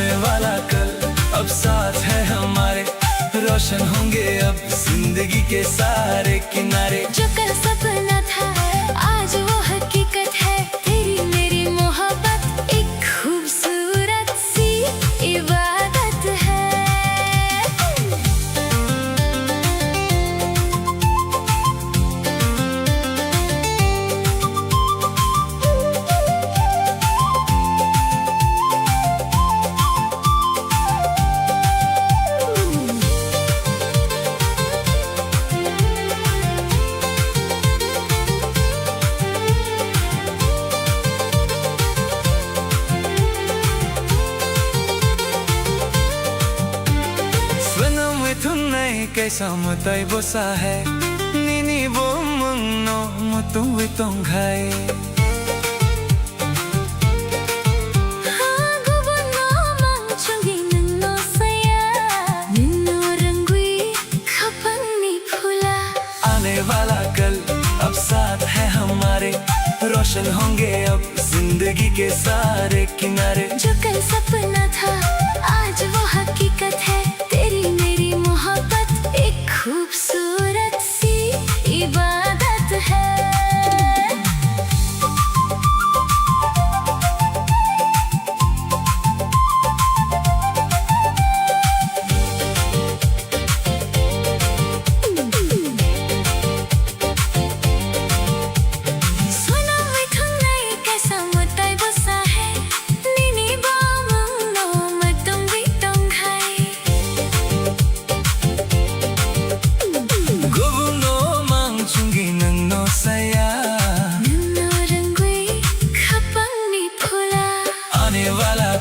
आने वाला कल अब साथ है हमारे, रोशन होंगे अब जिंदगी के सारे किनारे। जो कल सपना था आज वो हकीकत है, तेरी मेरी मोहब्बत एक खूबसूरत सी इबादत है। Kasama tayo bosahe Nini bomong no Mutuwi tonghay आने वाला कल अब साथ है हमारे, रोशन होंगे अब जिंदगी के सारे किनारे। जो कल सपना था आज वो हकीकत है, तेरी मेरी मोहब्बत एक खूबसूरत सी इबादत है।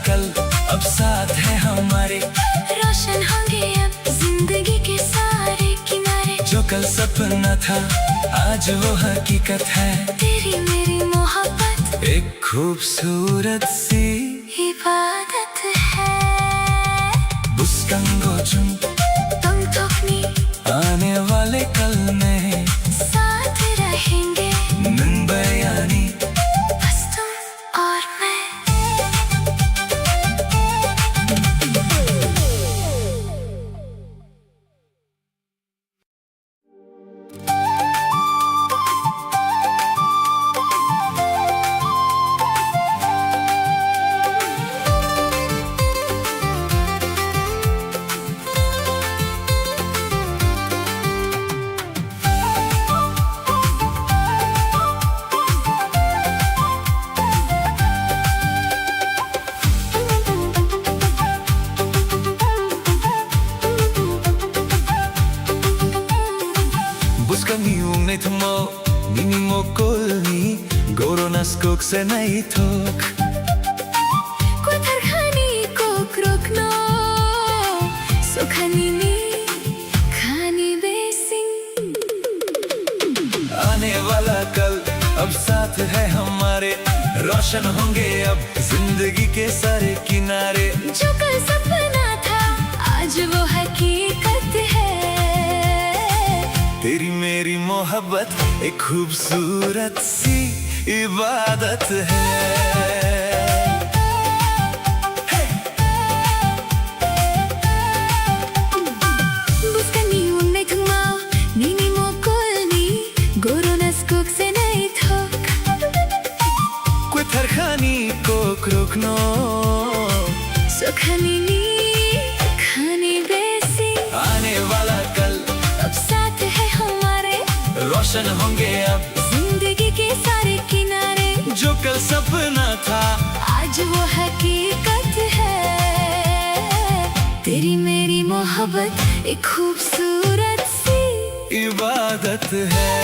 कल अब साथ है हमारे, रोशन होंगे अब जिंदगी के सारे किनारे। जो कल सपना था आज वो हकीकत है, तेरी मेरी मोहब्बत एक खूबसूरत सी इबादत है। बुस्कंगो चुन तुम थोकनी आने वाले कल में साथ रहेंगे, नंबयानी बस तुम और मैं। Nini mo kolni Goronas kok se nahi thok Kuthar khani kok rokno Sokhani ni khani besing आने वाला कल अब साथ है हमारे, रोशन होंगे अब जिंदगी के सारे किनारे। जो कल सपना था आज वो हकीकत है, तेरी मेरी मोहब्बत एक खूबसूरत सी इबादत है। Krokno Sokhani ni khani besi आने वाला कल अब साथ है हमारे, रोशन होंगे अब जिंदगी के सारे किनारे। जो कल सपना था आज वो हकीकत है, तेरी मेरी मोहब्बत एक खूबसूरत सी इबादत है।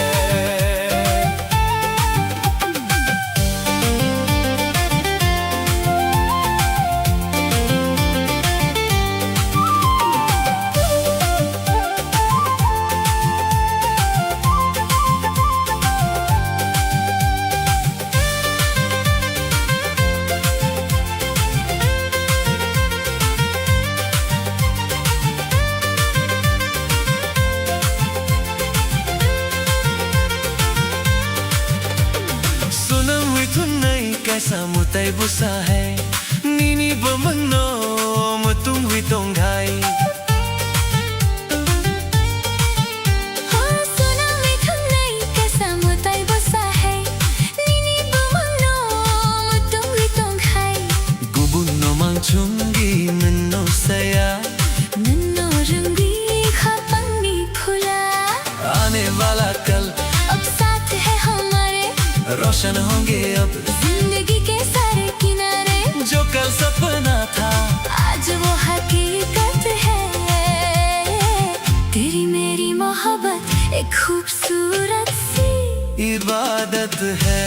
कैसा मुताई बुसा है नीनी बमनो रोशन होंगे अब जिंदगी के सारे किनारे। जो कल सपना था आज वो हकीकत है। तेरी मेरी मोहब्बत एक खूबसूरत सी इबादत है।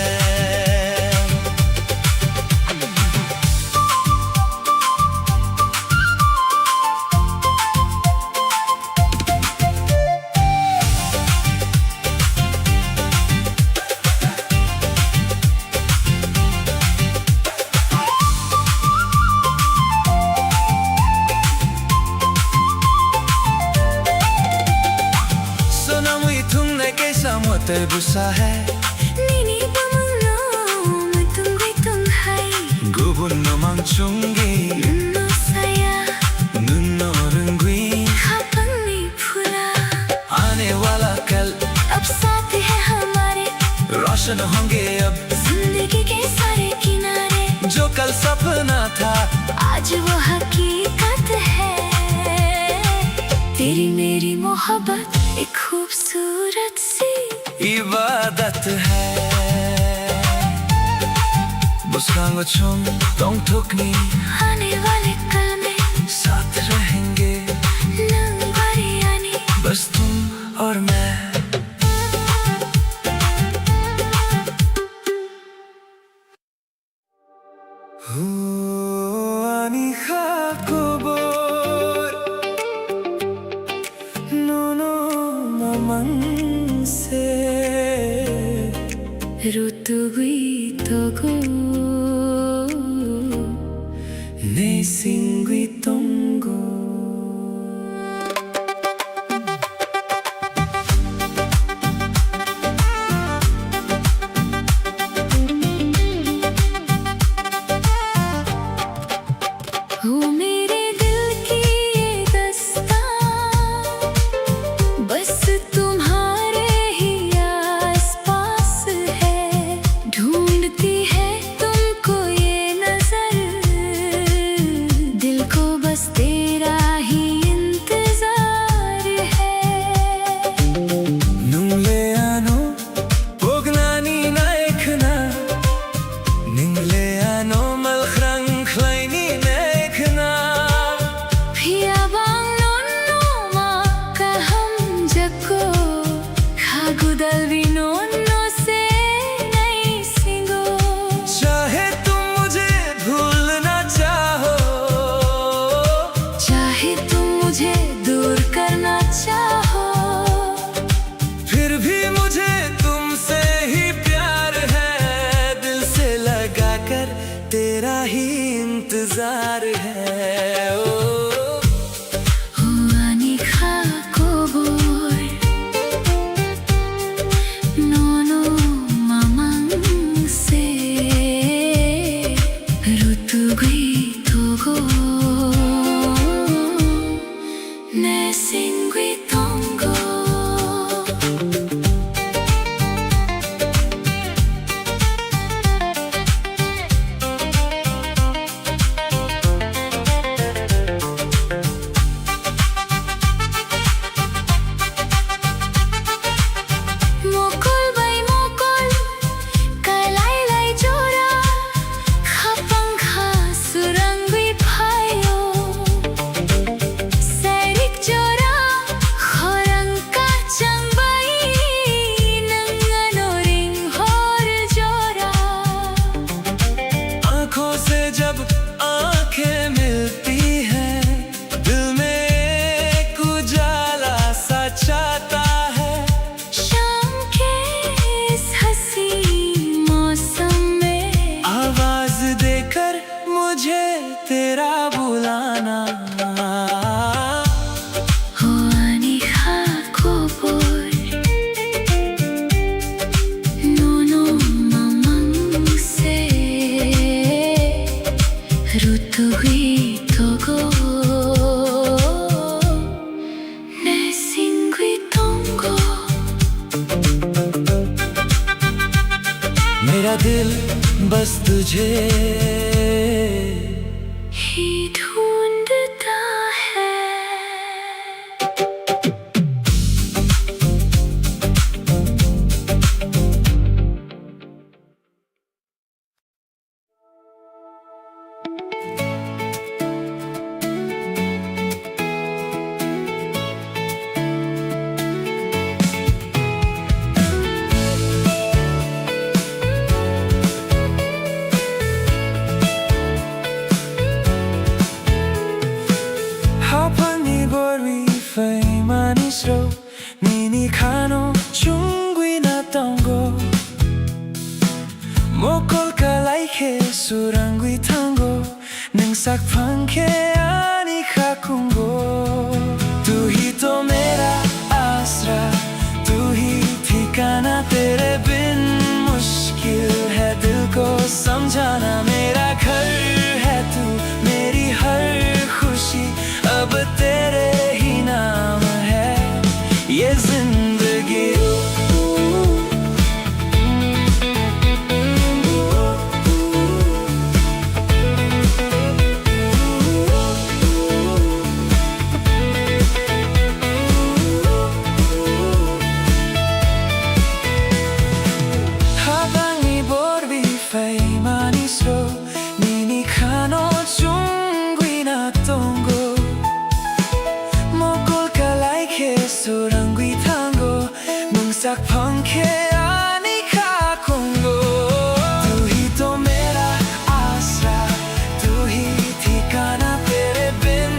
Te busa hai Nini pamulong matunggoy tunghay Gubun namang chunggi Nuno saya Nuno rungwi Habang may phula आने वाला कल अब साथ है हमारे रोशन होंगे अब जिंदगी के सारे किनारे। जो कल सपना था आज वो हकीकत है। तेरी मेरी मोहब्बत एक खूबसूरत सी इबादत है। बुस्कांगो चुम तोंग ठुकनी आने वाले कल में साथ रहेंगे नंबरी आनी बस तुम और मैं। Ani khakobor nono mamang se Rutugui togo ne singui tongo हो मेरे दिल की ये दास्तां बस तुम्हारे ही आसपास है। ढूंढती है तुमको ये नजर दिल को बस तेरा ही इंतजार है। Nungle ano pognani naikna Ningle ano malkhrang klaini naikna Piyabang nono makaham jako Khagudal vinono se nahi singo चाहे तुम मुझे भूलना चाहो चाहे तुम मुझे दूर करना चाहो फिर भी मुझे तुमसे ही प्यार है दिल से लगा कर तेरा ही इंतजार है ओ Ani khakobor nono mamang se Rutugui togo ne singui tongo Mokol bay mokol kalay lay jora khapang kha surangui phayo Sairik jora khorang ka changbai nangano ring hor jora आंखों से जब आंखें मिलती हैं दिल में एक उजाला सा छाता है शाम के इस हंसी मौसम में आवाज देकर मुझे तेरा बुलाना हो ani khakobor nono mamang se Rutugui togo ne singui tongo मेरा दिल बस तुझे sak panke ani khakungo तू ही तो मेरा आसरा तू ही ठिकाना तेरे बिन मुश्किल है दिल को समझाना मेरा घर है तू मेरी हर खुशी अब तेरे ही नाम है ये जिंदगी sak panke ani khakungo तू ही तो मेरा आसरा तू ही ठिकाना तेरे बिन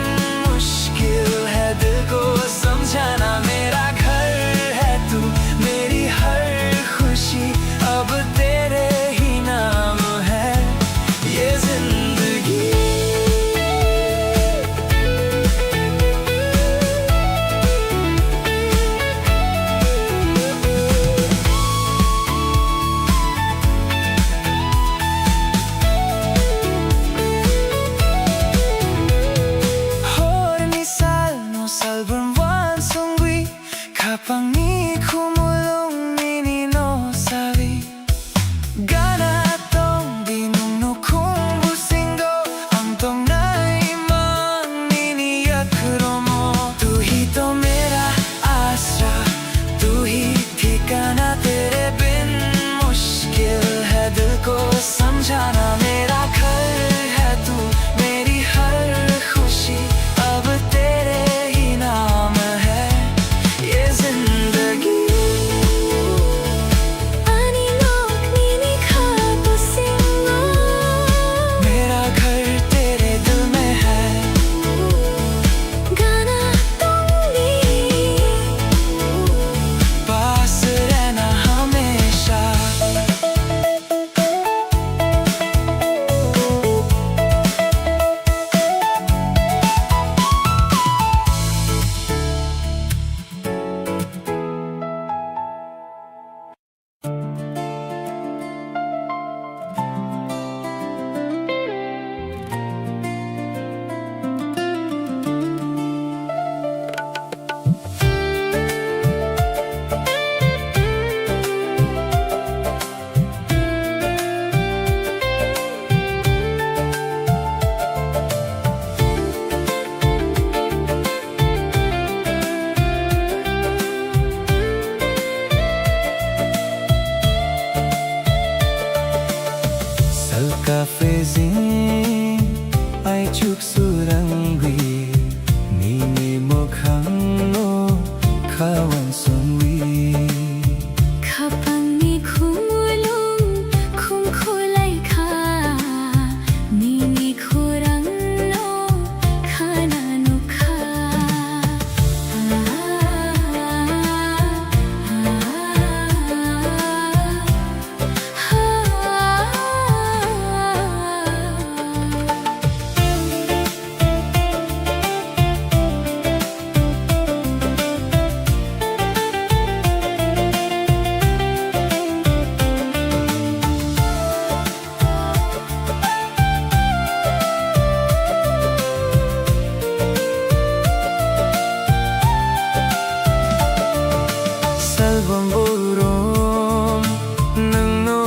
मुश्किल है दिल को समझाना मेरा घर है तू मेरी हर खुशी अब तेरे ही नाम है ये जिंदगी Kapag ni kumulong ninino sabi Gana tong binuno kong busindo Ang tong naimang niniyak kromo Tu hi to mera asra Tu hi ठिकाना तेरे बिन मुश्किल है दिल को समझाना मेरा घर है तू मेरी हर खुशी अब तेरे ही नाम है ये जिंदगी Ani lok nini khabu singo मेरा घर तेरे दिल में है Gana tongi पास रहना हमेशा Salkafezin ay chuksurangwi Nini mokhang no kawan sunwi Kapag ni kumulong kung kulay ka Nini kurang no kanano ka Salbamburom nang no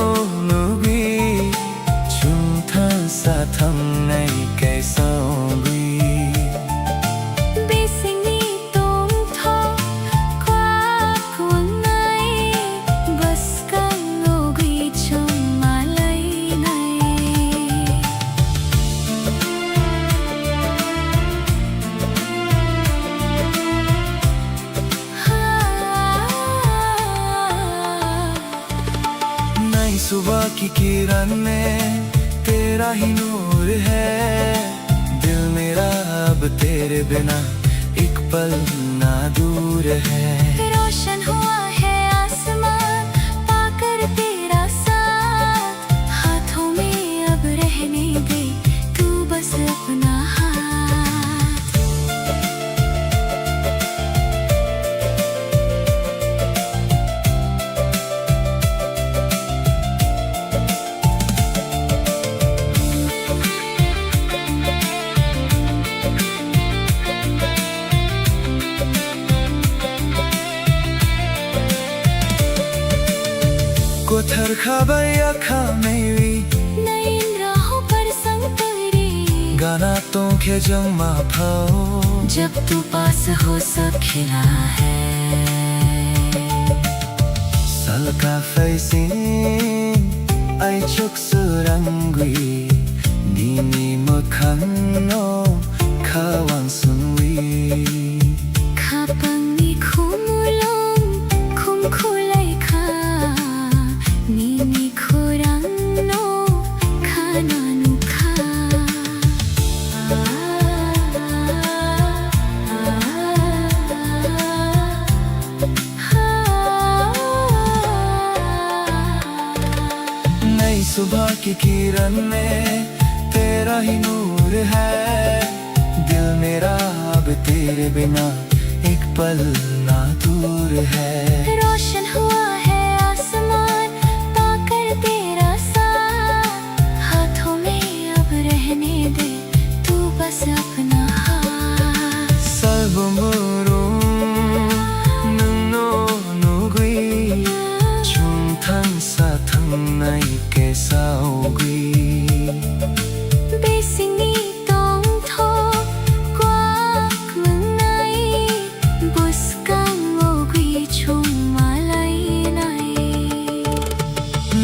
nubi Chungthan sa tham nay kay songwi Bising ni tong tho qua cuồng này Bas kang ngogui trong malay này नई सुबह की किरण में तेरा ही नूर है दिल मेरा अब तेरे बिना एक पल ना दूर है रोशन हुआ है आसमान पाकर तेरा साथ हाथों में अब रहने दे तू बस अपना थरखाबै आँखा मेरी नई राहों पर संग तेरे गाना तो के जमा भाओ जब तू पास हो सब खिला है Salka facing ay chuk surangwi Nini makhang no kawang sunwi Kapang ni kumulong kung kulay ka Nini kurang no kananu ka नई सुबह की किरण में तेरा ही नूर है दिल मेरा अब तेरे बिना एक पल ना दूर है रोशन हुआ है आसमान पाकर तेरा साथ हाथों में अब रहने दे तू बस अपना हाथ Salbumurum nungno nugui chung thang sa thang nai ke saugui Besingi tong tho quak mừng nay buskang ogui chung malay nay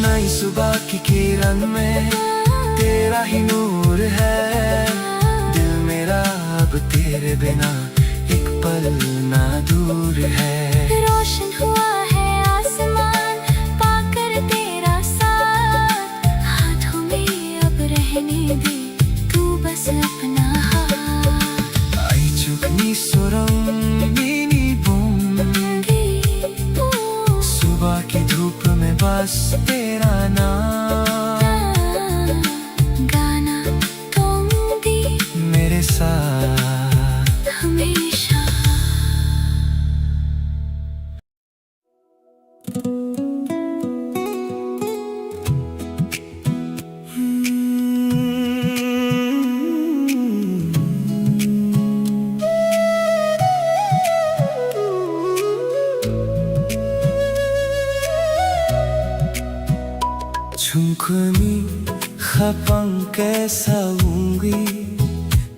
नई सुबह की किरण में तेरा ही नूर है दिल मेरा अब तेरे बिना एक पल ना दूर है रोशन हुआ है आसमान पाकर तेरा साथ हाथों में अब रहने दे तू बस अपना हाथ आई चुकनी सुरंग नीनी बूम सुबह की धूप में बस तेरा नाम गाना तुम भी मेरे साथ हमेशा Chungkuni khapang ke saungi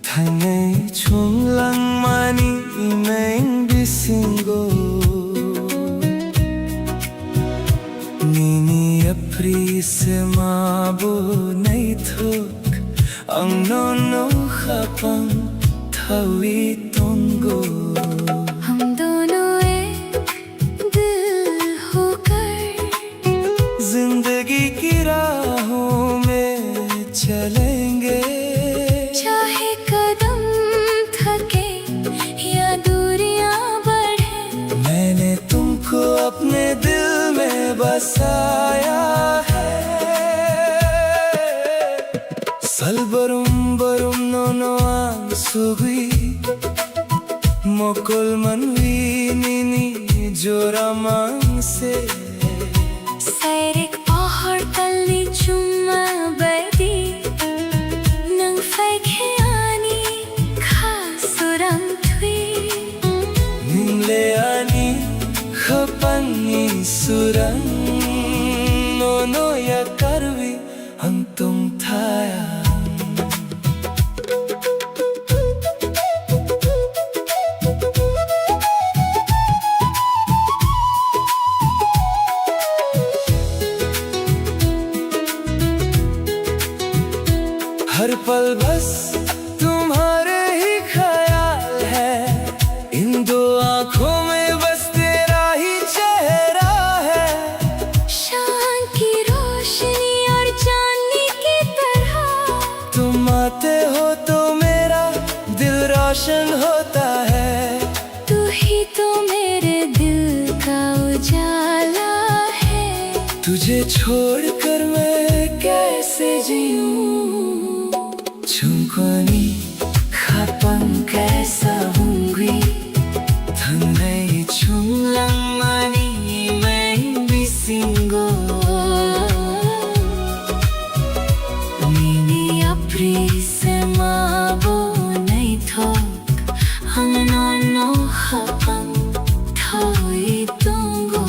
Thangai chunglang mani imeng bisingo Nini apri se mabo nai thok Ang no khapang thawi tongo हम दोनों एक दिल होकर जिंदगी की राहों में चलेंगे चाहे कदम थके या दूरियां बढ़े मैंने तुमको अपने दिल में बसाया है Salbarum barum no ansugui Mokol manwi nini joramang se Sairik pohor tali cuma badi nang faikhiani khasurang thui Ningle ani khapangi surang no ya karvi ang tung thaya हर पल बस तुम्हारे ही ख्याल है इन दो आँखों में बस तेरा ही चेहरा है शाम की रोशनी और चांदनी की तरह तुम आते हो तो मेरा दिल रोशन होता है तू ही तो मेरे दिल का उजाला है तुझे छोड़कर मैं कैसे जीऊं Chungkuni khapang kaisa hungry Thangai chunglang mani imeng bisingo Nini apri se mabo nai thok ang no khapang thoi tungo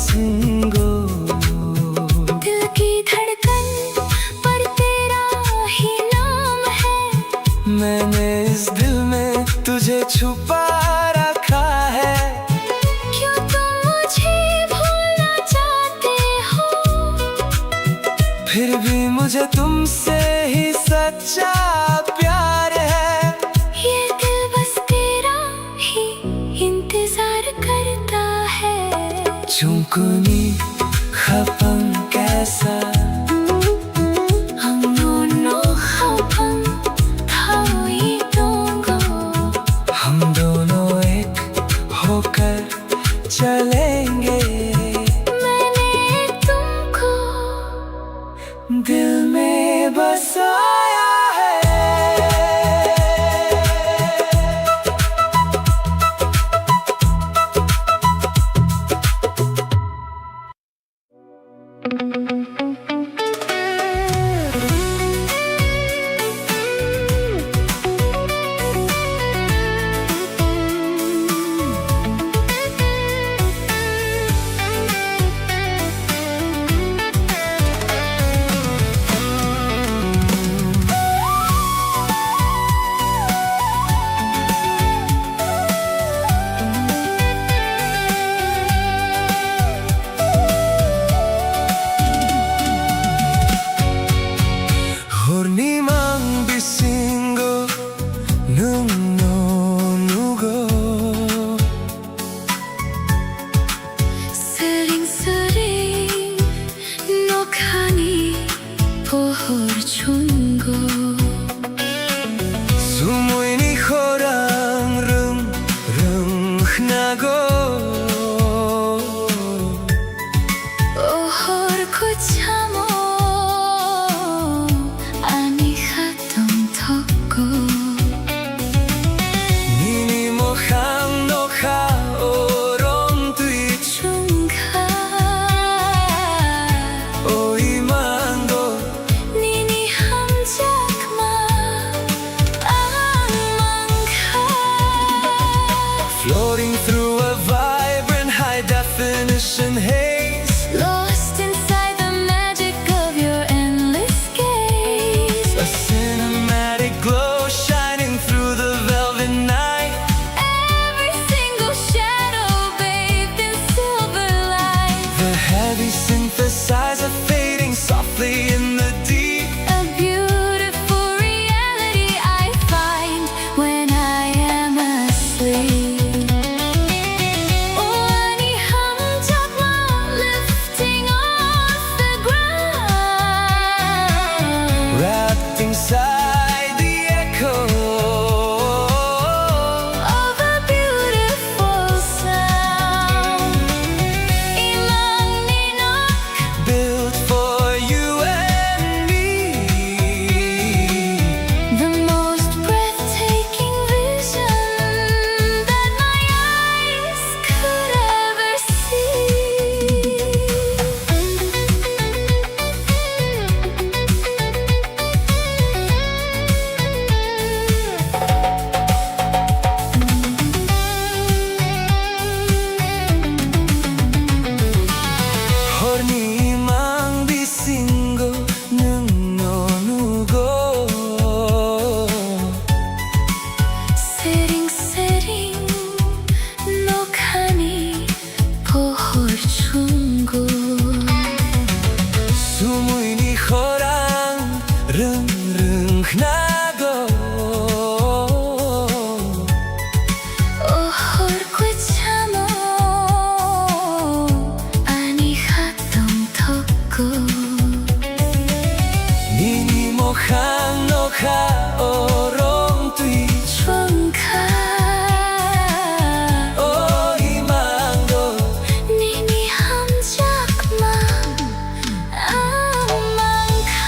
सिंगो। दिल की धड़कन पर तेरा ही नाम है, मैंने इस दिल में तुझे छुपा रखा है। क्यों तुम मुझे भूलना चाहते हो, फिर भी मुझे तुमसे ही सच्चा प्यार है। ये दिल बस तेरा ही इंतजार करता है। चुंकुनी खपम कैसा हम दोनों एक होकर चलेंगे। मैंने तुमको दिल में बसाया है। Hornimang bisingo nung nugo. 스링스링 녹하니 보홀 충고. Sumuini horang rung nago. 오홀 고참오 아니 하동 덕고. Nini mohang nokha orong tui 중가 oimango. 니니 함작마 안망가. Floating through a vibrant high definition haze. Lost inside the magic of your endless gaze. A cinematic glow shining through the velvet night. Every single shadow bathed in silver light. The heavy synthesizer fading softly in the deep. A beautiful reality I find when I am asleep. Only 함정만 lifting off the ground. Wrapped inside the echo Of a beautiful sound. 이망니너 built for you and me. The most breathtaking vision that my eyes could ever Hornimang bisingo nung nugo. 스링스링 녹하니 보홀 충고. Sumuini horang rung nago. 오홀 고참오 아니 하동 덕고. Nini mohang nokha orong tui 중가 oimango. 니니 함작마 안망가.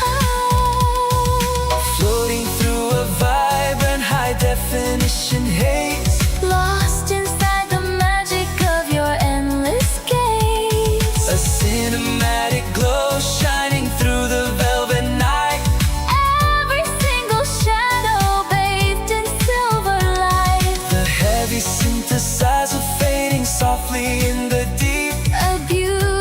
Floating through a vibrant high definition haze. Lost inside the magic of your endless gaze. A cinematic glow shining through the velvet night. Every single shadow bathed in silver light. The heavy synthesizer fading softly in the deep. A beautiful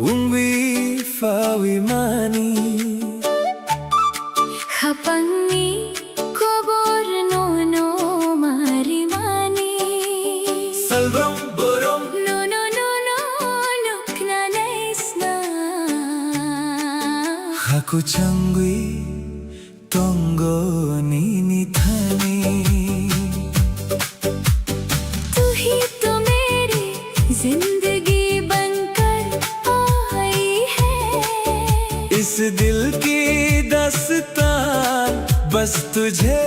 ungwi fawi mani Hapangi kobor no mari mani Salbrom borom No nukna naisna Haku changwi tongo nini thani तू ही तो मेरी जिंदगी बनकर आई है इस दिल की दास्तान बस तुझे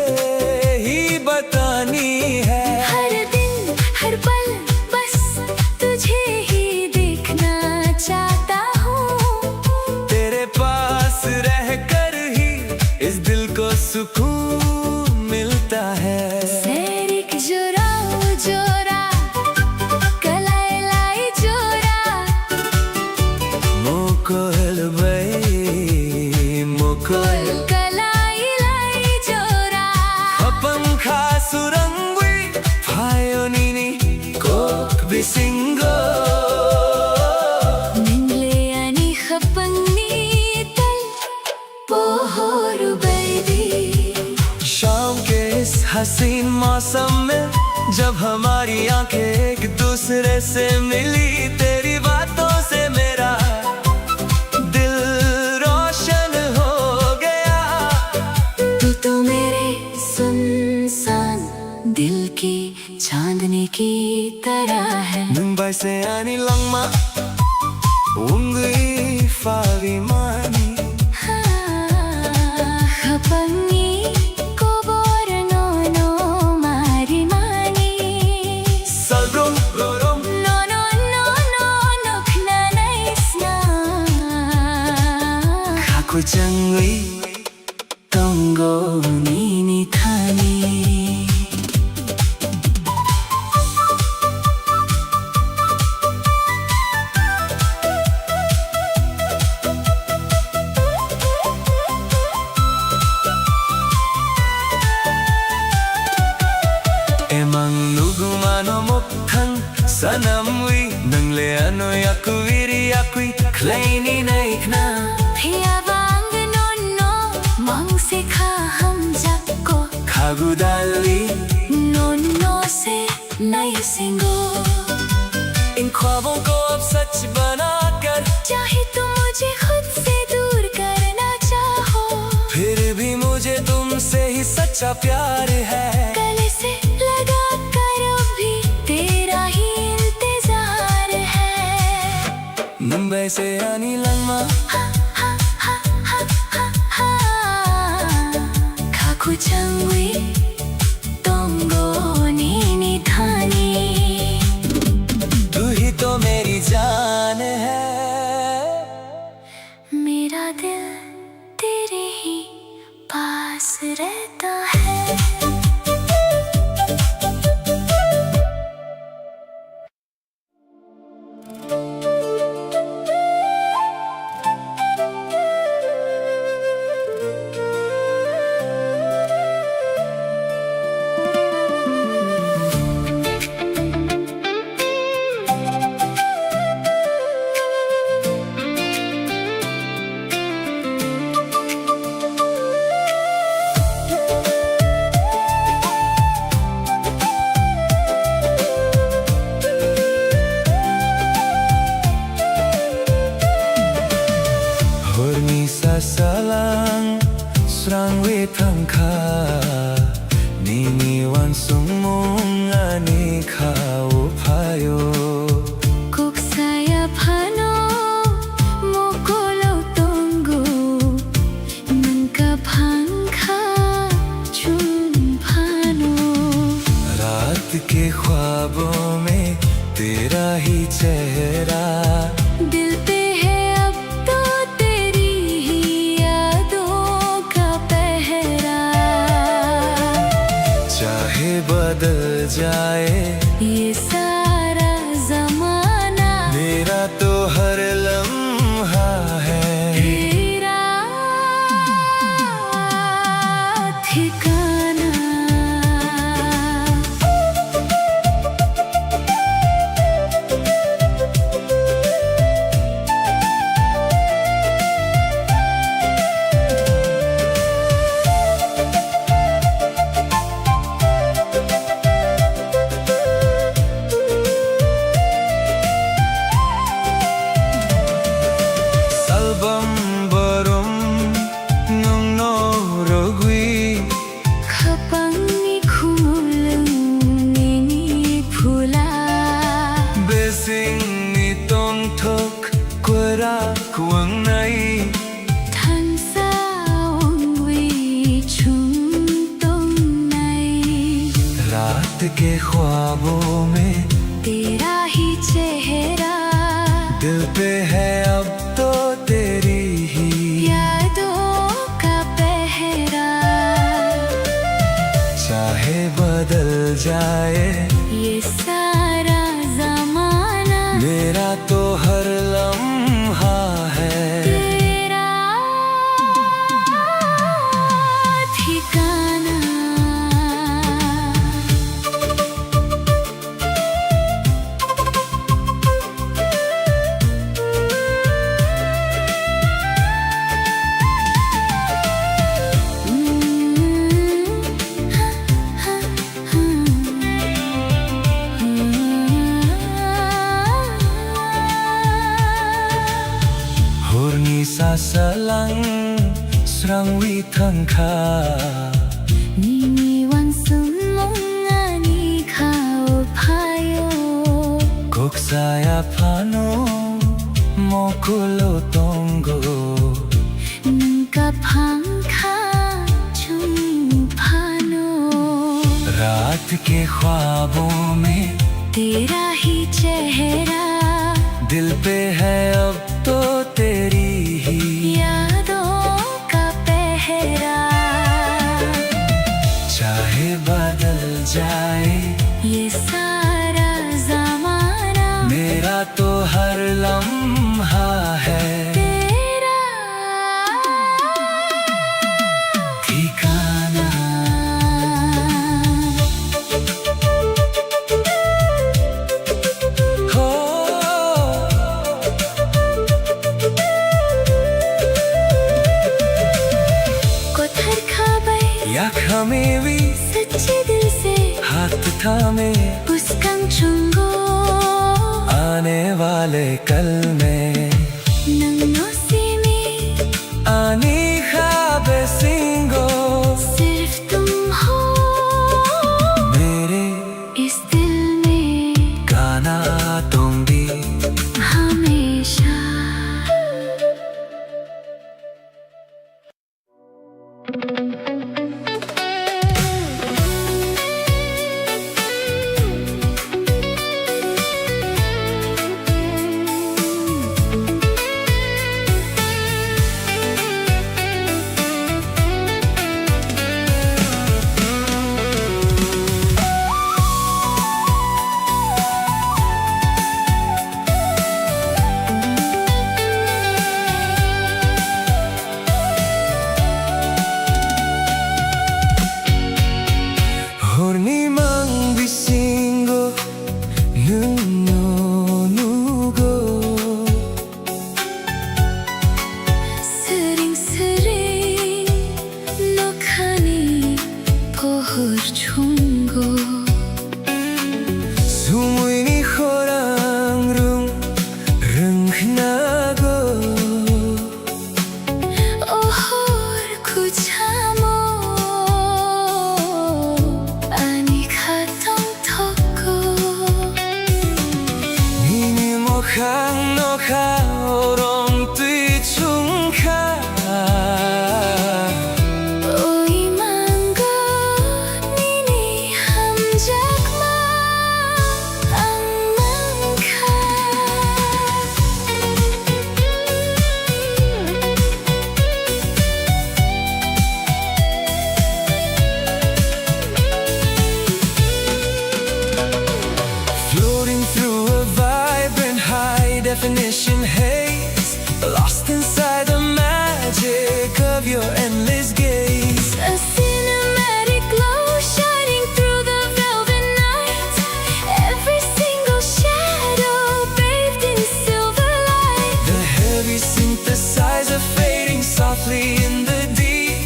ही बतानी है हर दिन हर पल बस तुझे ही देखना चाहता हूँ तेरे पास रहकर ही इस दिल को सुकून मिलता है Serik jora jora kalai lai jora Mokol bay mokol kalai lai jora Apangkha surangwi Payonini kok bisingo Ningle ani khapangni tal pohoru baby शाम के इस हसीन मौसम में जब हमारी आंखें एक दूसरे से मिली तेरी बातों से मेरा दिल रोशन हो गया तू तो मेरे सुनसान दिल की चांदनी की तरह है मुंबई से आनी लंगमा ungwi fawi mani Hapangi kobor no mari mani Salbrom borom No nukna naisna Haku changwi tongo nini thani Emang nugumano mokhang sanamwi nangle ano yakuiri yakui kleini naikna Phiyawang no mang sikha hum jabko khagudali No se nai singo इन ख्वाबों को अब सच बनाकर चाहे तुम मुझे खुद से दूर करना चाहो फिर भी मुझे तुमसे ही सच्चा प्यार है गले से लगा कर भी तेरा ही इंतजार है मुंबई से आनी लंगमा खाकु चंगवी तोंगो नीनी धानी तू ही तो मेरी जान है मेरा दिल तेरे ही पास रहता है salang srang we tangkha nini wan sung mong ani kha uphayo Kuk saya phano mokolo tongu manka phangkha chun phano रात के ख्वाबों में तेरा ही चेहरा दिल पे है अब तो तेरी ही यादों का पहरा चाहे बदल जाए ये kuang nay Thân sao nguy chung tung này रात के ख्वाबों में तेरा ही चेहरा दिल पे है अब तो तेरी ही यादों का पहरा चाहे बदल जाए ये सारा जमाना मेरा तो हर लम्हा है तेरा ठिकाना Hurni sa salang srang wi thang kha Nini wan sum mong ani khao phayo Kok saya phano mokulo tongo Nungka phang kha chung phano रात के ख्वाबों में तेरा ही चेहरा दिल पे है अब तो तेरी ही यादों का पहरा चाहे बदल जाए ये सारा जमाना मेरा तो हर लम्हा है तेरा ठिकाना हो कोथर खाबै या खमेवी सच्चे दिल से हाथ थामे पुस्कंग चुंगो आने वाले कल में नंगनो सीमी आनी ख्वाबे सिंगो सिर्फ तुम हो मेरे इस दिल में गाना तुम भी हमेशा Horni mang bisingo nuno nugo Sering-sering nokhani pohor chungo sumuy ni khorang rung rung nago ohor kuchamo ani khatong thoko nini mo khang no kha orong tui chung kha oi manggo nini hamjak ma ang mangkha floating through a vibrant high definition haze lost inside the magic of your endless gaze A cinematic glow shining through the velvet night Every single shadow bathed in silver light the heavy synthesizer fading softly in the deep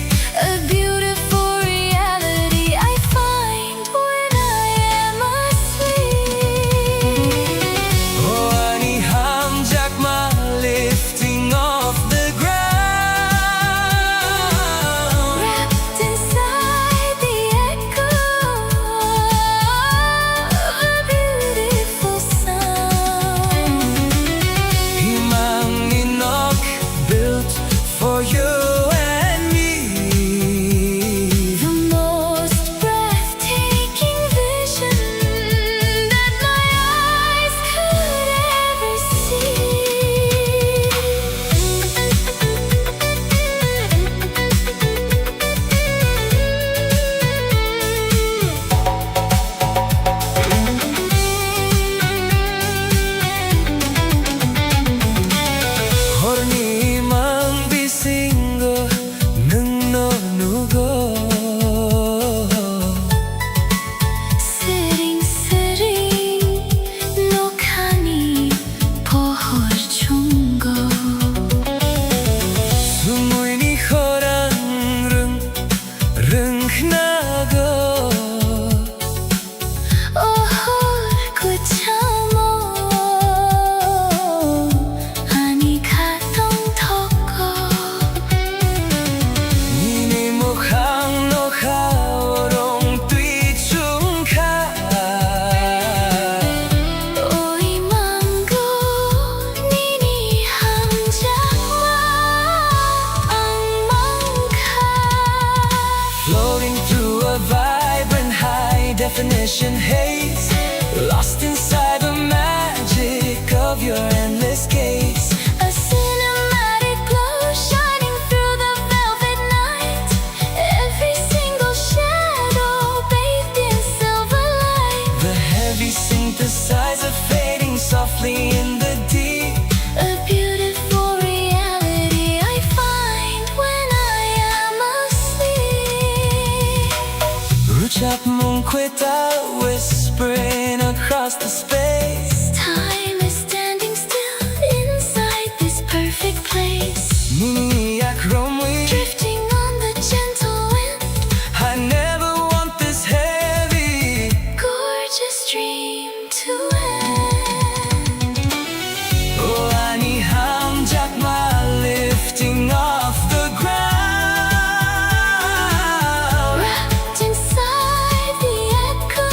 A beautiful reality I find when I am asleep oh ani ham jak ma lifting off the ground Wrapped inside the echo of a beautiful sound himang in definition haze, lost inside the magic of your endless gaze. A cinematic glow shining through the velvet night. Every single shadow bathed in silver light. The heavy synthesizer fading softly in the deep. A beautiful reality I find when I am asleep. Ruchap Munkwita whispering across the space. Time is standing still inside this perfect place. Niniyak Romwe, Drifting on the gentle wind. I never want this heavy. Gorgeous dream to end. Oh, Ani Hamjak Ma lifting off the ground. Wrapped inside the echo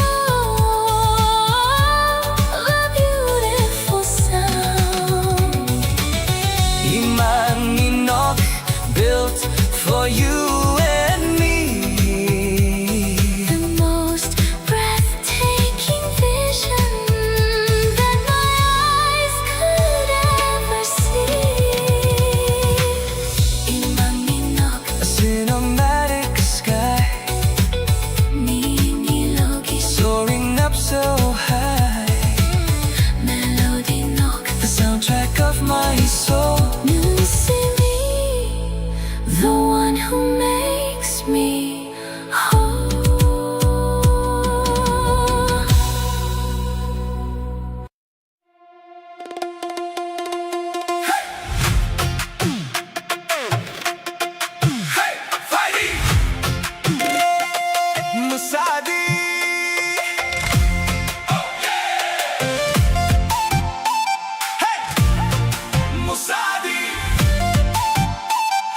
of a beautiful sound. Iman Ninok built for you and me. The most breathtaking vision that my eyes could ever see. Imanginok, A cinematic sky Ninilogis, soaring up so high. melody nok, The soundtrack of my soul. Nunsimi, the one who makes me whole. Musadi. Hey! Musadi.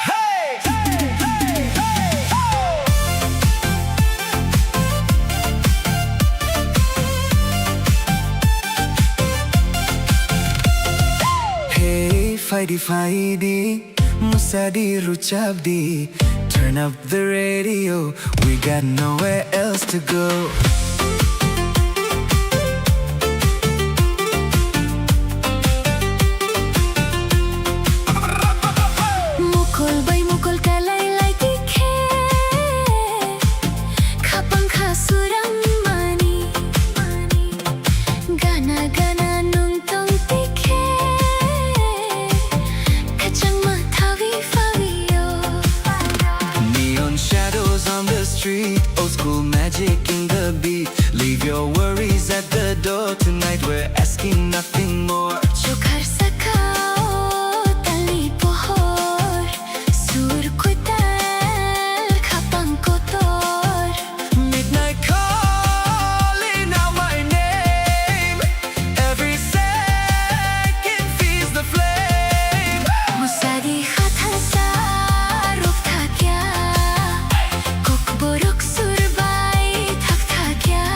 Hey! Hey, Fighty Fighty, Musadi Ruchabdi. Turn up the radio, we got nowhere else to go. Mukul bay mukul kalaylay tikhe, kapang kasuram mani, gana gana nuntong tikhe, kachang mathavi faviyo. Neon shadows on the street, old school magic in the beat. Leave your worries at the door tonight, we're asking nothing more. Chukar sakao tali pohor, sur kutal kapang kotor. Midnight calling out my name, every second feeds the flame. Musadi khatan sa ruk thakya, kokborok surbay thak thakya.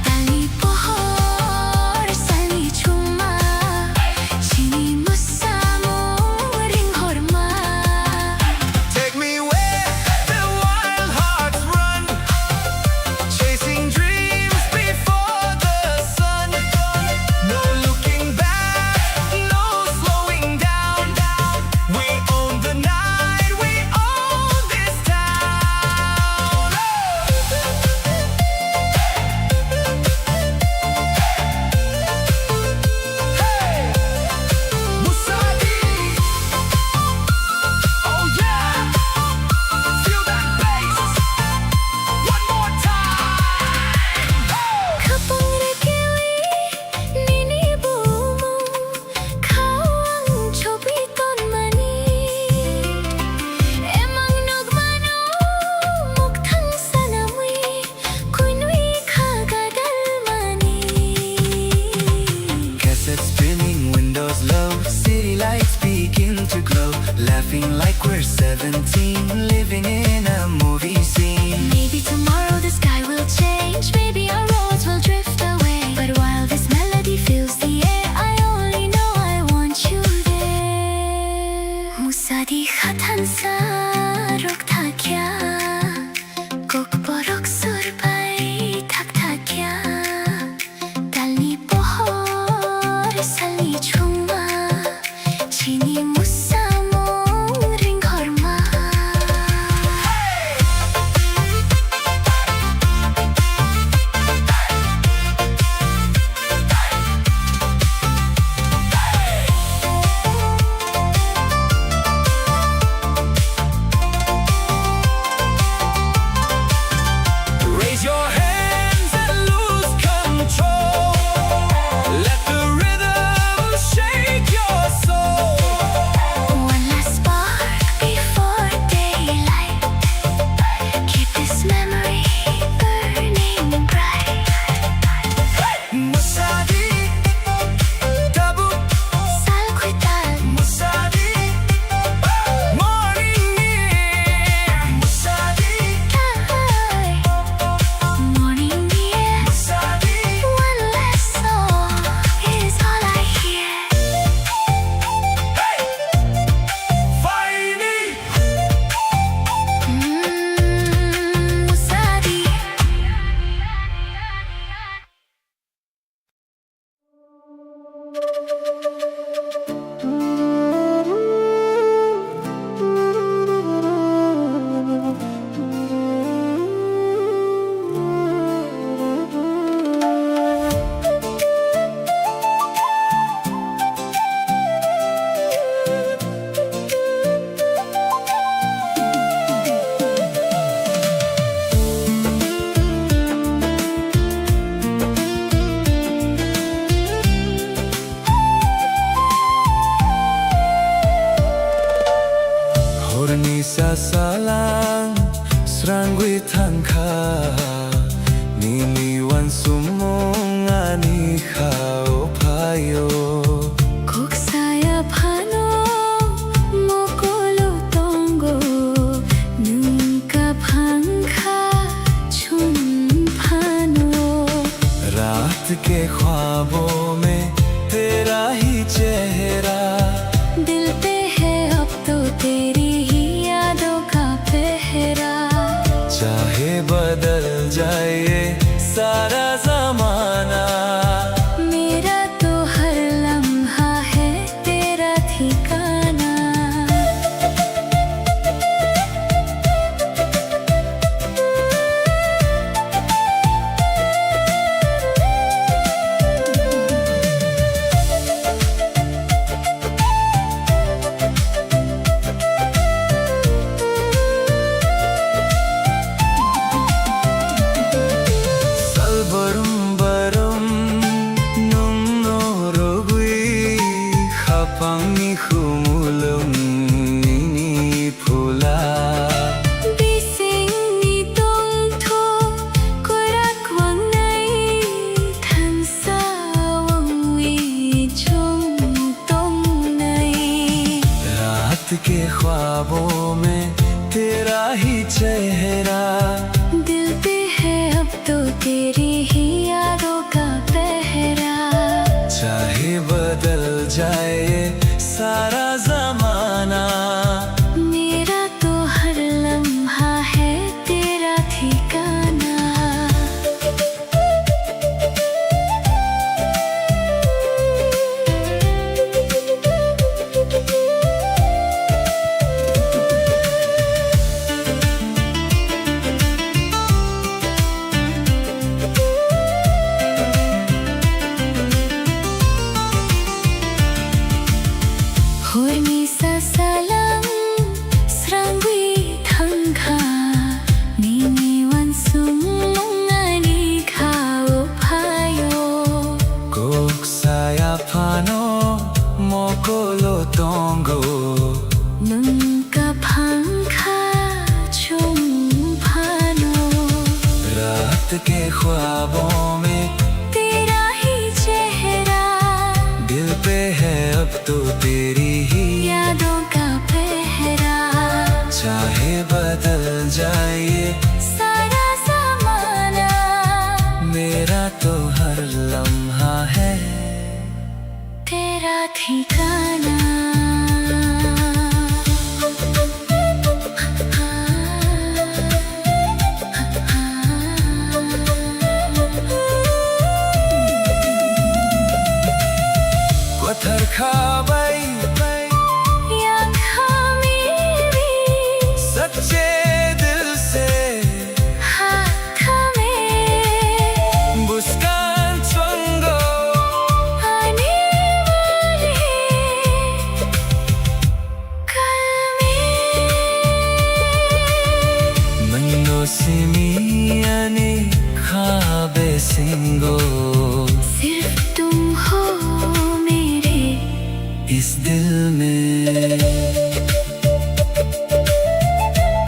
Tali pohor sali chuma, chini musamo ring horma. Take me where the wild hearts run, chasing dreams before the sun. No looking back, no slowing down. We own the night, we own this town. Hey! Musadi! Oh yeah! Feel that bass! One more time! Kapang rekewi nini bumu, kawang chobiton mani. Emang nagmano mukthang sanamwi, kunwi khagadal mani. Cassette spinning, windows low, city lights begin to glow. Laughing like we're 17, living in a movie scene. Maybe tomorrow the sky will change, maybe our roads will drift away. But while this melody fills the air, I only know I want you there. Musadi khatan sa ruk thakya, kokborok surbay musamong ring horma. Raise your hands and lose control. Let the rhythm shake your soul. One last spark before daylight. Keep this memory burning bright. Musadi, tabu, Salquital, musadi, morning near. Musadi, Kahoy, morning dear. musadi, One last song is all I hear. Faini. Musadi. Horni sasalang srangwi tangka Nini wan sumong ani khao payo Kuk saya phano mokolo tongo nunca phangkha chun phano. रात के ख्वाबों में तेरा ही चेहरा दिल पे है अब तो तेरी ही यादों का पहरा. चाहे बदल जाए सारा जमाना मेरा तो हर लम्हा है तेरा ठिकाना. Salbarum barum nung norogui khapang ni khumulung ni phula Bising ni tong tho korak wang nai than sa wang wi chung tong nai. रात के ख्वाबों में तेरा ही चेहरा दिल पे है अब तो तेरी ही यादों का पहरा. चाहे बदल जाए सारा जमाना मेरा तो हर लम्हा है तेरा ठिकाना. Horni sasalang srangwi thangkha nini wan sumong ani khao payo. Kok saya pano mokolo tongo Nunca phangkha chung phano. रात के ख्वाबों में तेरा ही चेहरा दिल पे है अब तो तेरी ही यादों का पहरा. चाहे बदल जाए सारा ज़माना मेरा तो हर लम्हा है तेरा ठिकाना. पत्थर खाबै में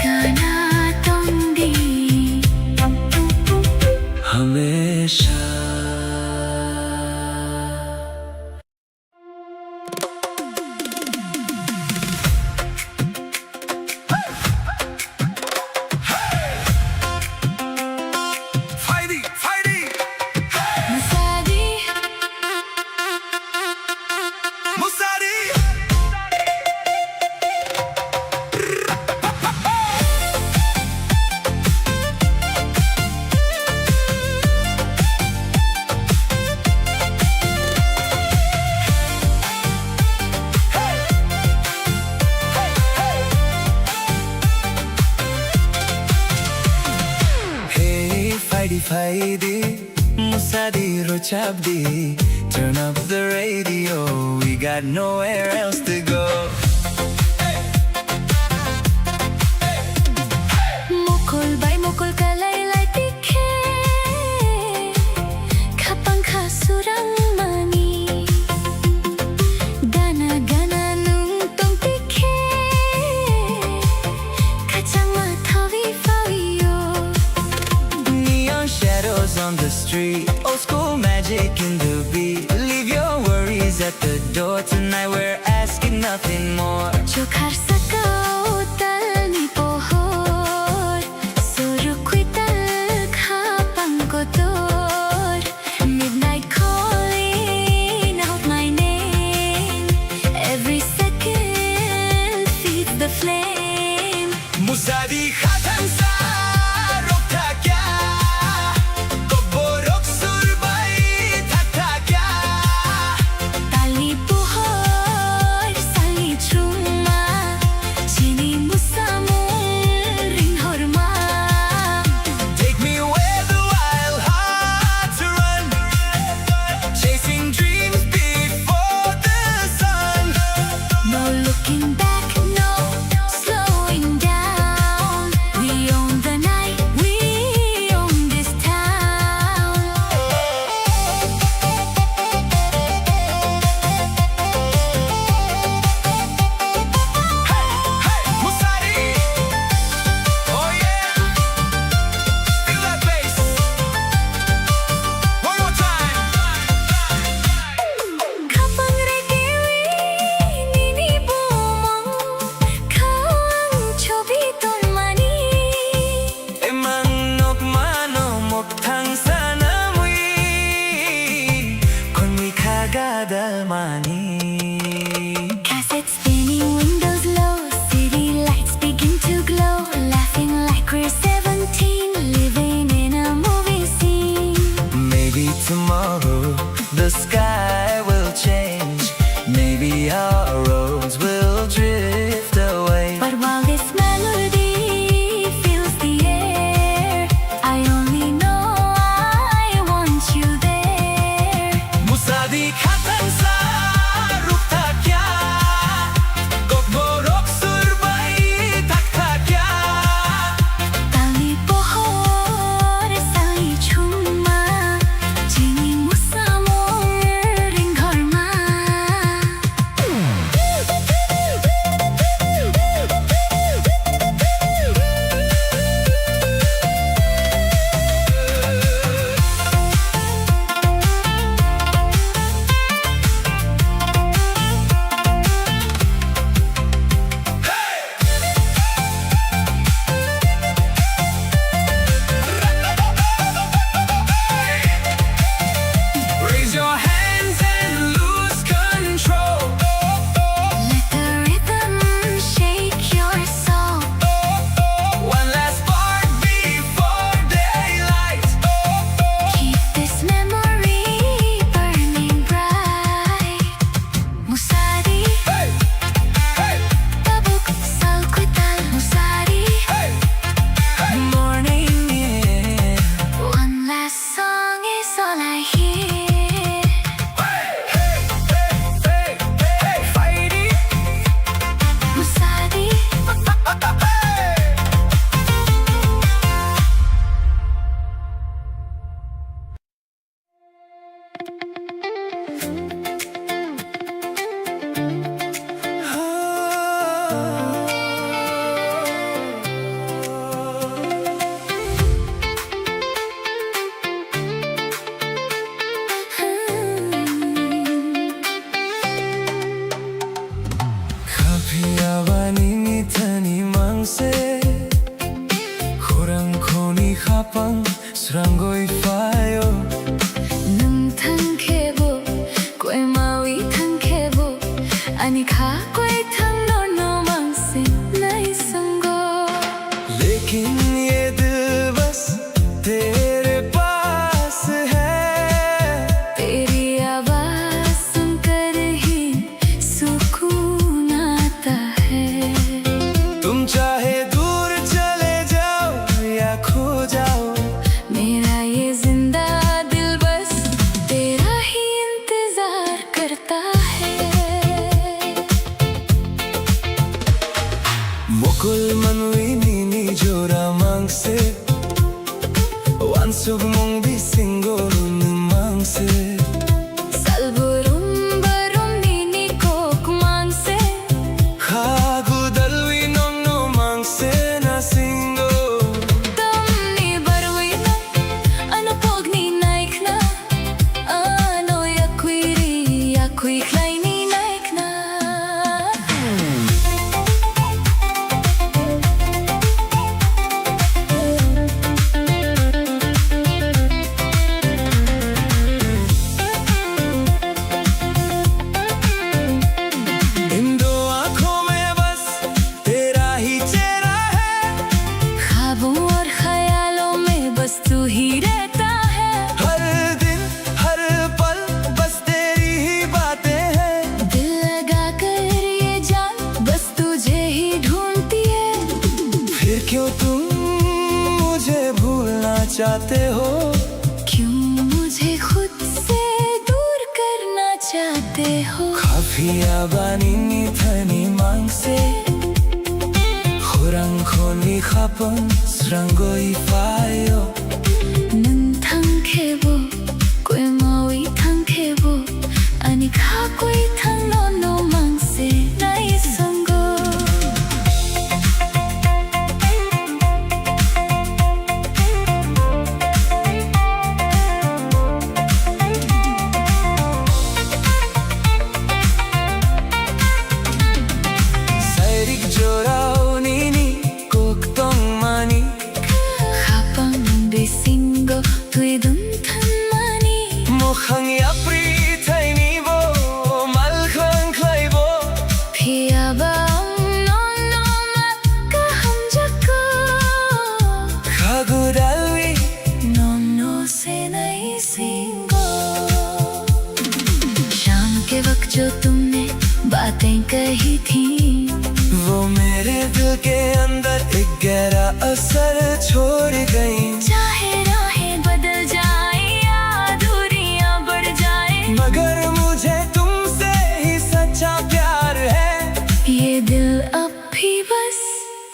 गाना तोंदी हमेशा Heidi, Musadi, Rochabdi, turn up the radio, we got nowhere else to go. Mukul bay mukul kalaylay tikhe Kapang kasurang mani Gana gana nung tong tikhe Kachang mathawi fawiyo Neon shadows on the street, old school magic in the beat. Leave your worries at the door, tonight we're asking nothing more. Chokhar sakao tal ni pohor Surukwi tal kapang kotor Midnight calling out my name Every second feeds the flame Musadi khatam sa rokta kya to borok surbai thakta kya Tali pohor sali chuma Chini musamul ring horma Take me where the wild hearts run, chasing dreams before the sun. No looking back, no slowing down. We own the night, we own this town. Musadi, oh yeah, feel that bass. One more time. Kapang rekiwi, nini bumong 바니니 타니 망세 호랑코니 하방 수랑고이 파요 능탕케보 꿰마위 탕케보 아니 가quay thang no mangse nahi sango लेकिन ये दिल बस तेरे पास है तेरी आवाज सुनकर ही सुकून आता है तुम चाहे दूर चले जाओ या खो जाओ मेरा ये जिंदा दिल बस तेरा ही इंतजार करता है मुकुल मनवीनी नी जोरा मांग से वानसुग मोंग भी सिंगो मांग से Salburum barum nini kok mangse खागु दलवी नोंग नो मांग से ना सिंगो Tamni barwi na ano pogni naik na ano yakui kleini naik na इन दो आँखों में बस तेरा ही चेहरा है ख्वाबों और ख्यालों में बस तू ही रहता है हर दिन हर पल बस तेरी ही बातें हैं दिल लगा कर ये जान बस तुझे ही ढूंढती है फिर क्यों तुम मुझे भूलना चाहते हो क्यों मुझे खुद से दूर करना चाहते हो 카피야 바니니 타니 망세 호랑코니 하번 수랑고이 파요 능탕케보 꿰마위 탕케보 아니 가quay thang no mangse nahi sango 사이릭 조라오니니 꼭동마니 habang bisingo tu'y duntan mani 무항이 앞리 타이니보 말캉 클라이보 piya ba no makahamjako 가구 달위 no se nahi singo शाम के वक्त जो तुमने बातें कही थी वो मेरे दिल के अंदर एक गहरा असर छोड़ गई चाहे राहें बदल जाए या दूरियां बढ़ जाए मगर मुझे तुमसे ही सच्चा प्यार है ये दिल अब भी बस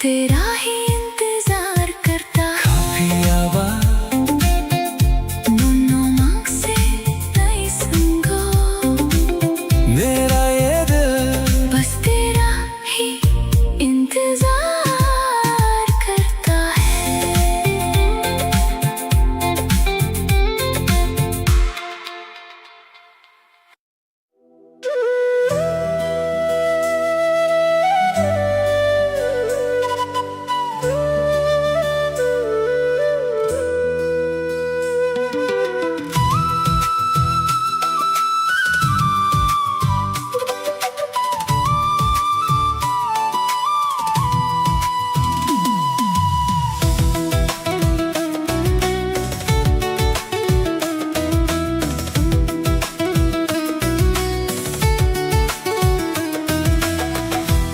तेरा ही इंतजार करता है 카피야 바 no mangse nahi sango मेरा ये दिल बस तेरा ही इंतजार करता है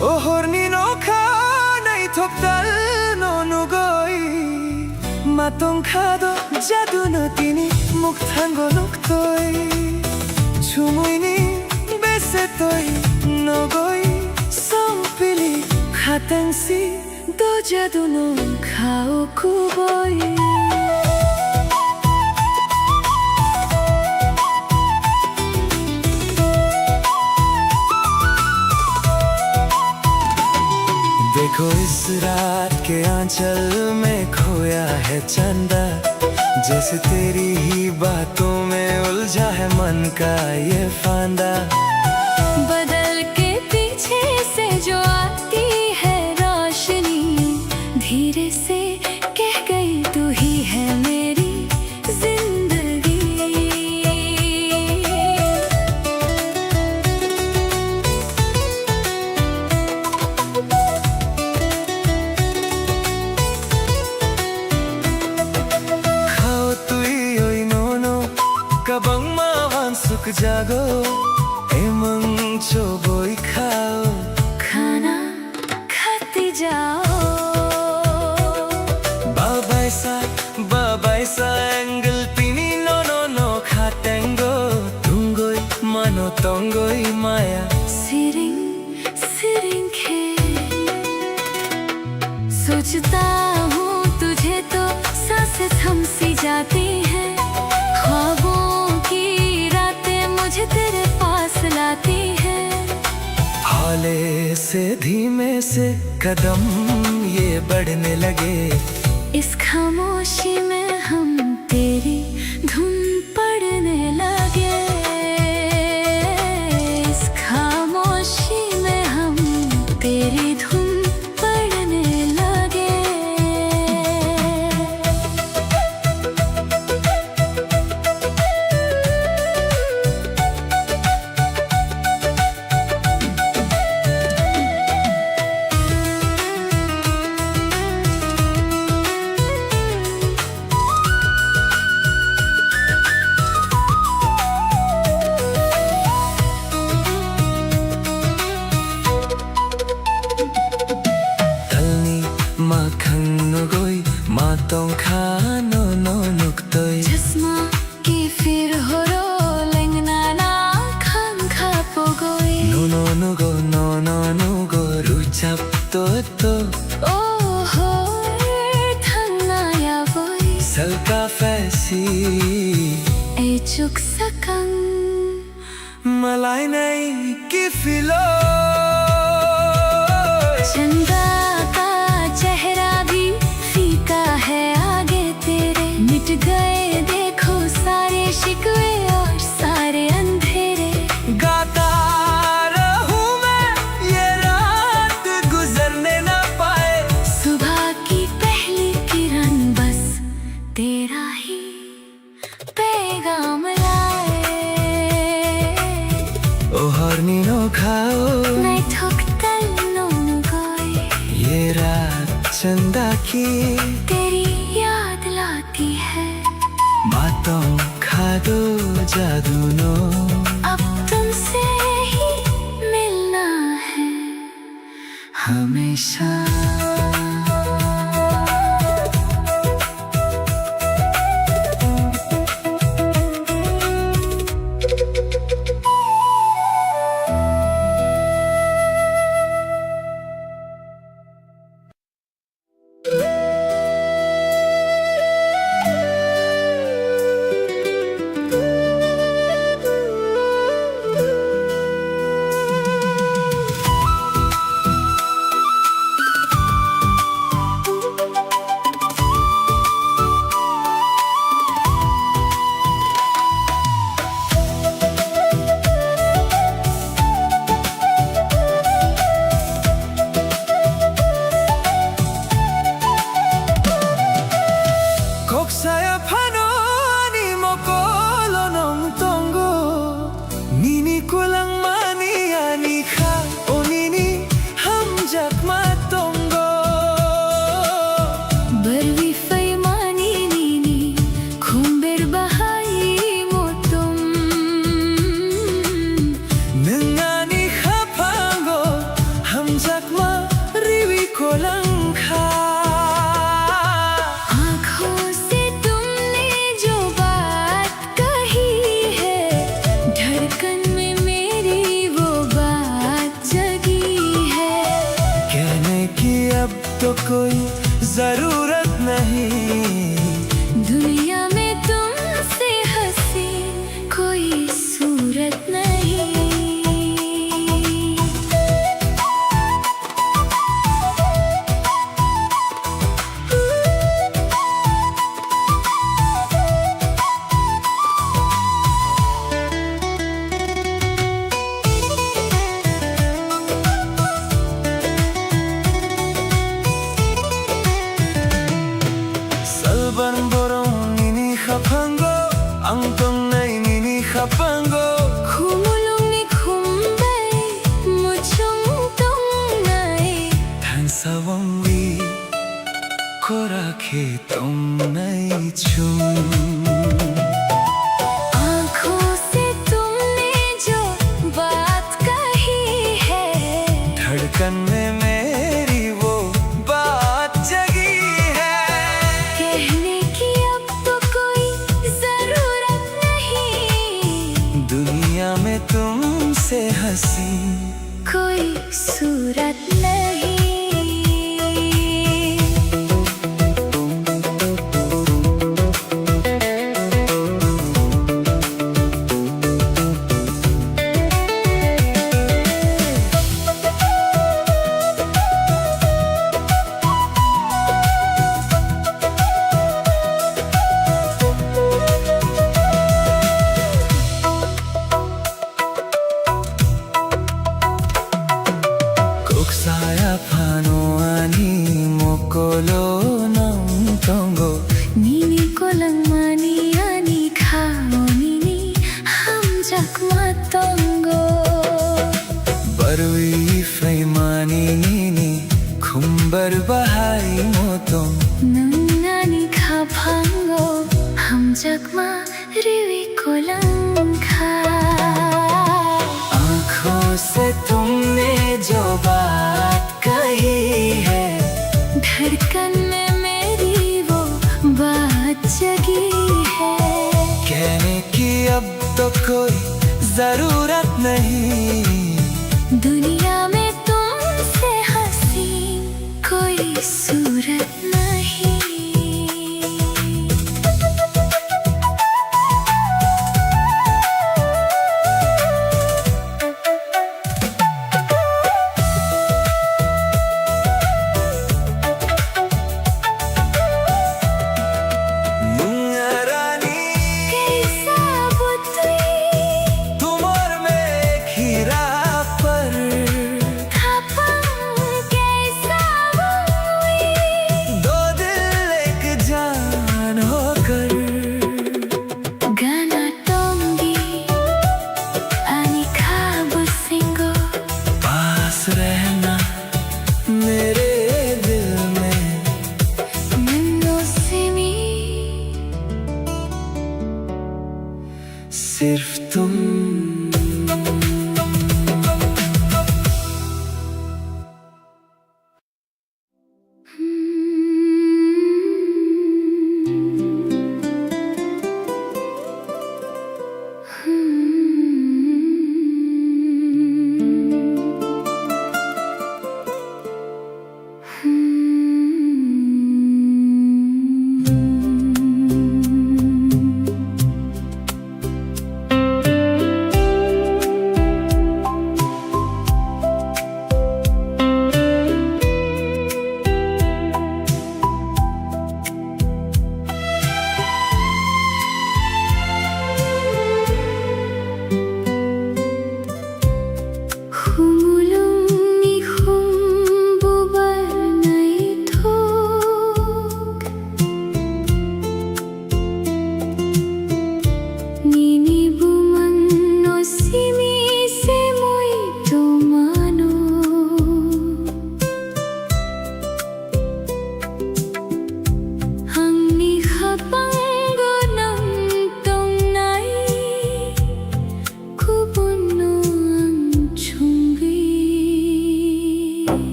오호르니 노카 나이 톱달 노누고이 마똥카도 자두노 띠니 목탄고 녹도이 주무이니 베세토이 노고이 성필이 하탕시 도 자두노 카오쿠보이 देखो इस रात के आंचल में खोया है चंदा जैसे तेरी ही बातों में उलझा है मन का ये फांदा बदल के पीछे से जो आती জাগো এবং বই খাও खाना खाते जाओ babaysa angle tini no khatengo tungoi mano tongoi maya सिरिंग सिरिंग खे सोचता हूँ तुझे तो सांसें थम सी जाती हैं ख्वाबों की रातें मुझे तेरे पास लाती हैं हौले से धीमे से कदम ये बढ़ने लगे इस खामोशी में हम तेरी धुन पड़ने लगे इस खामोशी में हम तेरी धुन पड़ने लगे Makhanugoi matong khano no nuktoi जिस्मा की फिर हो रो लेंगना ना खान खा पोगोई no nugo ruchap to ओ हो थंगना या वोई salka fasi ए चुक Sakang malai nai ki filo चंदा का चेहरा भी फीका है आगे तेरे मिट गए देखो सारे शिकवे और सारे अंधेरे गाता रहूं मैं ये रात गुजरने ना पाए सुबह की पहली किरण बस तेरा ही पैगाम लाए ओ हरनी no khao नहीं ठुकतल नोनु गोई ये रात चंदा की तेरी याद लाती है बातों खा दो जादू नो अब तुमसे ही मिलना है हमेशा Koksaya pano ni mokolo nong tongo Nini kulang mani ani ka o nini hamjak matongo बरवी फैमानी नीनी खुम्बेर बहाई Motum Nangani hapango hamjak ma riwi kolang ka आँखों से तुमने जो बात कही है धड़कन में मेरी वो बात जगी है कहने की अब तो कोई जरूरत नहीं दुनिया में तुमसे हंसी कोई सूरत नहीं Salban borong nini hapango ang tong nai nini hapango khumulong ni khumbay muchong tong nai Than sawang wi korakhe tong nai chum आँखों से तुमने Sayapano ani mokolo ng tongo Nini ko lang mani ani kao nini hamjak matongo Barui Freimani nini kumbar bahai motong Nangani ka bhango hamjak ma riwi ko lang kha आँखों से तुमने जो बात कही है धड़कन में मेरी वो बात जगी है कहने की अब तो कोई जरूरत नहीं दुनिया में तुमसे हंसी कोई सूरत नहीं रहना मेरे दिल में सिर्फ तुम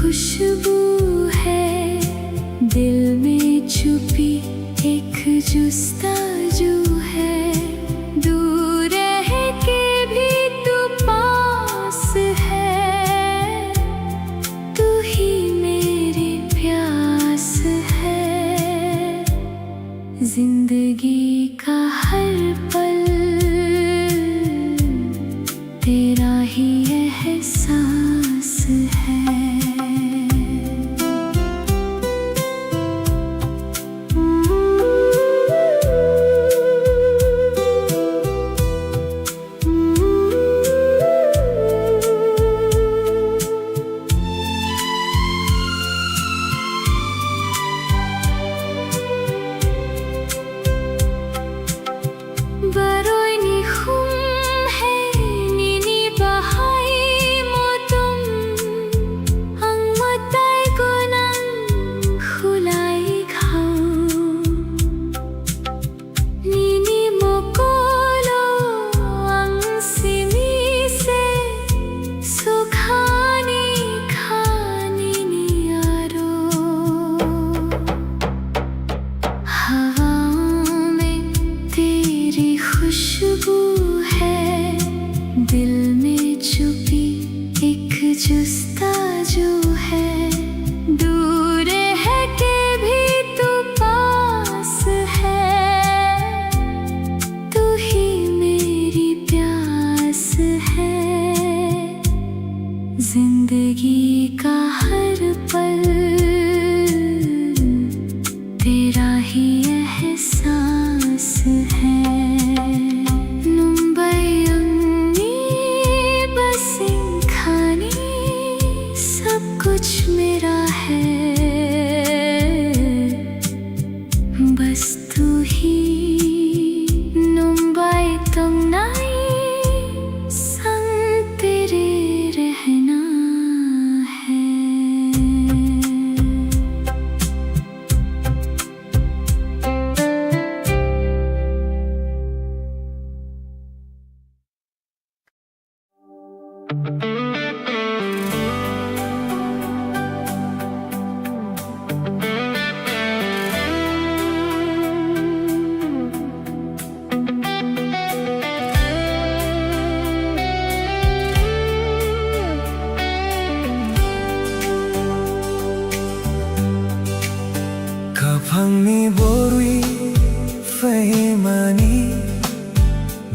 खुशबू है दिल में छुपी एक जुस्ताजू है दूर रह के भी तू पास है तू ही मेरी प्यास है जिंदगी का हर पल तेरा ही एहसास है खुशबू है दिल में छुपी एक जुस्ताजू है दूर है के भी तू पास है तू ही मेरी प्यास है जिंदगी का हर पल तेरा ही एहसास है Kapangni borui fahimani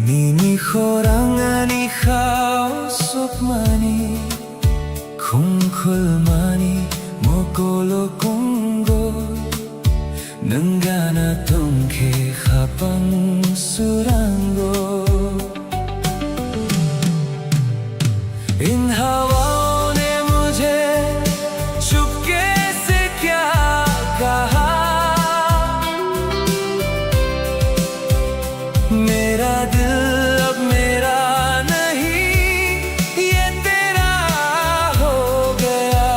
Nini khorangani khao sopmani Kungkulmani mokolo kongo Nangana tongke khapang surango इन हवाओं ने मुझे चुपके से क्या कहा मेरा दिल अब मेरा नहीं ये तेरा हो गया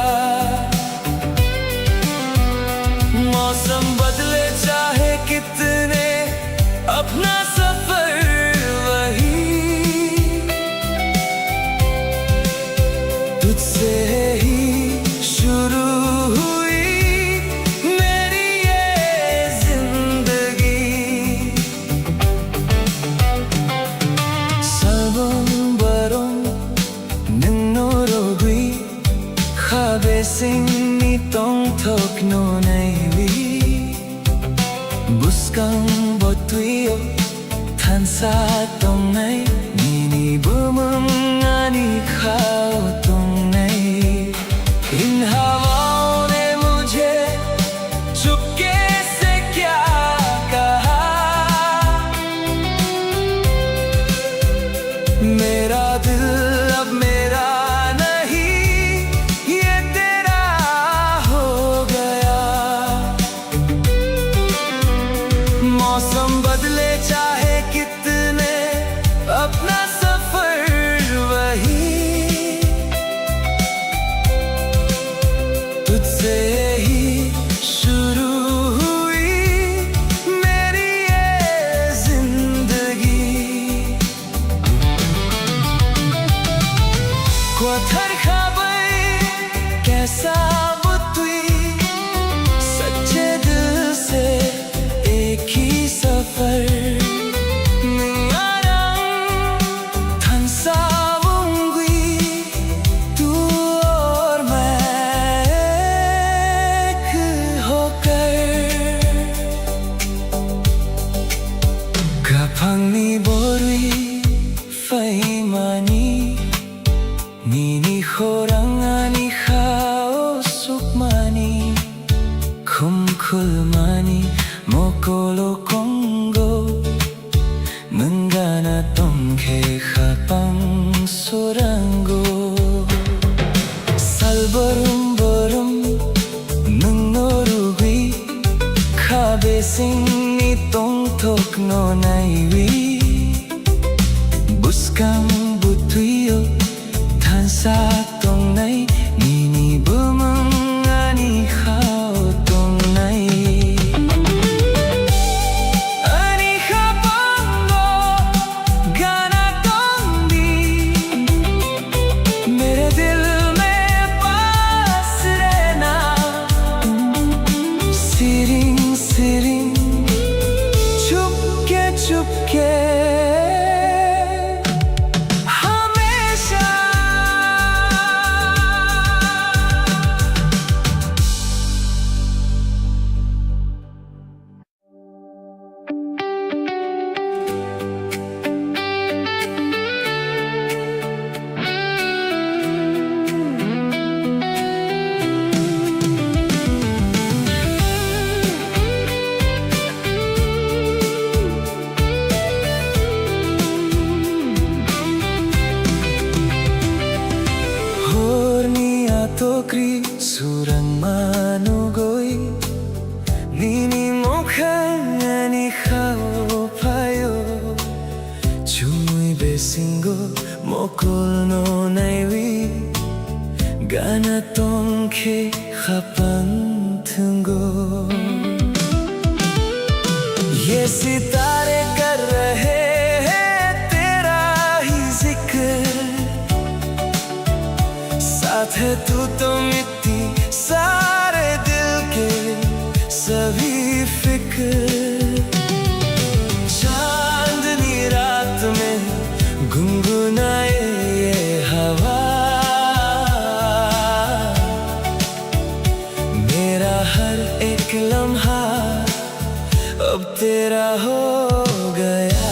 मौसम बदले चाहे कितने अपना सफर वही तुझसे ही शुरू हुई मेरी ये जिंदगी Salbong barong ninorogi Khabe sing ni tong thok no naiwi Buskang botuyo thansa tong nai Nini bumang ani khao tong nai इन हवाओं ने मुझे चुपके से क्या कहा मेरा दिल अब मेरा नहीं ये तेरा हो गया मौसम बदले चाहे कितने अपना सफर वही तुझसे ही शुरू हुई मेरी ये जिंदगी Quathar khabai kaisa butui सच्चे दिल से एक ही सफर नियारंग थंसाऊंगी तू और मैं एक होकर Kapangni borui fahimani Nini khorangani khao sukmani Kumkulmani mokolo kongo Nangana tongke khapang surango Salbarum barum nangnorugui Khabe sing ni tong thok no naiwi Buskang butuyo Thansa tong nai Nini bumang ani khao tong nai Ani khapango gana tong di Mere dil mein paas rehna Siring siring chupke chupke Tokri surang manugoi Nini mokhani khao payo Chui besingo mokol no naiwi Gana tongke khapang thungo Ye sitare kar rahe hain tera hi zikr साथ है तू तो मिट्टी सारे दिल के सभी फिक्र चांदनी रात में गुनगुनाए ये हवा मेरा हर एक लम्हा हो गया।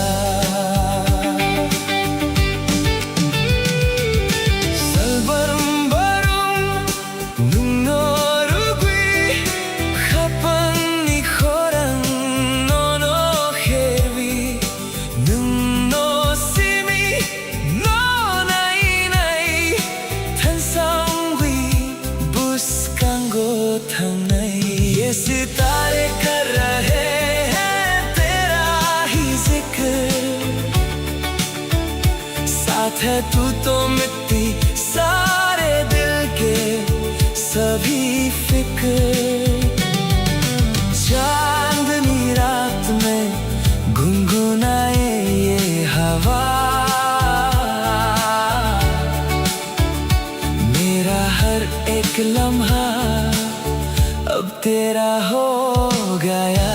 ये सितारे कर रहे हैं तेरा ही जिक्र, साथ है तू तो मिट्टी सारे दिल के सभी फिक्र। चांदनी रात में गुनगुनाए ये हवा, मेरा हर एक लम्हा अब तेरा हो गया।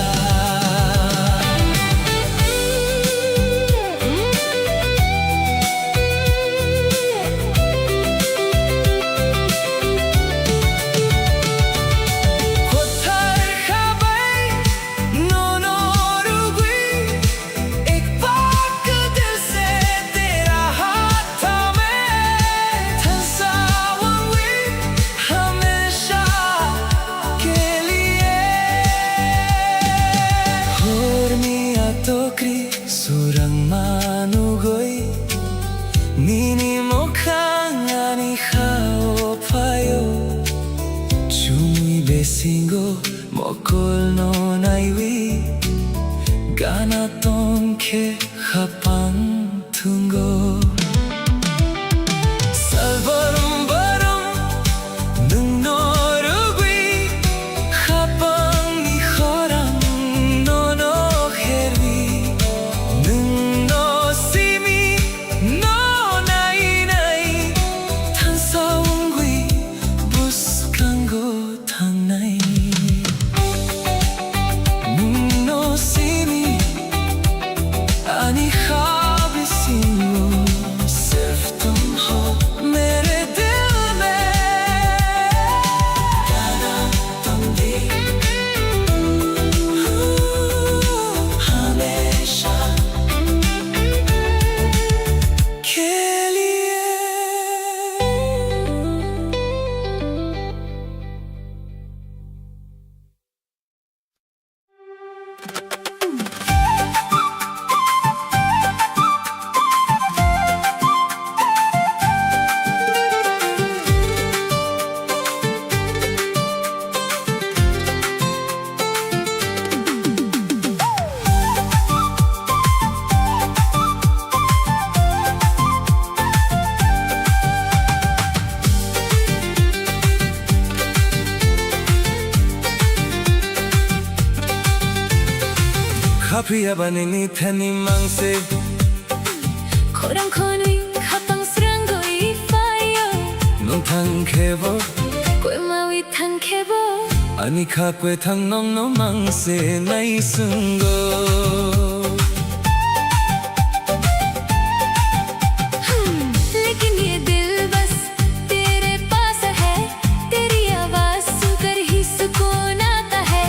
Surang manugoy nini mo kangani khao payo chumi besingo mokol no naiwi gana tonke khapang tungo salvarum barum nung no rugui khapang ni khorang no no khervi Kapıya banini teni mangse Korang konui kapang seranggo ifayo Nung thang khebo Kwe mawi thang khebo Ani kha kwe thang nong no mangse nai sungo लेकिन ये दिल बस तेरे पास है, तेरी आवाज सुनकर ही सुकून आता है।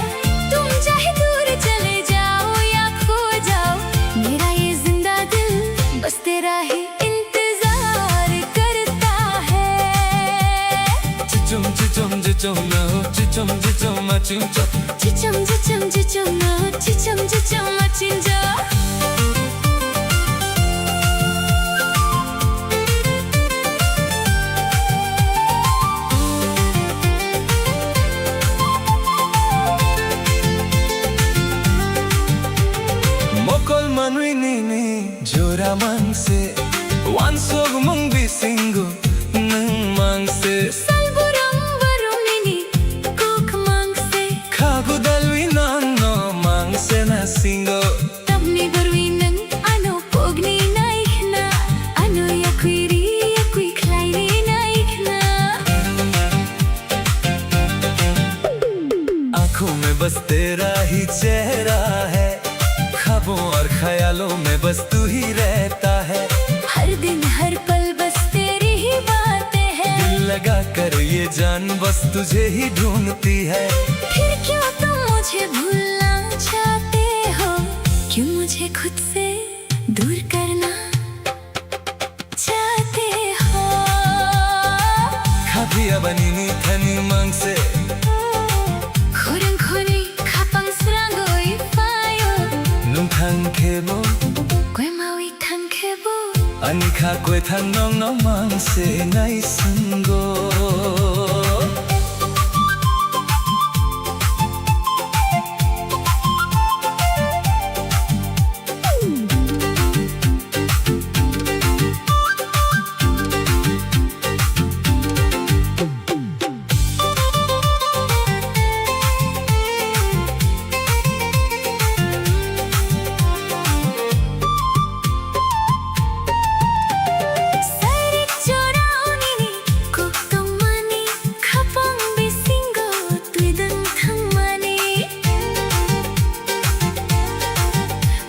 तुम चाहे दूर चले जाओ या खो जाओ, मेरा ये जिंदा दिल बस तेरा ही इंतजार करता है। Chichum chichum chichum no chichum chichum machincho Chicham Chicham Chicham ना Chicham Chicham मचिंजा Mokol manui nini jora mangse Wansog mung bisingo nung mangse Salburang barumini kuk mangse Kagu dalwi nano mangse na singo Tabni barwinang ano pogni naikna Ano yakwiri yakwi klairi naikna आँखों में बस तेरा ही चेहरा है ख्वाबों और ख्यालों में बस तू ही रहता है हर दिन हर पल बस तेरी ही बातें हैं दिल लगा कर ये जान बस तुझे ही ढूंढती है फिर क्यों तुम मुझे भूलना चाहते हो खुद से दूर करना चाहते हो Kapia banini tani mangse Khurang khuri khapang srangoi fayo Nung thang kebo Kwe maui thang khebo Ani kha kwe thang nong nong mangse nai sango Sarik choraoni ni kokong mani khapang bisingo tuidang thang mani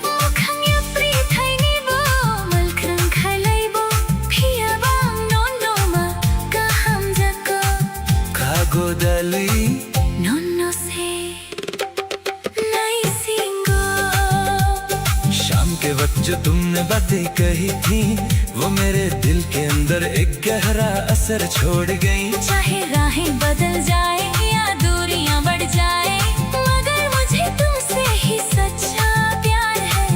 Mukhang yapri thai ni bo malkrang khalai bo phia bang non no ma kaham jako Kago dali non no se nai singo शाम के वक्त जो तुमने बातें कही थी वो मेरे दिल के अंदर एक गहरा असर छोड़ गई चाहे राहें बदल जाए या दूरियां बढ़ जाए मगर मुझे तुमसे ही सच्चा प्यार है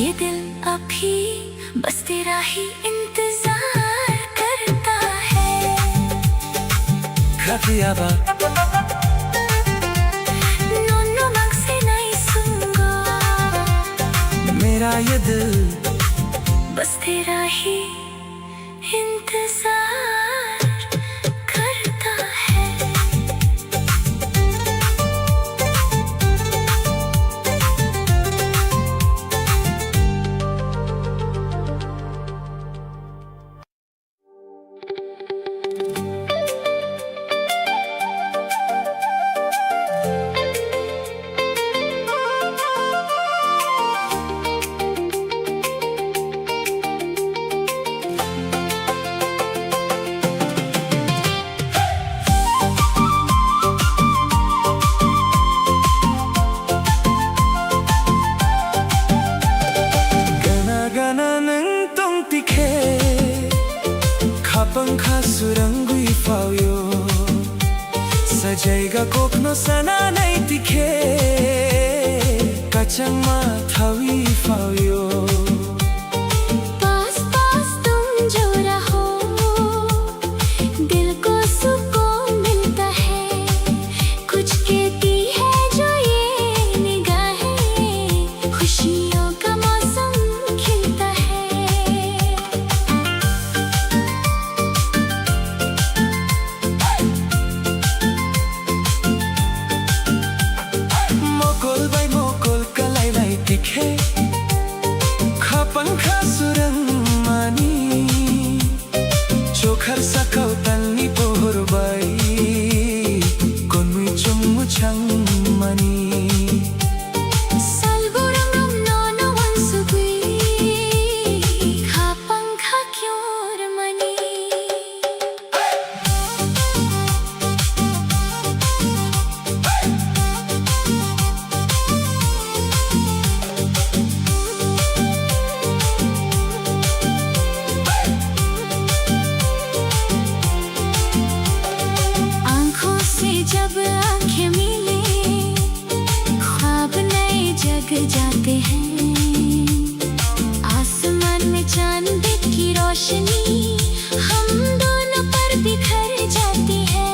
ये दिल अभी बस तेरा ही इंतजार करता है Kapia ba नोनो मांग से नहीं सुनगो मेरा ये दिल बस तेरा ही इंतजार करता है Gana gana nang tong tikhe Khapang kha surangui fauyo Sajaiga kokno sana nai tikhe Kachang ma thawi fauyo पास पास तुम जो रहो दिल को सुकून मिलता है कुछ कहती है जो ये निगाहें खुशियों का मौसम खिलता है Mokol bai mokol kalai nai tikhe Khapang kha surang mani Chokhar sakau talni pohor bai Konmui chungmu chang mani Salgurangam nono wansugui khapang kha kyor mani आँखों से जब आँखें मिले ख्वाब नए जग जाते हैं आसमान में चांद की रोशनी हम दोनों पर बिखर जाती है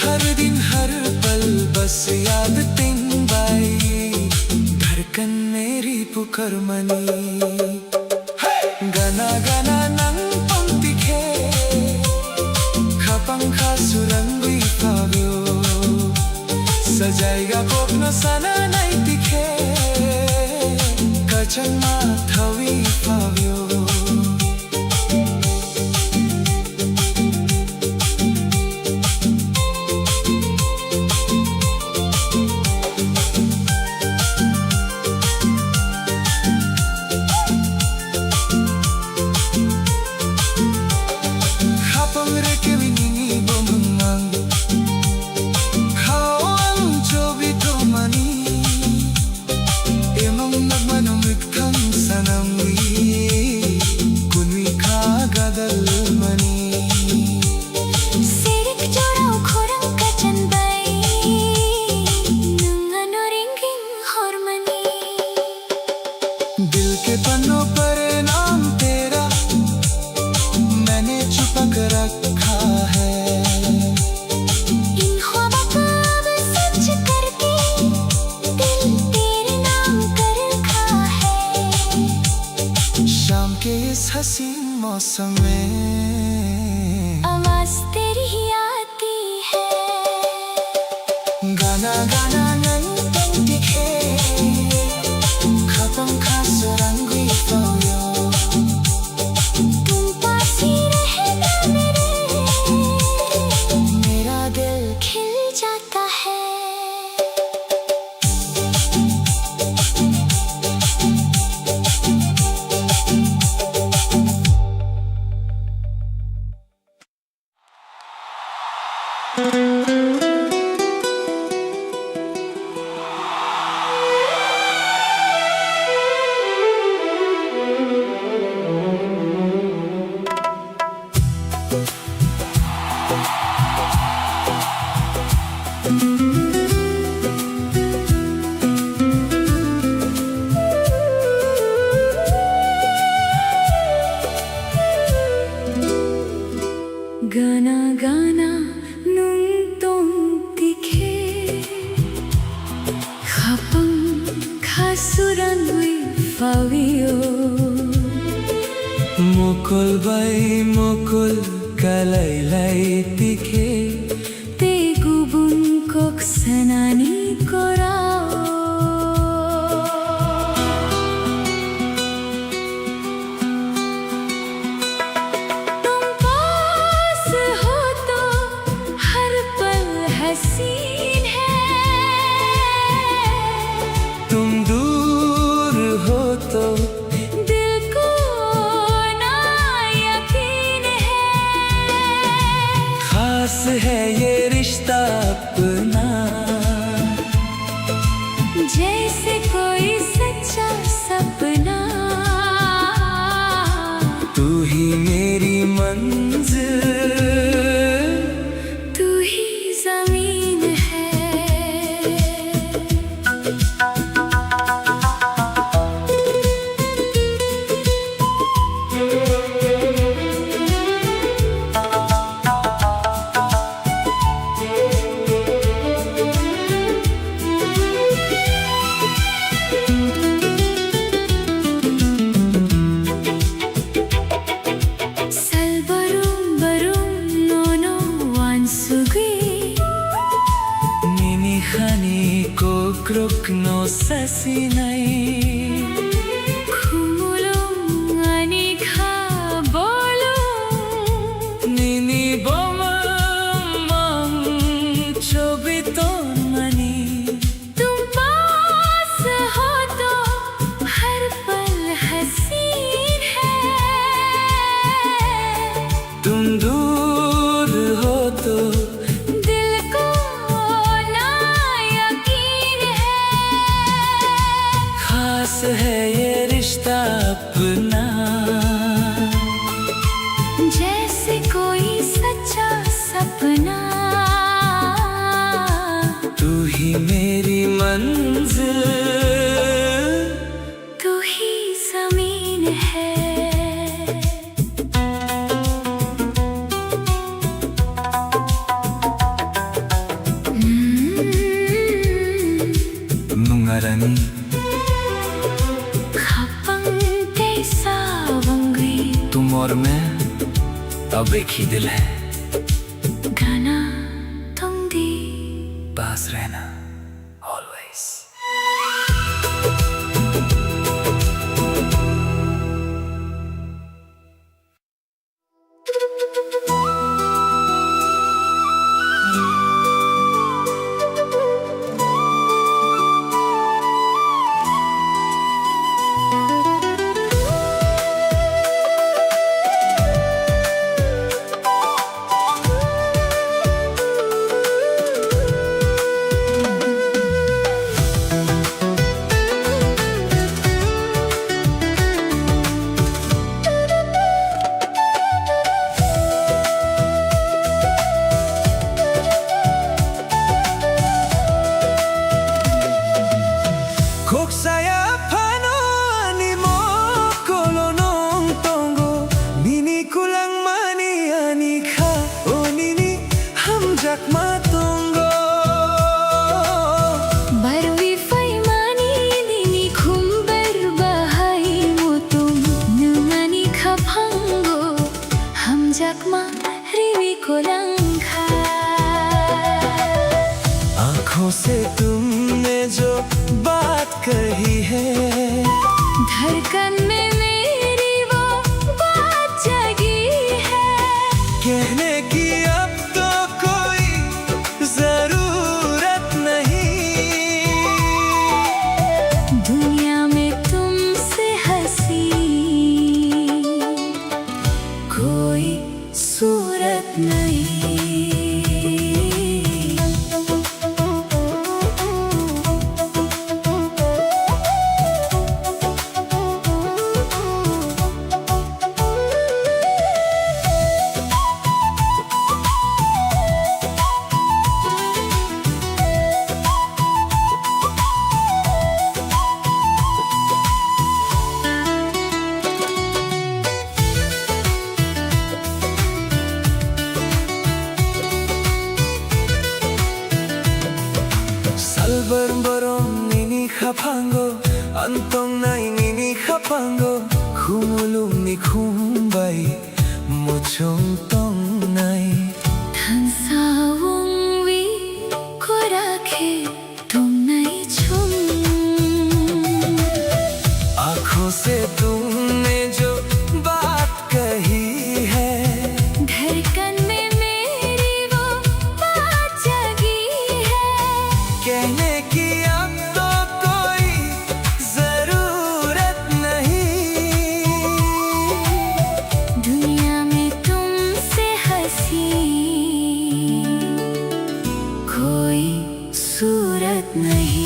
हर दिन हर पल बस याद तिन बाई धड़कन मेरी पुकार मनी गाना गाना नंग पंक्ति खे खपंग खा सुरंगी पाव्यो सजाएगा कोपनो सना नहीं दिखे कचन मा थवी पाव्यो दिल money Sirik jorau khorang kacan bai Nungan ringing hormani दिल के पन्नों पर नाम तेरा मैंने छुपा कर रखा है इन ख्वाबों को अब सच करके दिल तेरे नाम कर रखा है शाम के इस हसीन मौसम में आवाज तेरी ही आती है गाना गाना नहीं तुम दिखे खत्म खास रंग पायो तुम पास ही रहना मेरा दिल खिल जाता है गाना गाना nung tong tikhe khapang khasuran hui fawio मुकुल बाई मुकुल कलाइलाई दिखे te gubun kok sanani korao तुम पास हो तो हर पल हसीन है तुम दूर हो तो दिल को ना यकीन है खास है ये रिश्ता अपना जैसे कोई सच्चा सपना तू ही मेरी मंजिल तू ही जमीन है Salbarum barum nono wansugi Nini khani ko krukno sasinai khumulum anikha bolum Nini bomam chobiton mani तुम पास हो तो हर पल हसीन है तुम दूर हो तो दिल को ना यकीन है खास है ये रिश्ता अपना जैसे कोई सच्चा सपना तू ही मेरी मंजिल तू ही जमीन है nungarani खपंग ते सावंगी तुम और मैं अब एक ही दिल है गाना तुम दी पास रहना always जख्मा रिवी को लंघा। आँखों से तुमने जो बात कही है, धड़कन में मेरी वो बात जगी है। कहने की अब तो कोई जरूरत नहीं, दुनिया में तुमसे हंसी कोई सूरत नहीं। Salbar-barong nini kapango, antong nai nini kapango, kumulong ni kumbay, mochong tong nai. धनसावुं वी को राखे तुम नहीं छुम। आँखों से तुमने जो बात कही है, धड़कन में मेरी वो बात जगी है। कहने की अब तो कोई जरूरत नहीं, दुनिया में तुमसे हंसी कोई सूरत नहीं।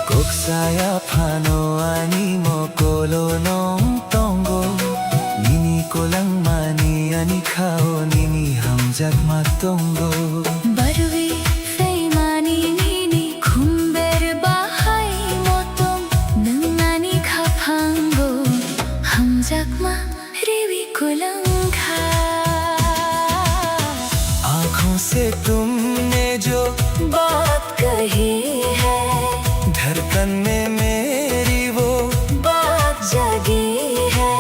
Koksaya pano ani mo kolo nong tongo, nini ko lang mani ani kao nini hamjak matongo. बरुवी फेमानी नीनी खुम्बेर बाहाई मोतों नंगानी खापांगो हम जख्मा रिवी को लंघा। आँखों से तुमने जो बात कही है, धड़कन में मेरी वो बात जगी है।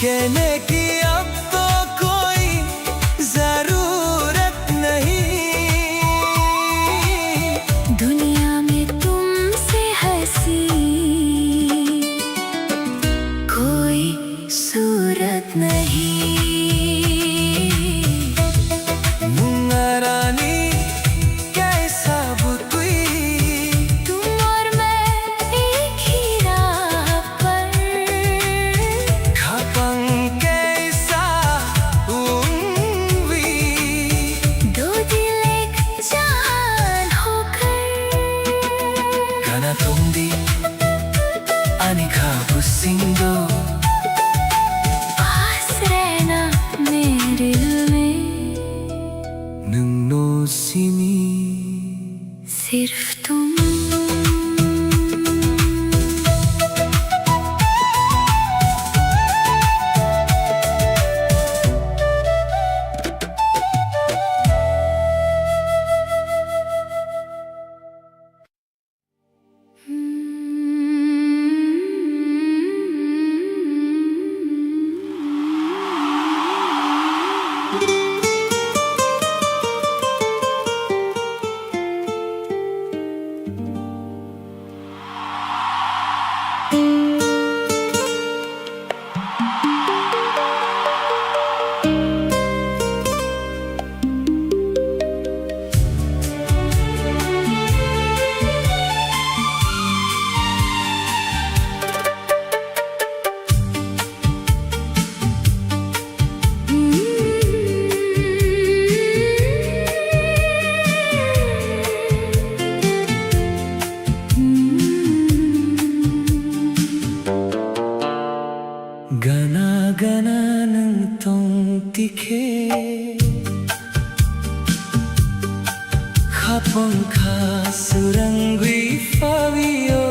कहने की अब तो कोई जरूरत नहीं, दुनिया में तुमसे हंसी कोई सूरत नहीं। मुंगारानी कैसा बुतुई, तुम और मैं एक ही राह पर, खापंग कैसा उंगवी, दो दिल एक जान होकर। गाना तुम दी ani kabusindo, पास रहना मेरे दिल में, nung simi. सिर्फ तुम। Gana ng tong tike, kapang kasurangwi fabio,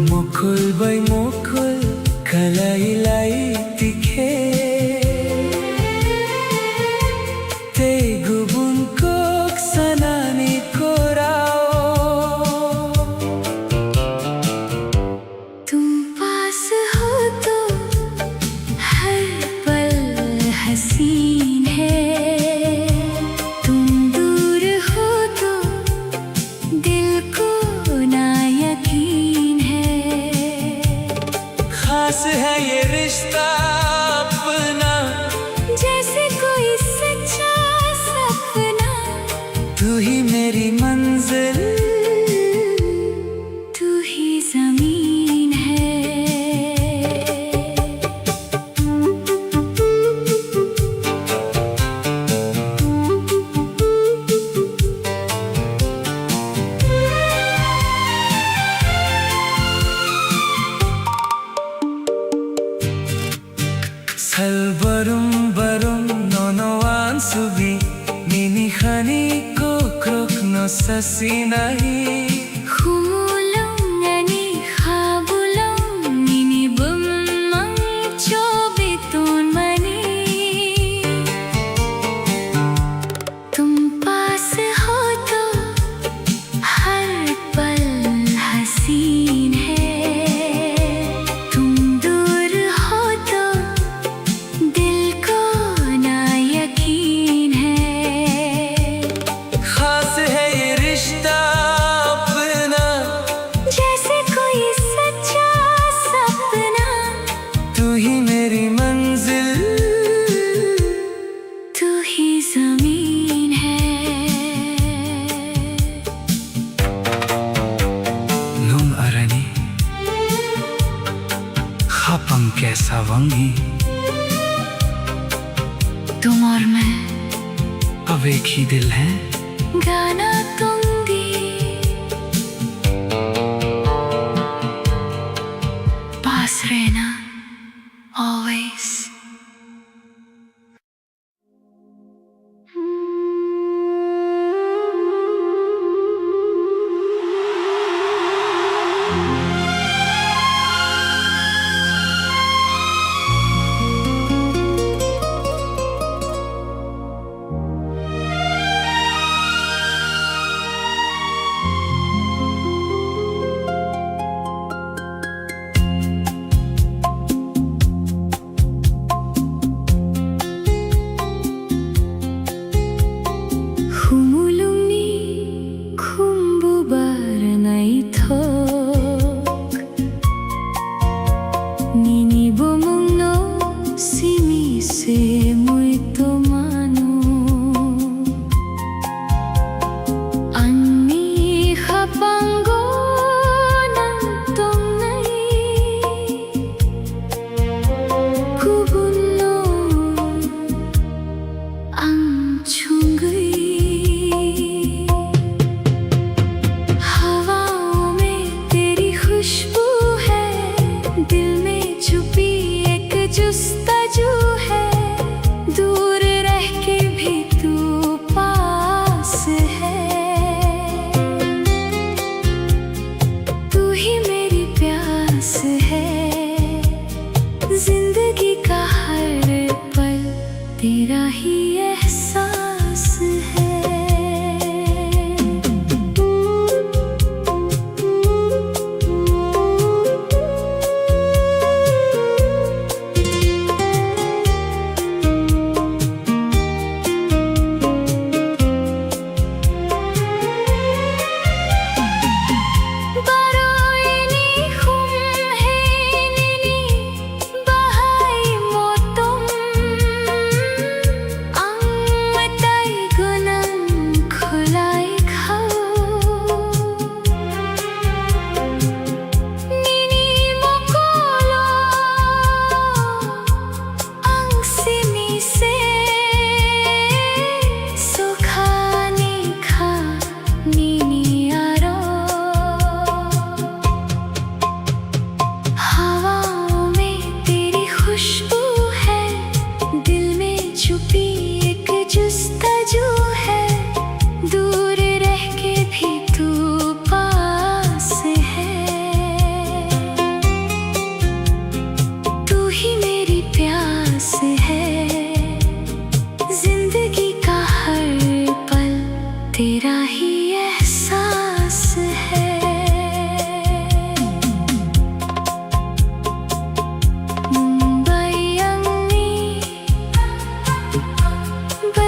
mokol bay mokol kalaylay tike, हसीन है। तुम दूर हो तो दिल को ना यकीन है। खास है ये रिश्ता अपना, जैसे कोई सच्चा सपना। तू ही मेरी मंजिल, तू ही ज़मीन है। 살벌음벌음 노노한 수비 미니하니 코크로크노 사시나히 Humulong ani habulong ninibumang chobiton mani। तुम पास हो तो हर पल हसीन है। तुम दूर हो तो दिल को ना यकीन है। खास है ये रिश्ता अपना, जैसे कोई सच्चा सपना। तू ही मेरी मंजिल, तू ही ज़मीन है। nung arani khapang kaisa wangi तुम और मैं अब एक ही दिल है। गाना दूंगी, पास रहना always। Humulong ni kumbubar na ito, ninibumong no sinise mo'y tumano. Ani kapanggo ng tunay, kubuno ang chungay। हवाओं में तेरी खुशबू है, दिल में छुपी एक जुस्ताजू है। दूर रह के भी तू पास है। तू ही मेरी प्यास है। जिंदगी का हर पल तेरा ही एहसास है। Ang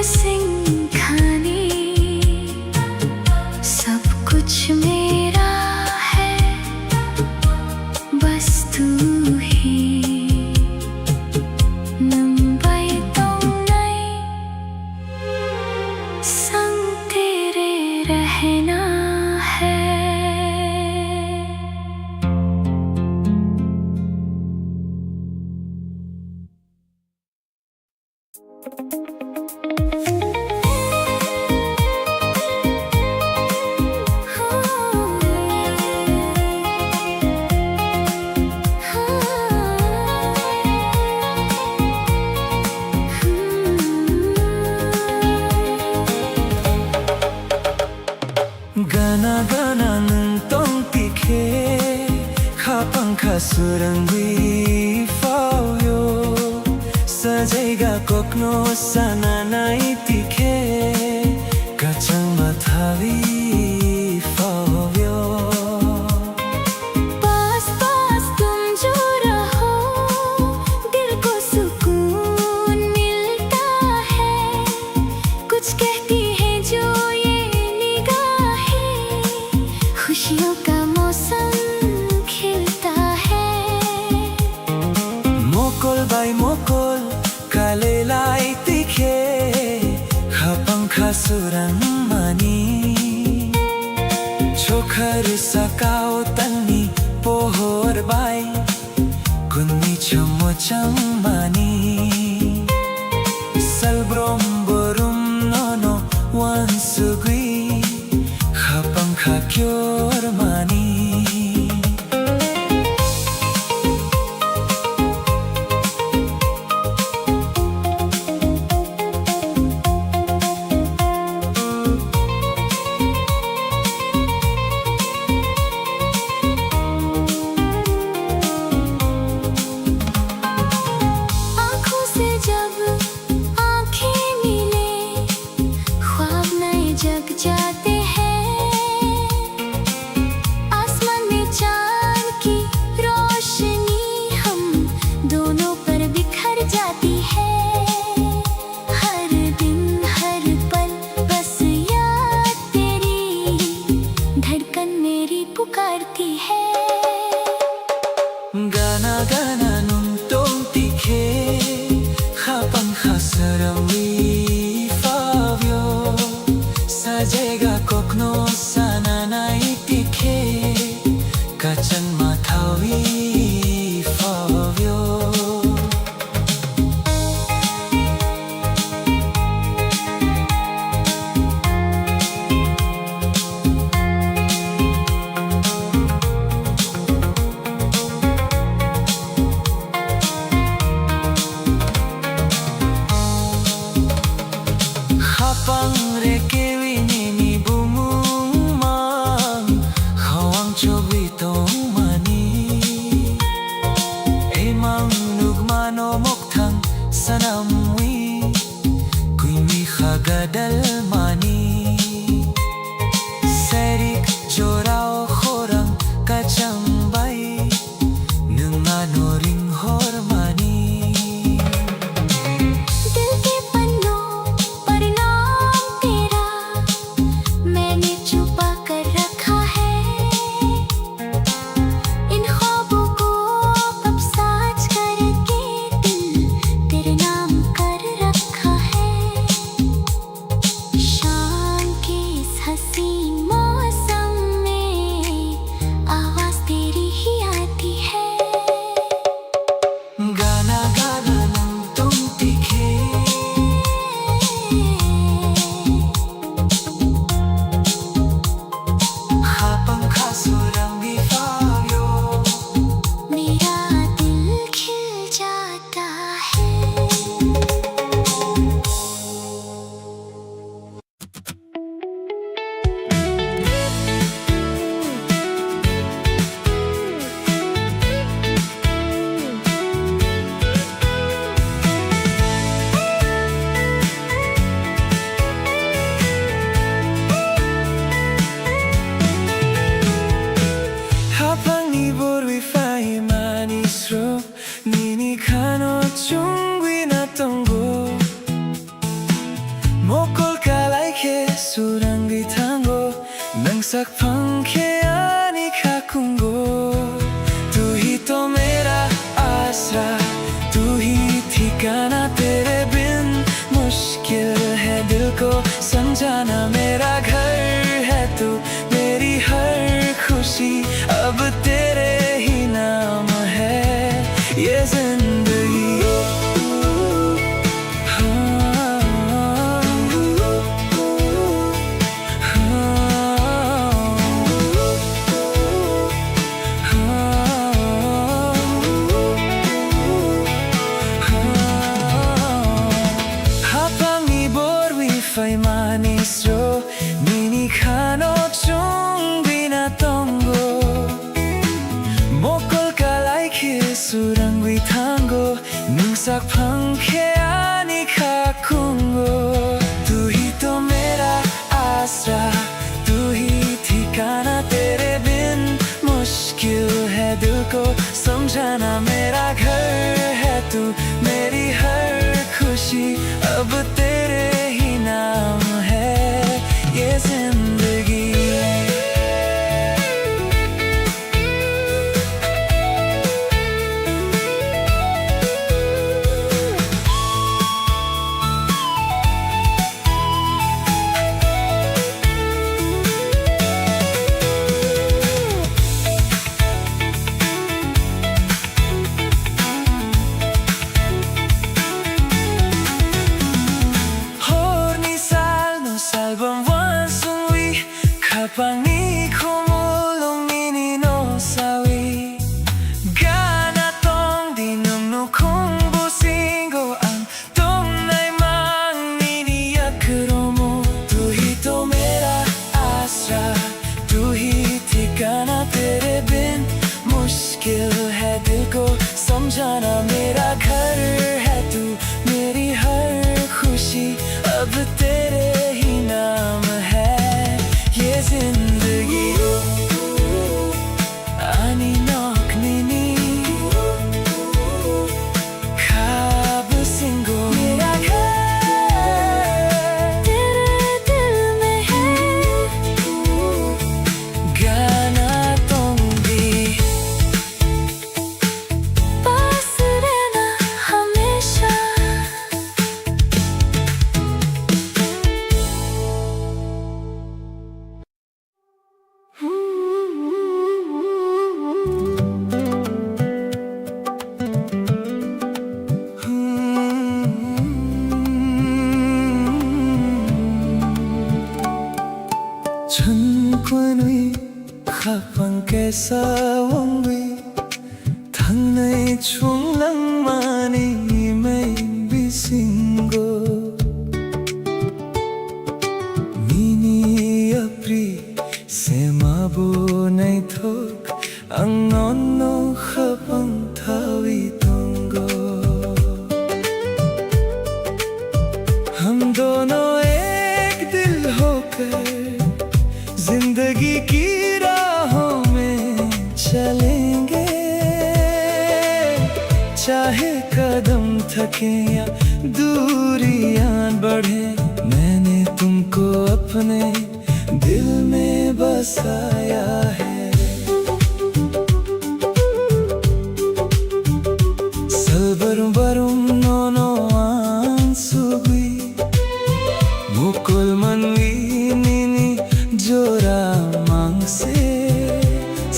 सिंह खाने सब कुछ मेरा है बस तू ही मुंबई तो नहीं संग तेरे रहना है Gana gana nung tikhe khapang khasurangui fauyo sajaiga kokno sana nai tikhe kachang mathavi fauyo पास पास तुम जो रहो दिल को सुकून मिलता है कुछ कहती है जो ये निगाहें खुशियों का मौसम खिलता है mokol bai mokol kalelai tikhe khapang khasurang mani Chokhar sakao tani pohor bai kunni chomo chamani Salbrom borum nono wansugui khapang khakyor mani आँखों से जब आँखें मिले ख्वाब नए जग जाते हैं आसमान में चाँद की रोशनी हम दोनों पर बिखर जाती है हर दिन हर पल बस याद तेरी धड़कन मेरी पुकारती है Gana gana nung tikhe khapang khasarawi favyo sajega kokno sana nai tikhe kachan mathavi favyo Khapang rekewi nini bumumang khawang chobi mani emang nugmano mokthang sanamwi kuimi khagadal mani serik jorao khorang kachang bai nungmano ring hor mani दिल के पन्नों पर नाम तेरा मैंने छुपा कर रखा है इन ख्वाबों को अब साज करके दिल तेरे नाम कर रखा है पंख यानी खाकूंगो तू ही तो मेरा आसरा तू ही ठिकाना तेरे बिन मुश्किल है दिल को समझाना मेरा घर है तू मेरी हर खुशी अब तेरे ही नाम है ये जिंदगी Manisro mini khano chung binatongo mokol kalai khi surangwi thango nungsak phankhe ani khakungo tu hi to mera asra tu hi ठिकाना तेरे बिन मुश्किल है दिल को समझाना मेरा घर है तू मेरी हर खुशी अब तेरे ही नाम है ये जिंदगी Pangi kumulong nini no sawi Gana tong dinum no kung busingo ang tong nai mang nini yakromo Tu hi to mera asra Tu hi ठिकाना तेरे बिन मुश्किल है दिल को समझाना मेरा घर है तू मेरी हर खुशी अब तेरे ही नाम है ये जिंदगी आनी नौक नीनी ख्वाब सिंगो मेरा घर तेरे दिल में है गाना तुम भी पास रहना हमेशा 천권의 가방께서 원위 당나의 총랑만이 메인 비신고 미니 앞리 세마보 나이톡 앙언노 가방 타위 동거 हम दोनों एक दिल होकर जिंदगी की राहों में चलेंगे चाहे कदम थके या दूरियां बढ़े मैंने तुमको अपने दिल में बसाया है Salbarum barum nono ansugui Mukul manwi nini jora mangse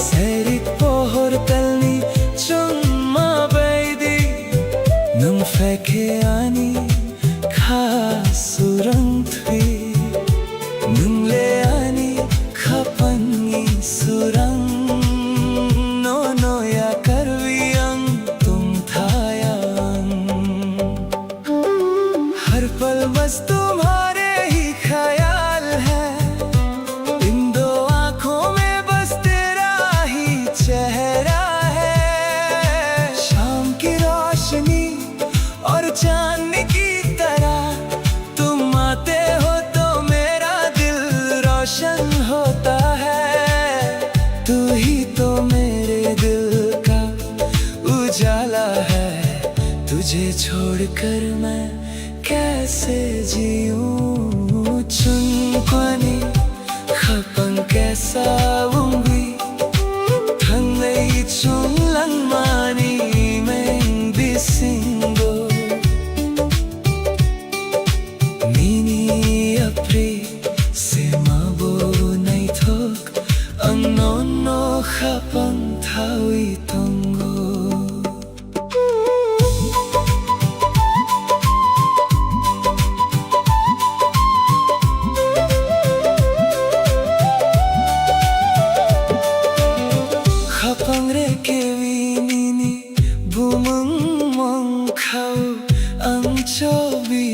Serik pohor talni chumma baidi Nung feke ani khasurang thui Nung le ani khapangi surang Nono ya karviyang tum thayang हर पल बस तुम्हारे ही ख्याल है इन दो आँखों में बस तेरा ही चेहरा है शाम की रोशनी और चांद की तरह तुम आते हो तो मेरा दिल रोशन होता है तू ही तो मेरे दिल का उजाला है तुझे छोड़कर मैं कैसे जीऊं चुनक्वानी खपन कैसे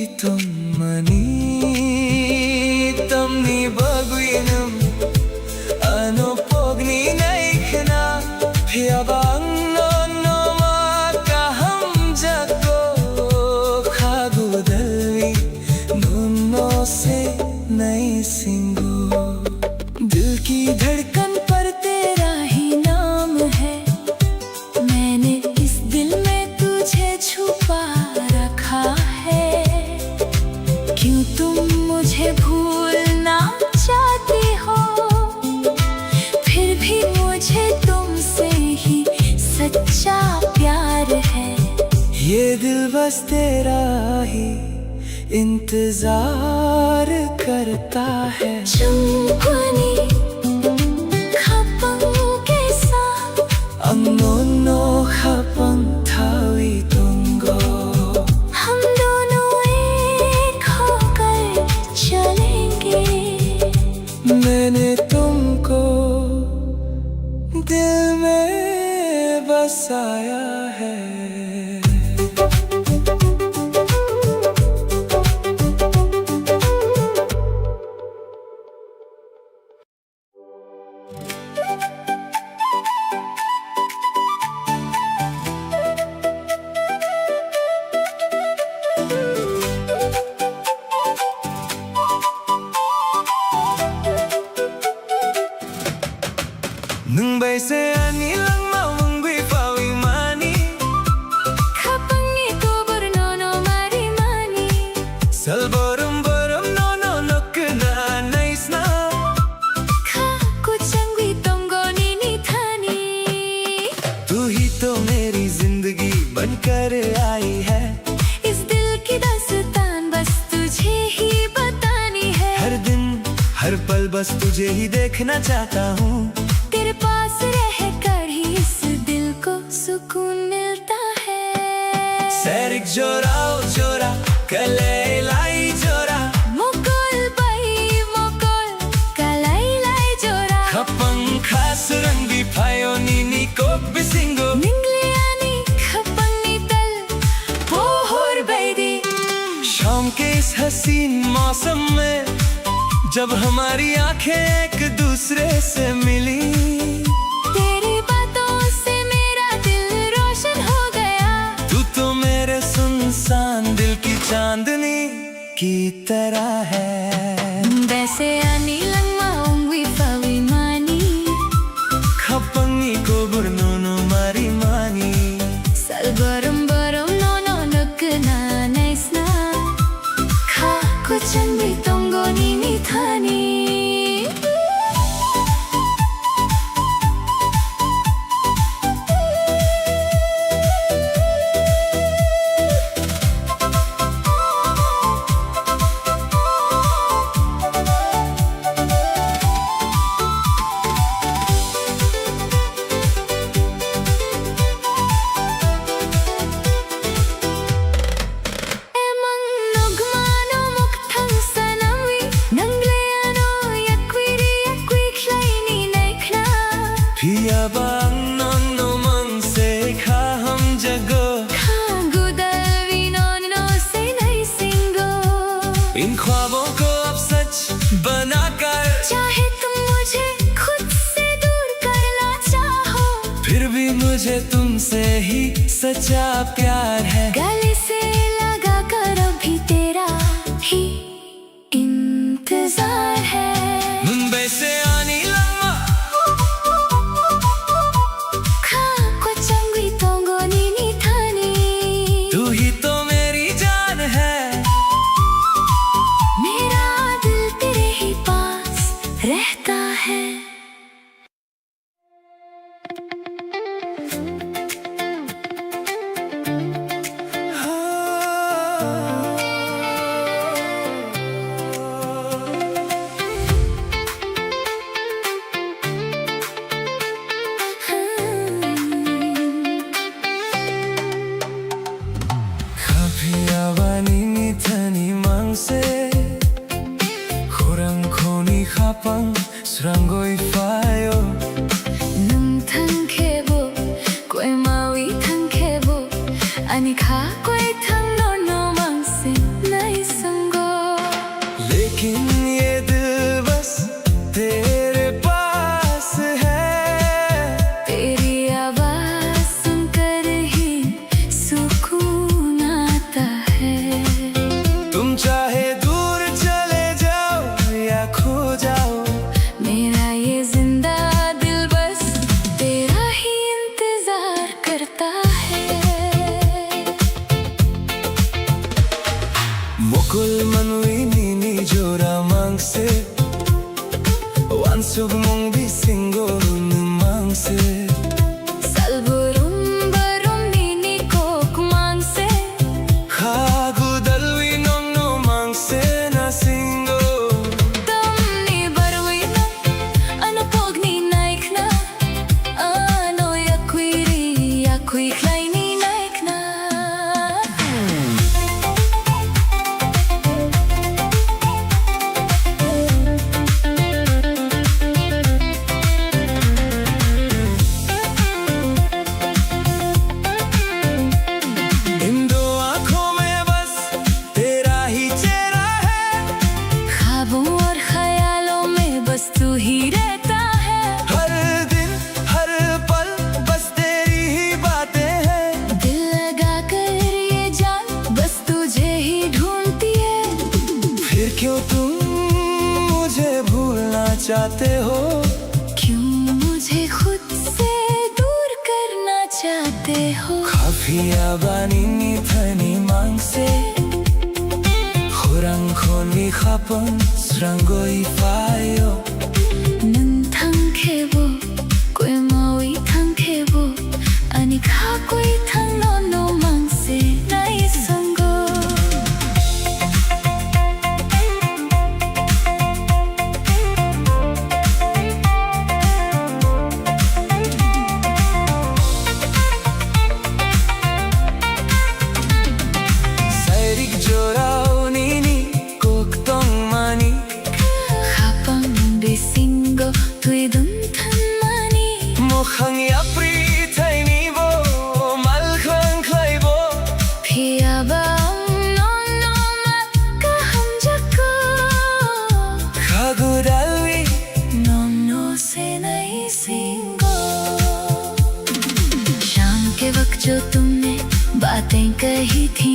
hitomani tamni baguinam ano pogni naikna phiabang no no maka ham jago khagudalvi nuno se nai singu दिल की धड़कन पर तेरा ही नाम है मैंने इस दिल में तुझे छुपा रखा है क्यों तुम मुझे भूलना चाहती हो फिर भी मुझे तुमसे ही सच्चा प्यार है ये दिल बस तेरा ही इंतजार करता है चुम्पनी खपंग के साथ अंगोनो खपंग थावी तुंगो हम दोनों एक होकर चलेंगे मैंने तुमको दिल में बसाया है Nung bay se ani lang mawangwi fawi mani Kapangi ko burnono mari mani Salborum borum no no nok na nice na Ka kuchangwi tongo nini thani Tu hi to meri zindagi bankar आई है इस दिल की दास्तान बस तुझे ही बतानी है हर दिन हर पल बस तुझे ही देखना चाहता हूँ तेरे पास रह कर ही इस दिल को सुकून मिलता है सैरिक जोराओ जोरा कलाई लाई जोरा मुकुल बाई मुकुल कलाई लाई जोरा खपंग खास रंगी फायो नीनी को बिसिंगो निंगलियानी खपंग तल पोहर बैदी शाम के इस हसीन मौसम में जब हमारी आंखें एक दूसरे से मिली तेरी बातों से मेरा दिल रोशन हो गया तू तो मेरे सुनसान दिल की चांदनी की तरह है वैसे आनी लंगमा उंगवी फावी मानी खपंगी को बुरनोनो मारी मानी सलबरम बरम नोनो नकना नैसना खा कुचंगी तोंगो नीनी थानी Phiabang no mang se kha hum jago khagudalvi no se nahi singo इन ख्वाबों को अब सच बनाकर चाहे तुम मुझे खुद से दूर करना चाहो फिर भी मुझे तुमसे ही सच्चा प्यार है गले से लगा कर अभी तेरा ही इंतजार है मुंबई से आनी लम्मा तू ही तो मेरी जान है मेरा दिल तेरे ही पास रहता है khapang srangoi fayo nung thang khebo koi mawi thang khebo ani kha koi thang no no mang se nai Manwini Jora Mangse Wansub Mong Bisingo Mangse Salburum Barum Nini Kok Mangse Hagu Dalwi Nong No Mangse Na Singo Tamni Barwina Ano Pogni Naikna Ano Yakwiri Yakwi Klaini Naikna इन दो आँखों में बस तेरा ही चेहरा है ख्वाबों और ख्यालों में बस तू ही रहता है हर दिन हर पल बस तेरी ही बातें हैं दिल लगा कर ये जान बस तुझे ही ढूंढती है फिर क्यों तुम मुझे भूलना चाहते हो क्यों मुझे खुद से दूर करना चाहते हो Kafia banini thani mangse Khurang khoni khapon srangoi fayo 눈 탕케보 꿰마위 탕케보 아니 가고이 탕노노 망세 나의 선거 Sairik jorao nini koktong mani habang bisingo tuidun tanmani Mukhang yapri thay ni bo malkhang khlai bo 피아방 노노 막가함 잡고 Khagu dalwi 노노 से नहीं सिंगो शाम के वक्त जो तुमने बातें कही थी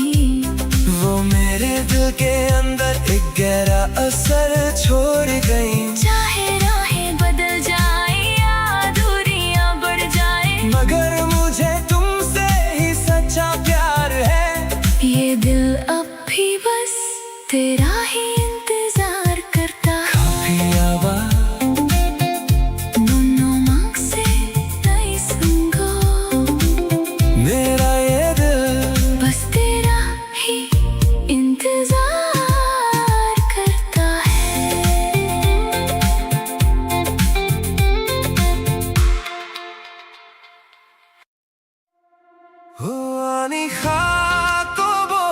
वो मेरे दिल के अंदर एक गहरा असर छोड़ गई चाहे राहें बदल जाए या दूरियां बढ़ जाए मगर मुझे तुमसे ही सच्चा प्यार है ये दिल अब भी बस तेरा ही इंतजार करता है Kafia ba नोनो मांग से नहीं सुंगो मेरा ये दिल बस तेरा ही इंतजार करता है Ani khakobo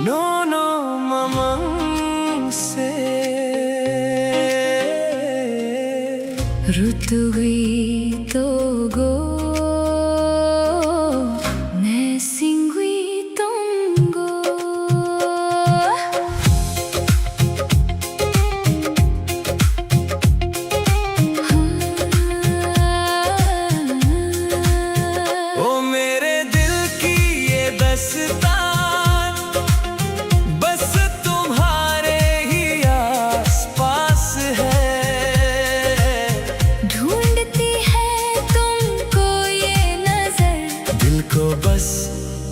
no no mamang se Rutugui togo ne singui tongo ओ मेरे दिल की ये दस्तान बस तुम्हारे ही आसपास है ढूंढती है तुमको ये नजर दिल को बस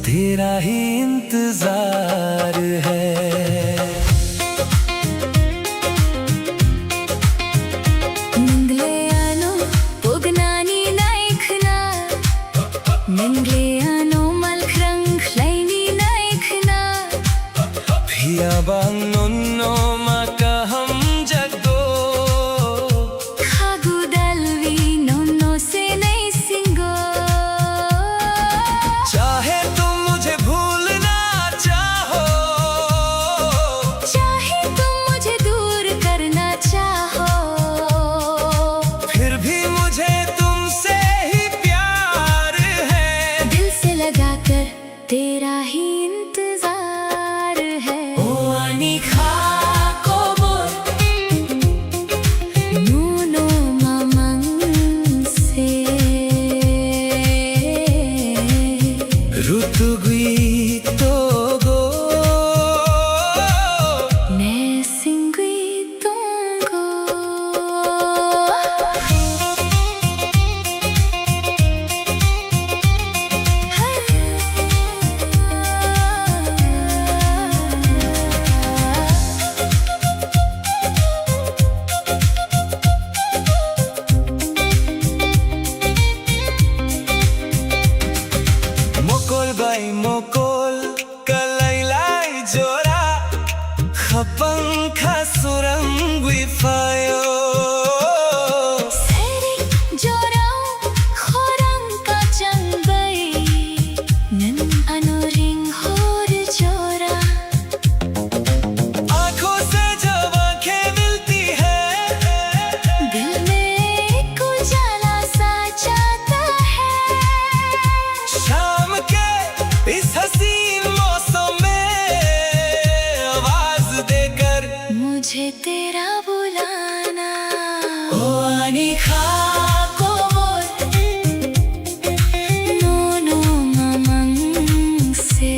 तेरा ही इंतजार है Ningleano pognani naikna Ningleano malkrang klaini naikna Pia bang nonno makaham jago Khagu dalvi nono se nahi singo चाहे तुम मुझे भूलना चाहो चाहे तुम मुझे दूर करना चाहो फिर भी मुझे तुमसे ही प्यार है दिल से लगाकर तेरा ही इंतजार है ओ आनी खा kapang kasurang wifayo Seri jorau khorang kacang bay Nan anuring hor jora आंखों से जब आंखें मिलती है दिल में एक उजाला सा जाता है शाम के इस हसीन मौसम में आवाज देकर मुझे तेरा बुलाना ओ आनी खाको nono mamang se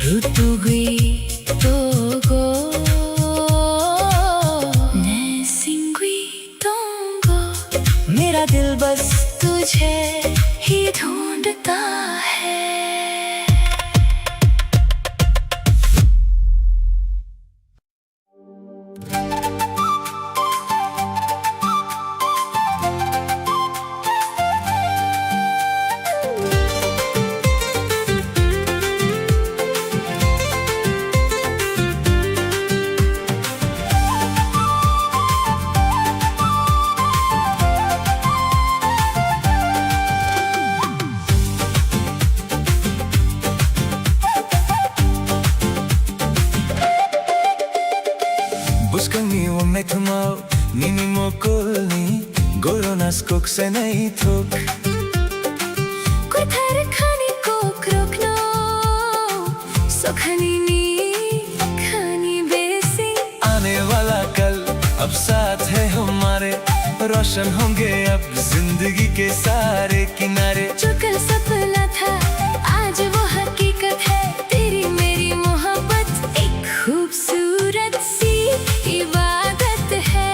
rutugui togo nesingui tongo मेरा दिल बस तुझे ही ढूंढता है Buscan mi me tumau nini mokolni goronas kok se nahi thok कुथर खानी को क्रोकनो सोखनी नी खानी बेसी आने वाला कल अब साथ है हमारे रोशन होंगे अब जिंदगी के सारे किनारे जो कल सपना था आज वो हकीकत है तेरी मेरी मोहब्बत एक खूबसूरत सी इबादत है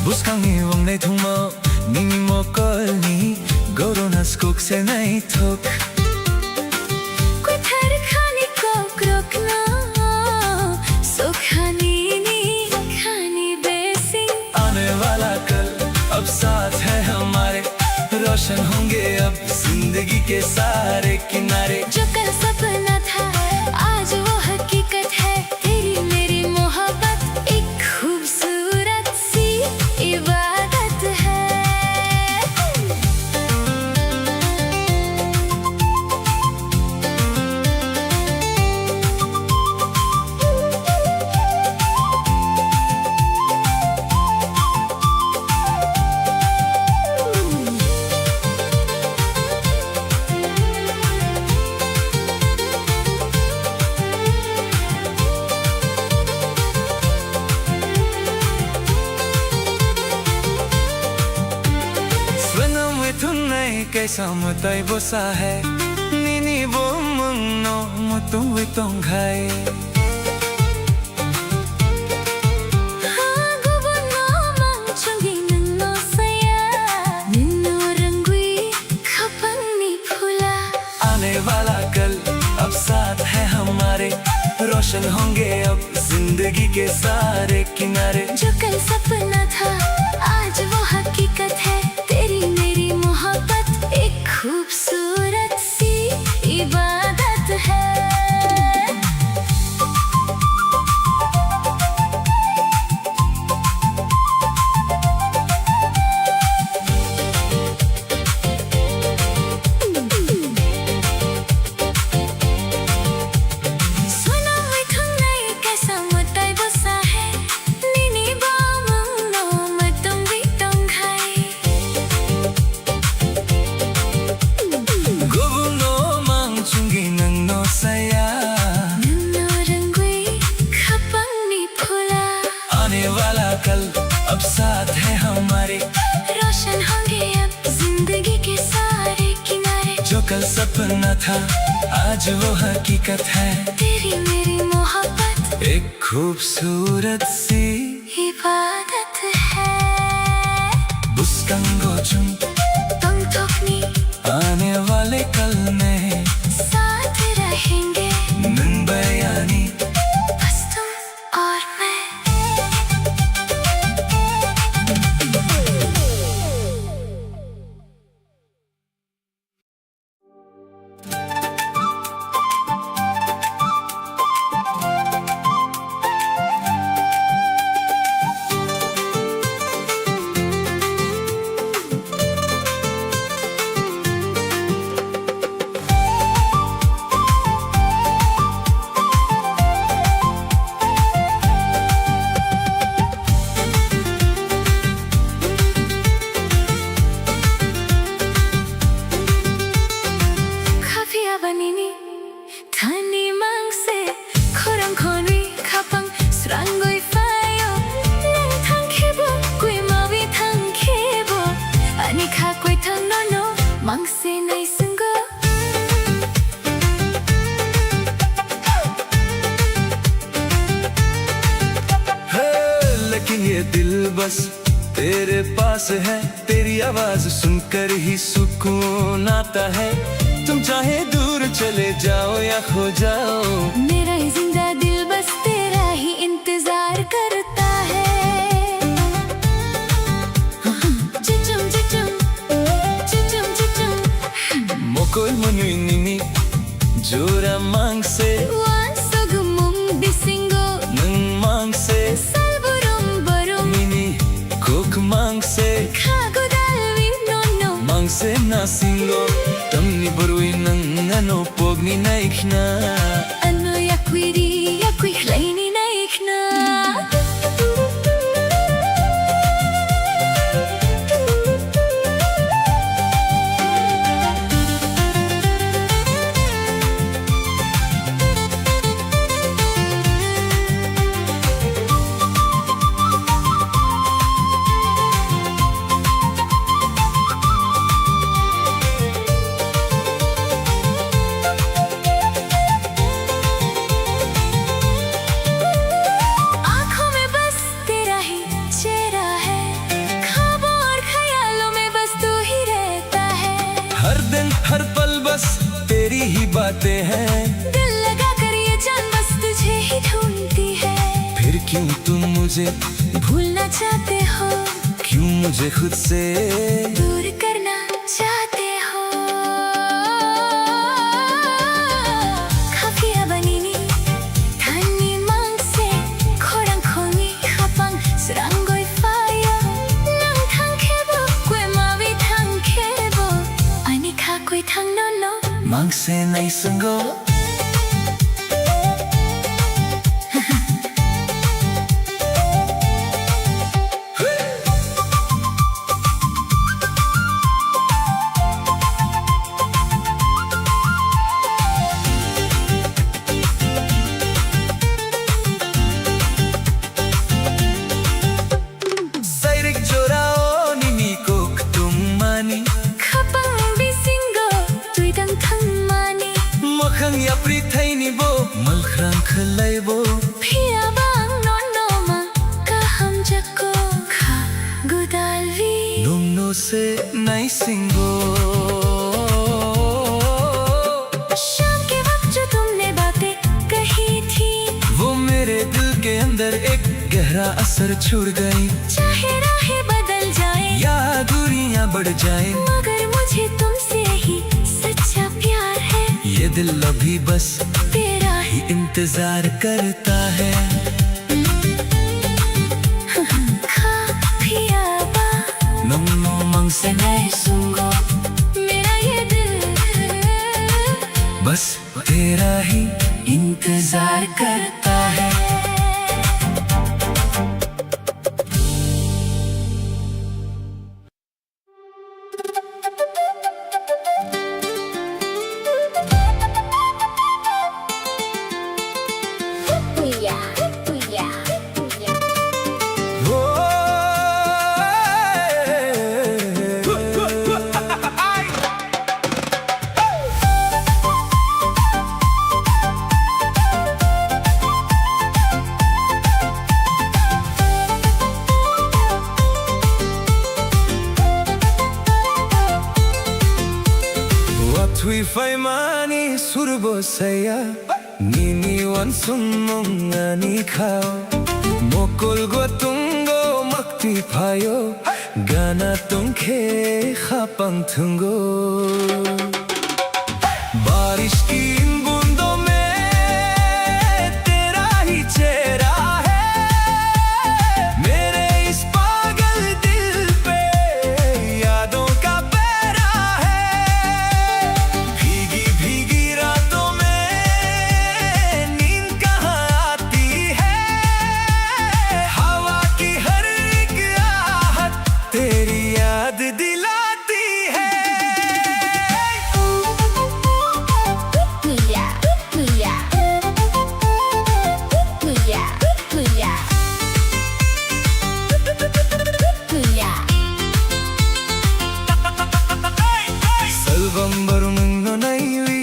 Buscan mi me tumau nini mokolni goronas kok se nahi thok कुथर खानी को क्रोकनो सोखनी नी खानी बेसी आने वाला कल अब साथ है हमारे रोशन होंगे अब जिंदगी के सारे किनारे जो कल सपना था आज वो हकीकत है तेरी मेरी मोहब्बत एक खूबसूरत सी इबादत है कैसा मुताई बोसा है निनी बो मंगनो मुतुवे तोंघाई गुबुनो मांचुंगी नन्नो सया निन्नो रंगुई खपंगनी फुला आने वाला कल अब साथ है हमारे रोशन होंगे अब जिंदगी के सारे किनारे जो कल सपना था आज वो हकीकत है तेरी मेरी मोहब्बत एक खूबसूरत सी इबादत है सुनो मिठुन नहीं कैसा मुताई बोसा है निनी बामंगनो मतुंगी तोंघाई गुबुनो मांचुंगी नन्नो सया नन्नो रंगुई खपंगनी फुला आने वाला कल अब साथ है हमारे रोशन होंगे अब जिंदगी के सारे किनारे जो कल सपना था आज वो हकीकत है तेरी मेरी मोहब्बत एक खूबसूरत सी इबादत है Buscan gochum तोंगतोकनी आने वाले कल में साथ रहेंगे नन बयानी बस तुम और मैं बस तेरे पास है, तेरी आवाज सुनकर ही सुकून आता है। तुम चाहे दूर चले जाओ या खो जाओ, मेरा ये जिंदा दिल बस तेरा ही इंतजार करता है। चिचुम चिचुम चिचुम चिचुम मोकोल मनुई निनी जोरा मांग से wan sogumum bisingo नंग मांग से salburum barum निनी कोक मांग से kago dalwi no no मांग से नासिंगो तमनी बरुई नंग ano pogni naikna ano yakwiri yakwi hlaini naikna आँखों में बस तेरा ही चेहरा है, ख्वाबों और ख्यालों में बस तू ही रहता है। हर दिन हर पल बस तेरी ही बातें हैं, दिल लगा कर ये जान बस तुझे ही ढूंढती है। फिर क्यों तुम मुझे भूलना चाहते हो, क्यों मुझे खुद से दूर करना चाहते हो। Kafiya banini tani mangse khorang khongi khapang srangoi faya nang thang khebo kwe mawi thang khebo ani kha koi thang no no मांग से नहीं संगो Sairik jorao nini kok tum mani khapang bisingo tuidang thang mani Mokhang ya prithai ni bo Malkhrang khalai bo phia bang no no ma kaham jako kha gudalvi Num no se नहीं सिंगो शाम के वक्त जो तुमने बातें कही थी वो मेरे दिल के अंदर एक गहरा असर छोड़ गई चाहे राहें बदल जाए या दूरियां बढ़ जाए मगर मुझे तुमसे ही सच्चा प्यार है। ये दिल अभी बस तेरा ही ही इंतजार करता है खा पिया बा नम नो मंग से नहीं सुंगो मेरा ये दिल बस तेरा ही इंतजार करता है पुया पुया पुया ओ, Watui fai mani surbo saya Nini wan sumong ani khao Mokol go tungo makti phayo Gana tungkhe khapang thungo बारिश की इन बूंदों में तेरा ही चेहरा है मेरे इस पागल दिल पे यादों का पहरा है भीगी भीगी रातों में नींद कहाँ आती है हवा की हर एक आहट तेरी याद दिलाती है पुया पुया पुया पुया पुया Salvam barung no naiwi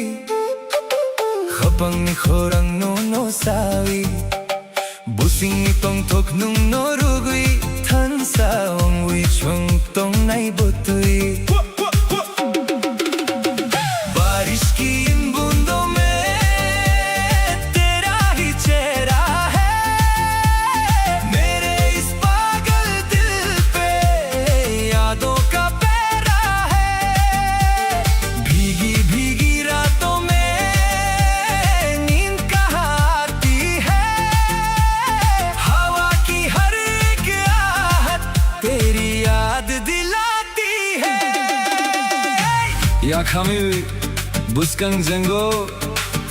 Khapang ni khorang no sawi Busing ni tong tok nung no rugwi Tan saong wi chung tong nai butui बारिश की इन बूंदों में तेरा ही चेहरा है मेरे इस पागल दिल पे यादों का पहरा है भीगी भीगी रातों में नींद कहाँ आती है हवा की हर एक आहट तेरी याद दिलाती है या खामी बुस्कंग जंगो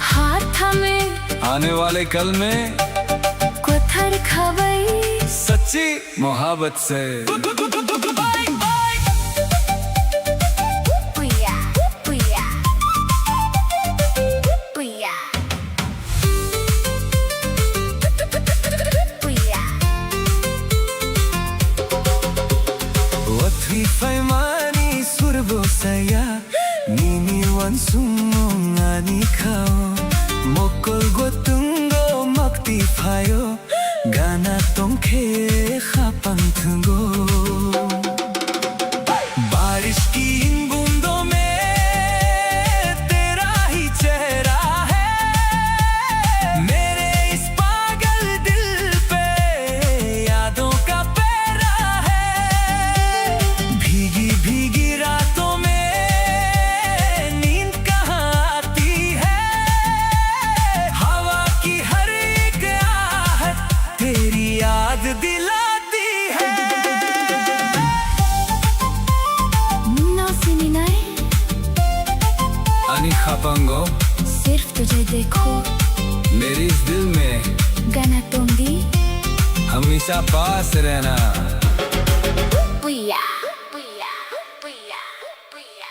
हाथ थामे आने वाले कल में कोथर खवई सच्ची मोहब्बत से पुया पुया पुया पुया Watri faimani surbo saya Nini wan sumong ani kao Mokol gotungo makti phayo Gana tongkhe khapang thungo बारिश की इन बूंदों में तेरा ही चेहरा है मेरे इस पागल दिल पे यादों का पहरा है भीगी भीगी रातों में नींद कहाँ आती है हवा की हर एक आहट तेरी याद दिलाती है मुन्ना सुनी नहीं अनि खापांगो सिर्फ तुझे देखो मेरे इस दिल में गाना तुम दी हमेशा पास रहना पुया पुया पुया पुया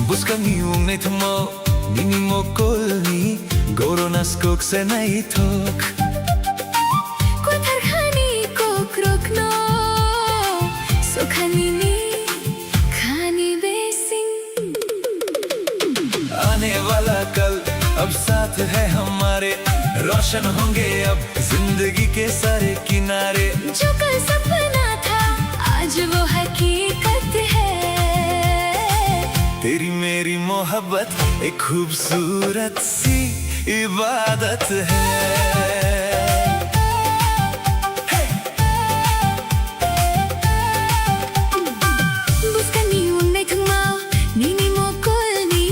Buskangi ungne thmo nini mokolni goronas kok se nai thok कोथर खानी को क्रोकनो सुखानी नी खानी बेसिंग आने वाला कल अब साथ है हमारे रोशन होंगे अब जिंदगी के सारे किनारे जो कल सपना था आज वो हकीकत है तेरी मेरी मोहब्बत एक खूबसूरत सी इबादत है बुस्कनी उन्ने थुमा नीनी मोकोलनी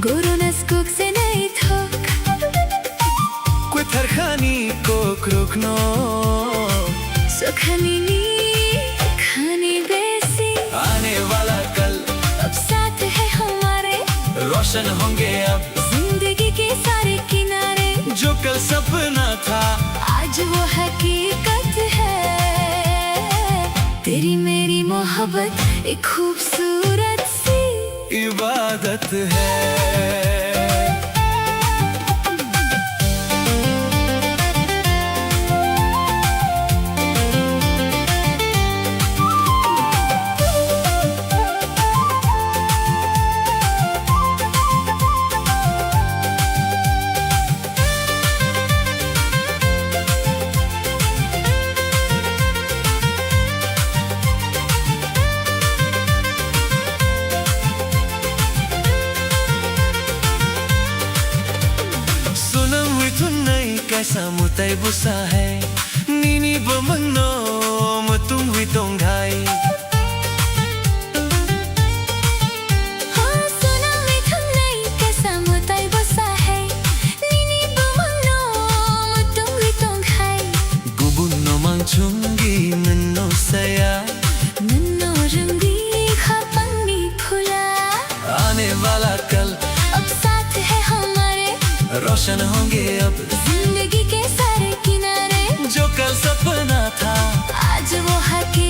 गोरोनस कोक से नहीं थोक कोई थरखानी को क्रोकनो सुखानी नी खानी बेसिंग आने वाला कल अब साथ है हमारे रोशन होंगे अब जिंदगी के सारे किनारे जो कल सपना था आज वो हकीकत है तेरी मेरी मोहब्बत एक खूबसूरत सी इबादत है कैसा मुताई बुसा है नीनी बमनो मतुम हुई तोंगाई हाँ सुना मिथुन नहीं कैसा मुताई बसा है नीनी बमनो मुतुम हुई तोंगाई गुबुन नो मांगचुंगी नन्नो सया नन्नो रंगी खापंगी फुला आने वाला कल अब साथ है हमारे रोशन होंगे अब जिंदगी के सारे किनारे जो कल सपना था आज वो हकीकत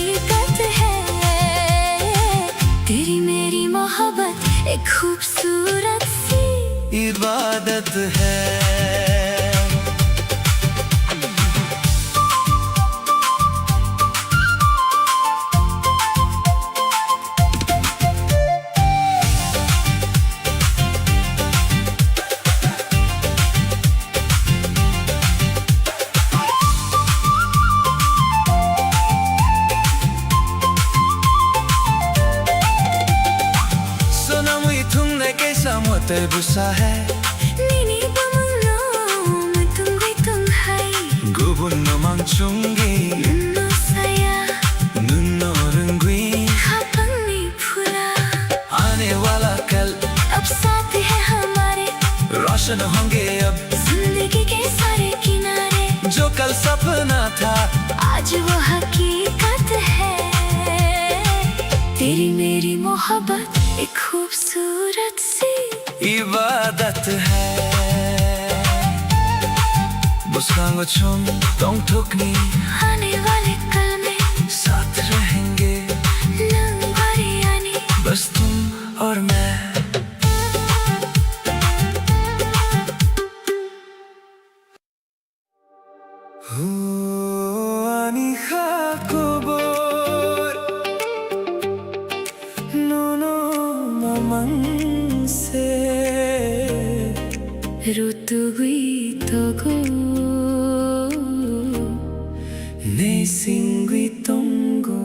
busa hai Nini pamulong matunggoy tunghay Gubun namang chunggi Nuno saya Nuno rungwi habang ni phula आने वाला कल अब साथ है हमारे रोशन होंगे अब जिंदगी के सारे किनारे जो कल सपना था आज वो हकीकत है तेरी मेरी मोहब्बत एक खूबसूरत सी इबादत है बुस्कांगो चुम तोंग ठुकनी आने वाले कल में साथ रहेंगे नंबरी आने बस तुम और मैं Ani khakobor Nono mamang se Rutugui togo Ne singui tongo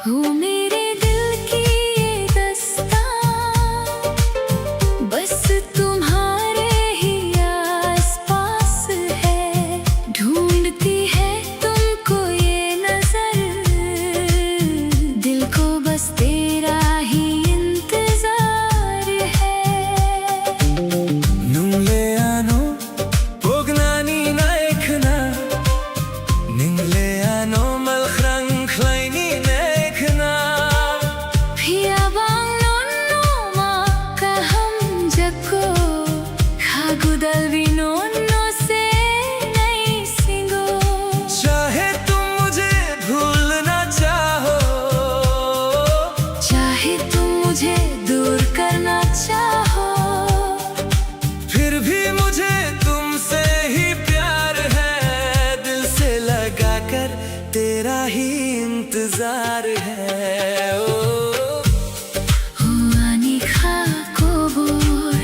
हो मेरे दिल की ये दास्तां बस तुम्हारे ही आसपास है ढूंढती है तुमको ये नजर दिल को बस तेरा ही इंतजार है Nungle ano Pognani na ekna Ningle ano malkhrang klaini na ekna Piyabang nonno ma kaham jako khagudal vinonno se nahi singo चाहे तुम मुझे भूलना चाहो चाहे तुम मुझे दूर करना चाहो फिर भी मुझे तुमसे ही प्यार है दिल से लगा कर तेरा ही इंतजार है ओ Ani khakobor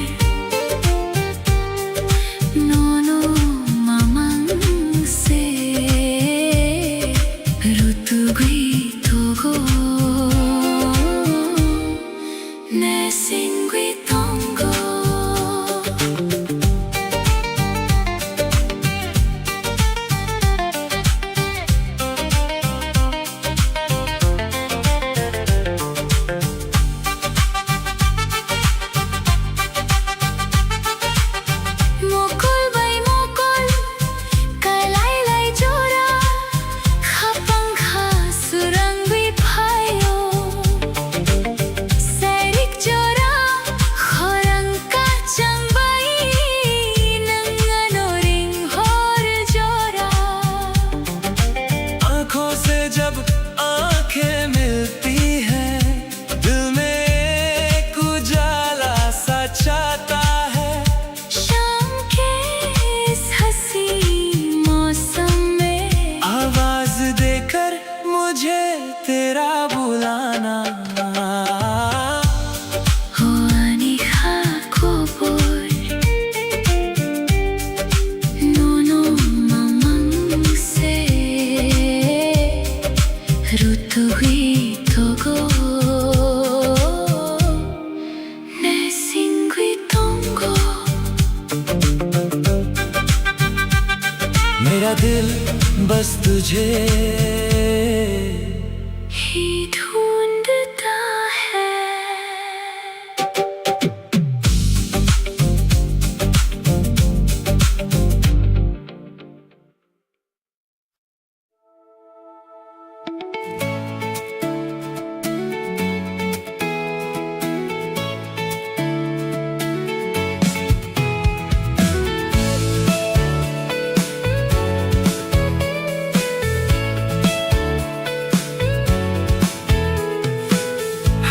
Nono mamang se Rutugui togo Ne singui tongo Mokol bay mokol kalay lay jora khapang kha surangwi phayo sairik jora khorang ka changbai nangano ring hor jora आंखों से जब आंखें मिलती हैं दिल में एक उजाला सा छाता है शाम के इस हंसी मौसम में आवाज देकर मुझे तेरा बुलाना हो ani khakobor Nono mamang se Rutugui togo Ne singui tongo मेरा दिल बस तुझे ही ढूंढता है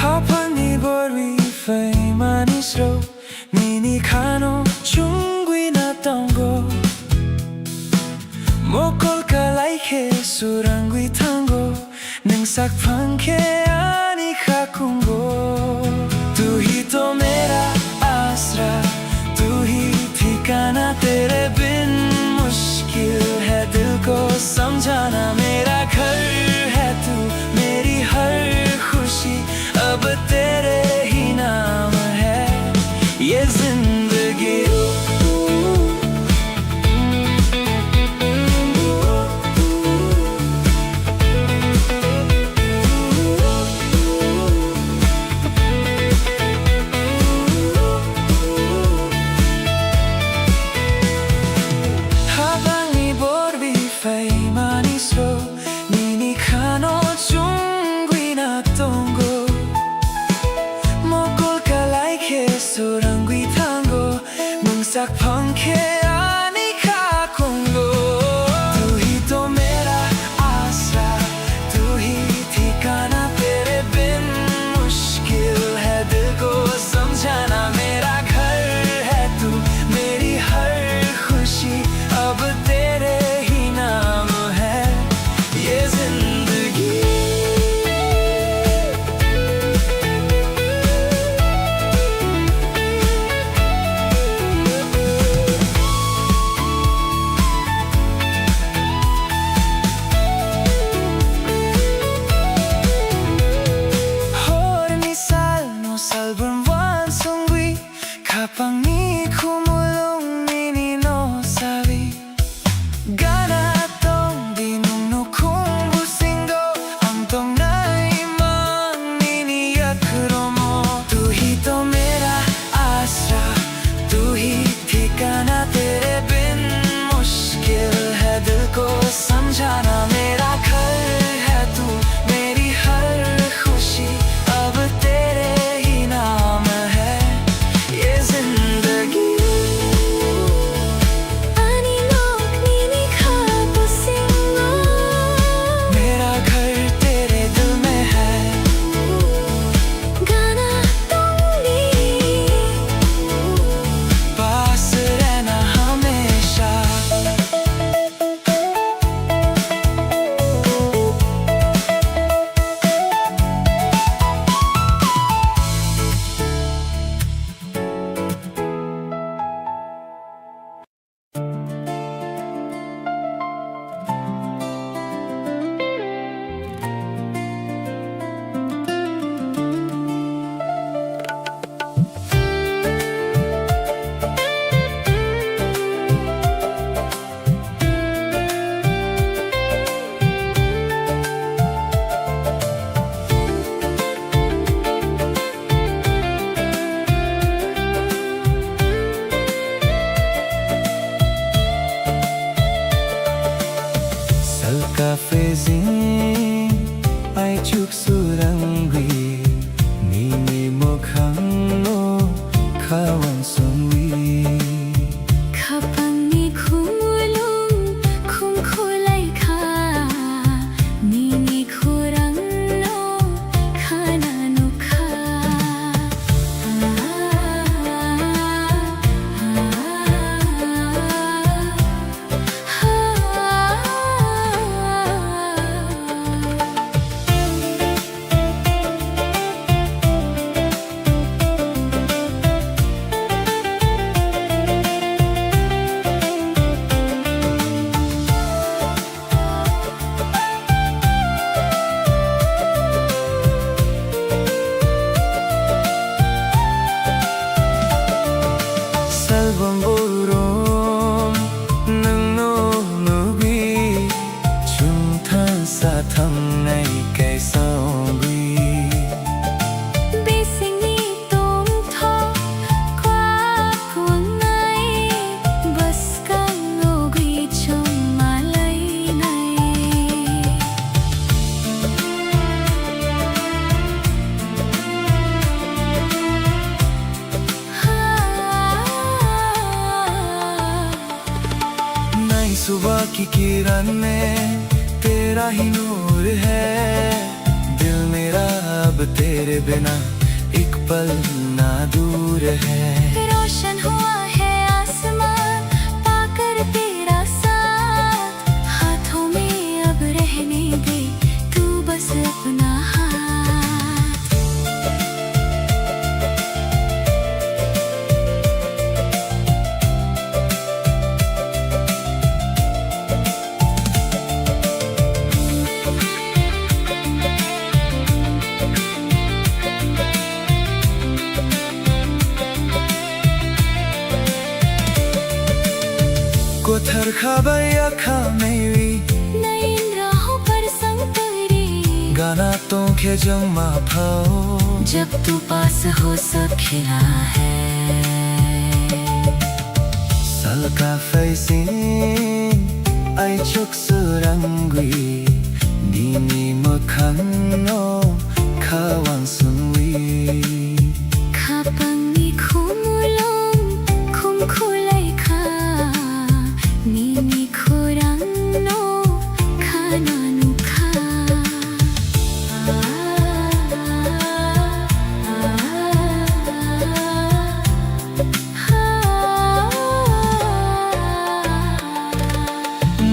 Hapani borwi fei manisro Nini kano chungwi na tongo Mokol kalay ke surangwi tango Ning sakpang ke ani khakungo Tu hi to mera asra Tu hi ठिकाना तेरा अब तेरे ही नाम है ये जिंदगी। sak पंखे आने का कुंगो तू ही तो मेरा आसरा तू ही ठिकाना तेरे बिन मुश्किल है दिल को समझाना मेरा घर है तू मेरी हर खुशी अब तेरे ही नाम है ये जिंदगी। Kapag ni kumulong ninino sabi ganatong dinunukong businggo ang tong naimang niniyak romo तू ही तो मेरा आसरा तू ही ठिकाना तेरे बिन मुश्किल है दिल को समझाना मेरा घर है तू मेरी हर खुशी अब तेरे ही नाम है ये जिंदगी। मेरा घर तेरे दिल में है गाना दूंगी पास रहना हमेशा। Kafezin ay chuksurangwi nini mo khangno kawan songwi kapag ni kumulong kung kulay ka nini kurang no kanano ka Salbong burom nang no nubi chung than sa tham nay kay songwi bising ni tong tho qua cuồng này bas kang ngogui trong malay này सुबह की किरण में तेरा ही नूर है दिल मेरा अब तेरे बिना एक पल ना दूर है रोशन हुआ है आसमान पाकर तेरा साथ हाथों में अब रहने दे तू बस अपना हाथ। थरखा खामेवी नई राहों पर संग तेरे गाना तो के जमा भाओ जब तू पास हो सब खिला है Salka facing ay chuk surangwi Nini makano kawang sunwi Kapag ni kumulong kumkulay ka Nini kurang no kanano ka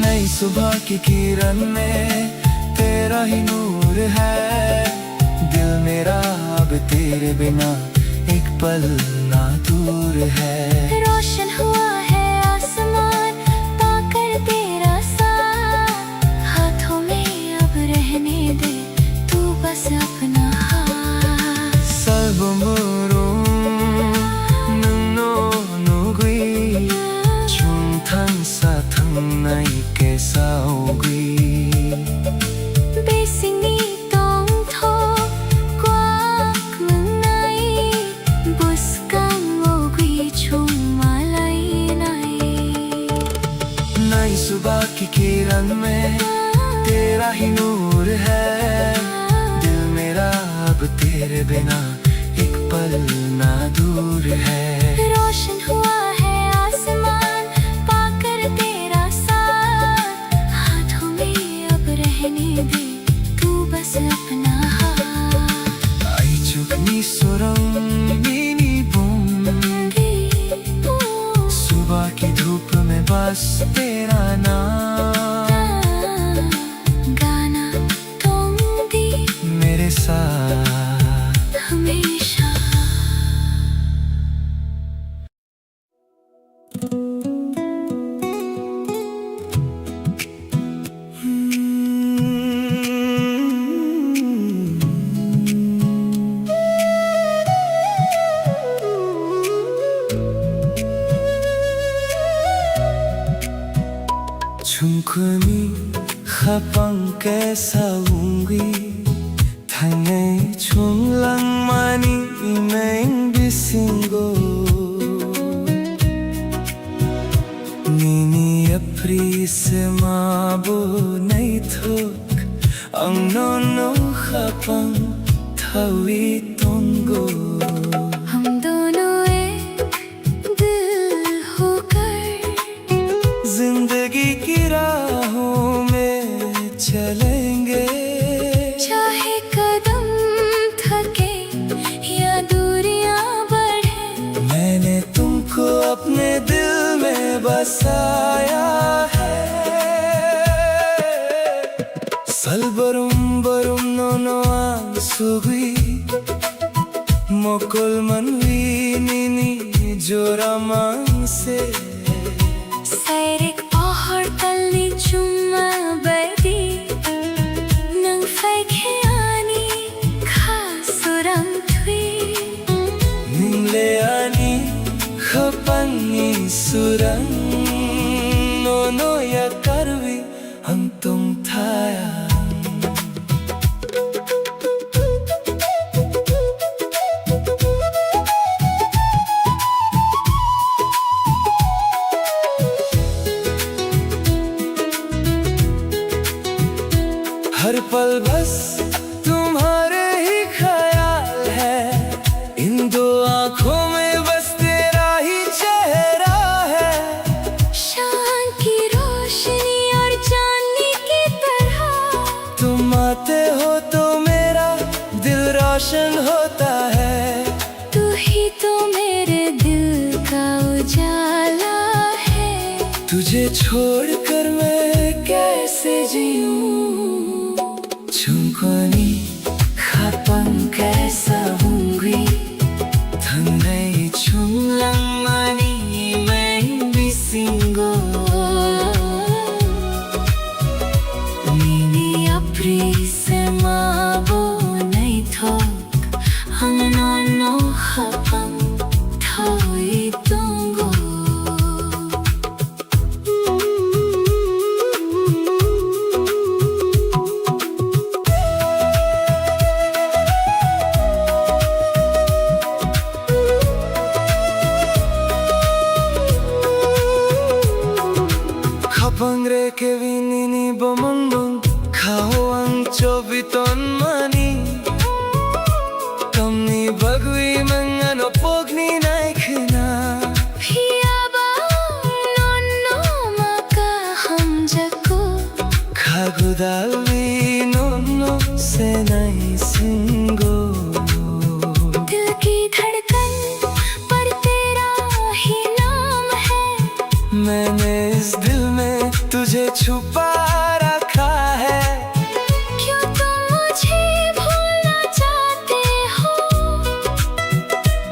नई सुबह की किरण में तेरा ही नूर है दिल मेरा अब तेरे बिना एक पल ना दूर है रोशन हुआ है आसमान पाकर तेरा साथ हाथों में अब रहने दे तू बस अपना हाथ Salbumurum nungno nugui chung thang sa thang nai ke saugui Basing ni tong tho quak mừng nay bus kang ô quy chung malay nay नई सुबह की किरण में तेरा ही नूर है दिल मेरा अब तेरे बिना एक पल ना दूर है रोशन हुआ है आसमान पाकर तेरा साथ हाथों में अब रहने दे तू बस अपना हाथ आई चुकनी सुरंग नीनी बूम सुबह की धूप में बस तेरा नाम गाना तुम भी मेरे साथ हमेशा Chungkumi khapang ke saungi Thangai chunglang mani imeng bisingo Nini apri se mabo nai thok Ang no khapang thawi tongo हम दोनों एक दिल होकर जिंदगी की राहों में चलेंगे चाहे कदम थके या दूरियां बढ़े मैंने तुमको अपने दिल में बसाया है Salbarum barum no sugui Mokol manwi nini joramang se Sairik pohor talni chuma badi nang faikhiani khasurang thui Ningleani khapangi surang no ya karvi ang tung thaya हर पल बस तुम्हारे ही ख्याल है इन दो आँखों में बस तेरा ही चेहरा है शान की रोशनी और चांदनी की तरह तुम आते हो तो मेरा दिल रोशन होता है तू ही तो मेरे दिल का उजाला है तुझे छोड़कर मैं कैसे जीऊं Chungkoni khapang kaisa hungry Thangai chunglang mani meng bisingo Nini apri se mabo nai thok ang no khapang thawi tongo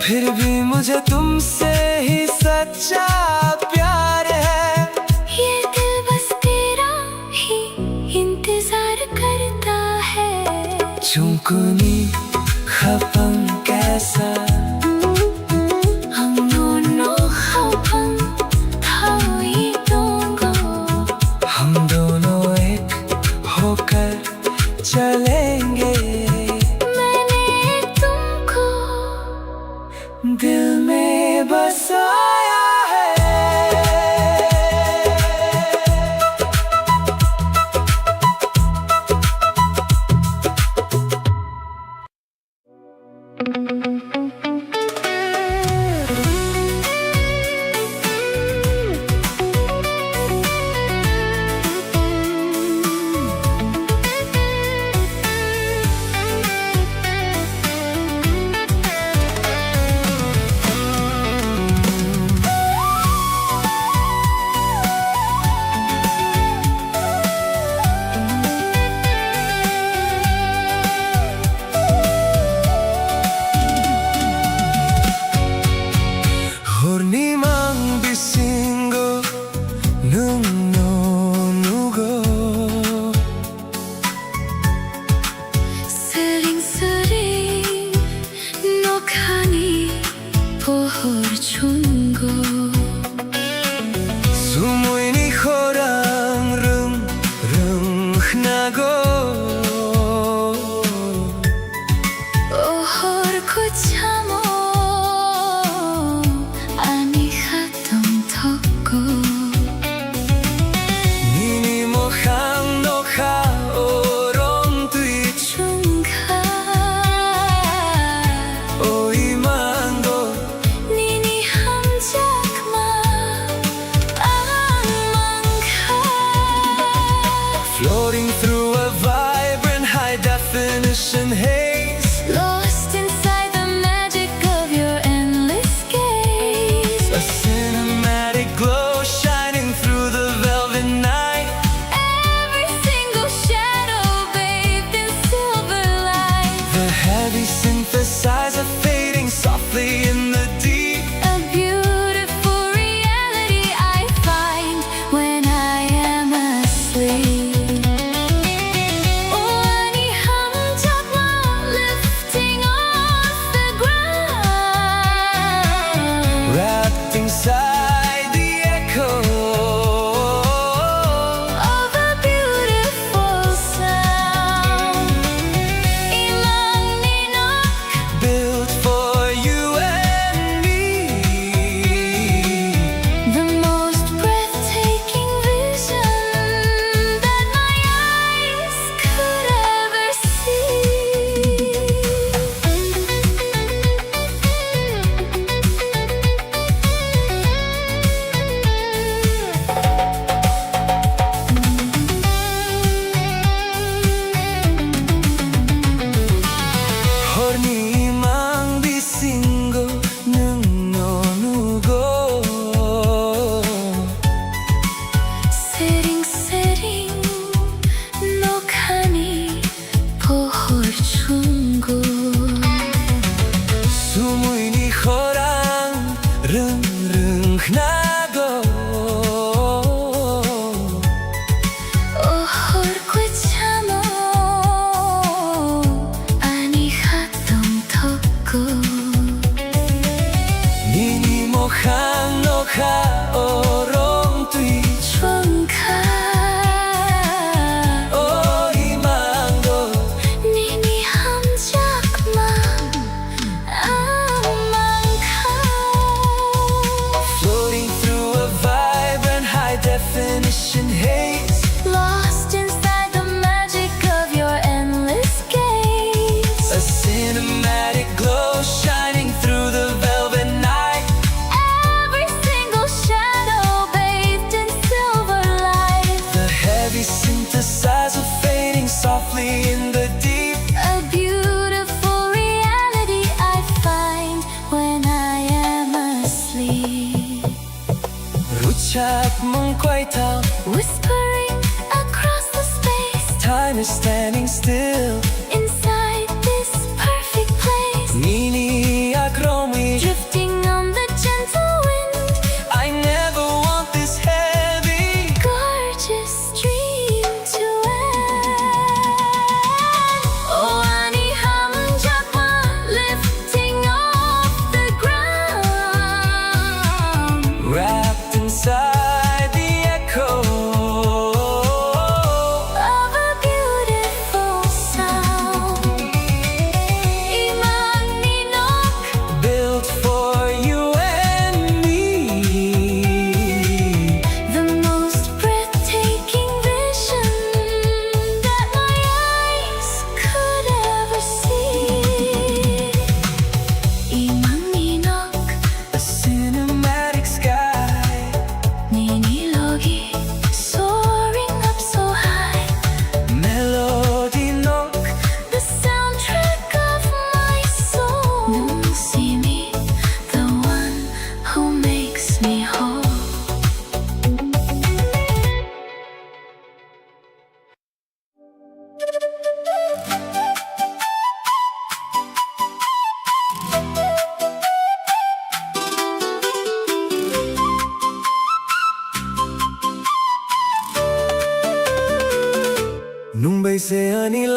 फिर भी मुझे तुमसे ही सच्चा प्यार है। ये दिल बस तेरा ही इंतजार करता है। चुंकुनी खपम कैसा हम दोनों खपम थाई दोंगो। हम दोनों एक होकर चलेंगे। मैंने तुमको दिल में बसाया है। Hornimang bisingo nung nugo. 스링스링 녹하니 보홀 준고. Sumuini horang rung rung nago. 오홀 고참오 아니 하동 덕고. Nini mo hang no ha orong tui. 중가 Oi mango 니니 함작마 안망가. floating through a vibrant high definition haze. Lost inside the magic of your endless gaze. A cinematic glow shining through the velvet night. Every single shadow bathed in silver light. The heavy synthesizer fading softly in the deep. A beautiful reality I find when I am asleep. Wani hamjakma lifting off the ground. Wrapped inside the echo Of a beautiful sound. Imang ninok built for you and me. the most breathtaking vision that my eyes could ever Hornimang bisingo nung nugo. 스링스링 녹하니 보홀 준고. Sumuini horang rung rung nago. 오홀 고참오 아니 하동 덕고. Nini mo hang no ha orong tui. 중가 Oi mango 니니 함작마 안망가. floating through a vibrant high definition haze. Lost inside the magic of your endless gaze. A cinematic glow shining through the velvet night. Every single shadow bathed in silver light. The heavy synthesizer fading softly in the deep. A beautiful reality I find when I am asleep. Ruchak mong quay tao. Whispering across the space. Time is standing still. Inside this perfect place. Nini akromi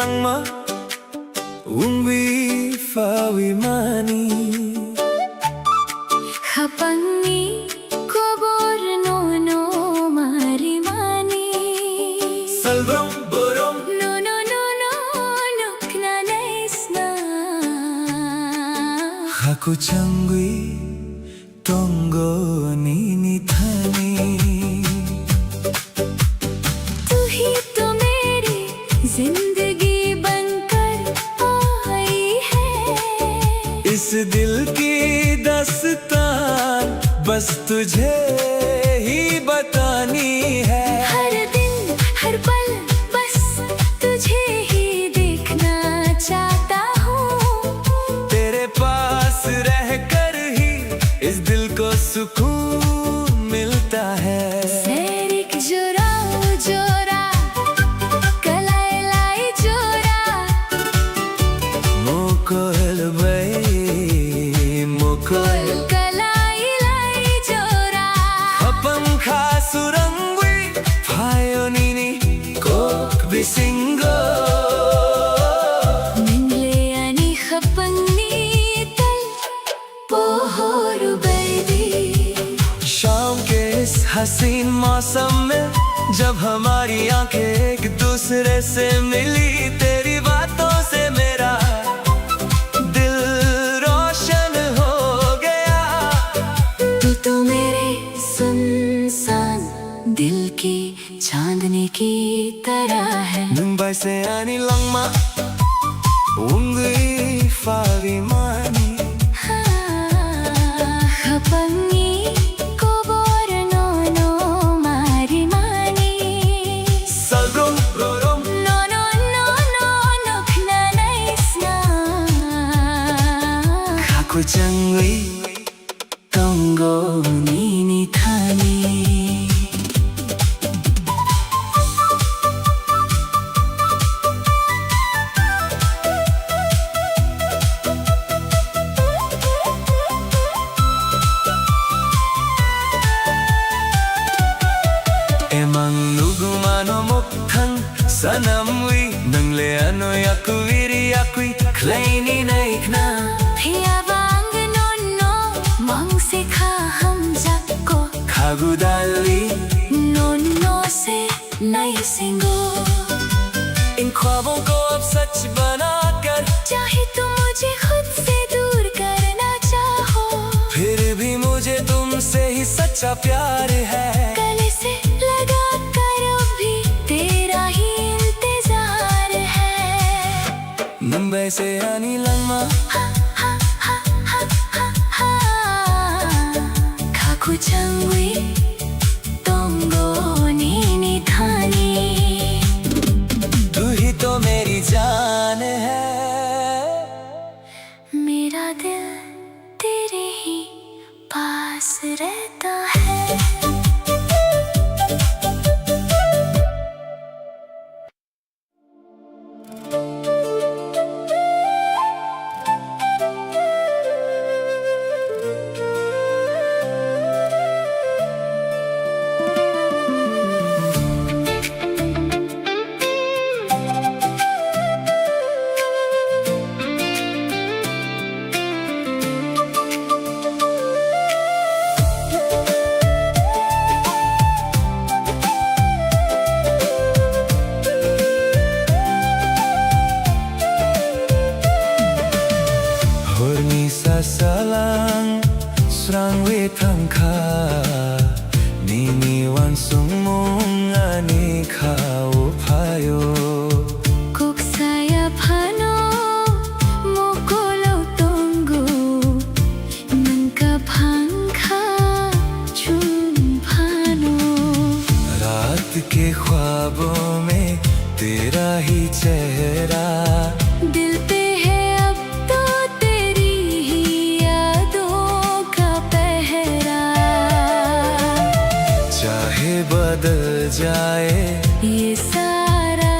langma Ungwi fawi mani Hapangi kobor no mari mani Salbrom borom No nukna naisna Haku changwi tongo nini thani तू ही तो मेरी जिंदगी बनकर आई है इस दिल की दास्तान बस तुझे ही बतानी है हर दिन हर पल बस तुझे ही देखना चाहता हूँ तेरे पास रहकर ही इस दिल को सुकून मिलता है Serik jura jura kalai lai jura Mukul bay mukul kalai lai jura Hapam khasurangwi Phayonini kok bisingo Mingle ani khapangni tal pohoru baby शाम के इस हसीन मौसम में जब हमारी आंखें एक दूसरे से मिली तेरी बातों से मेरा दिल रोशन हो गया तू तो मेरे सुनसान दिल की चांदनी की तरह है मुंबई से आनी लंगमा उंगली फावी मानी Hapangi kobor no mari mani Salbrom borom No nukna naisna Haku changwi tongo nini thani Emang nugumano mukhang sanamwi Nangle ano yakuwiri yakui Kleini naikna Phiyabang no mang sikha hum jakko Khagudali no se nai singo इन ख्वाबों को अब सच बनाकर चाहे तुम मुझे खुद से दूर करना चाहो फिर भी मुझे तुमसे ही सच्चा प्यार है गले से लगा कर भी तेरा ही इंतजार है मुंबई से आनी लंगमा Kaku changwi tongo nini thani तू ही तो मेरी जान है मेरा दिल तेरे ही पास रहता है Horni sasalang srang wetangka Nini wansung mong ani ka upayo Kuk saya phano mokolo tongu Nangka phangkha chun phano रात के ख्वाबों में तेरा ही चेहरा दिल पे है अब तो तेरी ही यादों का पहरा चाहे बदल जाए ये सारा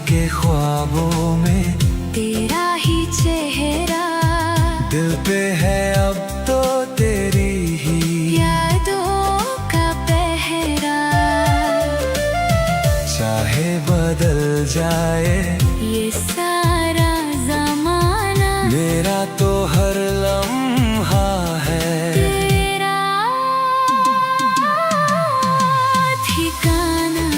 के ख्वाबों में तेरा ही चेहरा, दिल पे है अब तो तेरी ही यादों का पहरा। चाहे बदल जाए ये सारा जमाना, मेरा तो हर लम्हा है तेरा ठिकाना।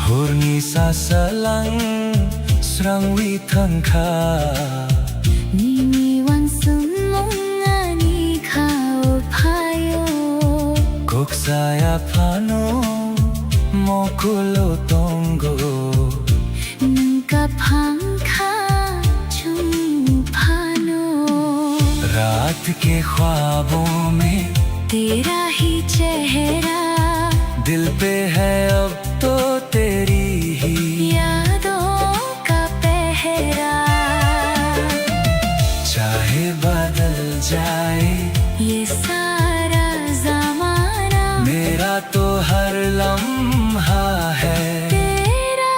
Hurni sa salang srang withang kha Nini wan sumong ani khao phayo, Kok saya phano mokulo tongo nungka phangkha chung phano। रात के ख्वाबों में तेरा ही चेहरा, दिल पे है अब तो तेरी ही यादों का पहरा। चाहे बदल जाए ये सारा जमाना, मेरा तो हर लम्हा है तेरा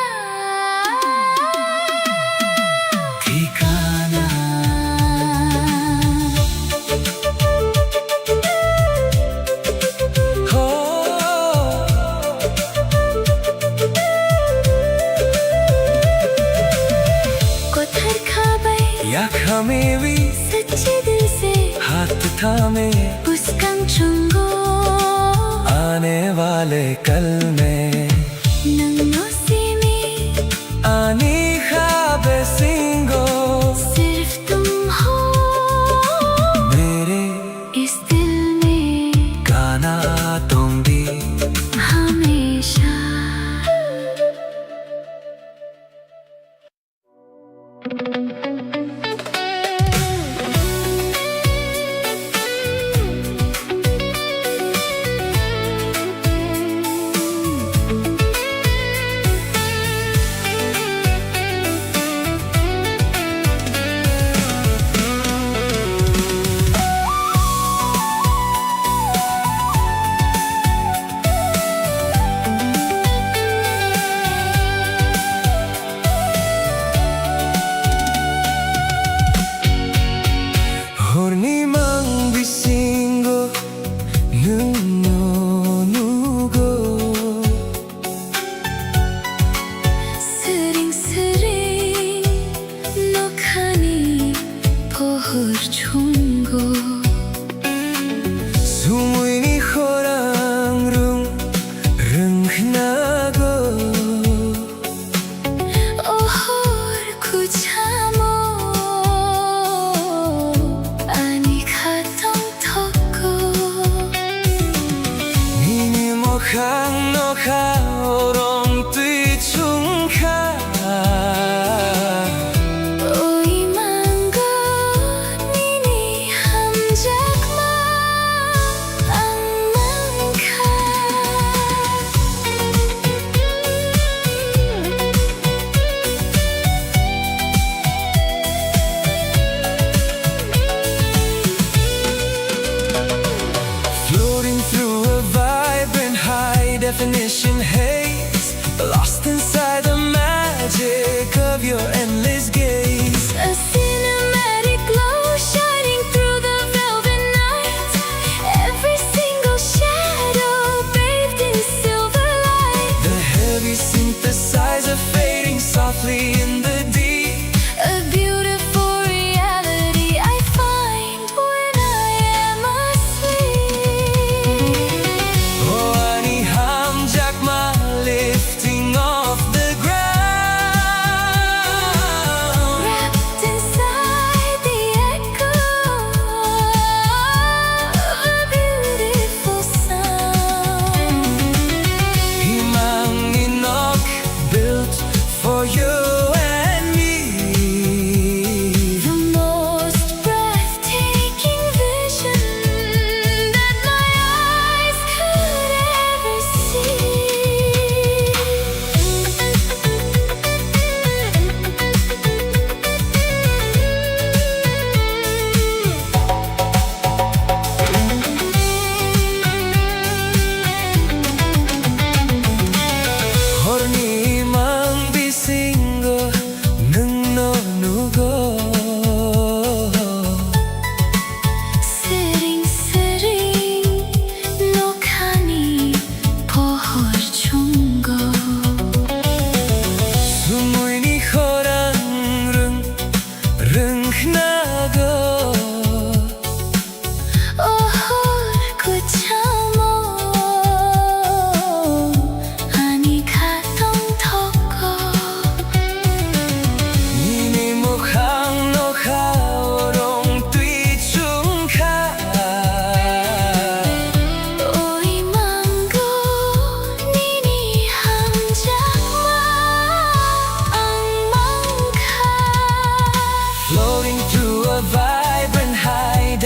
ठिकाना। हो कोथर खाबै या खमेवी सच्चे दिल से, हाथ थामे पुस्कंग चुंगो आने वाले कल में नंगो सीमी, आनी ख्वाबे सिंगो सिर्फ तुम हो मेरे इस दिल में गाना तुम भी हमेशा।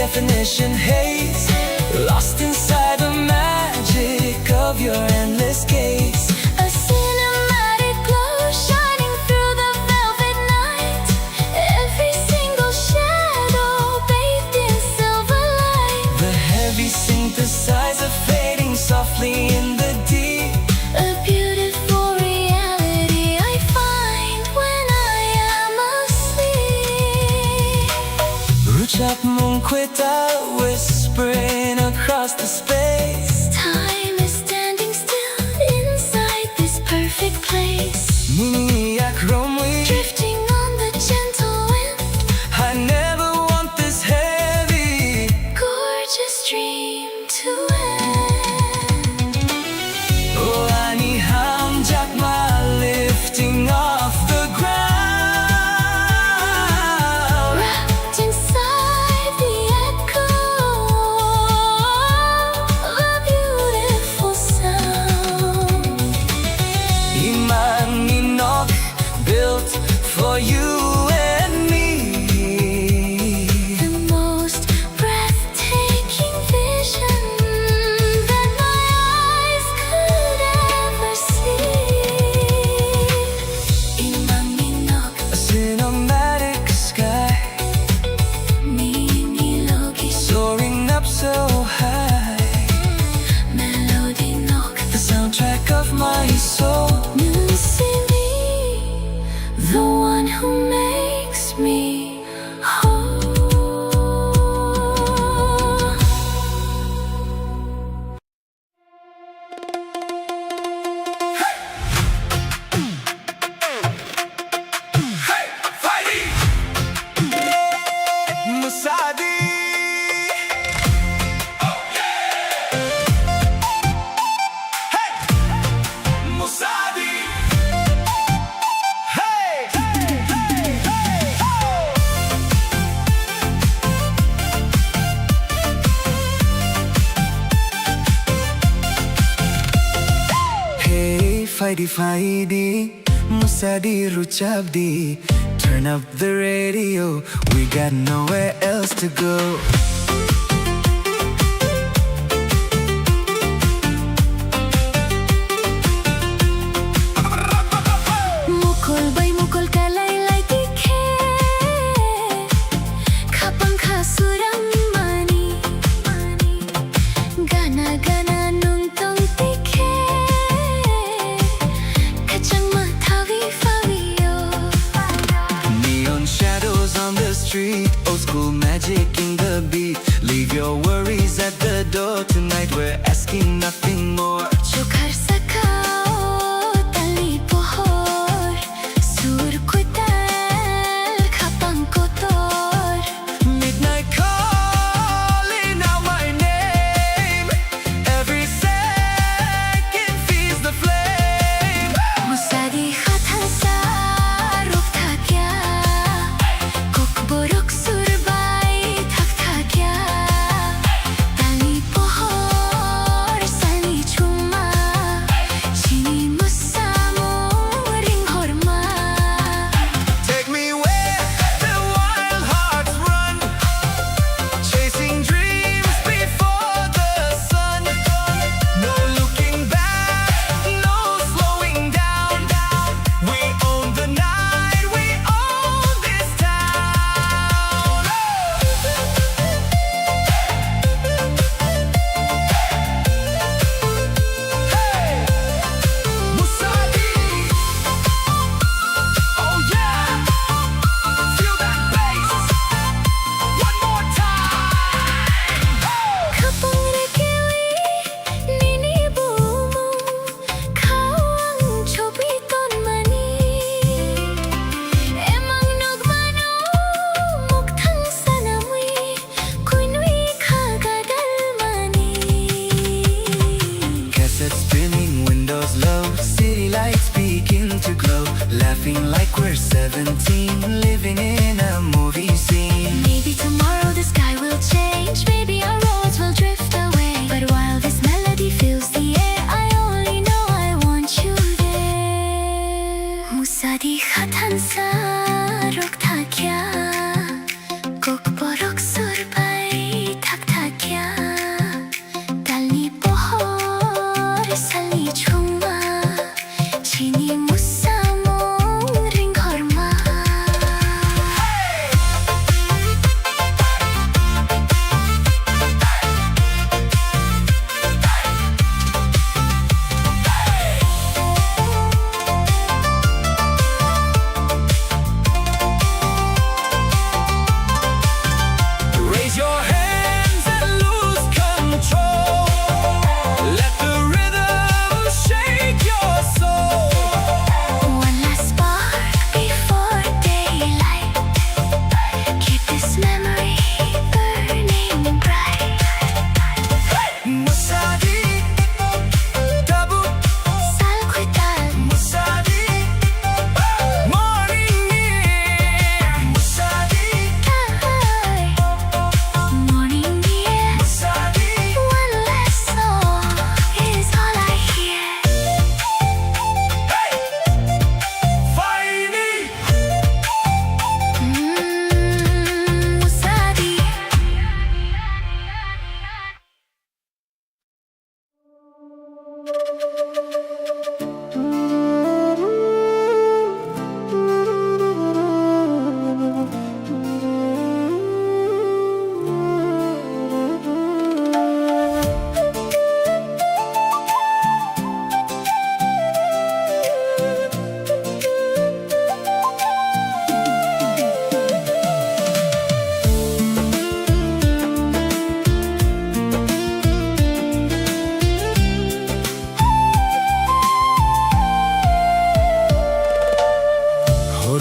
definition haze, lost inside the magic of your endless gaze. A cinematic glow shining through the velvet night. Every single shadow bathed in silver light. The heavy synthesizer fading softly in the deep. A beautiful reality I find when I am asleep. Ruchap Munkwita whispering across the space. Time is standing still inside this perfect place. Niniyak Romwe, Drifting on the gentle wind. I never want this heavy. Gorgeous dream to end. Oh, Ani Hamjakma lifting off the ground. Wrapped inside the echo of a beautiful sound. Iman Ninok built for you and me. The most breathtaking vision that my eyes could ever see. Imanginok, A cinematic sky Ninilogi, soaring up so high. Melody nok, The soundtrack of my soul. Nusimi, the one who makes me whole. Musadi. Hey! Musadi. Hey! Hey, Fighty Fighty, Musadi Ruchabdi. Turn up the radio, we got nowhere else to go. Mukul bay mukul kalaylay tikhe, Kapang kasurang mani, Gana gana nung tong tikhe, Kachang mathawi fawiyo. Neon shadows on the street, old school magic in the beat. Leave your worries at the door tonight, we're asking nothing more. Chokar sakao tali pohor, Sur kutal kapang kotor. Midnight calling out my name, every second feeds the flame. Musadi khatan sa ruk thakya, Kokborok surbay thak thakya. Tali pohor sani chuma, Chini musamo ring horma. Take me where the wild hearts run, chasing dreams before the sun. No looking back, no slowing down. We own the night, we own this town. Hey! Musadi! Oh yeah! Feel that bass! One more time! Kapang rekiwi nini bumu, Kawang chobiton mani. Emang nogmano mukthang sanamwi, Kuinui kagadal mani. Cassette spinning, windows low, city lights begin to glow. Laughing like we're 17, living in a movie scene. Maybe tomorrow the sky will change, maybe our roads will drift away. But while this melody fills the air, I only know I want you there. Musadi khatan sa ruk thakya, Kokborok surbay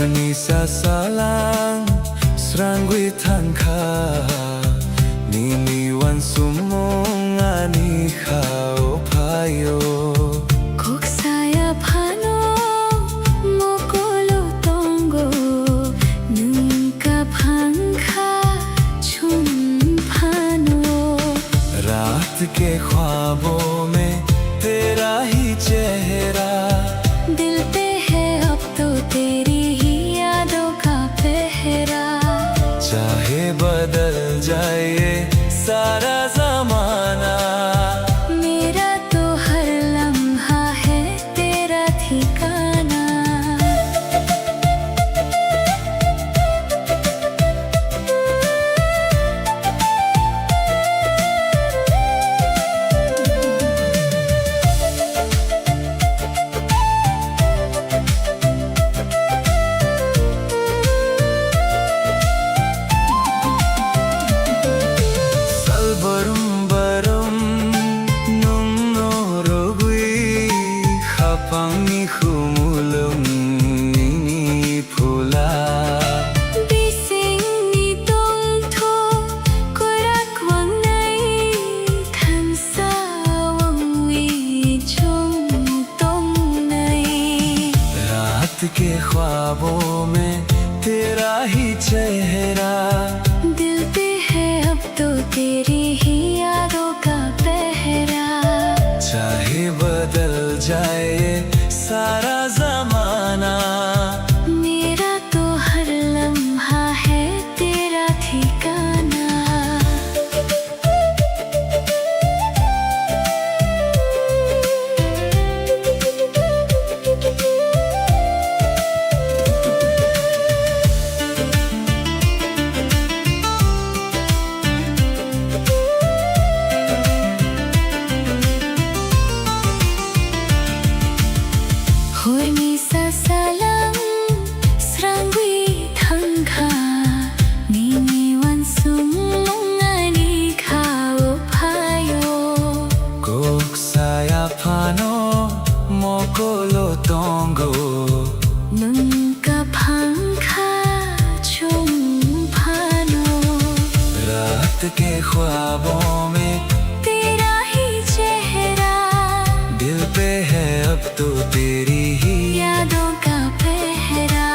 Hornisa salang Srangwi tangka Nini wan sumong ani khao payo Kok saya pano Mokolo tongo Nunca पंखा चुन पानो रात के ख्वाबों में तेरा ही चेहरा दिल पे है अब तो तेरी ही यादों का पहरा चाहे बदल जाए ये सारा जमाना मेरा तो हर लम्हा है तेरा ठिकाना Pangi khumulung nini phula Bising ni tong tho korak wang nai than sa wang wi chung tong nai रात के ख्वाबों में तेरा ही चेहरा दिल पे है अब तो तेरी ही यादों का पहरा चाहे बदल जाए सारा जमाना मेरा तो हर लम्हा है तेरा ठिकाना Hornisa salang Srangwi tangka Nini wan sumong ani khao payo Kok saya pano mokolo tongo Nunca पंखा चुन पानो रात के ख्वाबों में तेरा ही चेहरा दिल पे है अब तो तेरी ही यादों का पहरा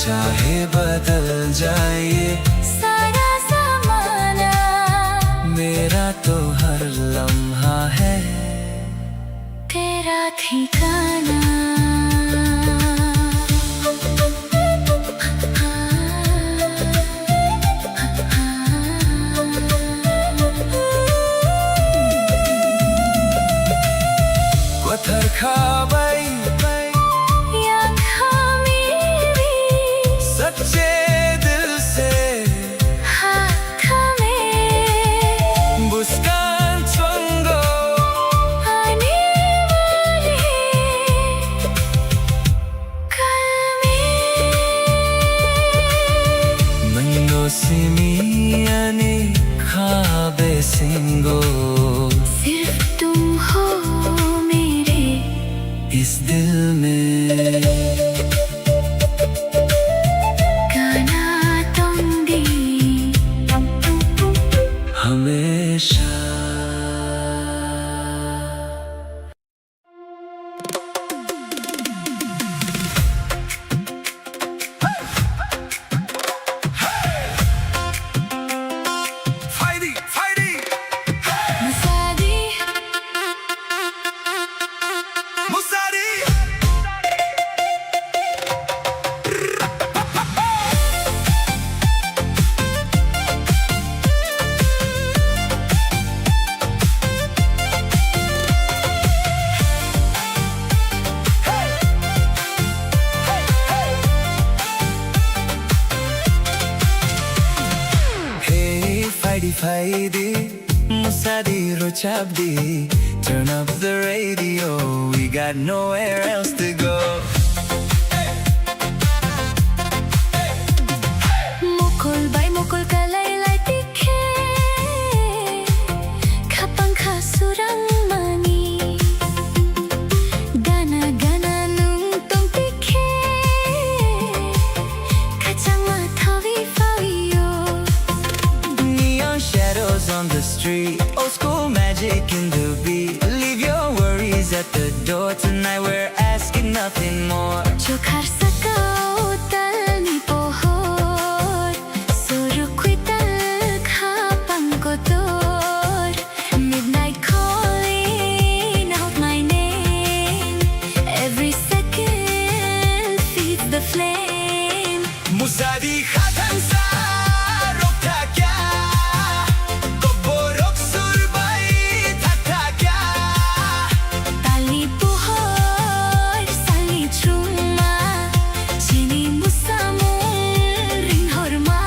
चाहे बदल जाए सारा ज़माना मेरा तो हर लम्हा है तेरा ठिकाना पत्थर खाबाई yang kami सच्चे दिल से हाथ में मुस्कान चंगो आने वाले कल में मंगो सिमियाने खाबे सिंगो सिर्फ तुम हो मेरे इस दिल में गाना तोंगी हमेशा मुसादी मुसारी Fighty, Musadi Rochabdi, turn up the radio, we got nowhere else to go. mukul bay mukul kalay lay tikhe kapang kasurang mani gana gana nung tong tikhe street. Old school magic in the beat. Leave your worries at the door. Tonight we're asking nothing more. Chokar sakao tal ni pohor Surukwi tal khapang kotor Midnight calling out my name Every second feeds the flame Musadi khatan sa rokta kya Koborok surbai thakta kya Tali pohor sali chuma Chini musamung ring horma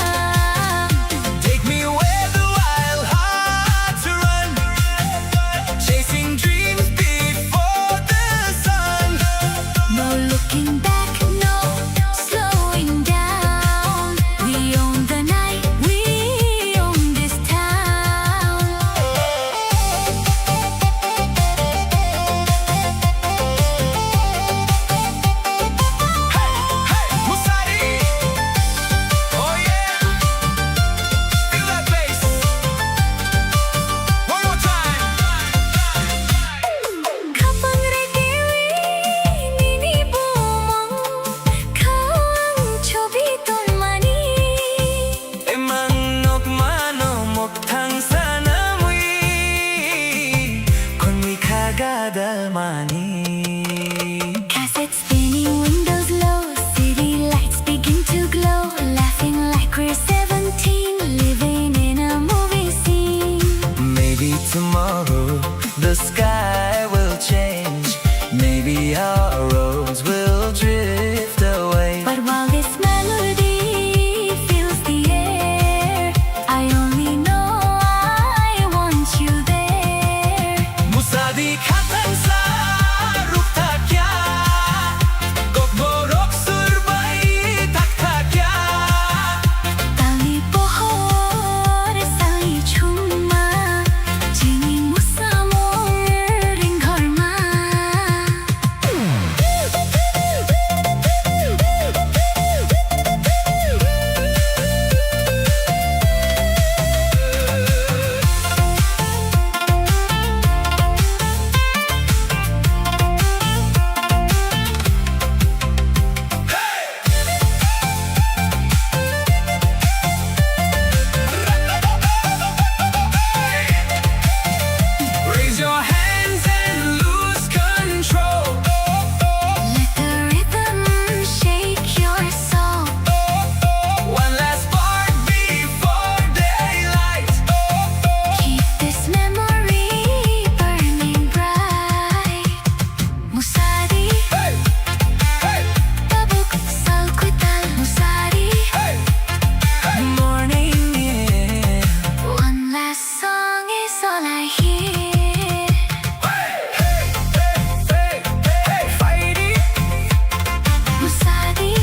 Take me where the wild hearts run Chasing dreams before the sun No looking back, no slowing down. We own the night, we own this town. Hey, Musadi! Oh yeah! Feel that bass! One more time! Kapag regiwi, nini bumong, kawang chobi mani. Emang nok mano mok thang sana mui Kon mui kagadal mani Cassette spinning, windows low, city lights begin to glow. Laughing like we're 17, living in a movie scene. Maybe tomorrow the sky will change Maybe our roads will drift away But while this melody fills the air, I only know I want you there. Musadi khatan sa rukta kya Kokborok surbai thakta kya Tali pohor sali chuma, chini musamong ring horma. Raise your hands and lose control Let the rhythm shake your soul. One last spark before daylight Keep this memory burning bright. Musadi, Hey! Hey! tabuk salkwital. Musadi, Hey! Morning, yeah one last song is all I hear. Hey! Hey! Hey! Hey! Hey! Fighty! Musadi,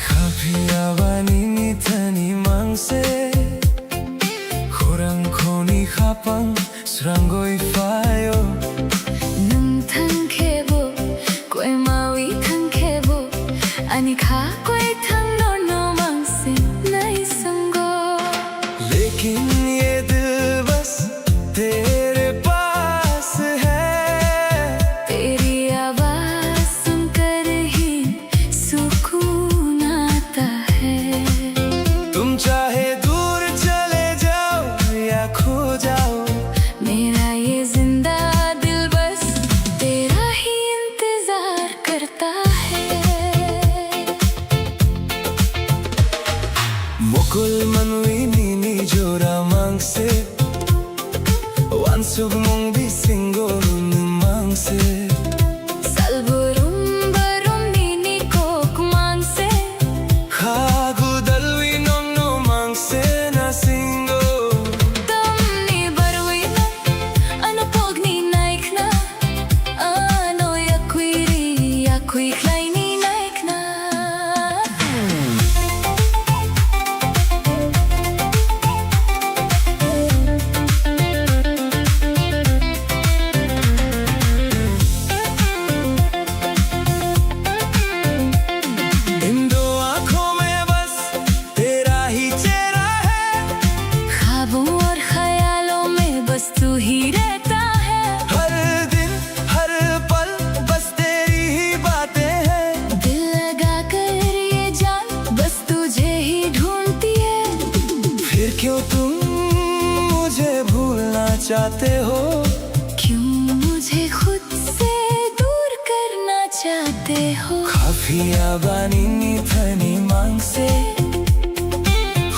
Kapiawani ni tani mangse Khurang khoni khapang srangoi fayo nung thang khebo, koi mawi thang khebo, ani kha koi thang nor no mangse nai sango. लेकिन ये दिल बस तेरे पास है तेरी आवाज सुनकर ही सुकून आता है. तुम चाहे दूर चले जाओ या खो जाओ मेरा ये जिंदा दिल बस तेरा ही इंतजार करता है. Mukul manui nini jora mangse Wansug mong bisingo mangse Salburum barum nini kok mangse. Khagu dalwi nong no mangse na singo Dam ni barwi na, ano pog ni nai क्यों तुम मुझे भूलना चाहते हो? क्यों मुझे खुद से दूर करना चाहते हो? Kafia banini thani mangse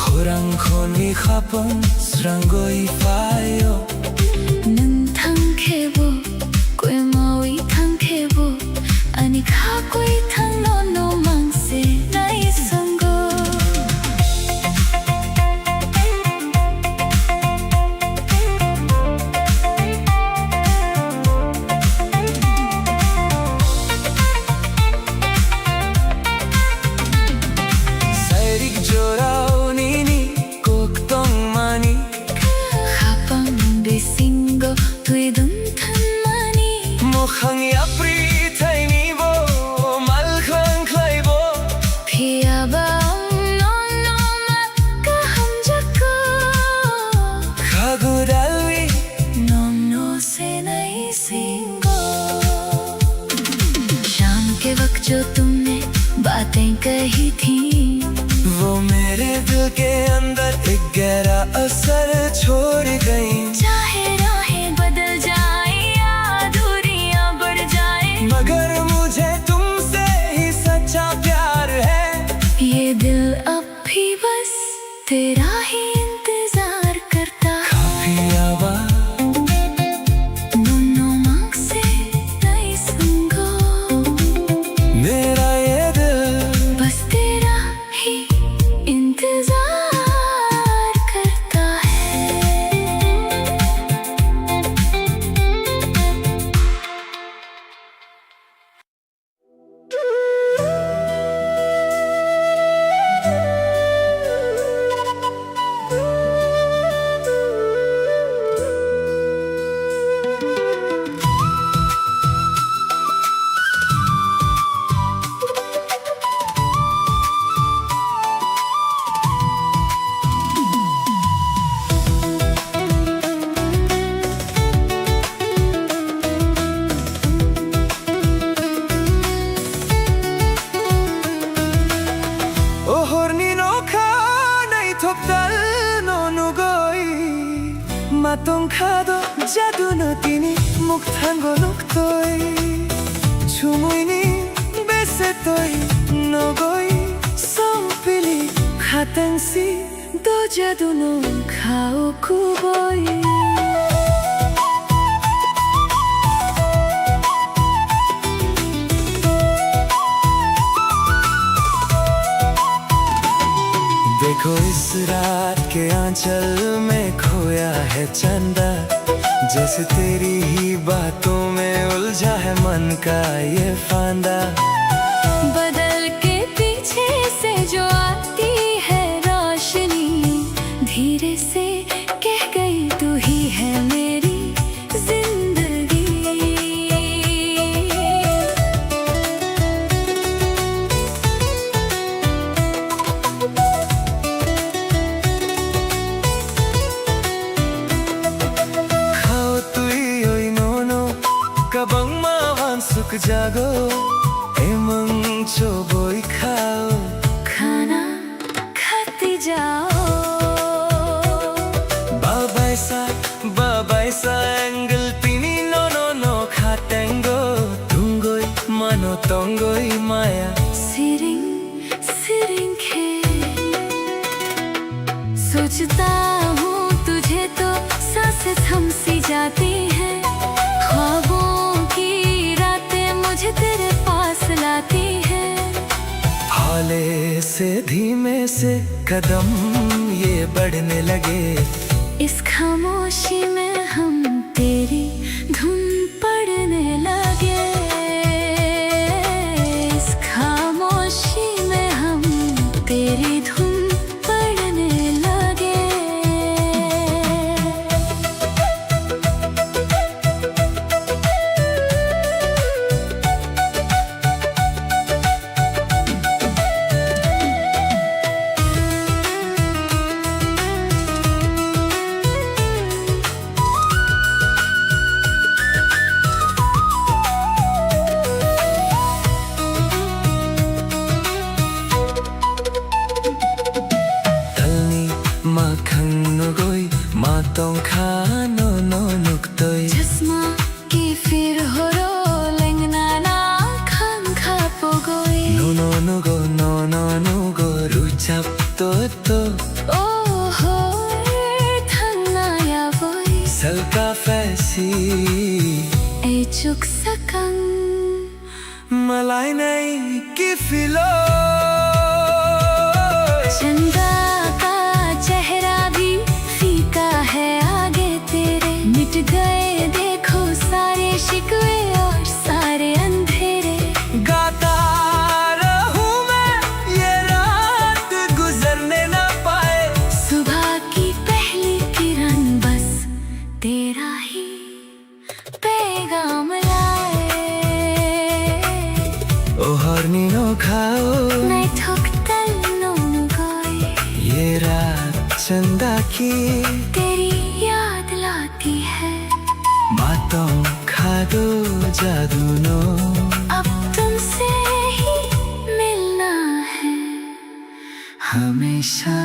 Khurang khoni khapon srangoi fayo Nang thangkhebo koi mawi thangkhebo ani kha koi thang no no mangse nai sango Sairik jorao nini koktong mani khapang besingo tui dun than mani Mokhang yapri thai ni bo mal khang khlai bo phia ba no no mat ka hum jako Khagudalwi no no se nai singo शाम के वक्त जो तुमने बातें कही थी वो मेरे दिल के अंदर एक गहरा असर छोड़ गई चाहे राहें बदल जाए या दूरियां बढ़ जाए मगर मुझे तुमसे ही सच्चा प्यार है ये दिल अब भी बस तेरा ही इंतजार करता है Kafia ba दोनों मांग से नहीं सुंगो मेरा ये दिल बस तेरा ही इंतजार करता है Ohorni no kha nai thopdal no nugoi Matong khado jadu no tini mukthango nuktoi Chumuini besetoi nogoi Sampili khatansi do jadu no khao kuboi देखो इस रात के आंचल में खोया है चंदा जैसे तेरी ही बातों में उलझा है मन का ये फांदा बदल के पीछे से जो आती है रोशनी धीरे से कह गई तू ही है मेरी जिंदगी खाओ tui oi nono kabang mawan suk jago emang choboi khao खाना खाते जाओ babai sa angle tini no khatengo tungoi mano tongoi maya सिरिंग सिरिंग खे सोचता हूँ तुझे तो सांसें थम सी जाती है ख्वाबों की रातें मुझे तेरे पास लाती है हौले से धीमे से कदम ये बढ़ने लगे इस खामोशी में हम तेरी धुन पड़ने लगे इस खामोशी में हम तेरी धुन पड़ने लगे makhang nugoi matong khano no nuktoi चश्मा की फिर हो रो लेंगना ना खान खा पोगोई no nugo ruchap to ओ हो थंगा या बोई salka fasi ए चुक Sakang malai nai ki filo चंदा का चेहरा भी फीका है आगे तेरे मिट गए देखो सारे शिकवे और सारे अंधेरे गाता रहूं मैं ये रात गुजरने ना पाए सुबह की पहली किरण बस तेरा ही पैगाम लाए ओ हरनी नो खाओ मैं ठुकतल नोनु गोई ये रात चंदा की तेरी याद लाती है बातों खा दो जादू नो अब तुमसे ही मिलना है हमेशा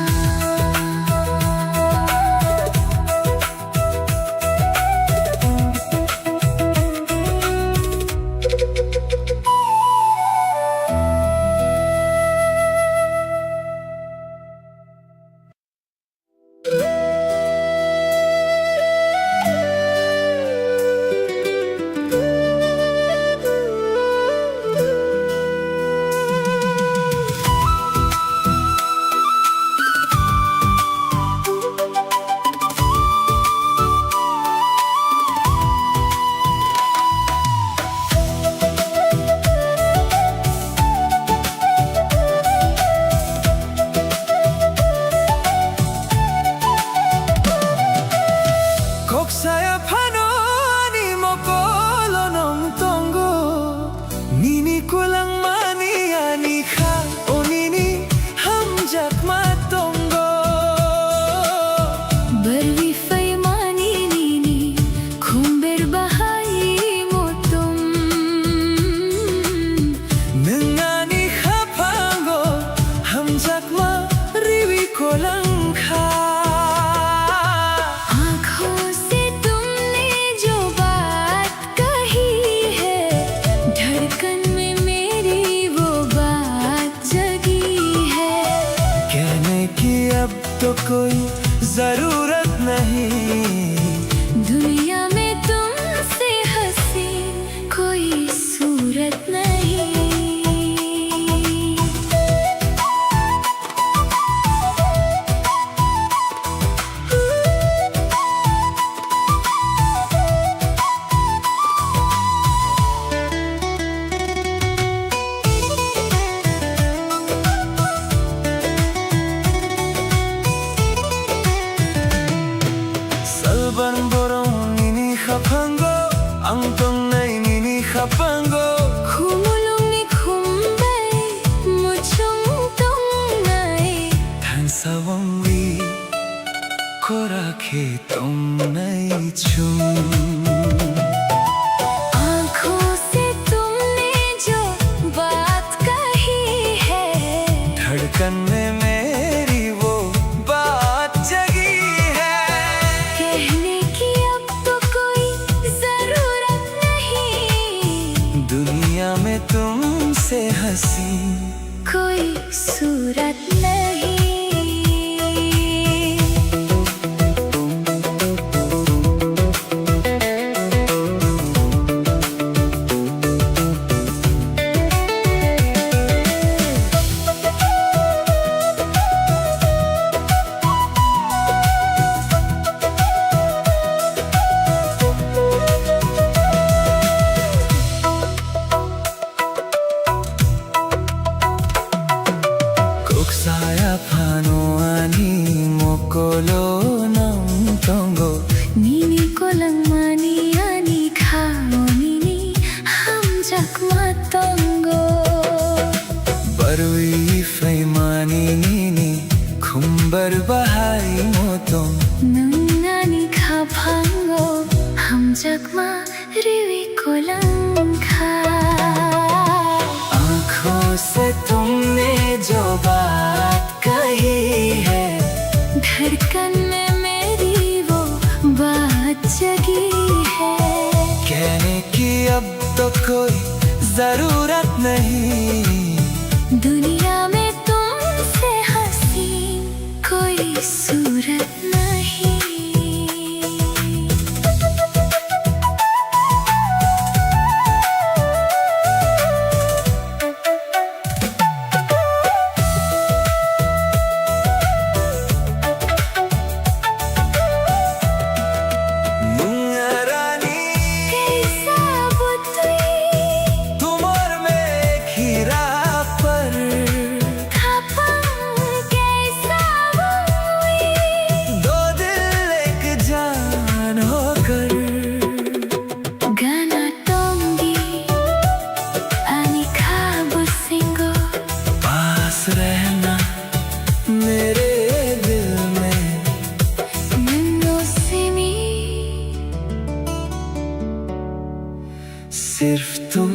Koksaya pano ni mokolo nong tongo Nini kulang mani ani kha o nini hamjak matongo बरवी फैमानी नीनी खुम्बेर बहाई Motum Nangani khapango hamjak ma riwi kolang kha आँखों से तुमने जो बात कही है धड़कन में मेरी वो बात जगी है कहने की अब तो कोई जरूरत नहीं दुनिया में तुमसे हंसी कोई सूरत नहीं Salban borong nini khapango angtong nai nini khapango खुमुलुंग नि खुम्बै मुचुंग तुंग नai Than sawang wi kora khe tong nai chung आँखों से तुमने जो बात कही है धड़कन में मेरी वो बात जगी है कहने की अब तो कोई जरूरत नहीं दुनिया में तुमसे हंसी कोई सूरत नहीं Koksaya pano ani mokolo nong tongo नीनी को लंगमानी आनी खाओ नीनी हम जकमा तंगो Barwi faimani nini khumbar bahai motong नंगानी खा भांगो हम जकमा रिवी को लंखा आँखों से तुमने जो बात कही है धड़कन में मेरी वो बात जगी है। कहने की अब तो कोई जरूरत नहीं, दुनिया में तुमसे हसीन कोई सूरत नहीं। रहना मेरे दिल में सिर्फ तुम।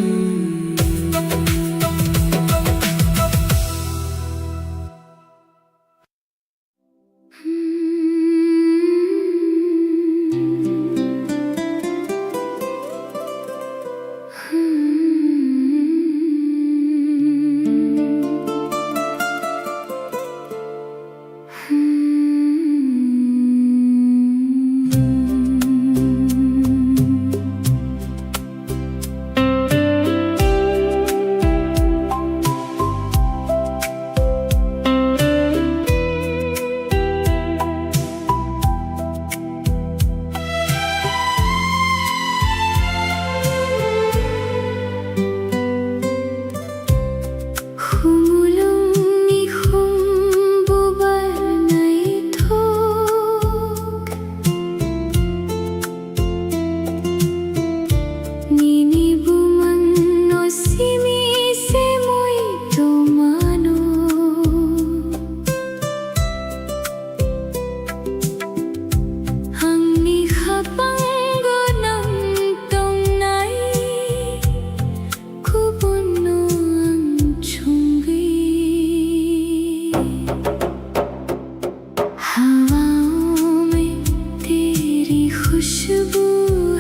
खुशबू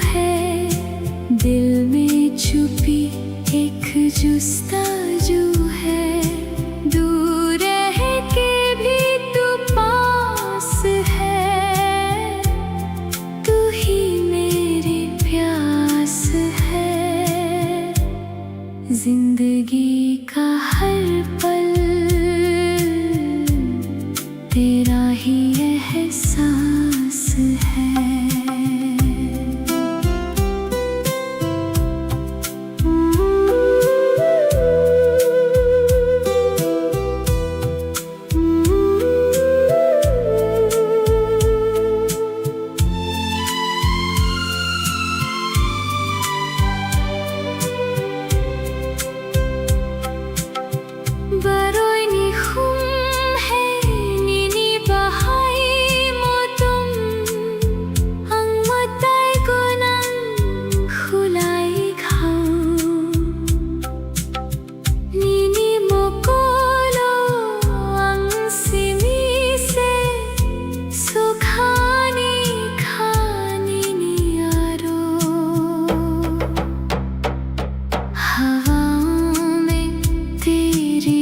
है दिल में छुपी एक जुस्ताजू है, दूर रह के भी तू पास है, तू ही मेरी प्यास है। जिंदगी का हर पल तेरा ही एहसास है।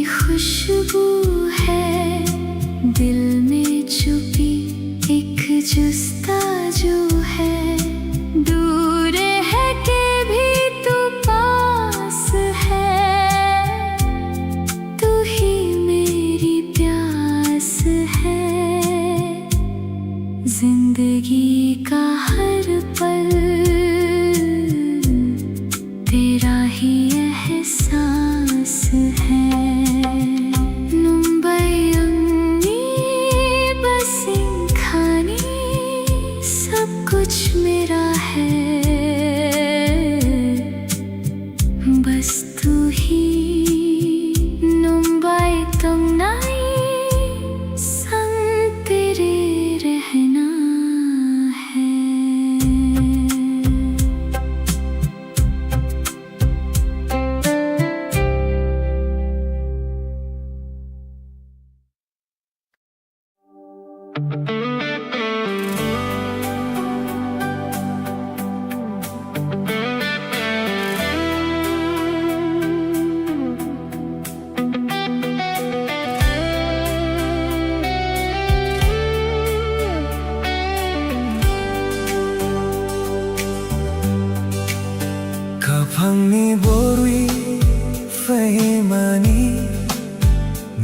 खुशबू है दिल में छुपी एक जुस्ताजू है, दूर है के भी तू पास है, तू ही मेरी प्यास है। जिंदगी का हर पल तेरा ही एहसास है। कुछ मेरा है बस तू ही मुंबई तंगनाई संग तेरे रहना है। Kapangni borui fahimani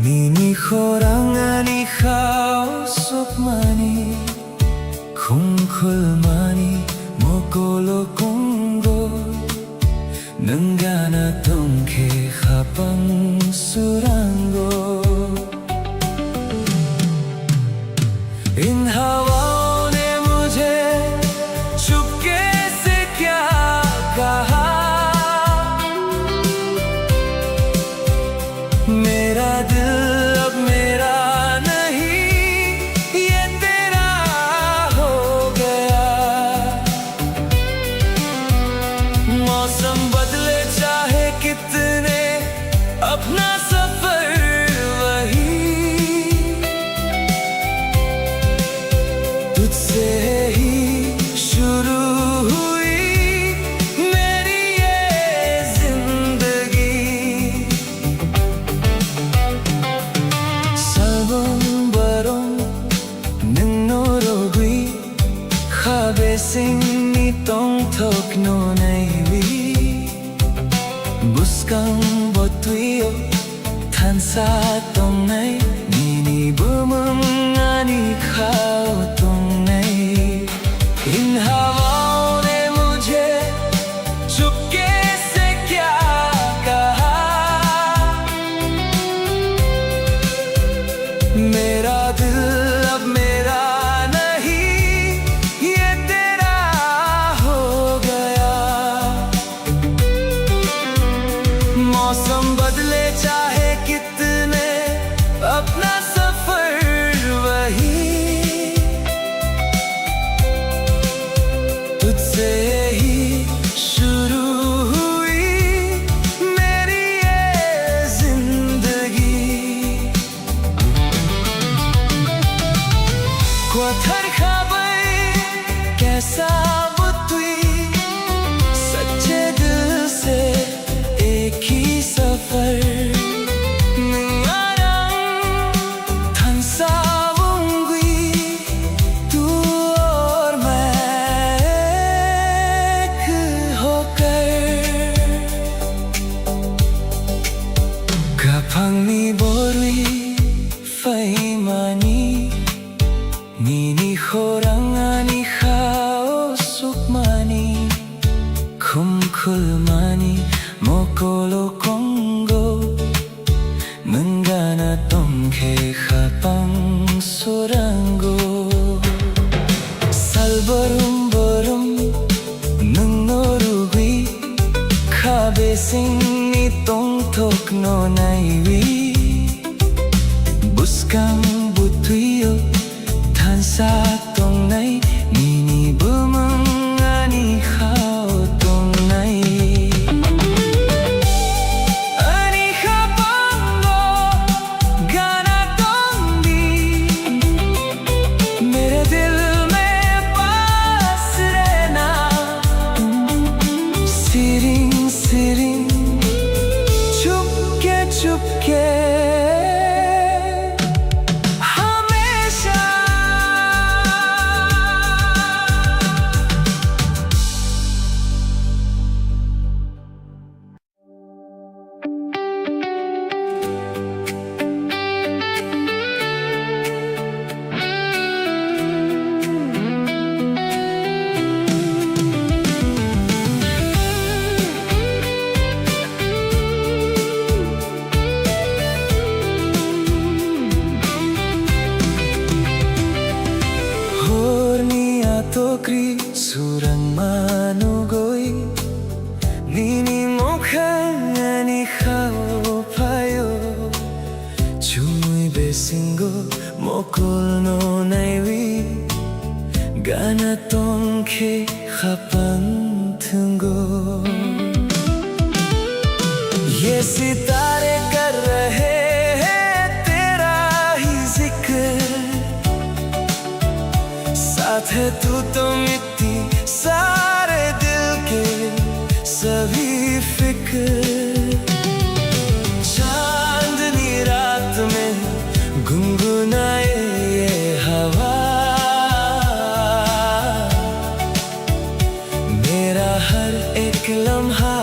Nini khorangani khausokmani Khungkhulmani mokolo kongo Nangana tongke khapang surango इन हवाओं ने मुझे चुपके से क्या कहा मेरा दिल अब मेरा नहीं ये तेरा हो गया मौसम बदले चाहे कितने अपना सफर वही तुझसे ही शुरू हुई मेरी ये जिंदगी Salbon ninnorogui khabe singni tong thok no naiwi Buskang botuio thansa tong nai nini bumung ani khao tong nai इन हवाओं ने मुझे चुपके से क्या कहा मेरा दिल अब मेरा नहीं ये तेरा हो गया मौसम बदले चाहे कितने अपना सफर वही तुझसे ही शुरू हुई मेरी ये जिंदगी Kothar khabai kaisa butui सच्चे दिल से एक ही सफर Ningarang thansaungi तू और मैं एक होकर Kapangni borui fahimani Nini khorangani khausukmani Khumkhulmani mokolo kongo Nangana tongke khapang surango Salbarum nungnorugui khabe singni tong thok no naiwi Buskang butuio Thansa tong nai nini bumung ani khao tong nai ani khapango gana tong di mere dil mein paas rehna siring siring chupke chupke Tokri surang manugoi Nini mokhani khao payo Chui besingo mokol no naiwi Gana tongke khapang thungo Ye sitare kar rahe hain tera hi zikr साथ है तू तो मिट्टी सारे दिल के सभी फिक्र चांदनी रात में गुनगुनाए ये हवा मेरा हर एक लम्हा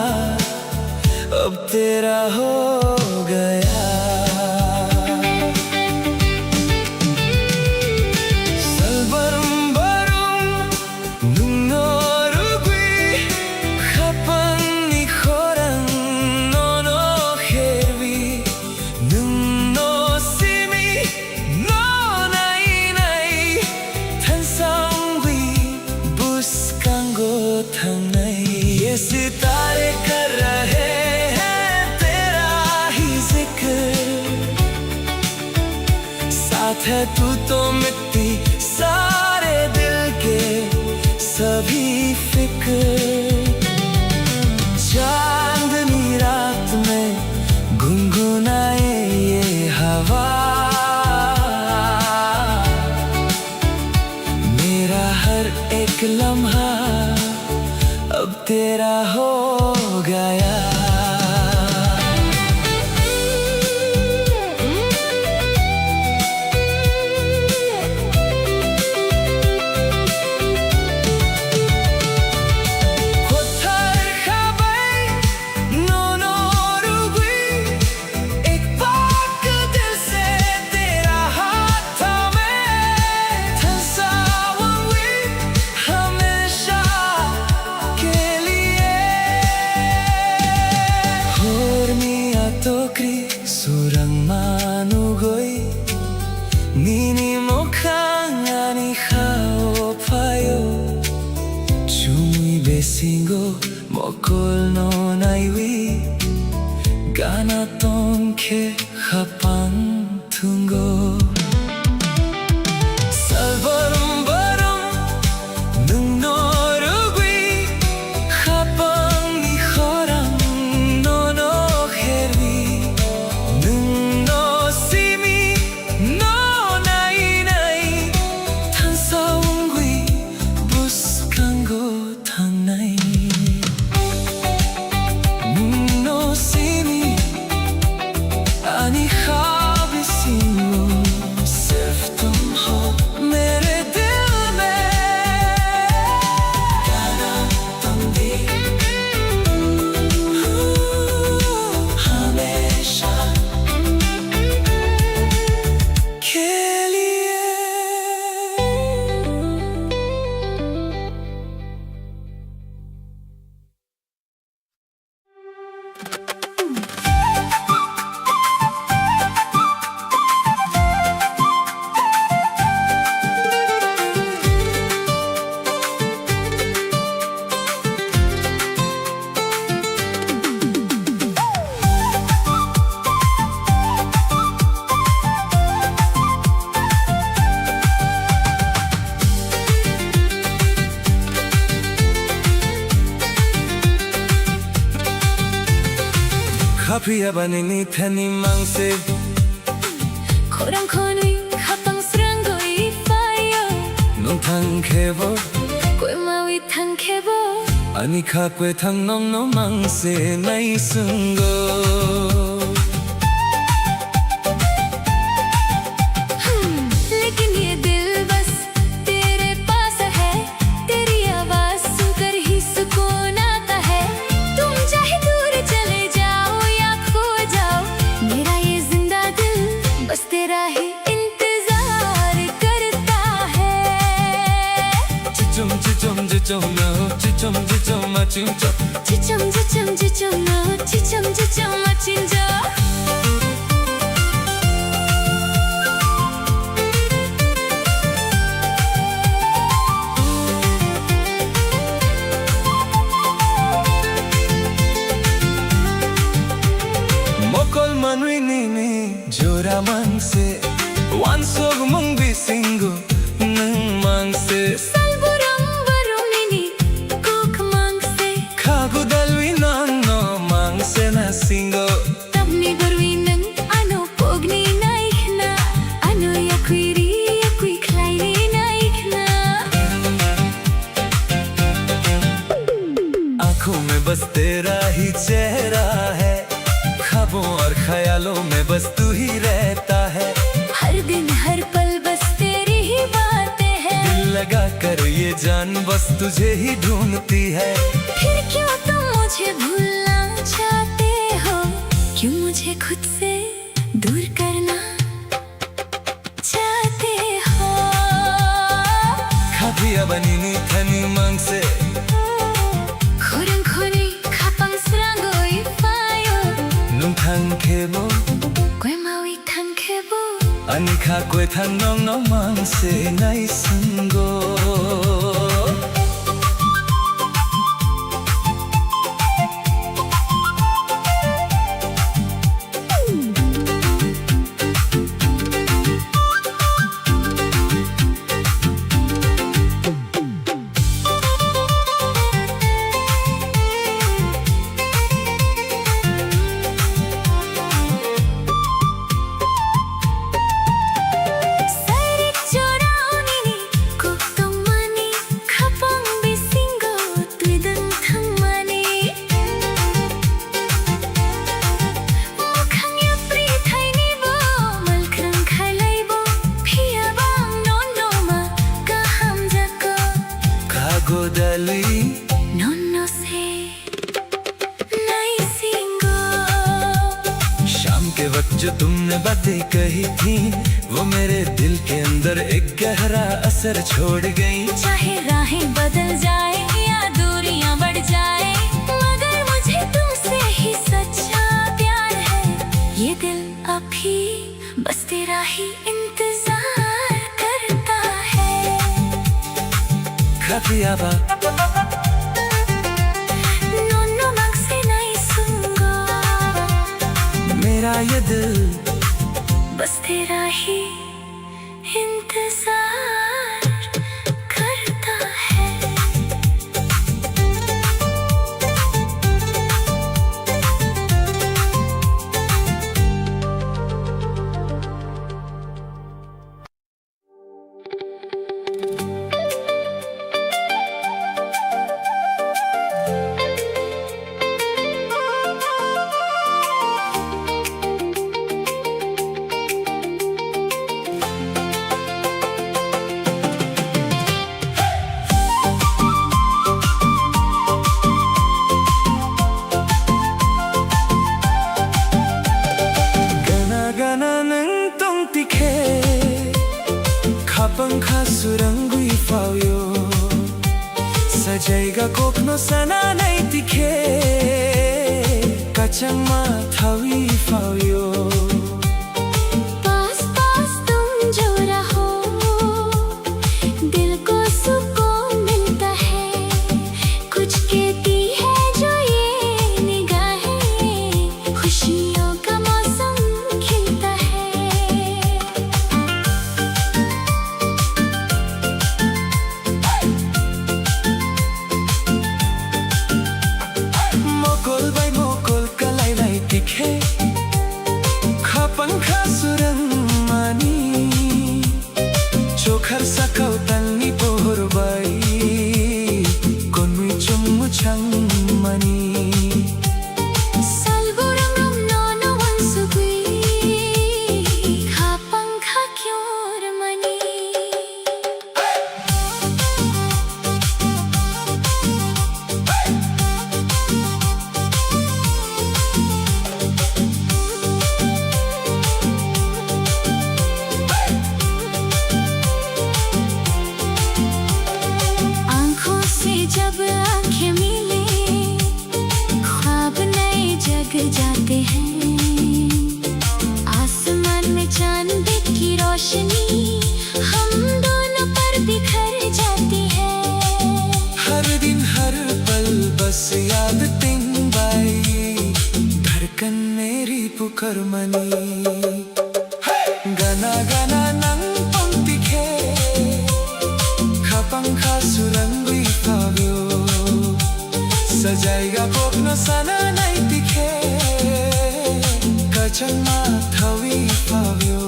हो गया। Salbarum barum nunnorugui khapan ni khoran nono hervi nunno simi no nai nai thansangwi buskango thangnai ye सितारे कर रहे हैं तेरा ही जिक्र साथ है तू तो मिटती सारे दिल के सभी फिक्र चांदनी रात में गुनगुनाए ये हवा मेरा हर एक लम्हा अब तेरा हो गया। Surang manugoi nini mokhang ani khao payo chumi besingo mokol no naiwi gana tonke khapang tungo salvarum barum nunnorugui khapang ni khorang nono hervi nunno simi no nai nai thansangwi buskango thangnai nunno simi ani ख्वाब singo सिर्फ तुम हो मेरे दिल में गाना तुम भी हमेशा के लिए। Kapıya banini tani mangse Korang konui khapang srango ifayo nung thang khebo Kwe mawi thang khebo ani kha kwe thang nom no mangse nai sungo लेकिन ये दिल बस तेरे पास है तेरी आवाज सुनकर ही सुकून आता है तुम चाहे दूर चले जाओ या खो जाओ मेरा ये जिंदा दिल बस तेरा ही इंतजार करता है chichum chichum chichum no chichum chichum machincho 지점 지점 지점 너 지점 지점 마친 저 mokol manui nini jora mangse wansog mung bisingo nung mangse 살보랑 바로미니 꼭 망세 khagudalwi nanno mangse na singo 땀니 버위는 아노 fogni 나이크나 아노 야퀴리 야퀴 클라이리 나이크나 आंखों में बस तेरा ही चेहरा है ख्वाबों और ख्यालों में बस तू ही रहता है हर दिन हर पल बस तेरी ही बातें हैं दिल लगा कर ये जान बस तुझे ही ढूंढती है फिर क्यों तुम मुझे भूलना चाहते हो क्यों मुझे खुद से दूर करना चाहते हो Kapia banini thani mangse Khurang khuni khapang srango ifayo Nung thang kebo Kwe maui thang khebo Ani kha kwe thang nong nong mangse nai sungo Godali Nonno se nai singo शाम के वक्त जो तुमने बातें कही थी वो मेरे दिल के अंदर एक गहरा असर छोड़ गई चाहे राहें बदल जाए या दूरियां बढ़ जाए मगर मुझे तुमसे ही सच्चा प्यार है ये दिल अभी बस तेरा ही इंतजार करता है Kapia ba नोनो मांग से नहीं सुनगो मेरा ये दिल बस तेरा ही इंतजार करता है Kapang kasurangui fauyo Sajaiga kokno sana nai tikhe Kachang ma thawi fauyo पास पास तुम जो रहो दिल को सुकून मिलता है कुछ कहती है जो ये निगाहें खुशियों का मौसम खिलता है Mokol bai mokol kalai nai tikhe Kapang kasurang mani Chokhar sakau tanni pohor bai Konui chungmu chang mani Salburangam nono wansugui Kapang kakyor mani आँखों से जब आँखें मिले ख्वाब नए जग जाते हैं आसमान में चांद की रोशनी हम दोनों पर बिखर जाती है हर दिन हर पल बस याद तिन बाई धड़कन मेरी पुकार मनी गाना गाना नंग पंक्ति खे Kapang kasurangui fauyo Sajaiga kokno sana nai tikhe Kachang ma thawi fauyo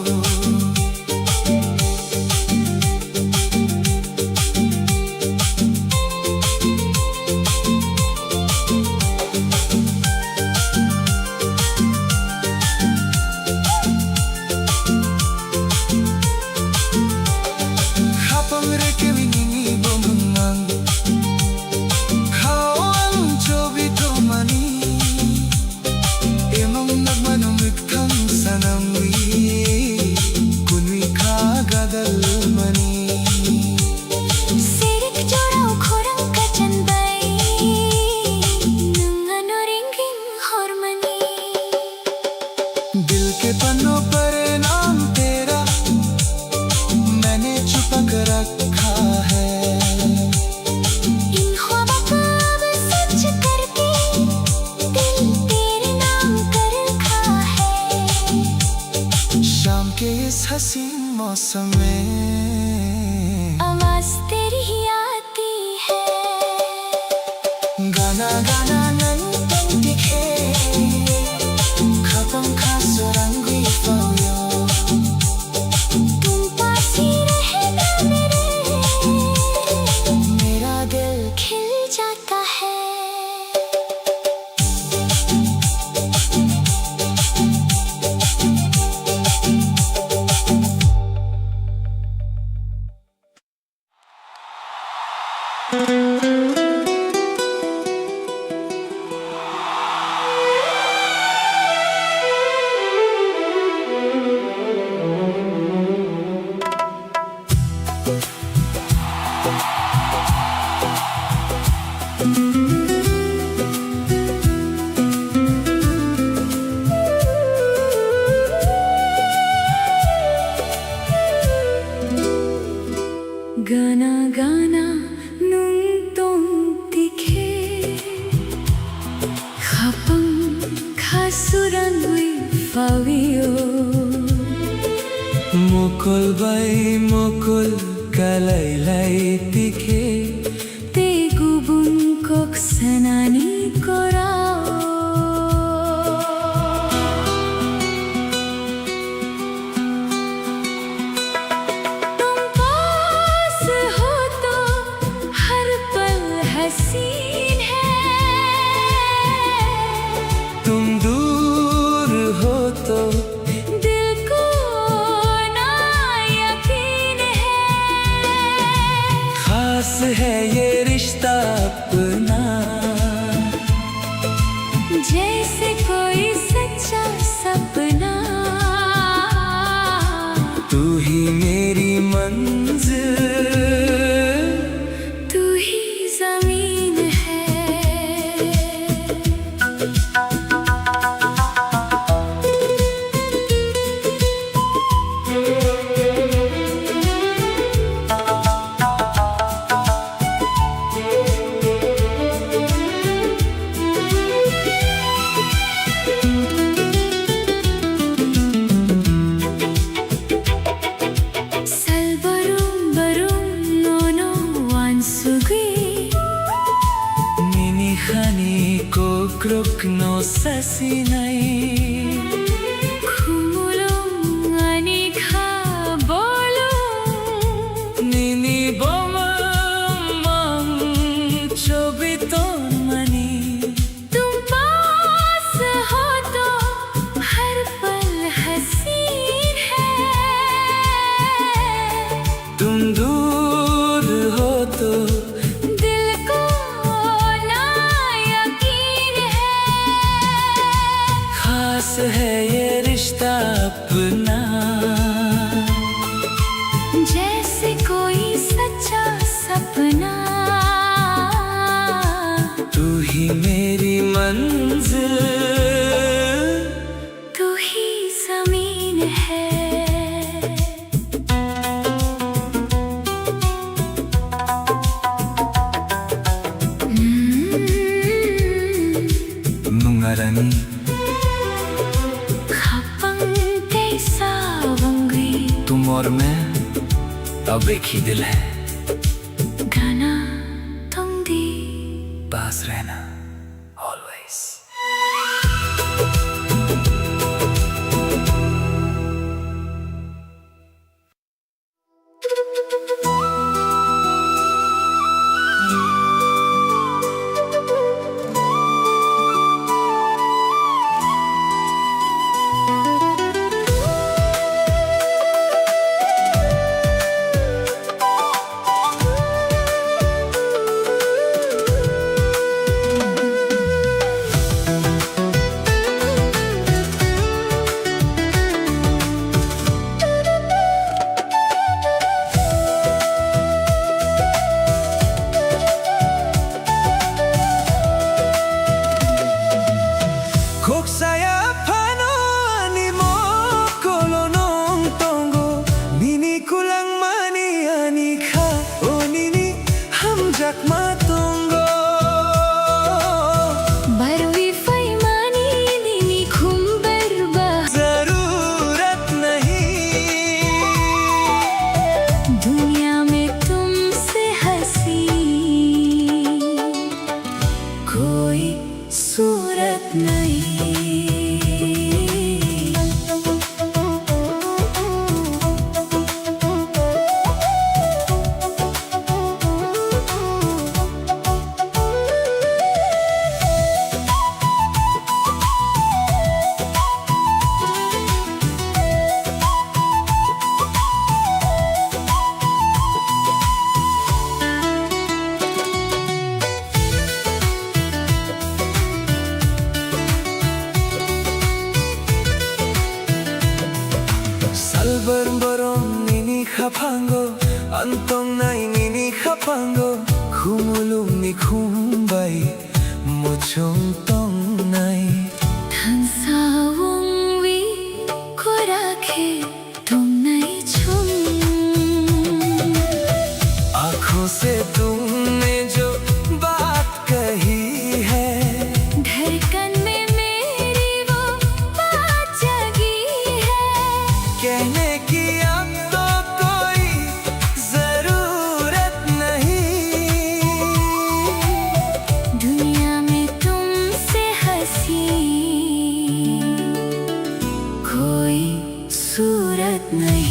Gana gana nung tong tikhe Khapang khasuran wi fawio Mukul bay mukul kalaylay tikhe Te gubun kok sanani korao हसीन है तुम दूर हो तो दिल को ना यकीन है खास है ये रिश्ता अपना जैसे कोई सच्चा सपना तू ही मेरी मंजिल तू ही जमीन है Krukno sasinay Kumulong ani ka bolong Nini bomang chobiton mani तुम पास हो तो हर पल हसीन है तुम दूर हो तो दिल को ना यकीन है खास है ये रिश्ता अपना जैसे कोई सच्चा सपना तू ही मेरी मंजिल तू ही जमीन है Nungarani खपंग कैसा बंगी तुम और मैं अब एक ही दिल है गाना तुम दी पास रहना always Kok saya pano animo kolonong tongo Nini kulang mani anika o nini hamjak matongo बरवी फैमानी दिनी खुम्बर बा जरूरत नहीं दुनिया में तुमसे हंसी कोई सूरत नहीं pango humulong ni kumbay mo chong tong nai हंसाऊं वी को रखे तुम नहीं छुम आँखों से तुमने जो बात कही है धड़कन में मेरी वो बात जगी है कहने की अब तो कोई जरूरत नहीं दुनिया में तुमसे हंसी कोई सूरत नहीं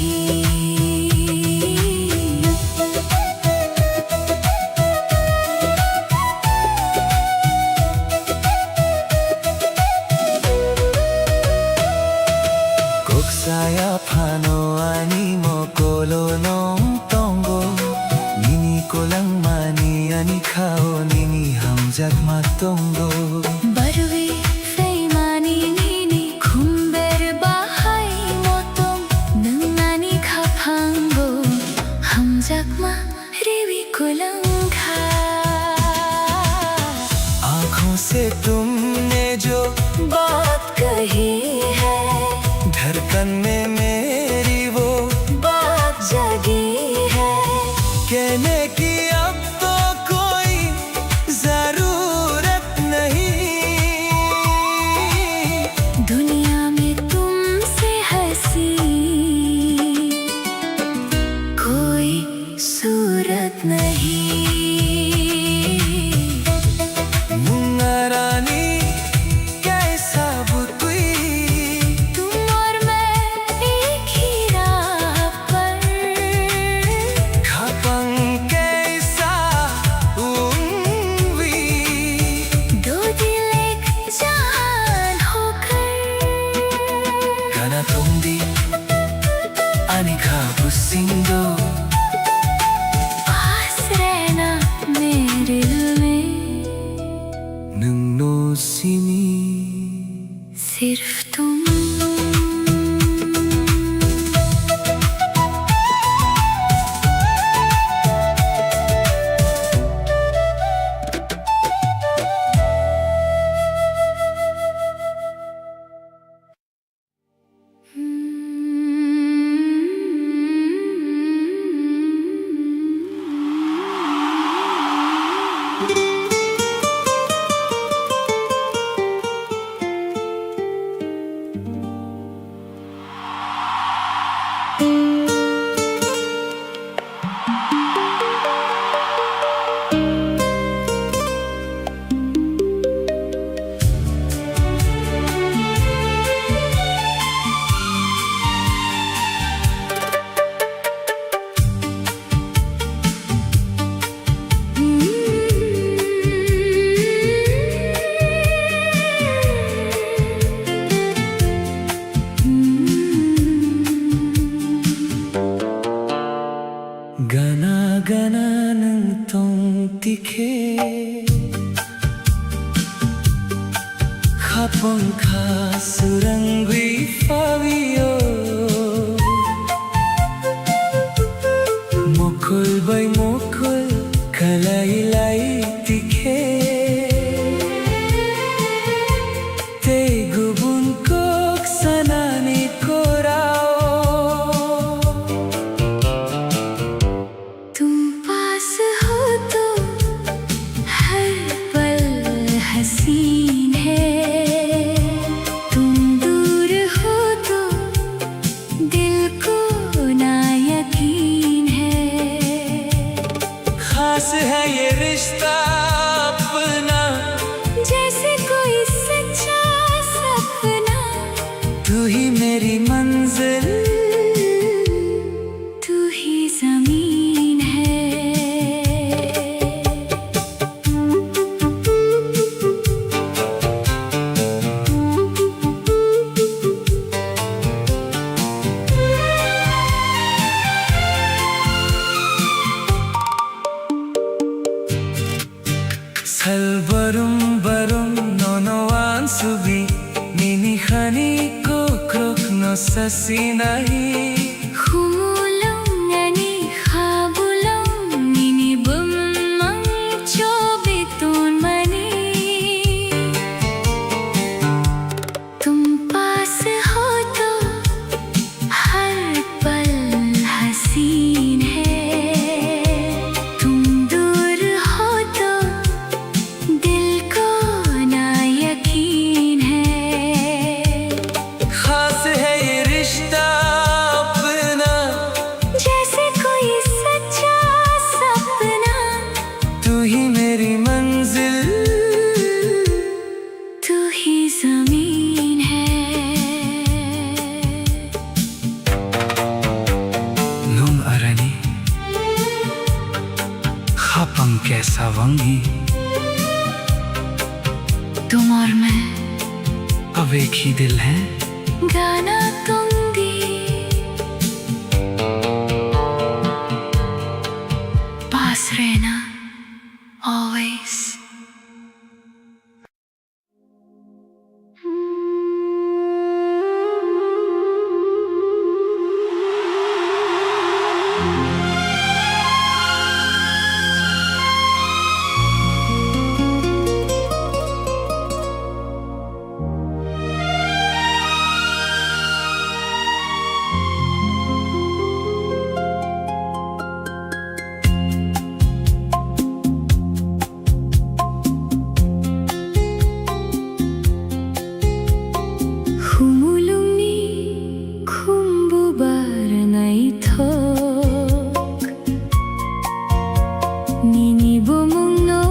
Saya pano ani mo kolo nong tongo Nini ko lang mani ani kao nini hamjak matongo बरुवे फेमानी नीनी खुम्बेर बाहाई मोतों नंगानी खापांगो हम जगमा रेवी कुलंगा आँखों से तुमने जो बात कही है धड़कन में मेरी वो बात जगी है कहने की अब तो कोई जरूरत नहीं दुनिया में तुमसे हंसी कोई सूरत नहीं मुंगारानी कैसा बुतुई तुम और मैं एक ही राह पर खपंग कैसा उम्वी दो दिल एक जान होकर Kana tundi ani kabusindo पास रहना मेरे दिल में nung no sini सिर्फ तुम Gana gana ng tong tike Kapon ka surangwi fabio Mokol bay mokol kalaylay tike Te gubun kok sanani korao तुम पास हो तो हर पल हसीन है तुम दूर हो तो दिल को ना यकीन है खास है ये रिश्ता अपना जैसे कोई सच्चा सपना तू ही मेरी मंजिल तू ही जमीन है 살바rum 바rum 노노한 수비 니니 하니 코크록 노사시나히 Humulong ani habulong nini bum हम कैसा वंगी, तुम और मैं अब एक ही दिल है। गाना दूंगी, पास रहना always। Humulungi kumbubar na itok, ninibomong no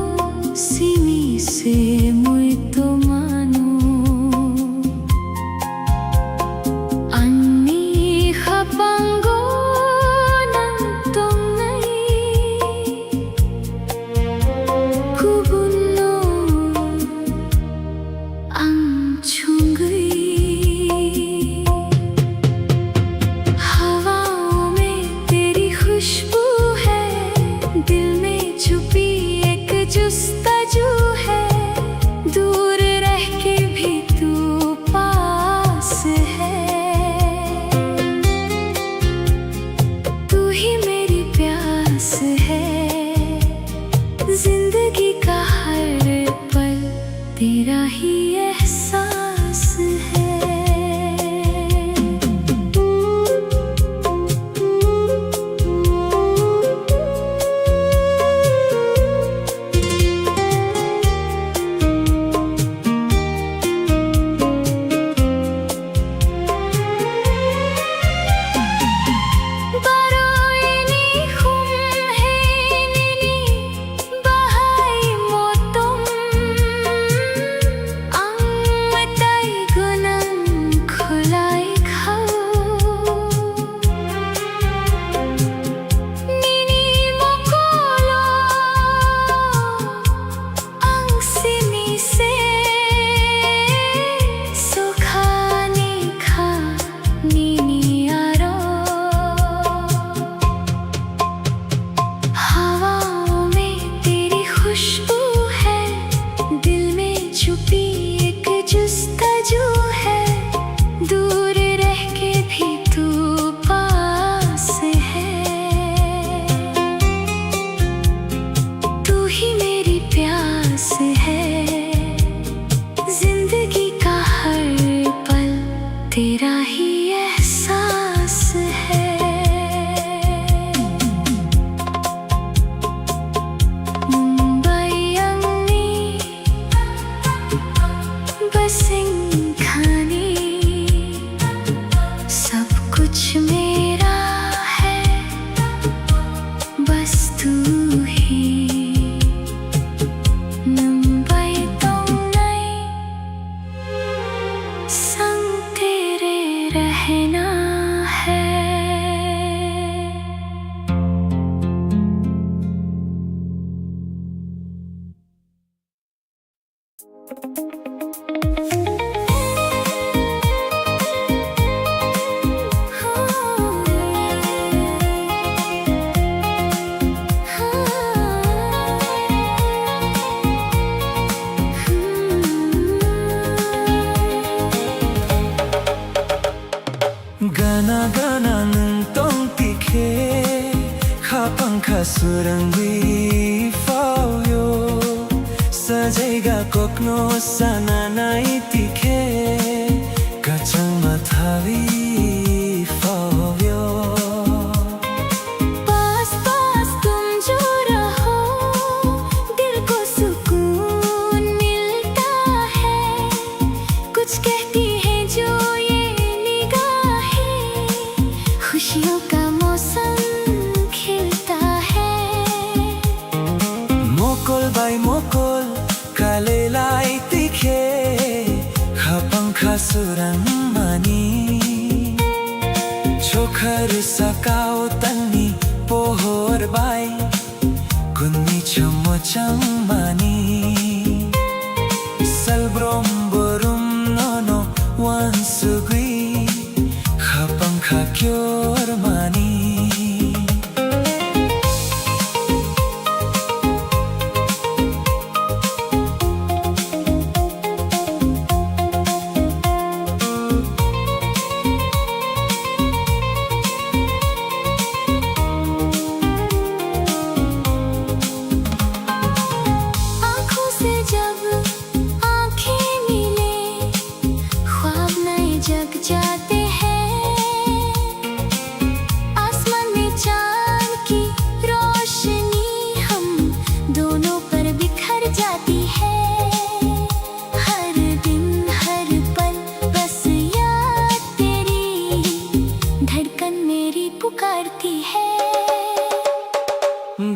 sinise mo'y tumano. Ani kapanggo ng tongnay, kubuno ang chunggay। खुशबू है दिल में छुपी एक जुस्ताजू है, दूर रह के भी तू पास है। तू ही मेरी प्यास है, जिंदगी का हर पल तेरा ही एहसास है। तेरा ही एहसास है। मुंबई अंगनी बसिंघानी, सब कुछ मेरा है बस तू ही। मुंबई तोंगनाई संग तेरे रहना है। Gana-gana ng tong tikhe Kapang kasurangwi fauyo Sajaiga kokno sana nai tikhe Kachang mathavi fauyo पास पास तुम जो रहो दिल को सुकून मिलता है। कुछ कहती है जो ये निगाहें, खुशियों का मौसम खिलता है। Mokol bay mokol kalelai tikhe Kapang kasurang mani Chokhar sakao tani pohor bay Kunni Chamani Salbrom borum nono wansugui Khapang khakyor mani पुकारती है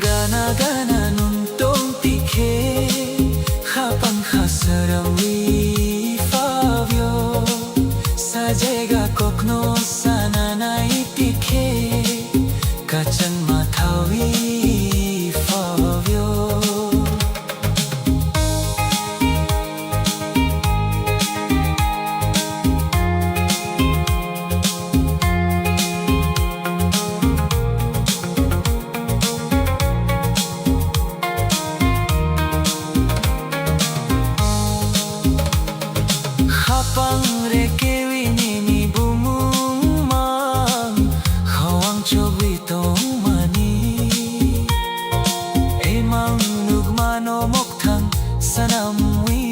गाना गाना nuntong tikhe khapang khasarami favio sajega kokno sananai tikhe kachan mathawi favio Hapang rekewi nini bumumang Hawang chobi mani Emang nugmano moktang sanamwi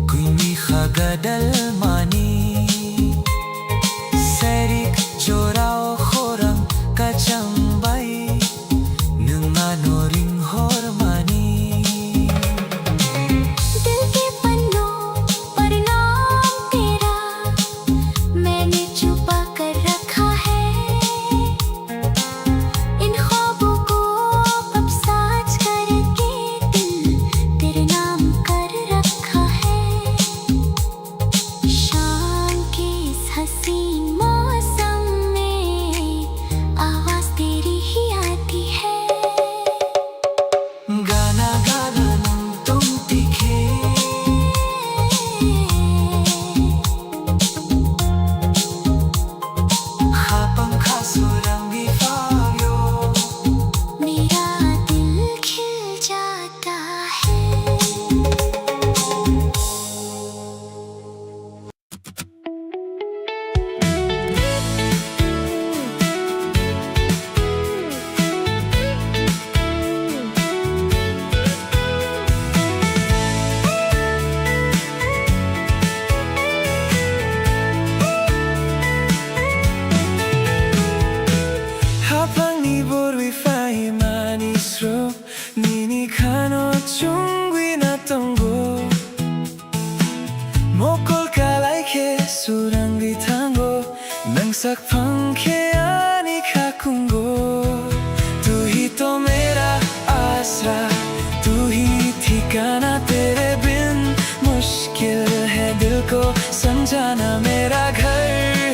Kuimi khagadal mani Serik chorao khorang kachang bai Nungmano ring hor mani Nini kano chungwi na tongo Mokol kalai ke surangi tango Nangsak pangke ani kakungo Tu hi to mera asra Tu hi ठिकाना तेरे बिन मुश्किल है दिल को समझाना मेरा घर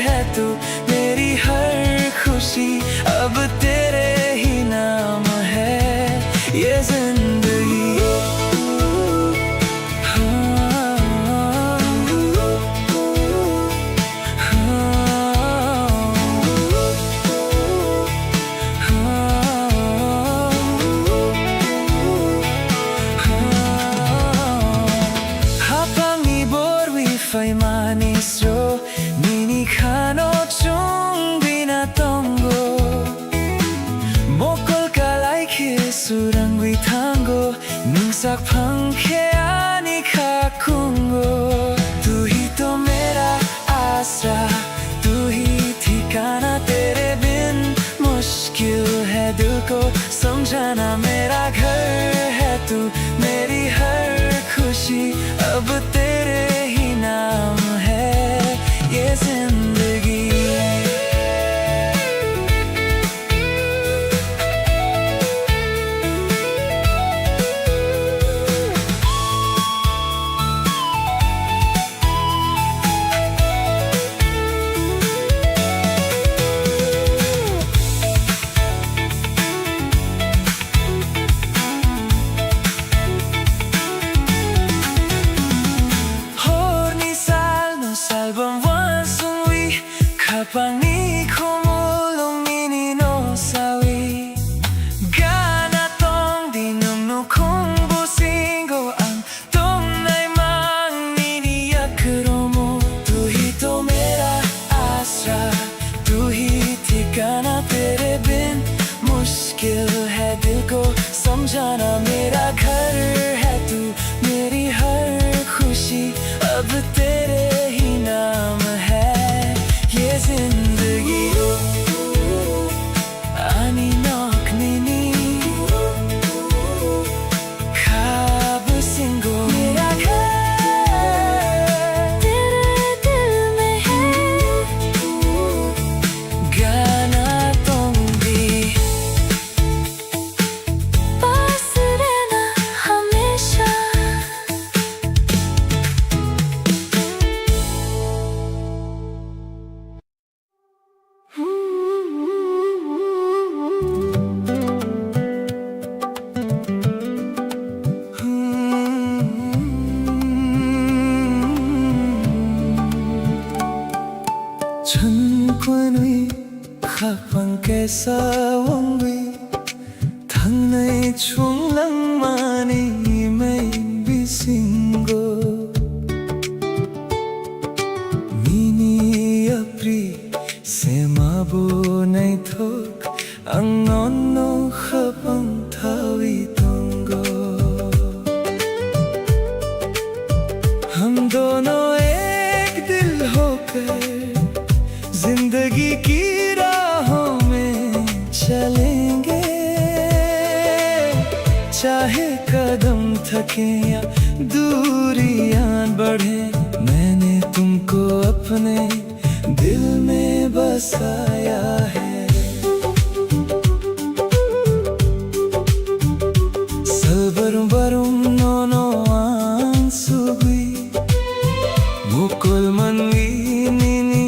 है तू मेरी हर खुशी अब तेरे ही नाम है ये जिंदगी Fai manis ro nini kano chungwi na tongo Mokol kalai ke surangwi tango Nungsak pangke ani kakungo Tu hi to mera asra Tu hi ठिकाना तेरे बिन मुश्किल है दिल को समझाना मेरा घर है तू मेरी हर खुशी अब तेरे ही नाम है ये जिंदगी जाना मेरा घर है तू, मेरी हर खुशी अब तेरे ही नाम है। ये जिंदगी आनी नौकनी खाब सिंगो, मेरा घर तेरे दिल में है। गाना तुम भी पास रहना हमेशा। 천권의 가방께서 원비 당나의 총랑만이 비신고 미니 앞리 세마보 나이톡 앙넌노 가방 타위 동거 हम दोनों एक दिल होकर जिंदगी की राहों में चलेंगे, चाहे कदम थके या दूरियां बढ़े। मैंने तुमको अपने दिल में बसाया है। Salbarum nono ansugui mukul manwi nini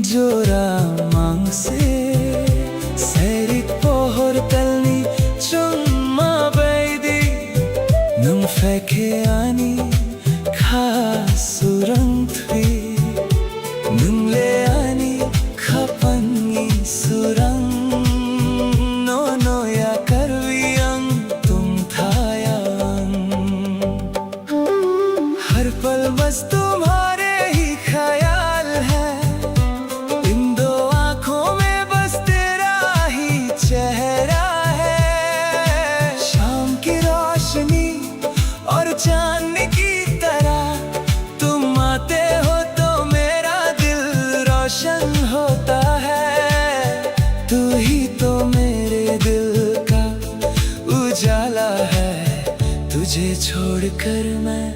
jora mangse serik pohor talni chumma baidi nung feke ani khasurang thui nung le ani khapangi surang nono ya karviang tum thayang हर पल बस तुम्हारे ही ख्याल है। इन दो आंखों में बस तेरा ही चेहरा है। शाम की रोशनी और चांद की तरह तुम आते हो तो मेरा दिल रोशन होता है। तू ही तो मेरे दिल का उजाला है। तुझे छोड़कर मैं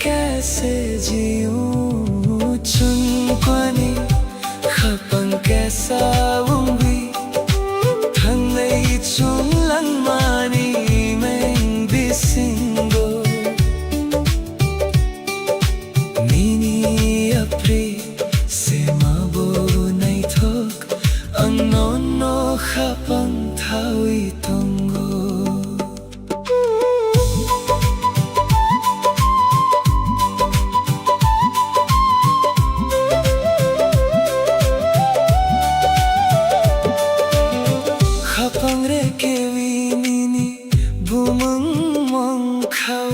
कैसे जीऊं 춘권이 가방께서 웅비 당내이 총랑만이 맹비신고 미니 앞리 세마보 나이톡 앙노노 가방 타위 동고 Kapangre kewinini bumang mongkau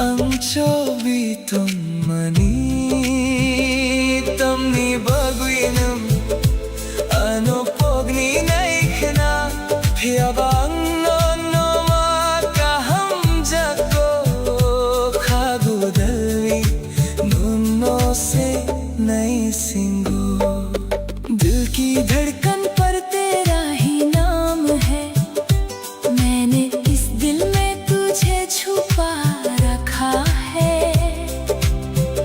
ang chobiton mani tamni baguinam ano pogni naikna phiyabang no makaham jako khagudalvi nunno se nai singo दिल की धड़कन पर तेरा ही नाम है। मैंने इस दिल में तुझे छुपा रखा है।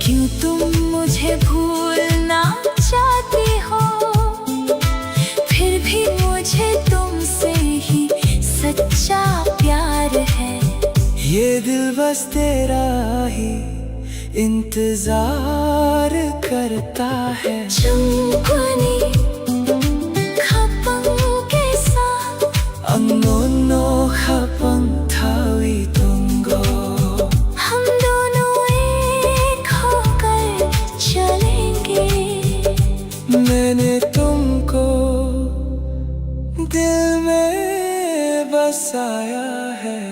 क्यों तुम मुझे भूलना चाहती हो, फिर भी मुझे तुमसे ही सच्चा प्यार है। ये दिल बस तेरा ही इंतजार करता है। 춘권이 가방께서 앙노노 가방 타위 동거 हम दोनों एक होकर चलेंगे। मैंने तुमको दिल में बसाया है।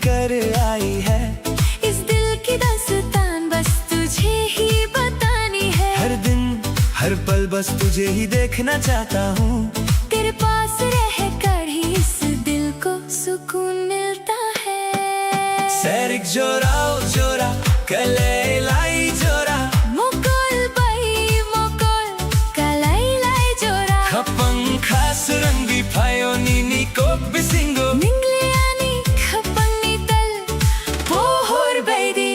कर आई है। इस दिल की दास्तान बस तुझे ही बतानी है। हर दिन हर पल बस तुझे ही देखना चाहता हूँ। तेरे पास रह कर ही इस दिल को सुकून मिलता है। सैरिक जोरा ओ जोरा कले लाई जोरा मोकोल बाई मोकोल कलाई लाई जोरा खपंग खास रंगी फायो नीनी को बिसिंगो निंगलियानी खपंगनी तल पोहोर बैदी।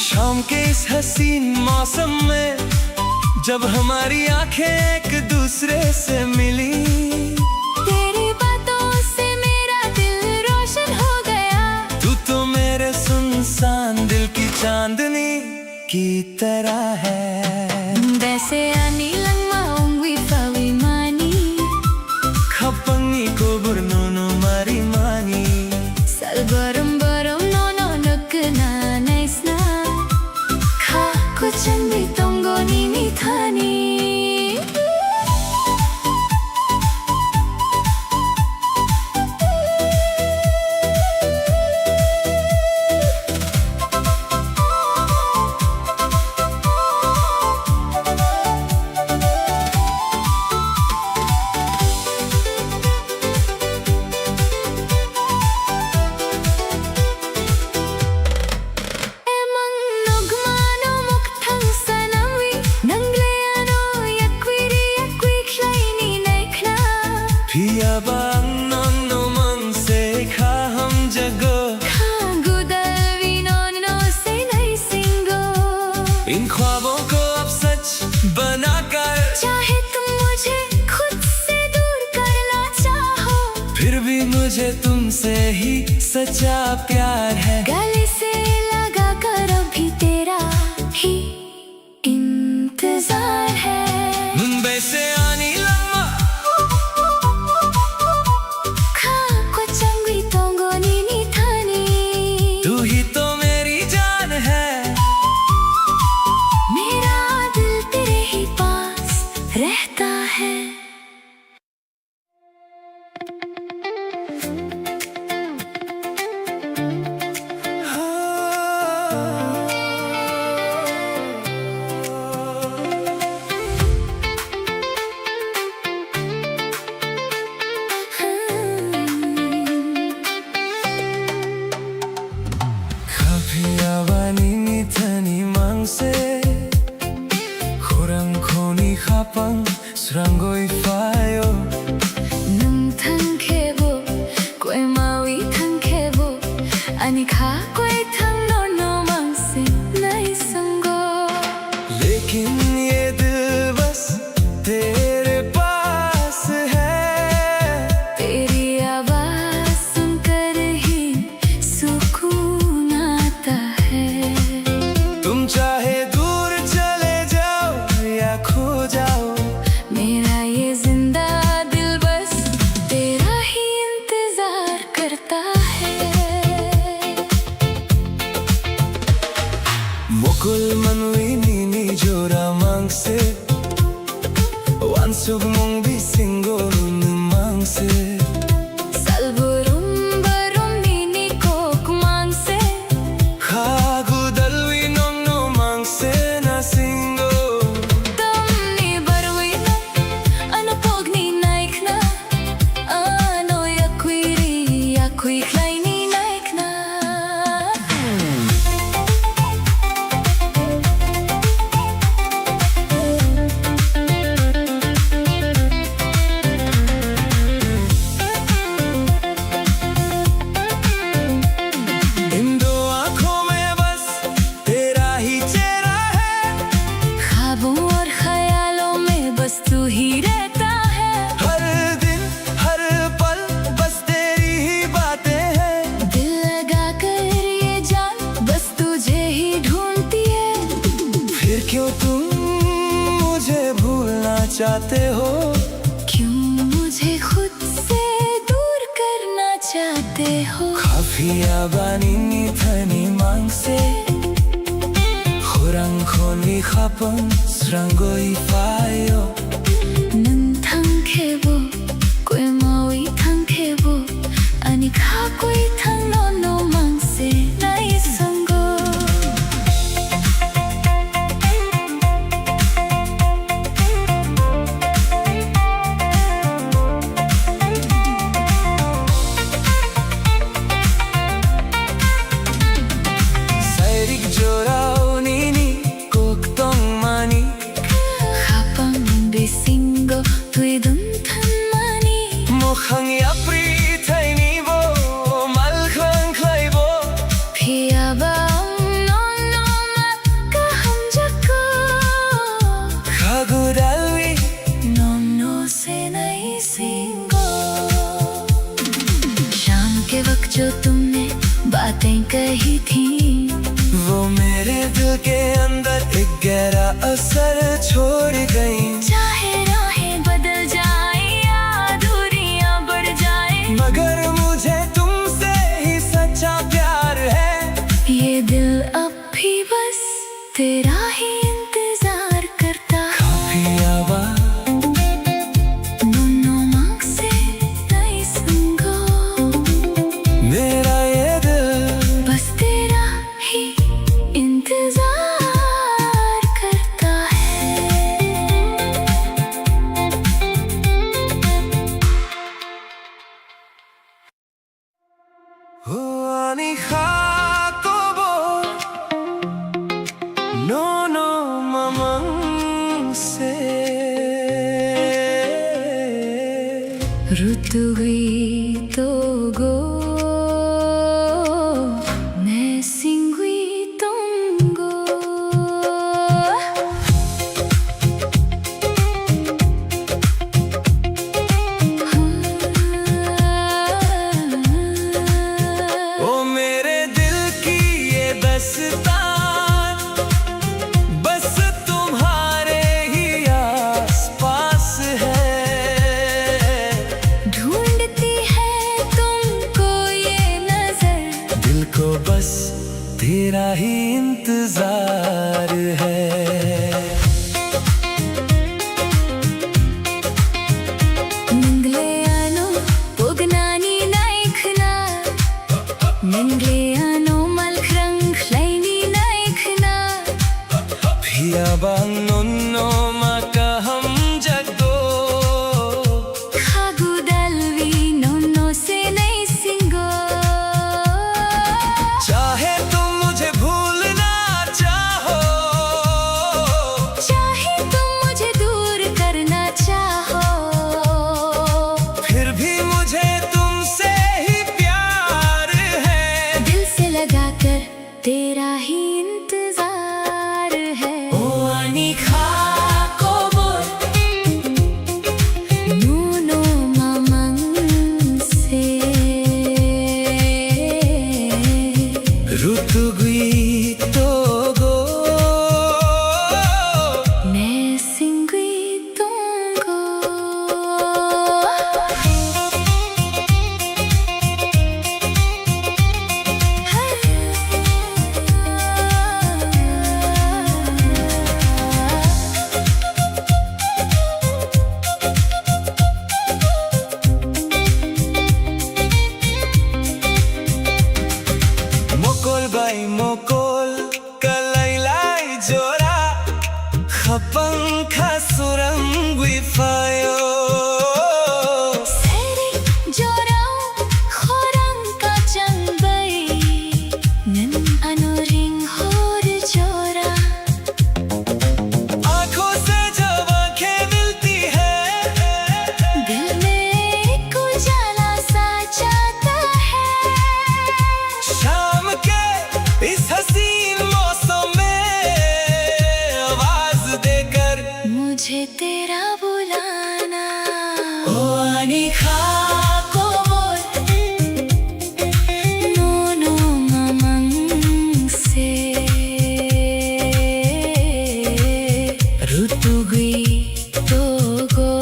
शाम के इस हसीन मौसम में जब हमारी आंखें एक दूसरे से मिली, तेरी बातों से मेरा दिल रोशन हो गया। तू तो मेरे सुनसान दिल की चांदनी की तरह है। वैसे आनी लंगमा उंगवी फवी मानी खपंगी को बुरनोनो मारी मानी सल बरम बरम नोनो नकना नैसना खा कुचन भी तोंगो नीनी थानी। Pia bang non no mang se kha hum jago इन ख्वाबों को अब सच बनाकर चाहे तुम मुझे खुद से दूर करना चाहो, फिर भी मुझे तुमसे ही सच्चा प्यार है। गले से लगा कर अभी तेरा ही इंतजार है। मुंबई से आनी लम्मा खा को चंगी तोंगो नीनी थानी। तू ही तो मेरी जान है। मेरा दिल तेरे ही पास रहता है। Kapiyawaning itani mangse Khurang khoni khapang srangoi fayo nung thang khebo koi mawi thang khebo ani kha koi thang no mang se nai sango। लेकिन ये दिल बस तेरे पास है। तेरी आवाज सुनकर ही सुकून आता है। तुम चाहे दूर चले जाओ या खो जाओ, मेरा ये जिंदा दिल बस तेरा ही इंतजार करता है। मुकुल मनवी नीनी जोरा मांग से वानसुग मोंग भी सिंगो मांग से salburum barum nini kok mang se खागु दलवी नोंग नो मांग से ना सिंगो tamni barwi na ano pogni naikna ano yakui klaini naikna। इन दो आँखों में बस तेरा ही चेहरा है। ख्वाबों और ख्यालों में बस तू ही रहता है। हर दिन हर पल बस तेरी ही बातें हैं। दिल लगा कर ये जान बस तुझे ही ढूंढती है। फिर क्यों तुम मुझे भूलना चाहते हो? क्यों मुझे खुद से दूर करना चाहते हो? Kapiyawaning itani mangse Khurang khoni khapang srangoi fayo nung thang khebo koi mawi thang khebo ani kha koi thang no mang कही थी, वो मेरे दिल के अंदर एक गहरा असर छोड़ गई। चाहे राहें बदल जाए या दूरियां बढ़ जाए, मगर मुझे तुमसे ही सच्चा प्यार है। ये दिल अब भी बस तेरा ही इंतजार करता है। काफी आवाज No marks से नहीं सुनगो, मेरा ये दिल बस तेरा ही इंतजार करता है। Ani Jacobo, no mamang se. रुत हुई तो गो, मैं सिंगुई तुमगो। ओ मेरे दिल की ये दस्तान बस तुम्हारे ही आसपास है। ढूंढती है तुमको ये नजर, दिल को बस तेरा ही इंतजार है। निंगलेयानो पोगनानी नाइखना, निंगलेयानो मलखरंग लाइनी नाइखना, Piaba nonno makaham jagdo, खागु Dalvi नोनो से नहीं सिंगो। चाहे तुम मुझे भूलना चाहो, चाहे तुम मुझे दूर करना चाहो, फिर भी मुझे तुमसे ही प्यार है। दिल से लगाकर तेरा ही इंतजार है। ओ Ani Jacobo, नूनो मामंग से रुत गई तो गो, मैं सिंगुई तुमको। mokol bay mokol kalaylay jora, khapang khasurang wifayo. 세리 조라오 호랑 까짱바이, 는 아노링 호르 조라। आंखों से जब आंखें मिलती है, दिल में एक उजाला सा जाता है। शाम के इस हसीन मौसम में आवाज देकर मुझे तेरा बुलाना। ओ Ani Jacobo, नोनो मामंग से रुत हुई तो गो,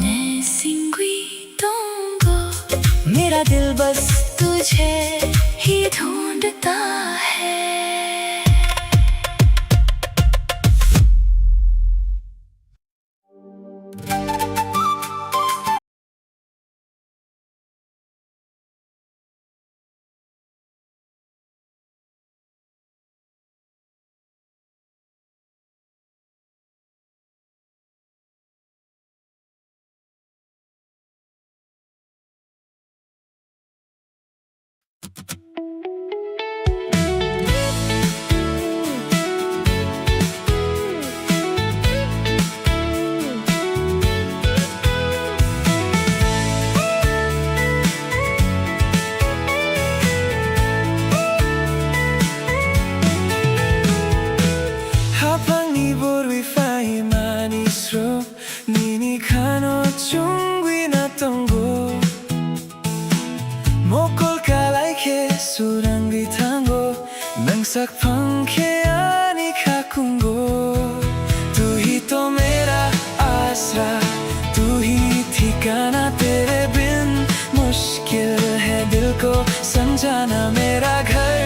मैं सिंगुई तुमको। मेरा दिल बस तुझे ही ढूंढता है। surangi tango nang sakpangke ani kakungo तू ही तो मेरा आसरा तू ही ठिकाना तेरे बिन मुश्किल है दिल को समझाना मेरा घर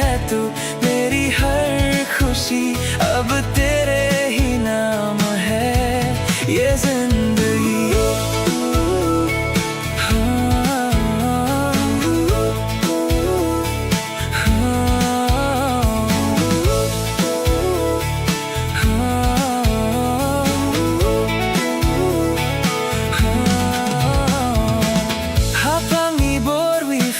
है तू मेरी हर खुशी अब तेरे ही नाम है ये जिंदगी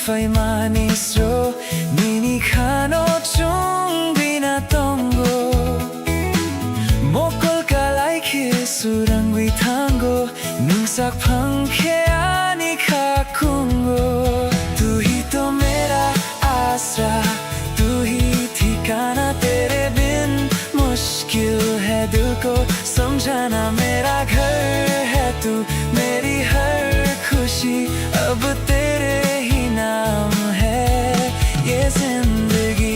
Fai manis ro nini kano chung bina tongo mokol kalai ke surangwi tango nung sak phang ke ani kakungo तू ही तो मेरा आसरा तू ही ठिकाना तेरे बिन मुश्किल है दिल को समझाना मेरा घर है तू मेरी हर खुशी अब तेरे नाम है ये जिंदगी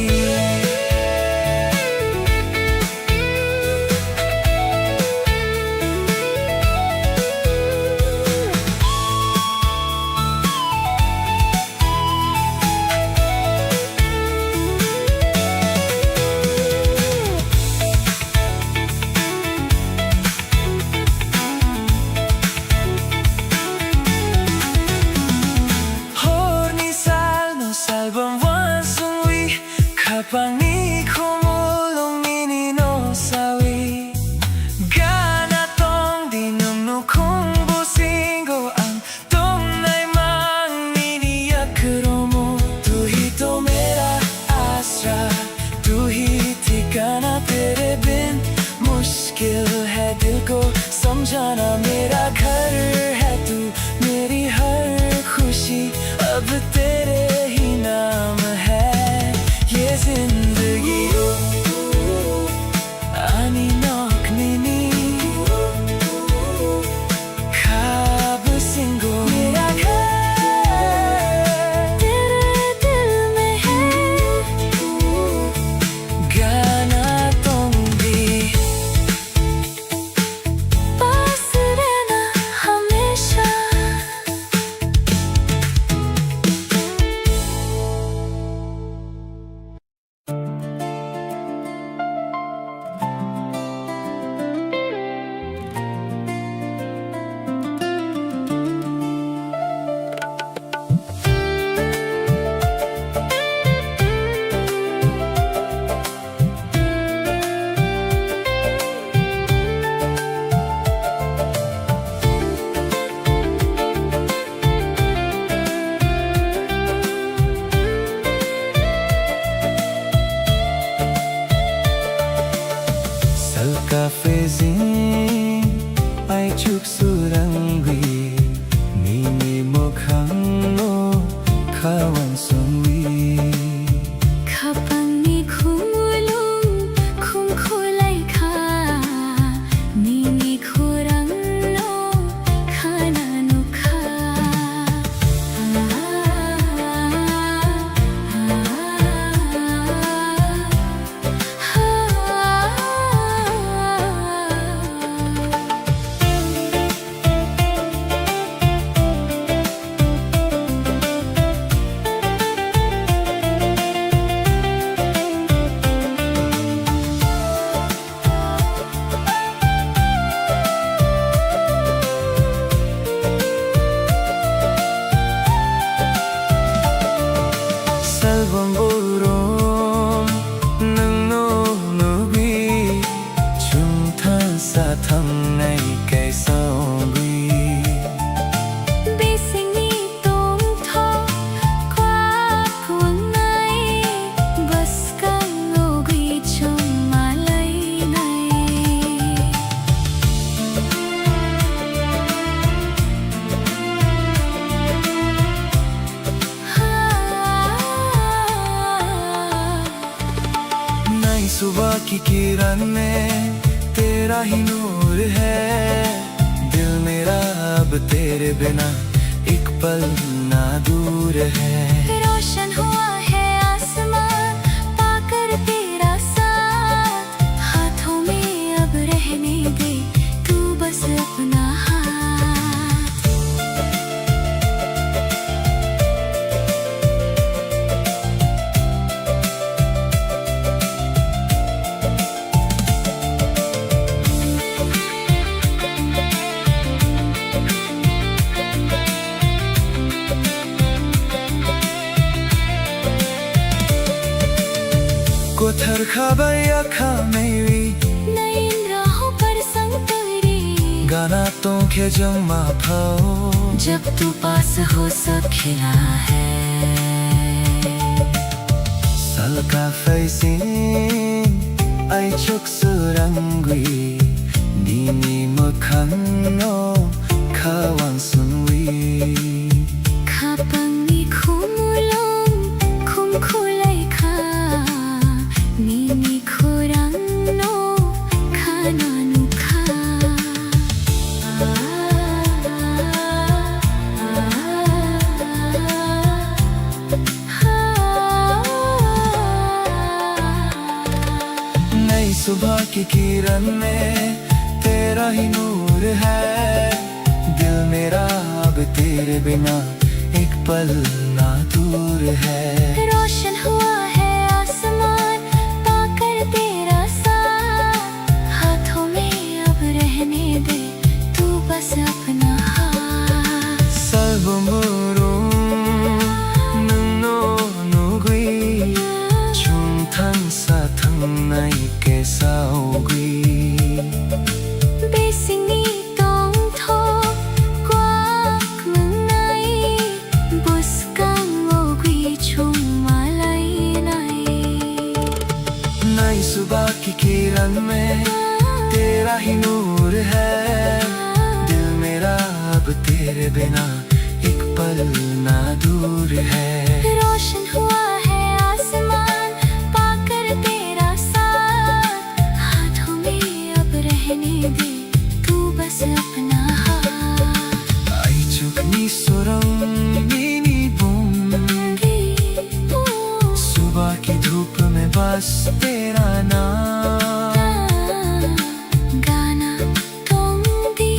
Kapag ni kumulong ninino sawi Gana tong dinumno kong busingo Ang tunay mang niniyakro mo तू ही तो मेरा आसरा तू ही ठिकाना तेरे बिन मुश्किल है दिल को समझाना मेरा घर है तू मेरी हर खुशी अब तेरे ही नाम है ये जिंदगी आनी नौक नैनी ख्वाब सिंगो मेरा घर तेरे दिल में है गाना तुम भी पास रहना हमेशा Kafezin ay chuk surangwi Nini mo khang no kawan sungwi Kapag ni kumulong kung kulay ka Nini kurang no kanano ka Salvang borom nang no nubi chung than sa thang nay kay sawi Bising ni tong tho qua puang nay Bas kang ngogui trong malay nay सुबह की किरण में तेरा ही नूर है दिल मेरा अब तेरे बिना एक पल ना दूर है रोशन हुआ Kothar khabaya kha mewi नई इन राहों पर संग तेरे गाना तो के जमा भाओ जब तू पास हो सब खिला है Salka facing ay chok surangwi Nini makhang no kawang sunwi Kapangi kumulong kumkulay ka Nini kurang no kananu ka नई सुबह की किरण में तेरा ही नूर है दिल मेरा अब तेरे बिना एक पल ना दूर है रोशन हुआ है आसमान पाकर तेरा साथ हाथों में अब रहने दे तू बस अपना हाथ Salbumurum nuno nugui chung thang sa thang nai ke saugui Besingi tong tho quak mừng nay bus kang ogui chung malay nay नई सुबह की किरण में तेरा ही नूर है दिल मेरा अब तेरे बिना एक पल ना दूर है रोशन हुआ है आसमान पाकर तेरा साथ हाथों में अब रहने दे तू बस अपना हाथ आई चुकनी सुरंग नीनी बूम सुबह की धूप में बस तेरा नाम गाना तुम भी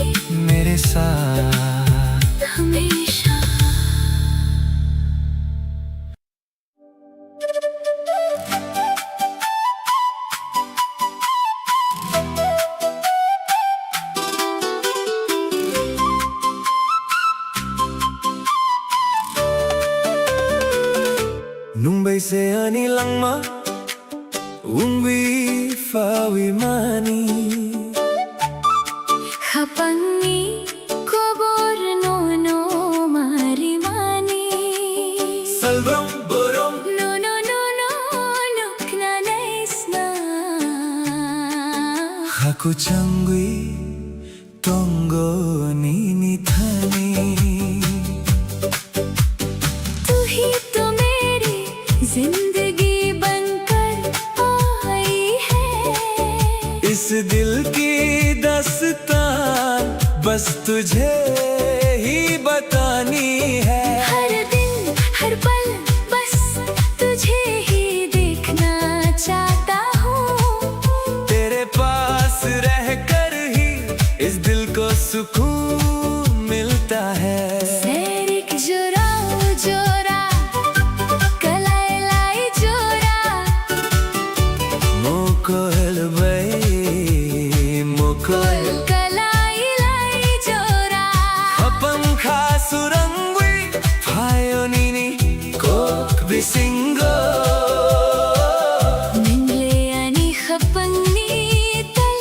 मेरे साथ हमेशा Nung bay se ani lang ma ungwi fawi mani Kapangi kubor no no marimani Salbam borom No no no no look na nice na Haku changwi tongo nini thani तू ही तो मेरी जिंदगी बनकर आई है इस दिल की दास्तान बस तुझे ही बतानी है हर दिन हर पल बस तुझे ही देखना चाहता हूँ तेरे पास रहकर ही इस दिल को सुकून मिलता है Serik jura jura kalai lai jura Mokol bay mokol kalai lai jura Apam kha surangwi phayo nini kok bisingo Mingle ani khapangni tal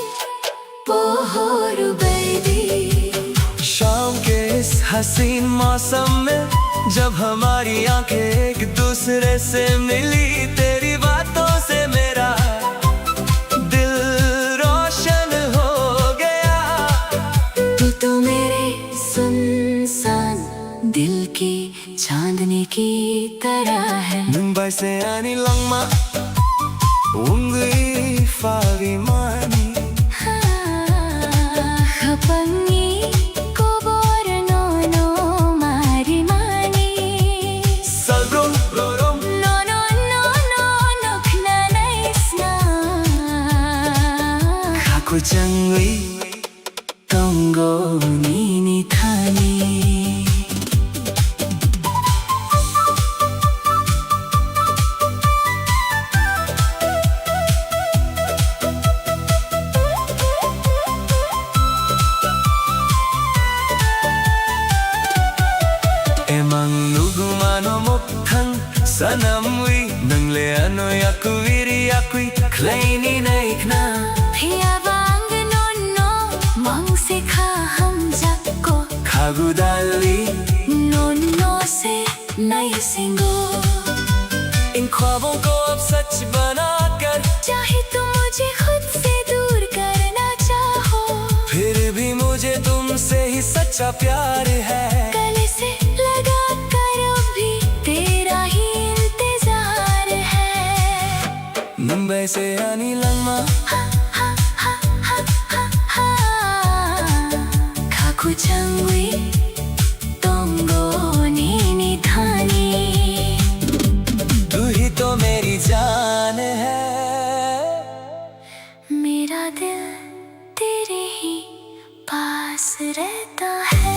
pohoru baby शाम के इस हसीन मौसम में जब हमारी आंखें एक दूसरे से मिली तेरी बातों से मेरा दिल रोशन हो गया तू तो मेरे सुनसान दिल की चांदनी की तरह है Mumbai se ani langma ungwi fawi mani Kapangi kubor no no marimani Salbam borom No no no no look na nice na Haku changwi tongo nini thani Sanamui nang leano yakuviri yakui kleini naikna Hiyabang nono mang sikha hum jakko Khagudali nono से नए सिंगो इन ख्वाबों को अब सच बनाकर चाहे तुम मुझे खुद से दूर करना चाहो फिर भी मुझे तुमसे ही सच्चा प्यार है गले से लगा कर भी तेरा ही इंतजार है मुंबई से आनी लंगमा खाकु चंगुई तोंगो नीनी धानी तू ही तो मेरी जान है मेरा दिल तेरे ही पास रहता है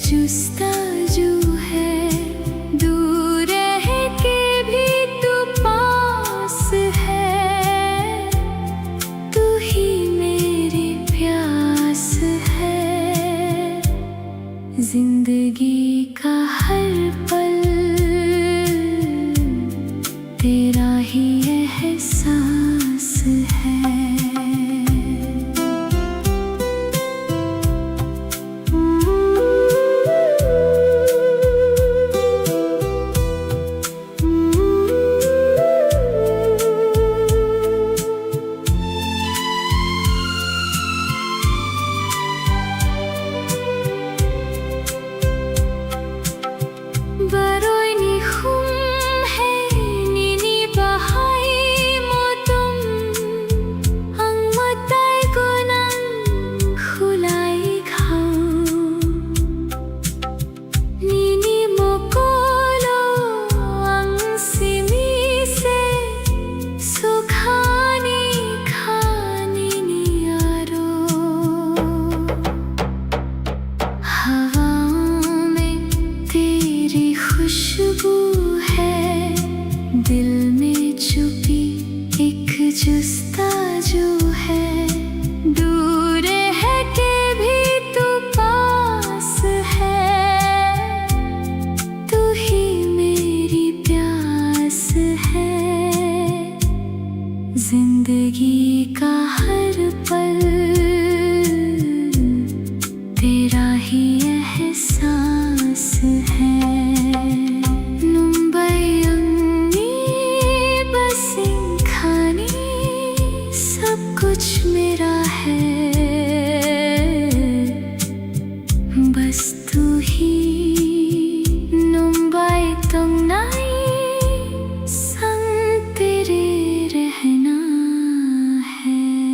जुस्ताजू है दूर रह के भी तू पास है तू ही मेरी प्यास है जिंदगी का हर पल तेरा ही एहसास है खुशबू है दिल में छुपी एक जुस्ताजू है दूर है के भी तू पास है तू ही मेरी प्यास है जिंदगी का हर पल तेरा ही एहसास है कुछ मेरा है बस तू ही मुंबई तंगनाई संग तेरे रहना है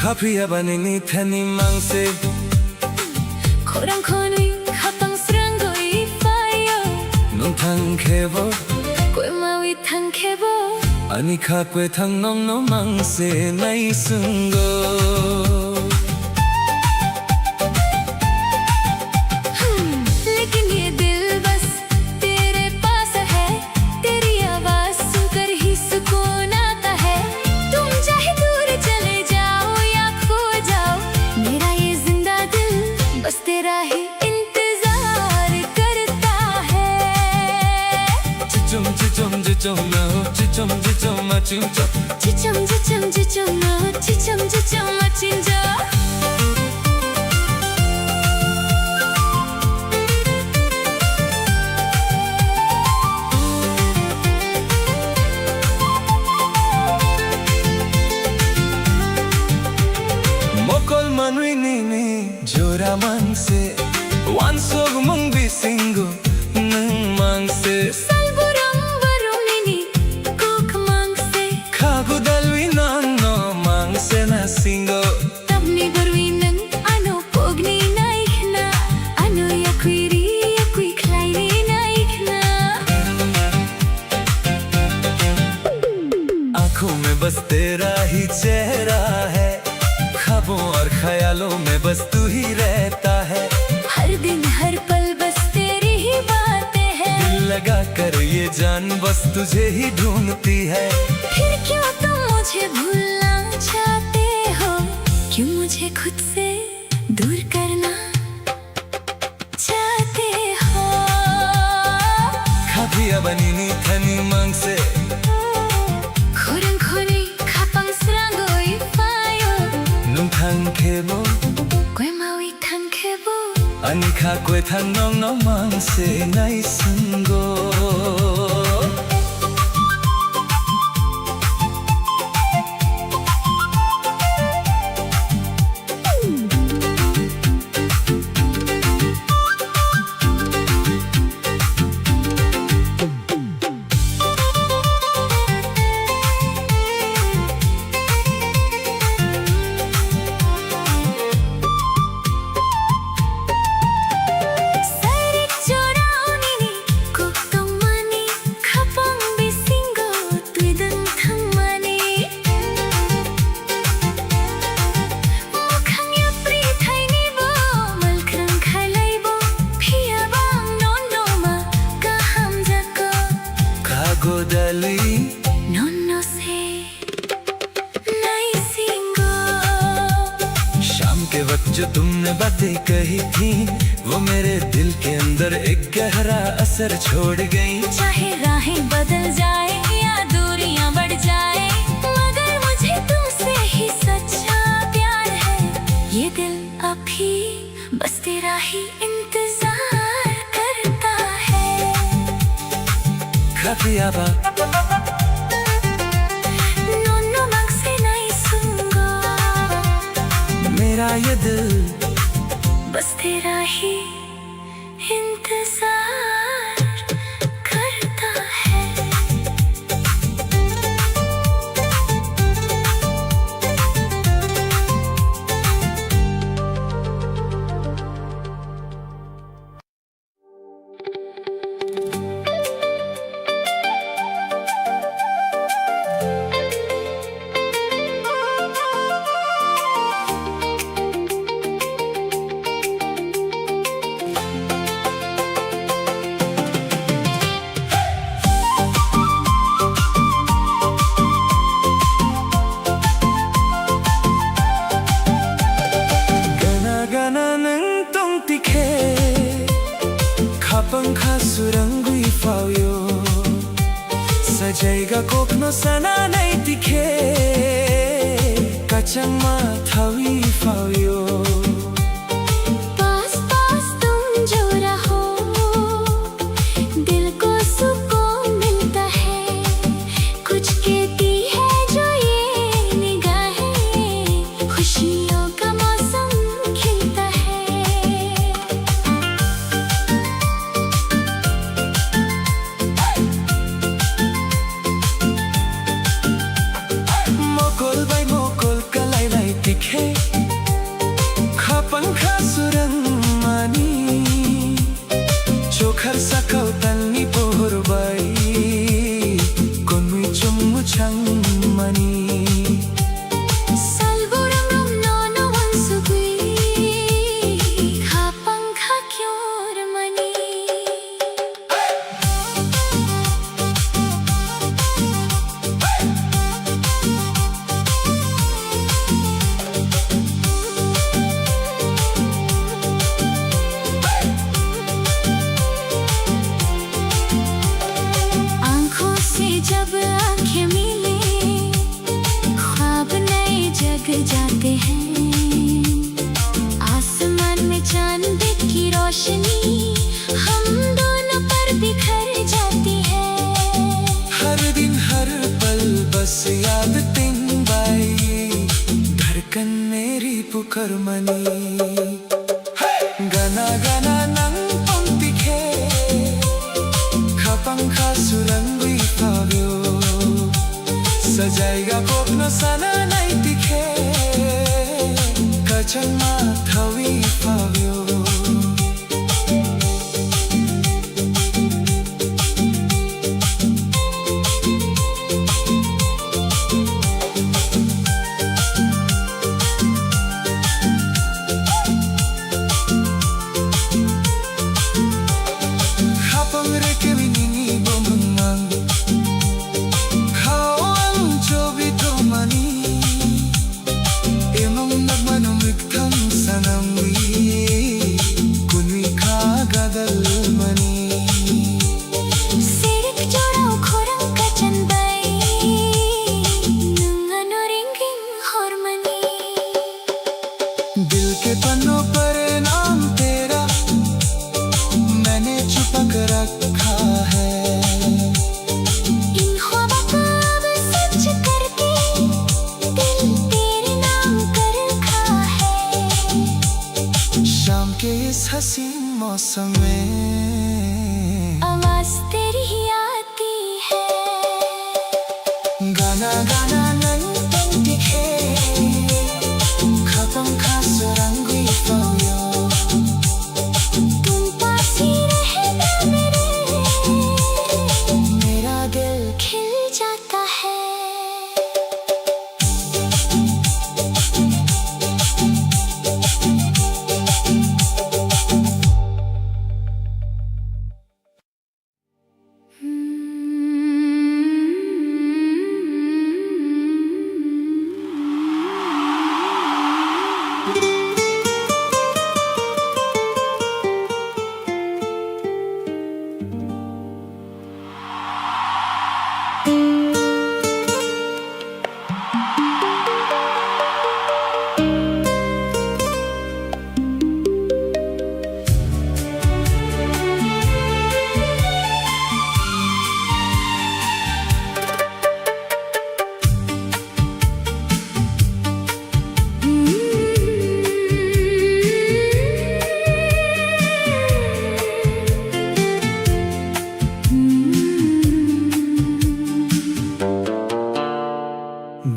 커피야 바니니 테니 망세 코랑코니 합방스런 거이 파이어 눈탕 개보 꿰마위 탕케보 아니 카페 탕 넘노 망세 나이 쓴거 लेकिन ये दिल बस तेरे पास है तेरी आवाज सुनकर ही सुकून आता है तुम चाहे दूर चले जाओ या खो जाओ मेरा ये जिंदा दिल बस तेरा ही इंतजार करता है 지좀 지좀 지좀 너 지좀 지좀 맞춤 저 지점 지점 지점 너 지점 지점 마친 저 목걸 만위니니 조라 망세 완속 멍비 싱고 능 망세 살부랑 바로니니 꼭 망세 가구 달위 난너 망세 나 싱고 Tapni barwinang ano pogni naikna ano yakwiri yakwi klaini naikna आंखों में बस तेरा ही चेहरा है ख्वाबों और ख्यालों में बस तू ही रहता है हर दिन हर पल बस तेरी ही बातें हैं दिल लगा कर ये जान बस तुझे ही ढूंढती है फिर क्यों तुम मुझे भूलना चाहते हो क्यों मुझे खुद से दूर करना चाहते हो खाफिया बनीनी थनी मांग से खोरंखोरी खापang srangoi payo नुंथांग खेबो Kwemawi tangkebo 아니 카괴 탄농 너 마ंग से 나이 쓴고 Sarik joraonini koktomani khapang bisingo tuidang thamani Mukhang yapri thaini bo malkrang khalaibo phiyabang nonno ma kaham jako 카고 달리 nonno se nai singo शाम के वक्त जो तुमने बातें कही थी वो मेरे दिल के अंदर एक गहरा असर छोड़ गई चाहे राहें बदल जाए या दूरियां बढ़ जाए मगर मुझे तुमसे ही सच्चा प्यार है ये दिल अभी बस तेरा ही इंतजार करता है खाफिया बा नोनो मांग से नहीं सुनगा मेरा ये दिल बस तेरा ही इंतजार करता है gana gana nang tong tikhe khapang khasurangui fauyo sajaiga kokno sana nai tikhe kachang ma thawi fauyo पास पास तुम जो रहो दिल को सुकून मिलता है कुछ कहती है जो ये निगाहें खुशियों का मौसम खिलता है mokol bai mokol kalai lai जाते हैं। आसमान में चांद की रोशनी हम दोनों पर बिखर जाती है। हर दिन हर पल बस याद तिन बाई धड़कन मेरी पुकार मनी गना गना नंग पंक्ति खे खापंखा सुरंगी पाव्यो सजाएगा कोकनो सना नहीं दिखे कचमा थवी पाव्यो दिल के पन्नों पर नाम तेरा मैंने छुपा कर रखा है। इन ख्वाबों को अब सच करके दिल तेरे नाम कर रखा है। शाम के इस हसीन मौसम में आवाज तेरी ही आती है। गाना गाना नंग पंक्ति खे खापंखा सुरंगी पाव्यो तुम पास ही रहना मेरा दिल खिल जाता है।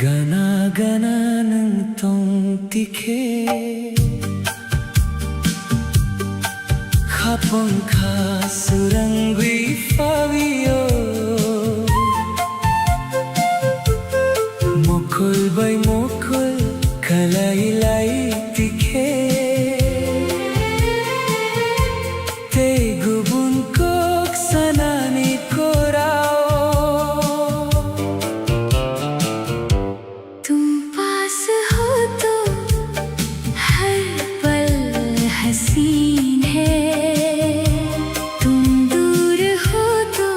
गना गना नंग पंक्ति खे खापंखा सुरंगी पाव्यो मुकुल बै मुकुल कलाई लाई दिखे ते गुबुन कोक सनानी कोराओ तुम पास हो तो हर पल हसीन है। तुम दूर हो तो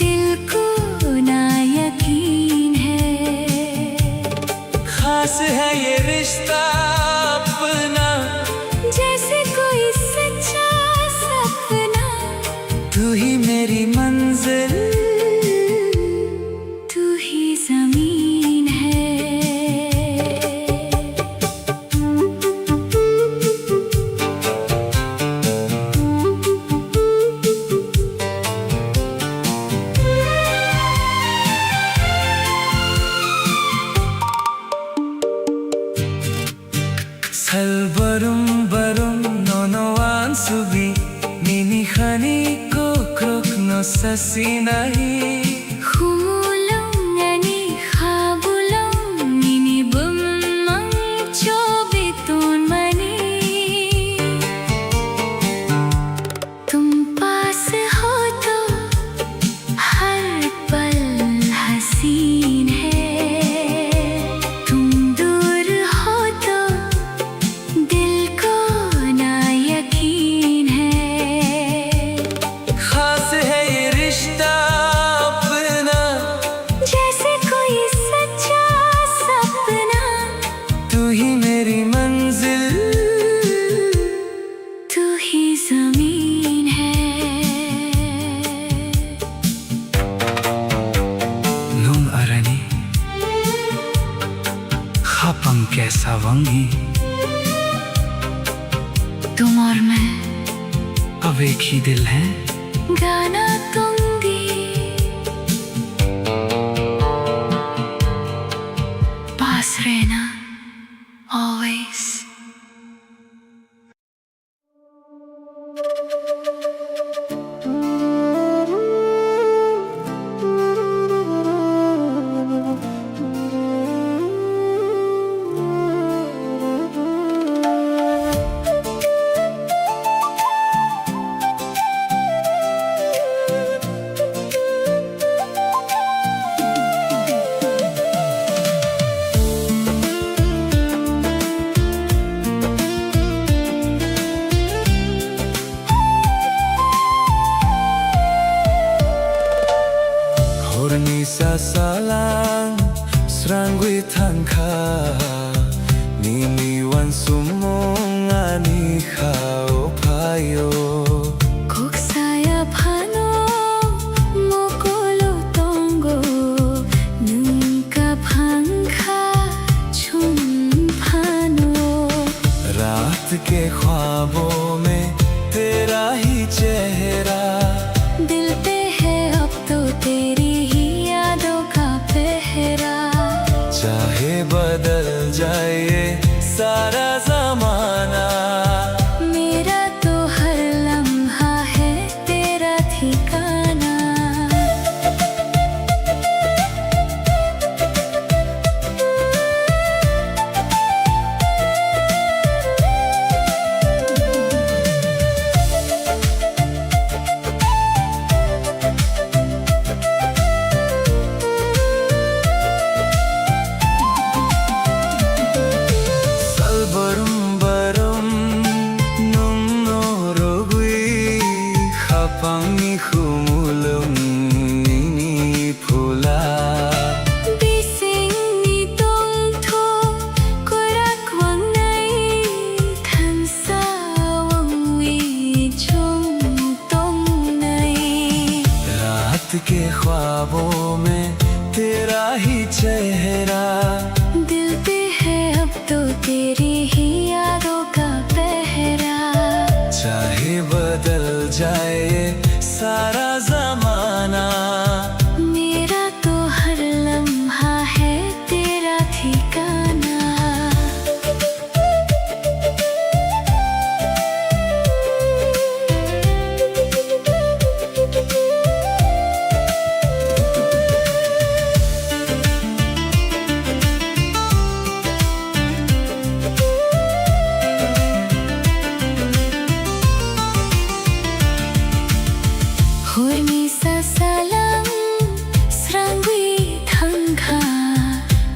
दिल को ना यकीन है। खास है ये रिश्ता अपना जैसे कोई सच्चा सपना। तू ही मेरी मंजिल तू ही ज़मीन है। 살버름 버름 노노한 수비 미니 하니 코크록 노사시나히 Hulong ani khabulong nini bumang chobitun mani। तुम पास हो तो हर पल हसीन है। तुम दूर हो तो दिल को ना यकीन है। खास है ये रिश्ता हम कैसा वंगी, तुम और मैं अब एक ही दिल है। गाना दूंगी, पास रहना always। Hornisa salang srangwi thangkha nini wan sumong ani khao phayo Kok saya phano mokolo tongo nunka phangkha chum phano रात के ख्वाबों में तेरा ही चेहरा दिल पे है अब तो तेरी ही यादों का पहरा चाहे बदल जाए सारा जमाना मेरा तो हर लम्हा है तेरा ठिकाना Salbarum barum nung norogui khapangi khumulung nini phula Bising ni tong tho korak wang nai than sa wang wi chung tong nai रात के ख्वाबों में तेरा ही चेहरा दिल पे है अब तो तेरी ही यादों का पहरा चाहे बदल जाए सारा जमाना मेरा तो हर लम्हा है तेरा ठिकाना Hornisa salam srangwi thangkha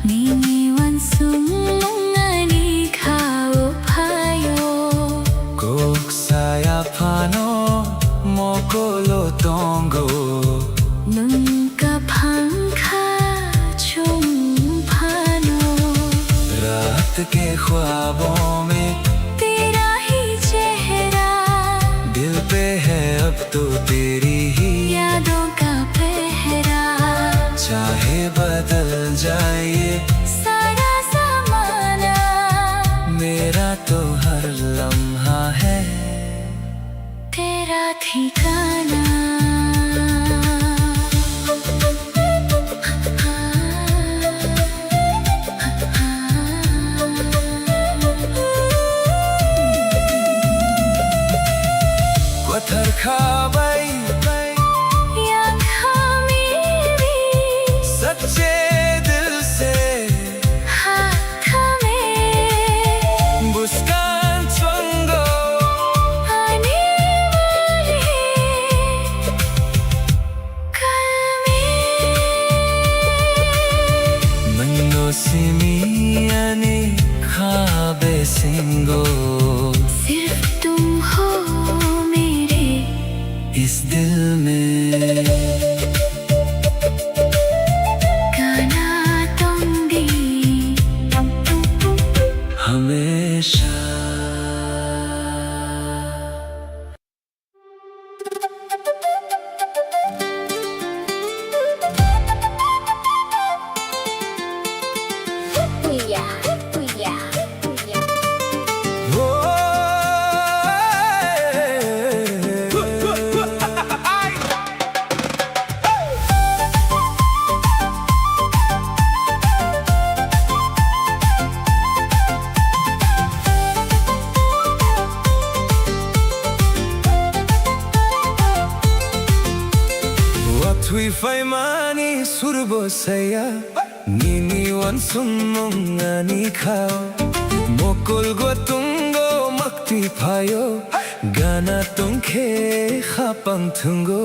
nini wan sumong ani khao phayo Kok saya phano mokolo tongo nunka phangkha chum phano रात के ख्वाबों में तेरा ही चेहरा दिल पे है अब तो तेरी ही यादों का पहरा चाहे बदल जाए सारा ज़माना मेरा तो हर लम्हा है तेरा ठिकाना पत्थर खाबाई या खामेरी सच्चे दिल से हाथ में मुस्कान चंगो आने वाले कल में मनो सिमियानी खाबे सिंगो सिर्फ तुम हो मेरे इस दिल में गाना दूंगी हमेशा Uya, uya. Surbosaya Nini wan summungani khao Mokul gotungo makti payo Gana tungke khapang tungo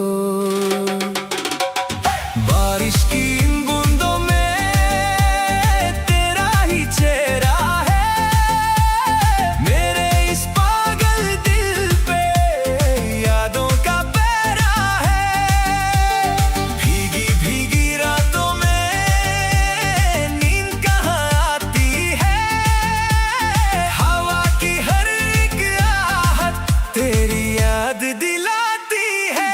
बारिश की इन बूंदों में तेरा ही चेहरा है मेरे इस पागल दिल पे यादों का पहरा है भीगी भीगी रातों में नींद कहाँ आती है हवा की हर एक आहट तेरी याद दिलाती है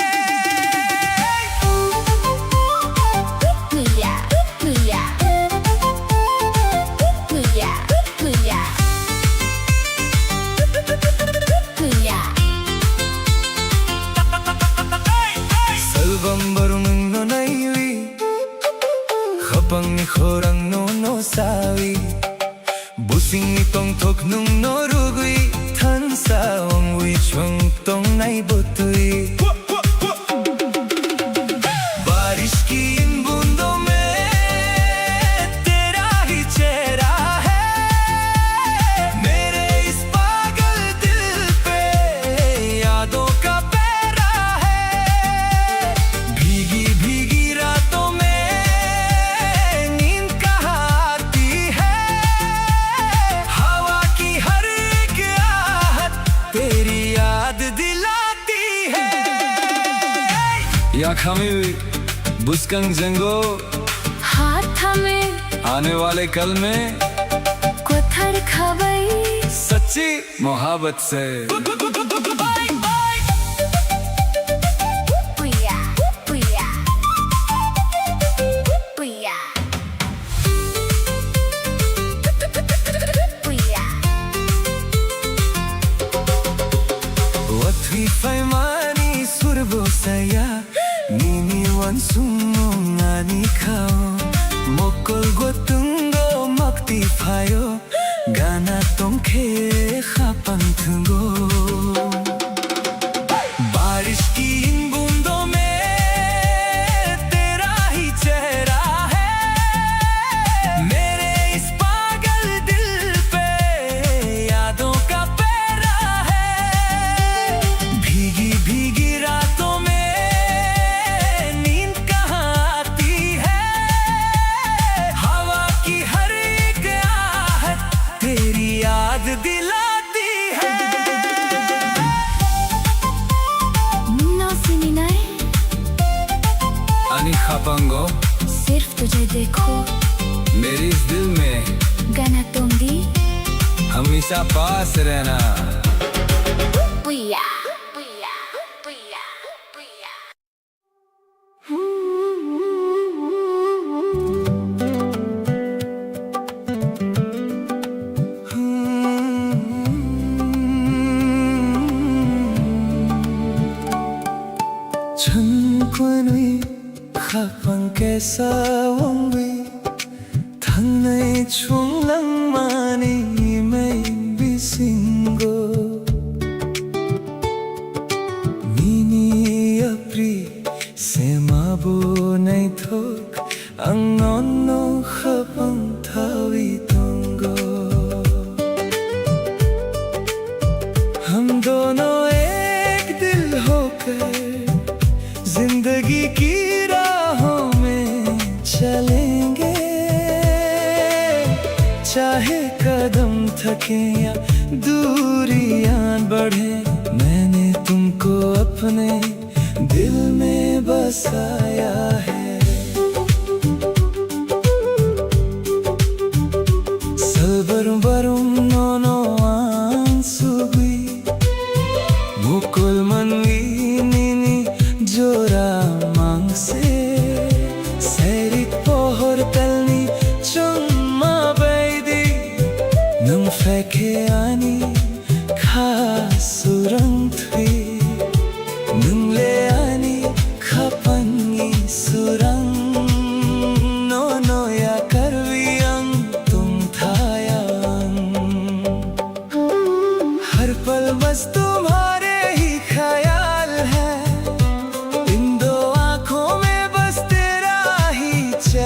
Salbambarung no naiwi Khapang ni khorang no sawi Busing itong tok nung no rugui Than sa ong wi chung tong nai butui बारिश की इन बूंदों में तेरा ही चेहरा है मेरे इस पागल दिल पे यादों का पहरा है भीगी भीगी रातों में नींद कहाँ आती है हवा की हर एक आहट तेरी याद दिलाती है या खामी बुस्कंग जंगो हाथ थामे आने वाले कल में कोथर खबई सच्ची मोहब्बत से पुया पुया पुया पुया Watri faimani surbosaya Nini wan sumungani khao Mokol gotungo makti phayo Gana tongke khapang tungo बारिश की इन बूंदों में तेरा ही चेहरा है मेरे इस पागल दिल पे यादों का पहरा है भीगी भीगी रातों में नींद कहाँ आती है हवा की हर एक आहट तेरी याद दिलाती है ना सुनी नहीं अनि खापांगो सिर्फ तुझे देखो मेरी इस दिल में गाना तुम दी हमेशा पास रहना पुया पुया पुया पुया 천권의 가방께서 원위 당나의 총랑만이 메인 비신고 미니 앞리 세마보 나이톡 앙언노 가방 타위 동고 हम दोनों एक दिल होकर जिंदगी की राहों में चलेंगे चाहे कदम थके या दूरियां बढ़े मैंने तुमको अपने दिल में बसाया है Salbarum barum no ansugui Mukul manwi nini jora mangse Serit pohor talni chumma baidi Nung feke ani khasurang thui Nung le ani khapangi surang No ya karviang tum thayang हर पल बस तुम्हारे ही ख्याल है इन दो आँखों में बस तेरा ही चेहरा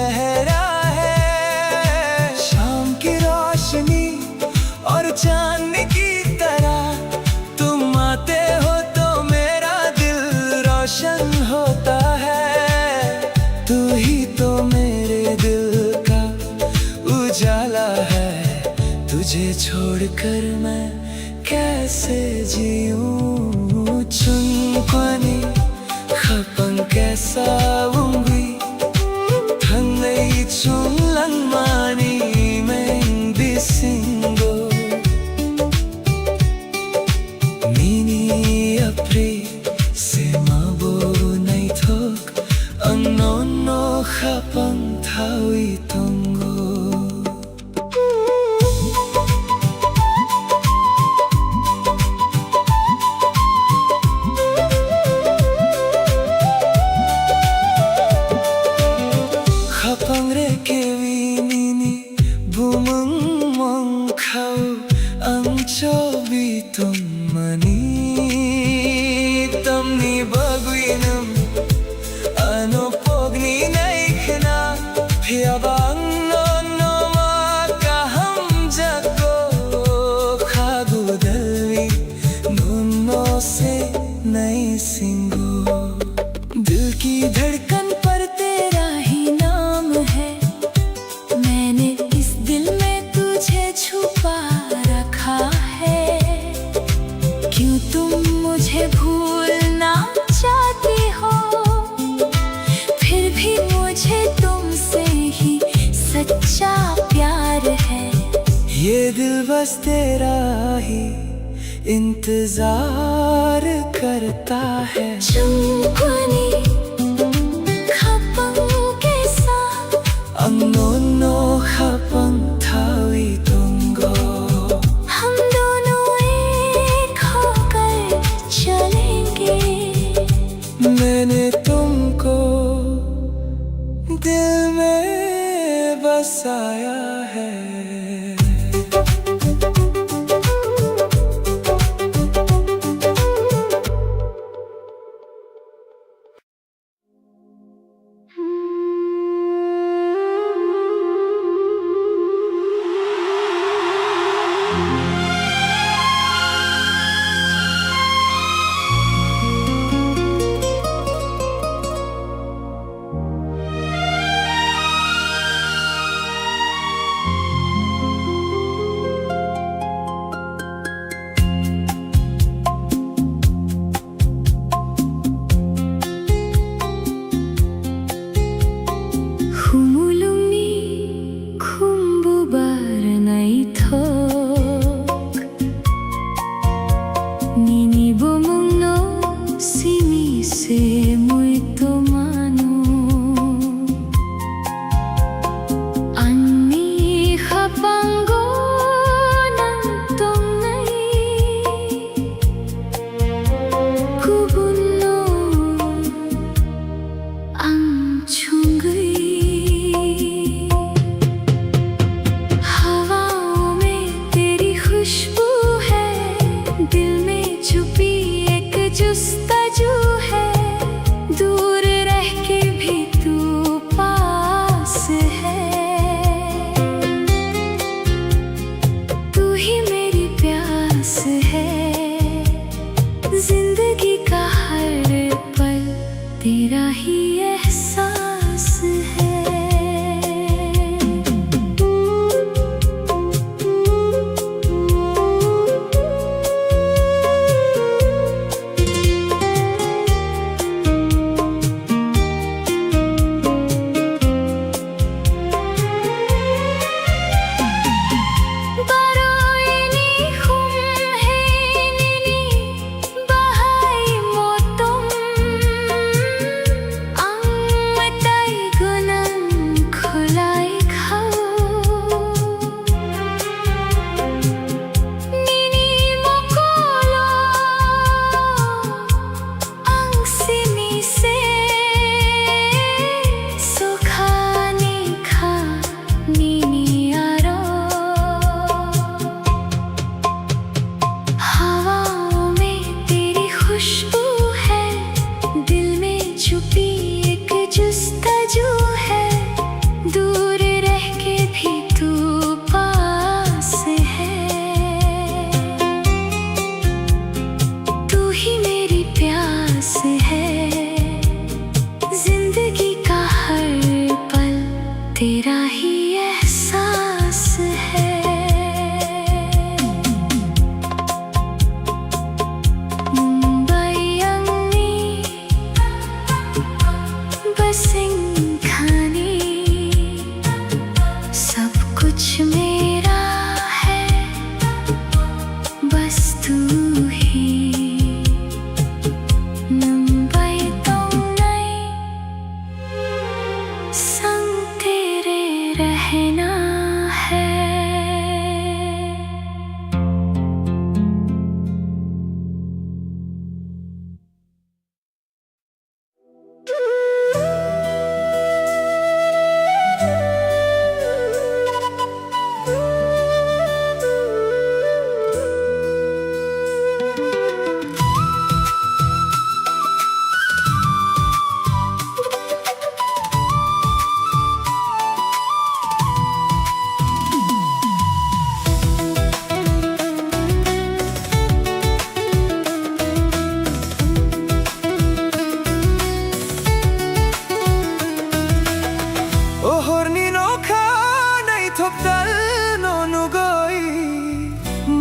तेरा है, तुझे छोड़कर मैं कैसे जीऊं. 충분히 habangkesa ungwi hanay chung lang mani meng bisingo mini apri se mabo nai thok ang nono habang thawi tongo. Kapangre kewinini bumeng mongkau ang chobitong mani tamni baguinam ano pogni naikna phiyabang no makaham jago khagudalvi nuno se nai singo. दिल की धड़कन पर तेरा ही नाम है, मैंने इस दिल में तुझे छुपा रखा है. क्यों तुम मुझे भूलना चाहती हो, फिर भी मुझे तुमसे ही सच्चा प्यार है. ये दिल बस तेरा ही इंतजार करता है. 충분히 habangkesa ang nono habang thawi tongo. हम दोनों एक होकर चलेंगे. मैंने तुमको दिल में बसाया है.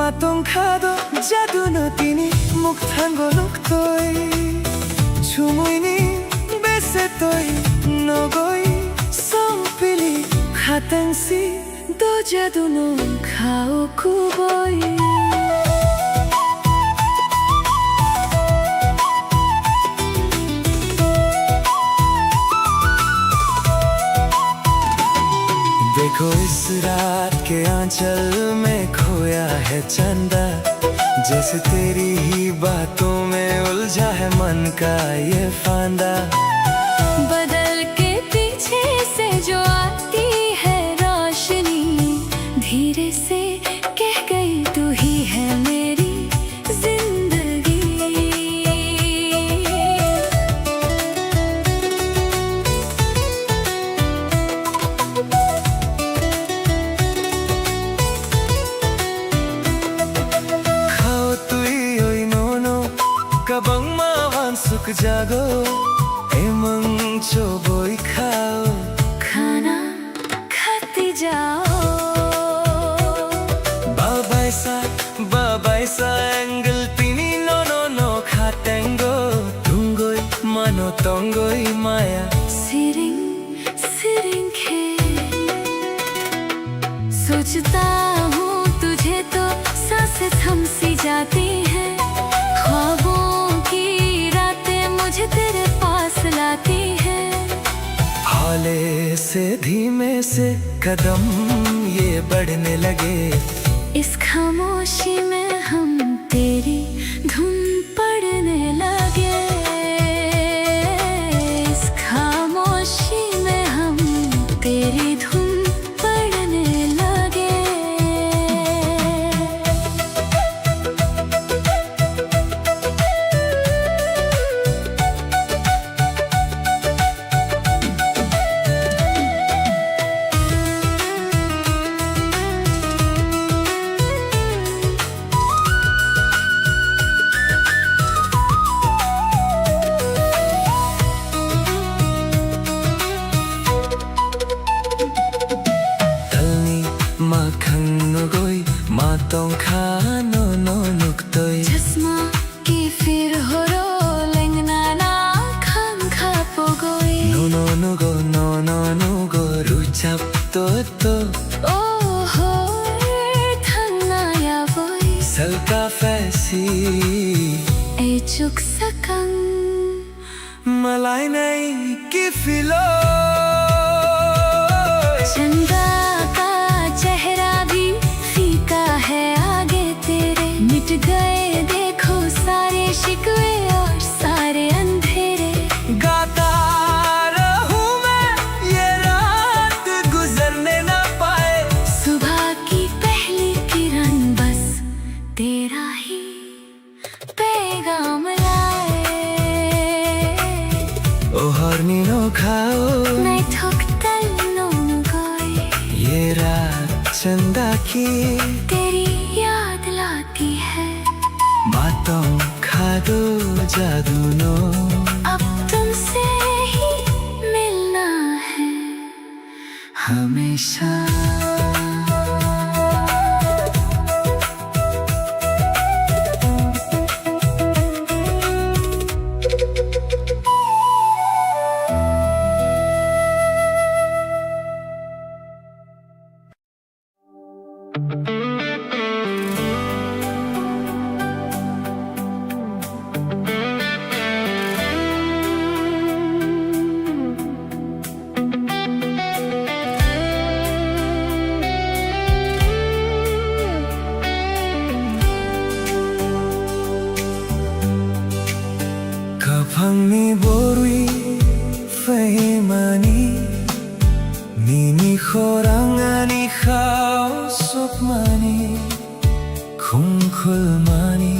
마똥카도 자두너 뛰니 목탄고 녹도이 주무이니 베세토이 너고이 성필이 카탕시 도 자두너 카오쿠보이 देखो इस रात के आंचल में खोया है चंदा जैसे तेरी ही बातों में उलझा है मन का ये फांदा बदल के पीछे से जो आती है रोशनी धीरे से कह गई तू ही है मेरी जिंदगी kabang mawansuk jago emang coboy khao खाना खाती जाओ babay sa angle tini no khatengo tungoy mano tongoy maya सिरिंग सिरिंग खे सोचता हूँ तुझे तो सांसें थम सी जाती है ख्वाबों की रातें मुझे तेरे पास लाती है हौले से धीमे से कदम ये बढ़ने लगे इस खामोशी में हम तेरी धुन पड़ने लगे इस खामोशी में हम तेरी धुन पड़ने लगे matong khano no nuktoi चश्मा की फिर हो रो लेंगना ना खाम खा पोगोई no go ruchap to ओ हो थंगना या वोई salka fasi ए चुक Sakang malai nai ki filo चंदा का चेहरा भी फीका है आगे तेरे मिट गए देखो सारे शिकवे और सारे अंधेरे गाता रहूं मैं ये रात गुजरने ना पाए सुबह की पहली किरण बस तेरा ही पैगाम लाए ओ हरनी नो खाओ मैं ठुकतल नो गोई ये रात चंदा की तेरी याद लाती है बातों खा दो जादू नो अब तुमसे ही मिलना है हमेशा Kapangni borui fahimani Nini khorangani khao sopmani Kungkulmani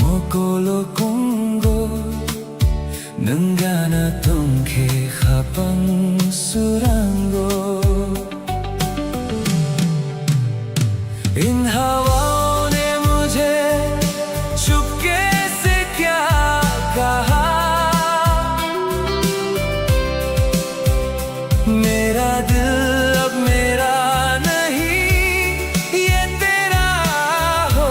mokolo kongo Nangana tongke khapang surango इन हवाओं ने मुझे चुपके से क्या कहा मेरा दिल अब मेरा नहीं ये तेरा हो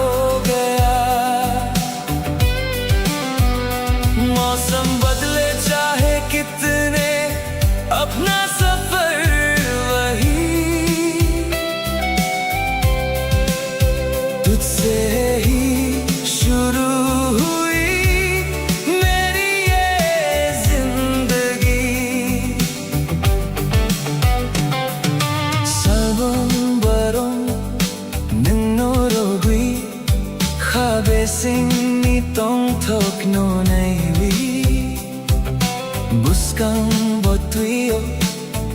Kabesing nitong tok no naiwi Buskang botuyo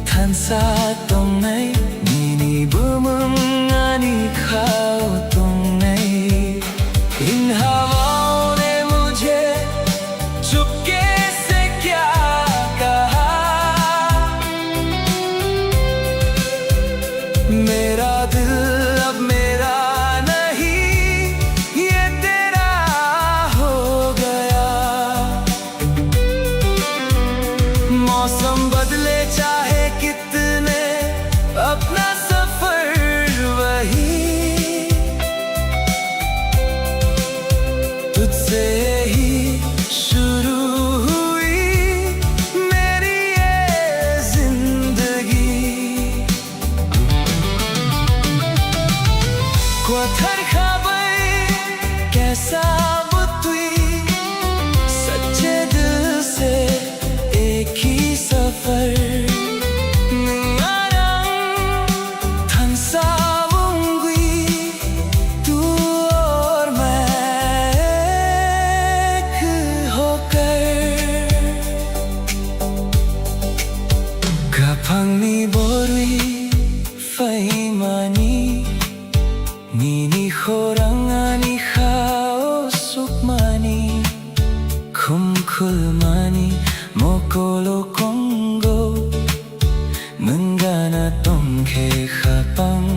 Tansa tong nai Nini bumung ani khao tong nai In हवाओं ने मुझे चुपके से क्या कहा मेरा दिल अब मेरा नहीं ये तेरा हो गया मौसम बदले चाहे कितने अपना सफर वही तुझसे ही शुरू हुई मेरी ये जिंदगी Quatar khabai kaisa butui सच्चे दिल से एक ही सफर Kapangni borui faimani Nini khorangani khao sukmani Kumkulmani mokolo kongo Mengana tongke khapang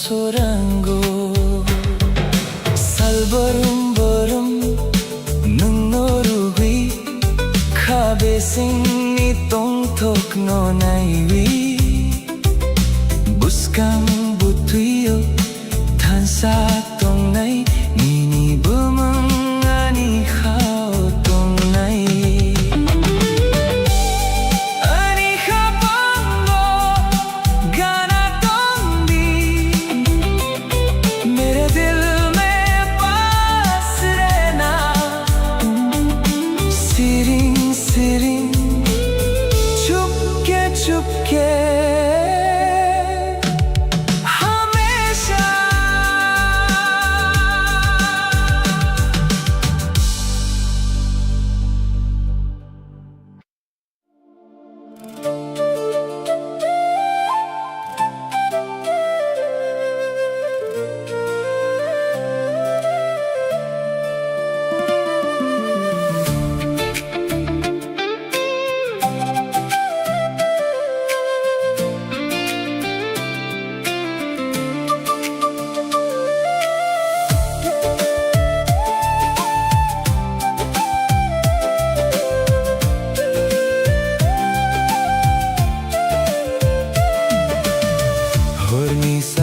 sorango Salbarum barum nungnorugui Kabesing nitong tok no naiwi Buskang butuyo Tansa tong nai Nini bumang ani khao tong nai Ani khapango Gana tong di Mere dil mein paas rehna Siring siring Chupke Chupke हमेशा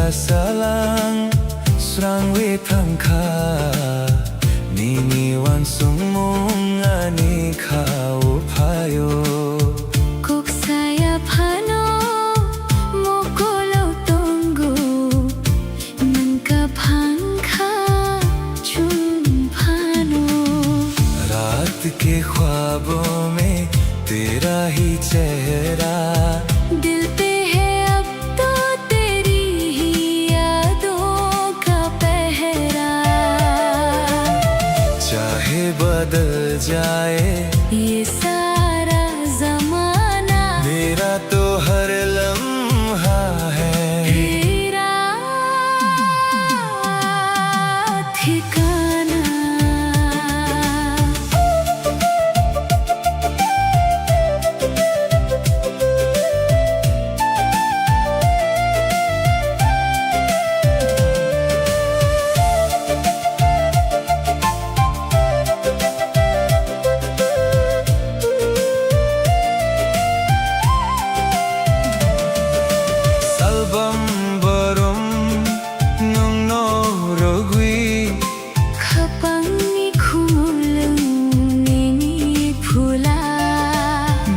Salang Srang wetangka Nini wansung mong ani kao payo Kuk saya pano Mokolo tonggo Mengkapangka chun pano रात के ख्वाबों में तेरा ही चेहरा दिल पे है अब तो तेरी ही यादों का पहरा चाहे बदल जाए ये सारा जमाना मेरा तो हर लम्हा है तेरा ठिकाना Album barum nung norogui Kapang ni khumulung nini phula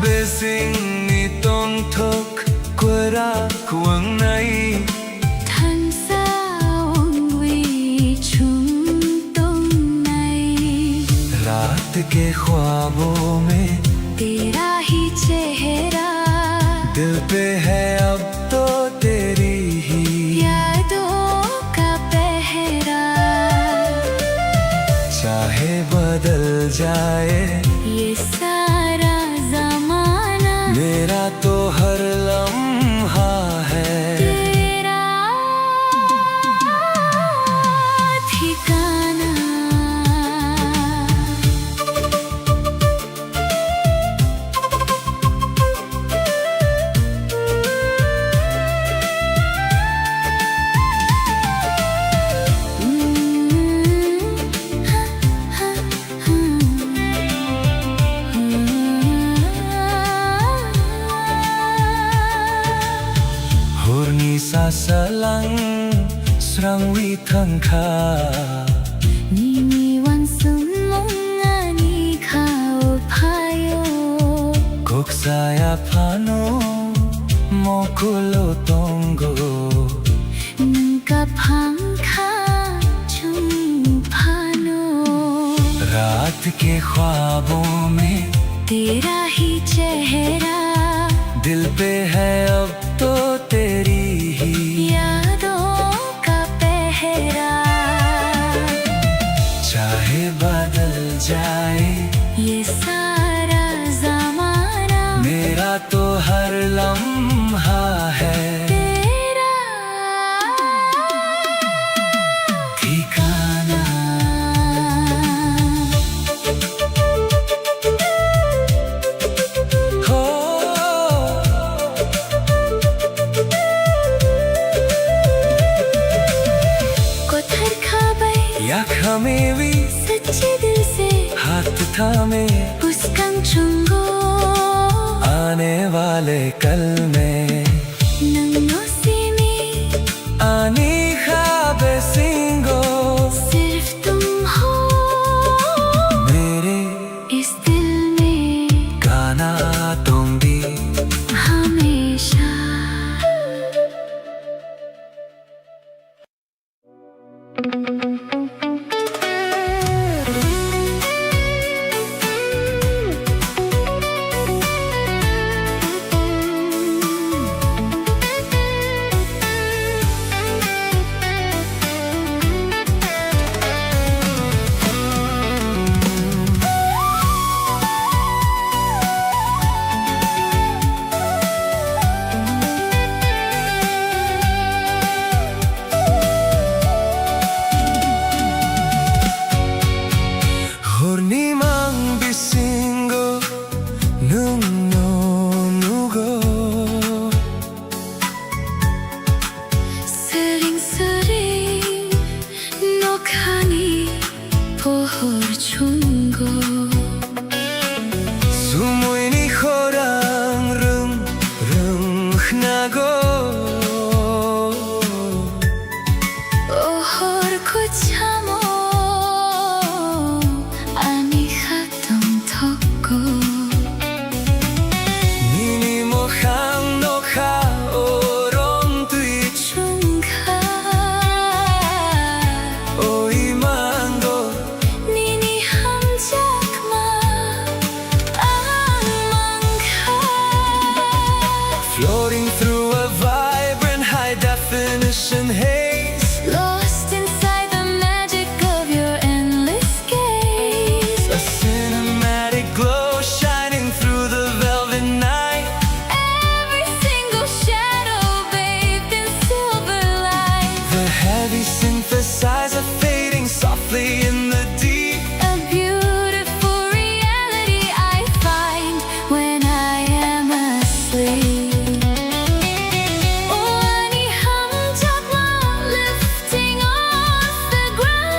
Besing nitong tok kwara kuang nai Than sa ongwi chum tong nai रात के ख्वाबों में तेरा ही चेहरा दिल पे है अब तो तेरी ही यादों का पहरा जाए ये सारा ज़माना मेरा तो हर लम्हा है तेरा ठिकाना। Hurni sasalang srang withangkha Nini wan sumungani kao payo Kok saya pano mokulo tongo Nungka pangka chung pano रात के ख्वाबों में तेरा ही चेहरा दिल पे है अब तो तेरी ही यादों का पहरा। चाहे बदल जाए ये सारा ज़माना मेरा तो हर लम्हा है तेरा ठिकाना। हो कोथर खाबै या खमेवी सच्चे दिल से हाथ थामे पुस्कंग चुंगो आने वाले कल में नंगो सीमी आनी ख्वाबे सिंगो सिर्फ तुम हो मेरे इस दिल में गाना तुम भी हमेशा। Horni mang bisingo nung no nugo sering-sering nokhani pohor chunggo sumui ni khorang rung rung nago ohor ko chamo ani khatong thokko nini mo khang no kha orom tui chungkha oi mango nini hamjakma amangkha floating through a vibrant high definition haze lost inside the magic of your endless gaze. a cinematic glow shining through the velvet night Every single shadow bathed in silver light. the heavy synthesizer fading softly in the deep A beautiful reality I find when I am asleep. Wani hamjakma lifting off the ground.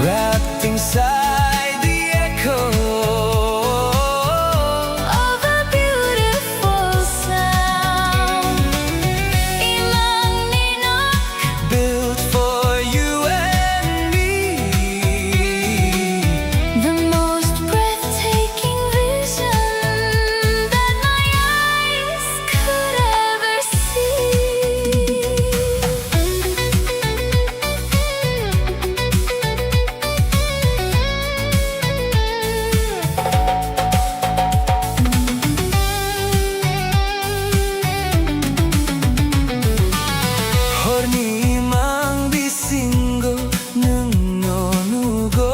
wrapped inside the echo Of a beautiful sound. Ilang ninok built for you and me. the most breathtaking vision that my eyes could ever see. Horni mang bisingo nung no nugo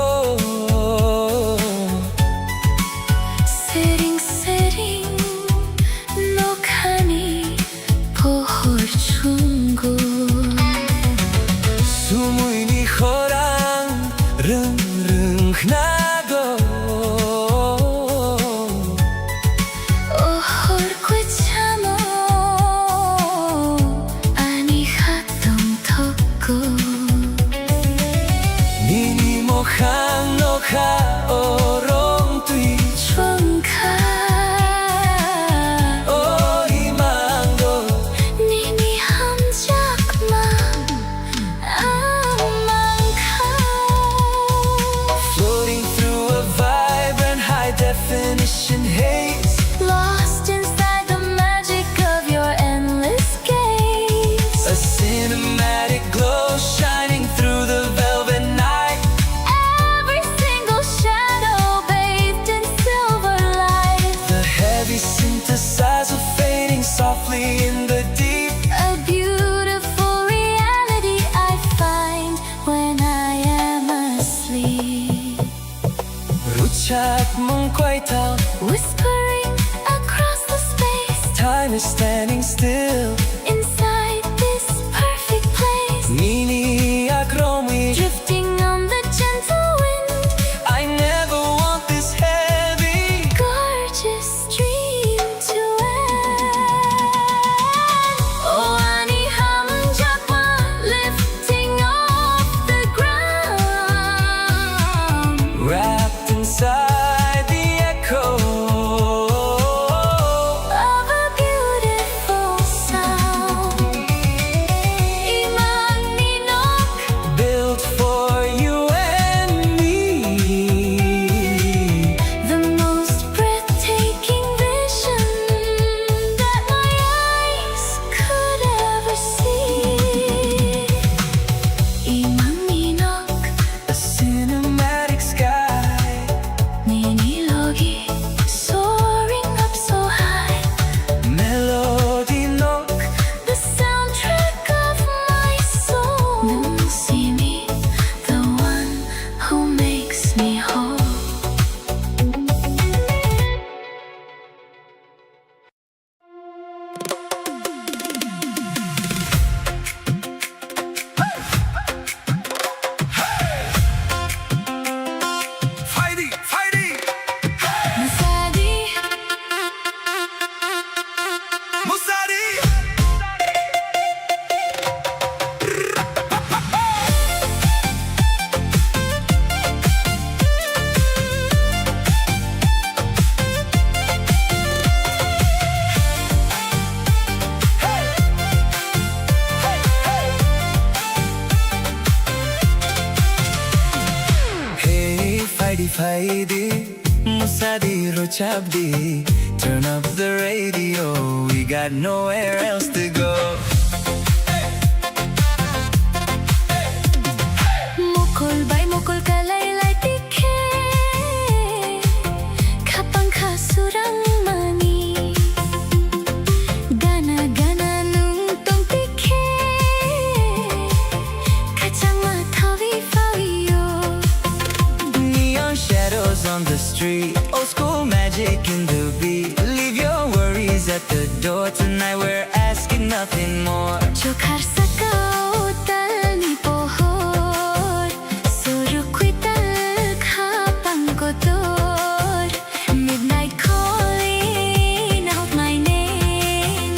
Anokha orong tui Chungka O himangdo Nini hamjakma Amangka Floating through a vibrant high-definition haze Lost inside the magic of your endless gaze A cinematic glow shining through the velvet night Every single shadow bathed in silver light The heavy synthesizer fading softly in the deep A beautiful reality I find when I am asleep Ruchat mong quay tao Whispering across the space Time is standing still Inside this perfect place Nini akromi Drifting on the gentle wind I never want this heavy Gorgeous dream to end Oh, ani hamjakma Lifting off the ground Wrapped inside the echo Of a beautiful sound Imang ninok Built for you and me The most breathtaking vision That my eyes could ever see Imang ninok A cinematic sky Ninilogi Soaring up so high Melody nok The soundtrack of my soul Nung see me The one who makes me whole Fighty, fighty Masadi Musadi Hey, fighty, fighty Musadi Rochabdi Turn up the radio We got nowhere else to go Mukul bay mukul kalaylay tikhe Kapang kasurang mani Gana gana nung tong tikhe Kachang matawi fawiyo Neon shadows on the street Old school magic in the beat Leave your worries at the door Tonight we're asking nothing more Chokhar sakao tal ni pohor Surukwi tal kapang kotor Midnight calling out my name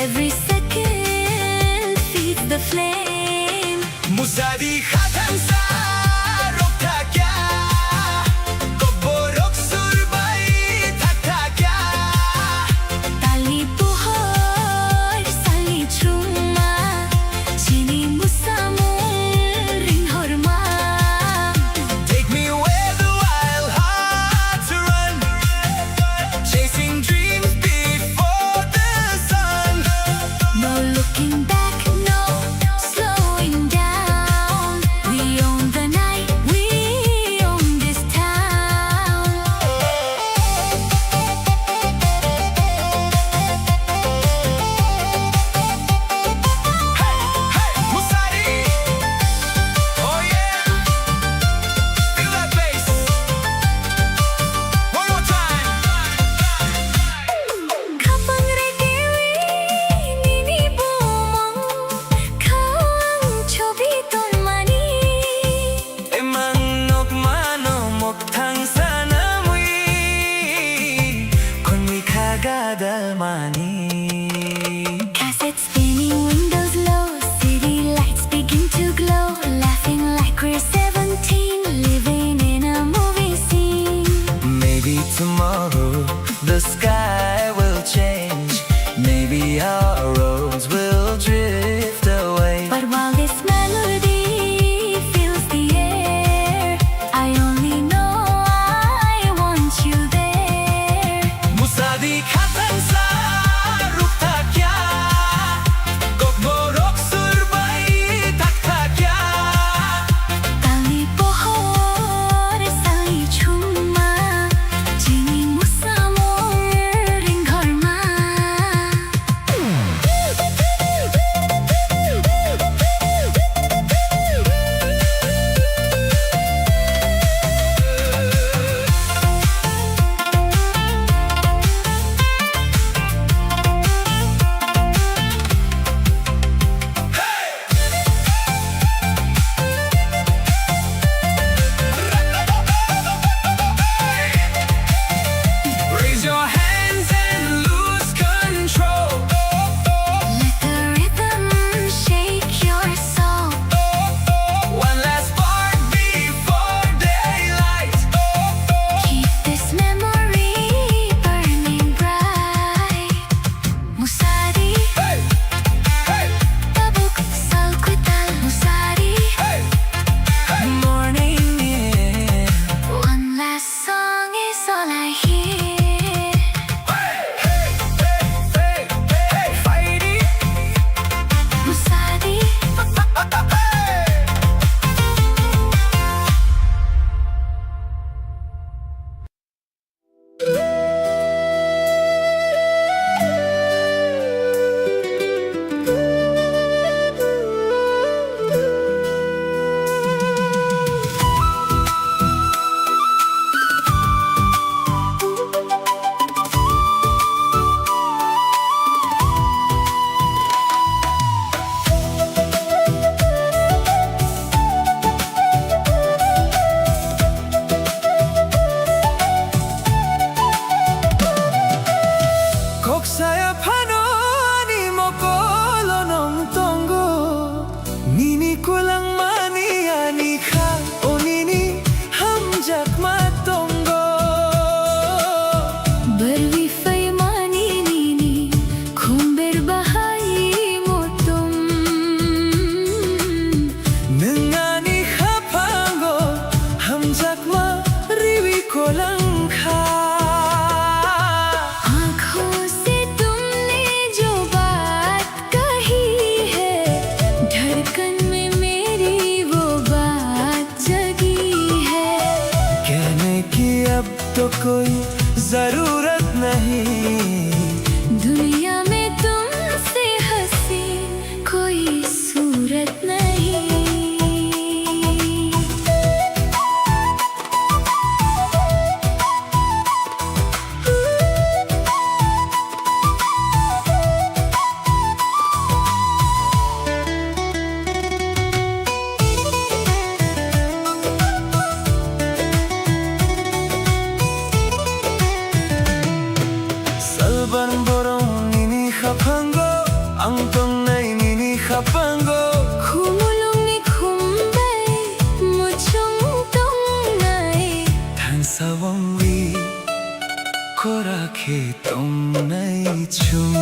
Every second feeds the flame Musadi khatam sa rokta kya Koborok surbai thakta kya Tali pohor sali chuma Chini musamul ring horma Take me where the wild hearts run Chasing dreams before the sun No looking back, no slowing down. We melody fills the air. I only know I want you there. Musadi khatan sa rukta kya Gogmorok surbai takta kya Tali pohor sali chuma Jini musa mor ringhorma Raise your hands and lose control Let the rhythm shake your soul. One last spark before daylight Keep this memory burning bright. Musari, Hey, hey, tabuk salkutal musari. hey, hey. Morning, yeah. One last song is all I hear. Hey, hey, hey, hey, hey, fighting. Musari, Koksaya pano ani mokolo nong tongo Nini kulang mani ani ka o nini hamjak matongo barwi fay mani nini khumber bahai motum. Nangani hapango hamjak ma riwi kolang ka आँखों से तुमने जो बात कही है धड़कन में मेरी वो बात जगी है. कहने की अब तो कोई जरूरत नहीं दुनिया में तुमसे हंसी कोई सूरत नहीं. Salban borong nini hapango ang tong nai nini hapango Khumulong ni khumbay mo chung tong nai. Than sawang wi korake tong nai chung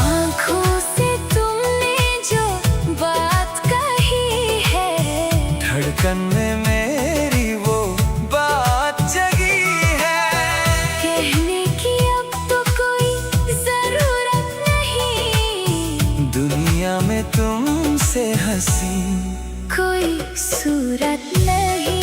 आँखों से तुमने जो बात कही है धड़कन में मेरी वो बात जगी है कहने की अब तो कोई जरूरत नहीं. दुनिया में तुमसे हंसी कोई सूरत नहीं.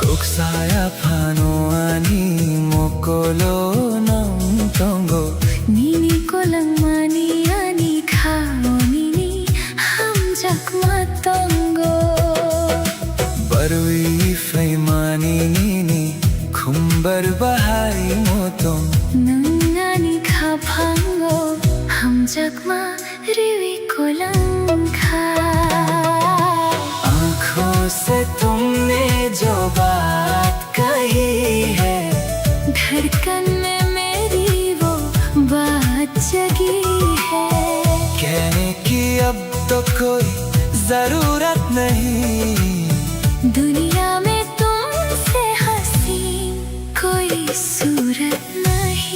Koksaya से तुमने जो बात कही है, धड़कन में मेरी वो बात जगी है। कहने की अब तो कोई जरूरत नहीं, दुनिया में तुमसे हसीन कोई सूरत नहीं।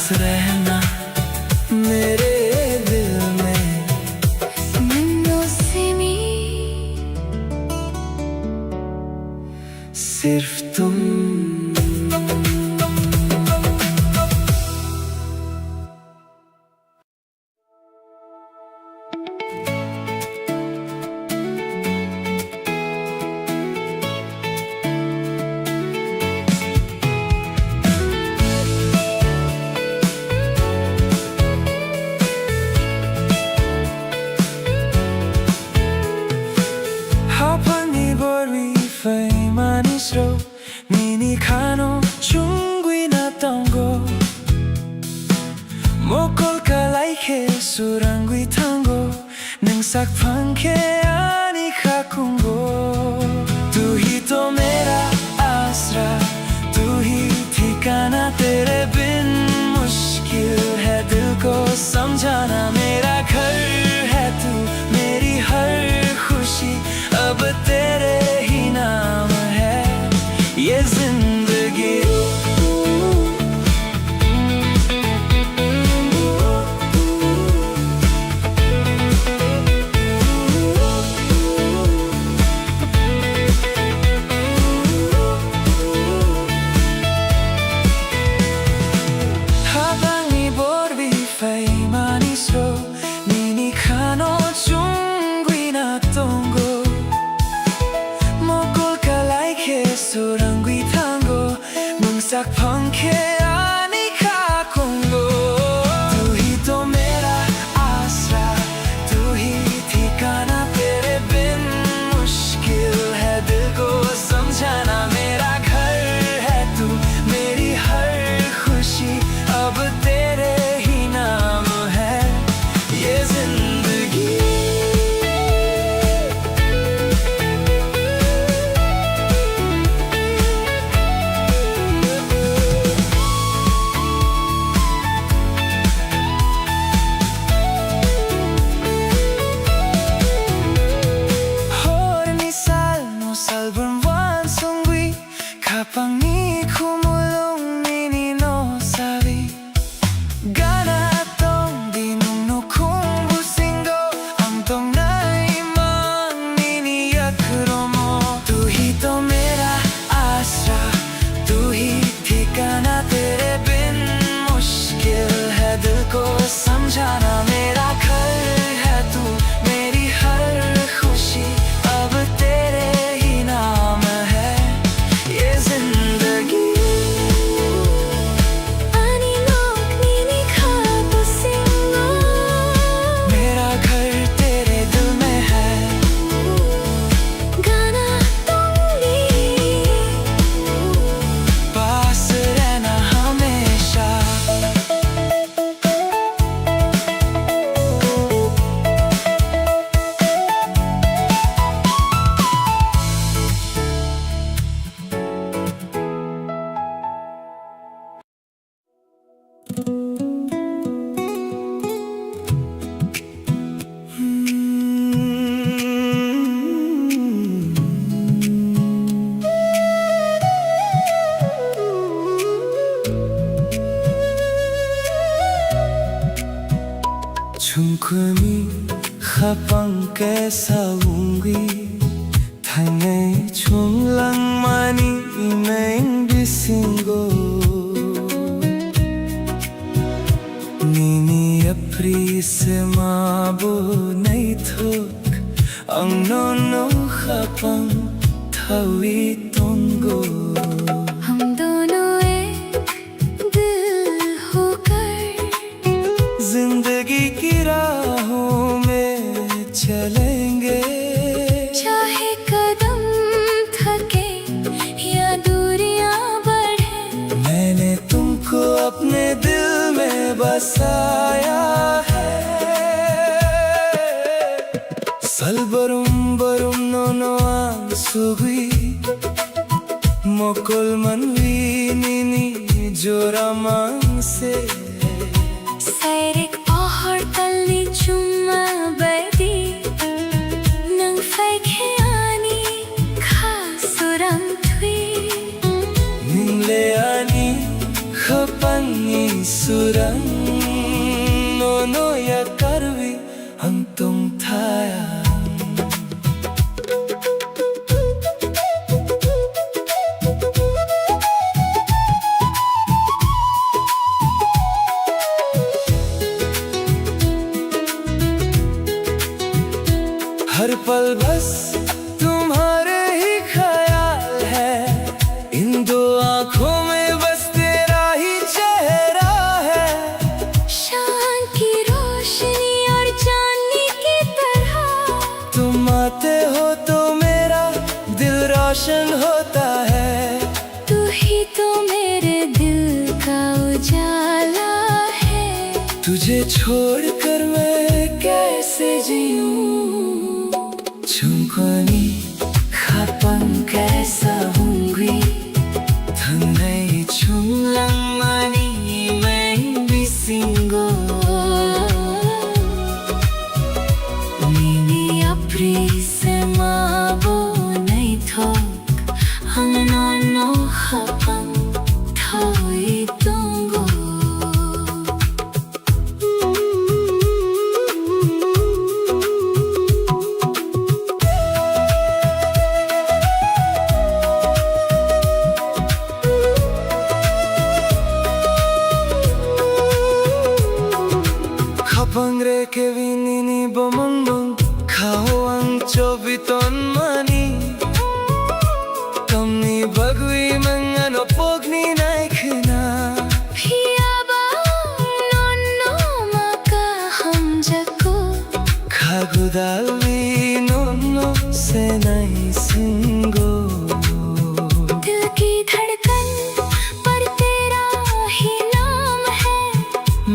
रहना मेरे दिल में, सिर्फ तुम। Minikano chungwi na tango, mokol kalay ke surangwi tango, nang sakpan ke ani kakungo. Tu hi to mera asra, tu hi ठिकाना, तेरे बिन मुश्किल है दिल को समझाना। मेरा घर है तू, मेरी हर खुशी अब तेरे ही नाम है। ये जिंदगी 하방이 보르비 페이마니스로 미니카노 중귀나 똥고 surangwi tango, mungsak pangke ani kakungo. Tu hi to mera asra, tu hi ठिकाना, तेरे बिन मुश्किल है दिल को समझाना। मेरा घर है तू, मेरी हर खुशी अब तेरे ही नाम है। ये जिंदगी kapang ni kumulong ni no sabi gana tong dinung kung busingo ang tong naimang ni yakromo. Tu hi to mera asra, tu hi ठिकाना, तेरे बिन मुश्किल है दिल को समझाना। मेरा घर है तू, मेरी हर खुशी अब तेरे ही नाम है। ये जिंदगी मेरा घर तेरे दिल में है। पास रहना हमेशा। 충분히 합방께 싸운기 당의 총랑만이 맹비신고 prismabu nei thok ang nono khapang thawi tongo हम दोनों एक दिल होकर जिंदगी की राहों में चलेंगे चाहे कदम थके या दूरियां बढ़े मैंने तुमको अपने दिल में बसाया है salbarum barum nono ang sugui mokol manwi ni joramang se Sairik pahar talni chumma badi nang faikheani khasuram thui ningle ani khapangi surang nono ya karvi ang tong thaya हर पल बस तुम्हारे ही ख्याल है इन दो आँखों में बस तेरा ही चेहरा है शान की रोशनी और चांदनी की तरह तुम आते हो तो मेरा दिल रोशन होता है तू ही तो मेरे दिल का उजाला है तुझे छोड़कर मैं कैसे जीऊं Chungkoni khapang kaisa hungry Thanai chunglang mani main bisingo Nini apri se mabo nai thok Ang nono khapang thawi tongo Kapangre ke vinini bomong khao ang chobiton mani Kamni bagui mangano pogni naikhna Phiyaba nono maka hamjako Khagudalvi nono se nai singo दिल की धड़कन पर तेरा ही नाम है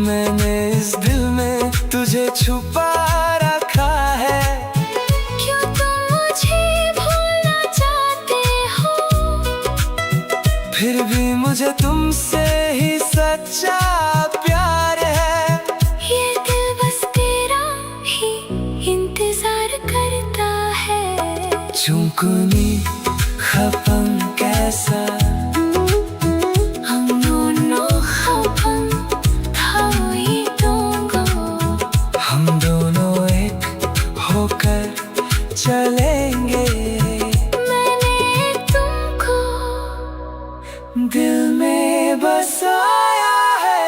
मैंने इस दिल में तुझे छुपा रखा है क्यों तुम मुझे भूलना चाहते हो फिर भी मुझे तुमसे ही सच्चा प्यार है ये दिल बस तेरा ही इंतजार करता है Chungkoni khapang kaisa हम दोनों खपन thawi tongo हम दोनों एक होकर चलेंगे मैंने तुमको दिल में बसाया है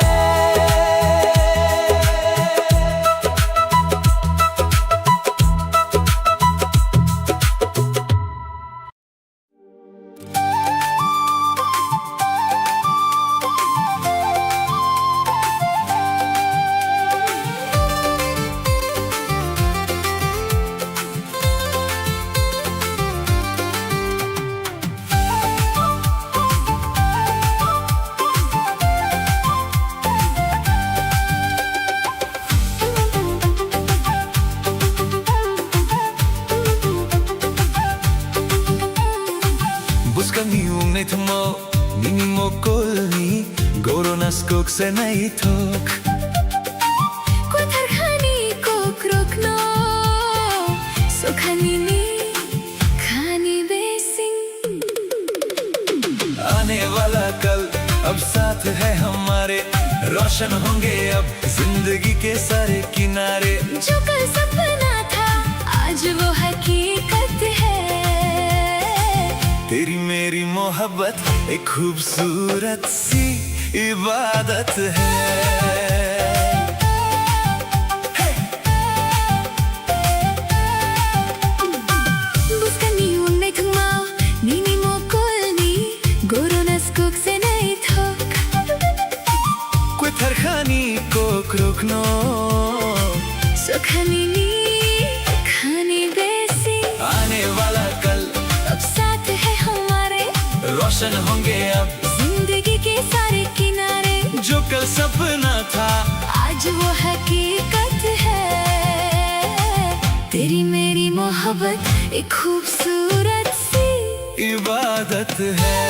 Buscam ni un netmo ni ni mokolni goronas kok se nai thok कोथर खानी को क्रोकनो सुखानी नी खानी बेसिंग आने वाला कल अब साथ है हमारे रोशन होंगे अब जिंदगी के सारे किनारे जो कल सपना था आज वो हकीकत है तेरी मेरी मोहब्बत एक खूबसूरत सी इबादत है tukno सुखनी खानी बेसी आने वाला कल अब साथ है हमारे रोशन होंगे अब जिंदगी के सारे किनारे जो कल सपना था आज वो हकीकत है तेरी मेरी मोहब्बत एक खूबसूरत सी इबादत है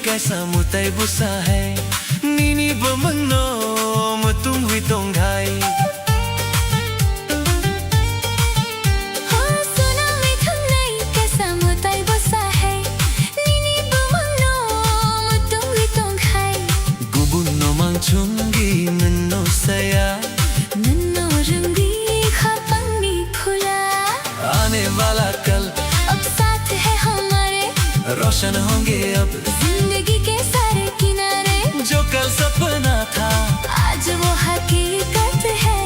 कैसा मुताई बुसा है नीनी बमनो तुम हुई तोंगाई सुना मैं तुम नहीं कैसा मुताई बुसा है नीनी बमनो तुम हुई तोंगाई गुबुनो मांगचुंगी नन्नो सया नन्नो रंगी खापंगी फुला आने वाला कल अब साथ है हमारे रोशन होंगे अब जिंदगी के सारे किनारे जो कल सपना था आज वो हकीकत है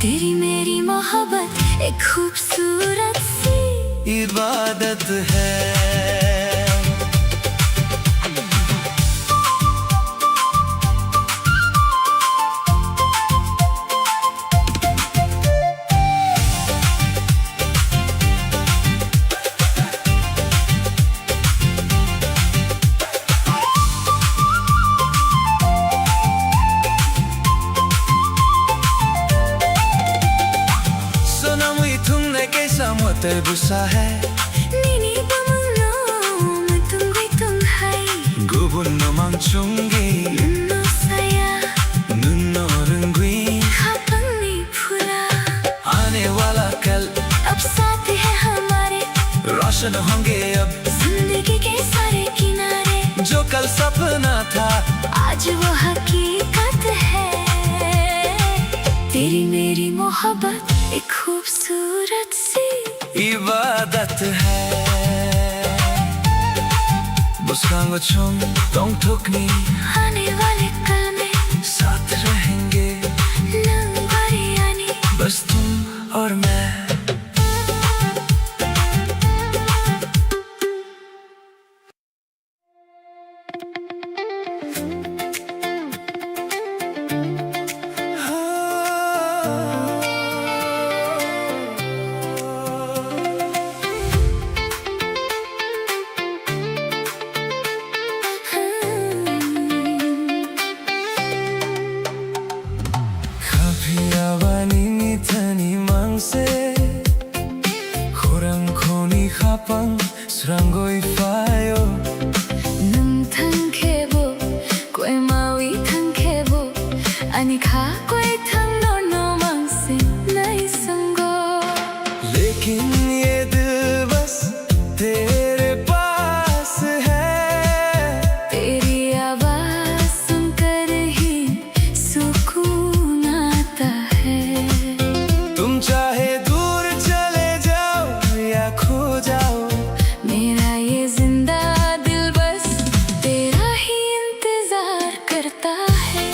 तेरी मेरी मोहब्बत एक खूबसूरत सी इबादत है मुताई बुसा है नीनी बमनो तुम भी तुम है गुबुनो मांगचुंगी नन्नो सया नन्नो रंगी खापंगी फुला आने वाला कल अब साथ है हमारे रोशन होंगे अब जिंदगी के सारे किनारे जो कल सपना था आज वो हकीकत है तेरी मेरी मोहब्बत एक खूबसूरत सी इबादत है बुस्कांगो चुम तोंग ठुकनी आने वाले कल में साथ रहेंगे लंबारी आनी बस तुम और मैं Srangoi fayo Nung thangkebo Koi mawi thangkebo Ani kha koi thang no no mangse nai sango लेकिन ये दिल बस तेरे पास है तेरी आवाज सुनकर ही सुकून आता है तुम चाहे दूर चले जाओ या खो जाओ मेरा ये जिंदा दिल बस तेरा ही इंतजार करता है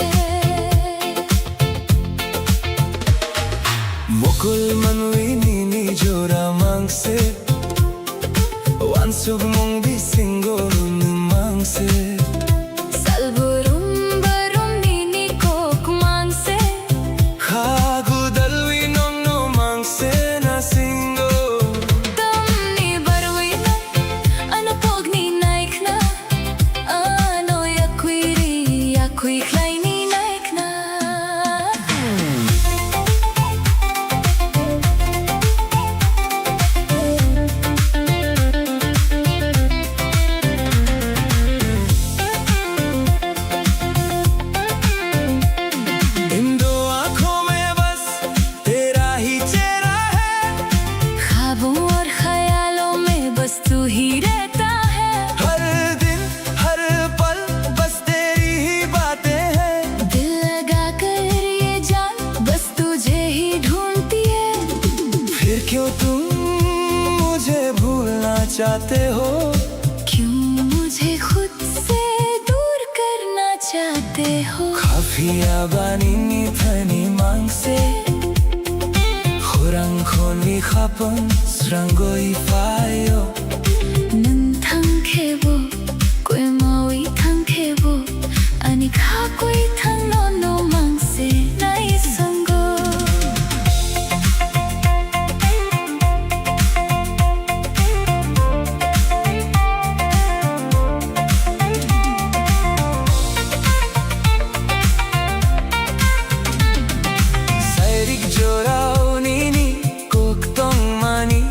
मुकुल मनवी नीनी जोरा मांग से वांसुग मोंग भी सिंगो मांग से Salburum barum nini kok mangse खागु दलवी नोंग नो मांग से ना सिंगो Tamni barwi na ano pogni naikna Ano yakui kleini naikna चाहते हो? क्यों मुझे खुद से दूर करना चाहते हो? Kafia banini thani mangse Khurang khoni khapon srangoi fayo 눈 탕케보 꿰마위 탕케보 아니 가고이 탕노노 망세 나이 선고 Sairik jorao nini koktong mani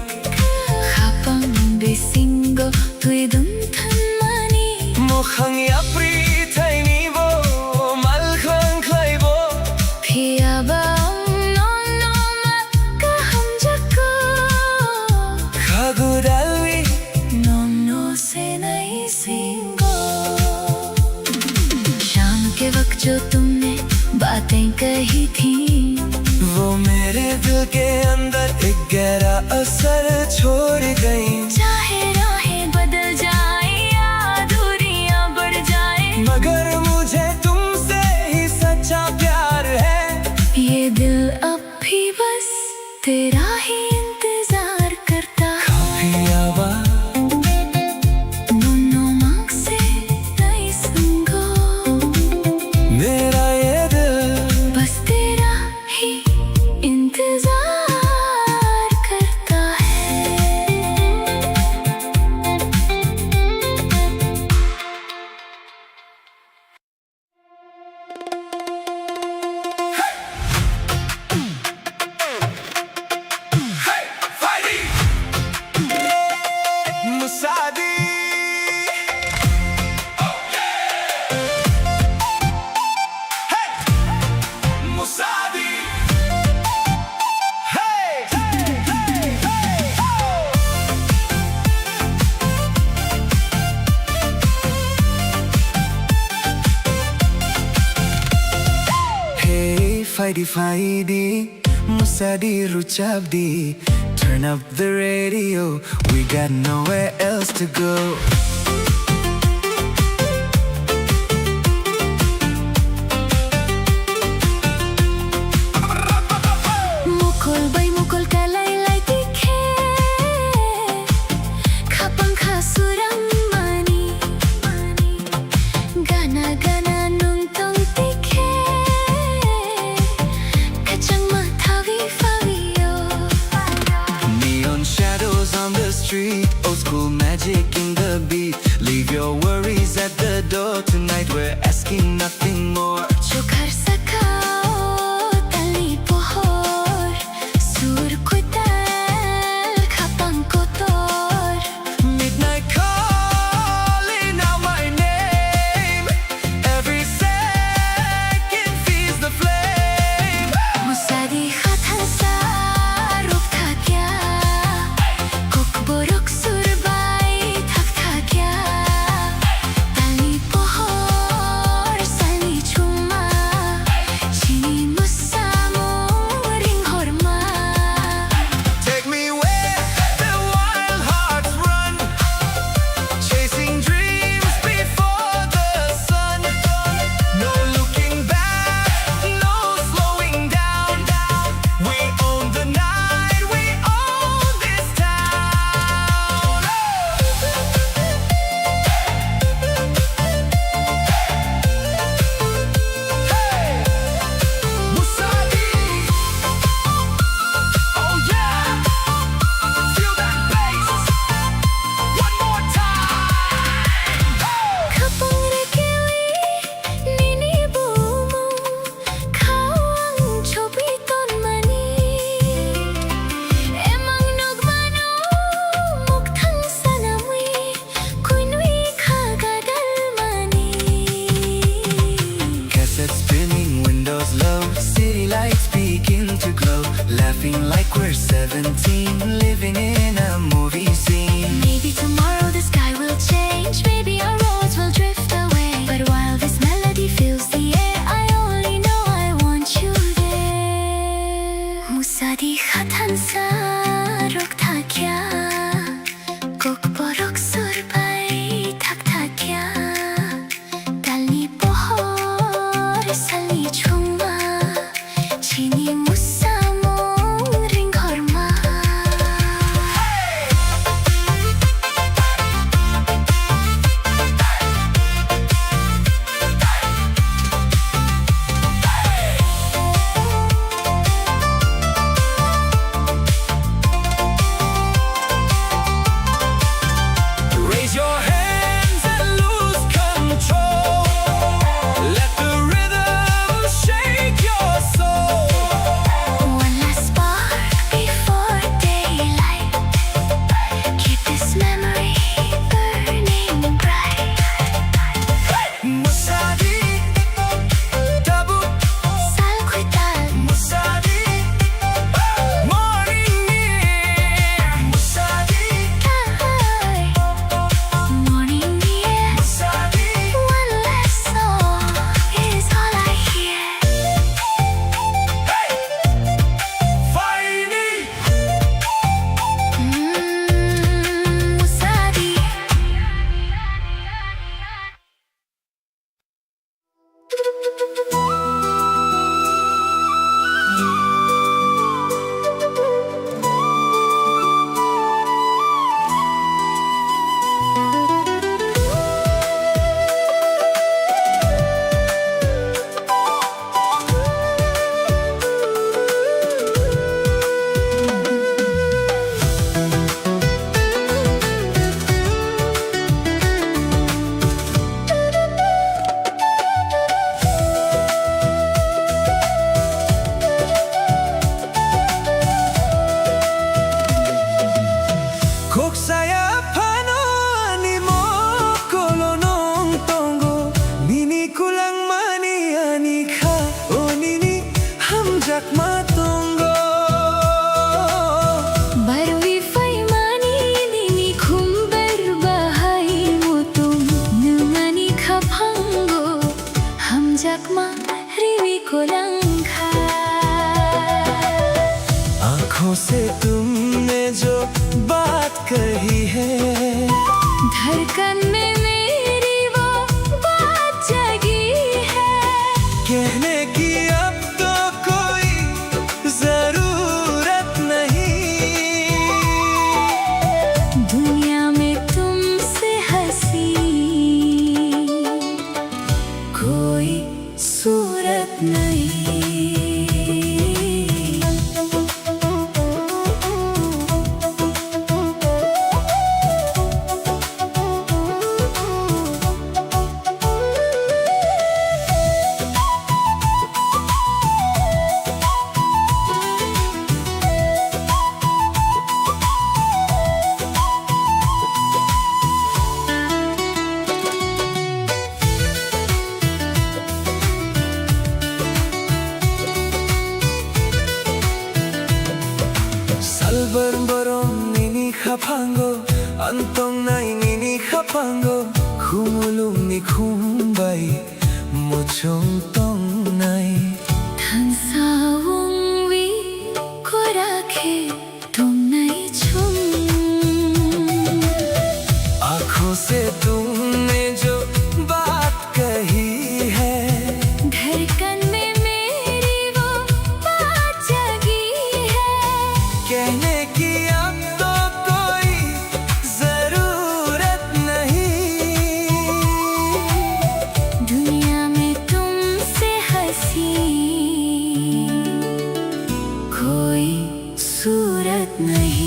가방 베싱고 두이둔 탄마니 Mukhang yapri thaini bo malkhang khlaibo 피아바옹 노노마 까함자고 Khagudalwi 노노세 나이 싱고 शाम के वक्त जो तुमने बातें कही थी वो मेरे दिल के अंदर एक गहरा असर छोड़ गई चाहे राहें बदल जाए या दूरियां बढ़ जाए मगर मुझे तुमसे ही सच्चा प्यार है ये दिल अब भी बस तेरा ही इंतजार करता है Kafia ba दोनों मांग से नहीं संगो मेरा ये दिल बस तेरा ही इंतजार करता है Musadi Hey Musadi Hey Hey Fighty Fighty Musadi Ruchabdi Turn up the radio We got nowhere else to go Mukul बाई मुकुल कलाई दिखे खपंग खासुरम मानी गाना गाना नुंग तोंग दिखे कचंग माथावी फावियो Neon shadows on the street Old school magic in the beat Leave your worries at the door Tonight we're asking nothing more जो घर सकाओ तली पोहोर सुर कुतल खपंग को तोर Midnight calling out my name Every second feeds the flame मुसादी खाथन Shahrukh था क्या कोकबोरक सुरबाई थक था क्या तली पोहोर सन 그토록 술바이 탁탁야 달리 보호를 살리 중마 지니 무사모 링걸마 Raise your hands and lose control. Let the rhythm shake your soul. One last spark before daylight. Keep this memory burning bright. Musadi, double 살퀴달 Musadi, morning near. Musadi, morning near. Musadi, One last song is all I hear. Faini. 무사디 Koksaya pano animo kolonong tongo nini kulang mani anika o nini hamjak matongo Barwi faimani nini kumber bahai mutum nungani khapango hamjakma riwi kolangkha आंखों से तुमने जो बात कही है धड़कन में मेरी वो बात जगी है कहने की अब तो कोई जरूरत नहीं दुनिया में तुमसे हंसी कोई सूरत नहीं Salbarbaron nini khapango antong nai nini khapango khumulum ni khumbai mochong tong nai 단사옹 위 고라케 동나이 춤 आंखों से तुमने जो बात कही है धड़कन में मेरी वो बात जगी है कहने की अब तो कोई जरूरत नहीं दुनिया में तुमसे हंसी कोई सूरत नहीं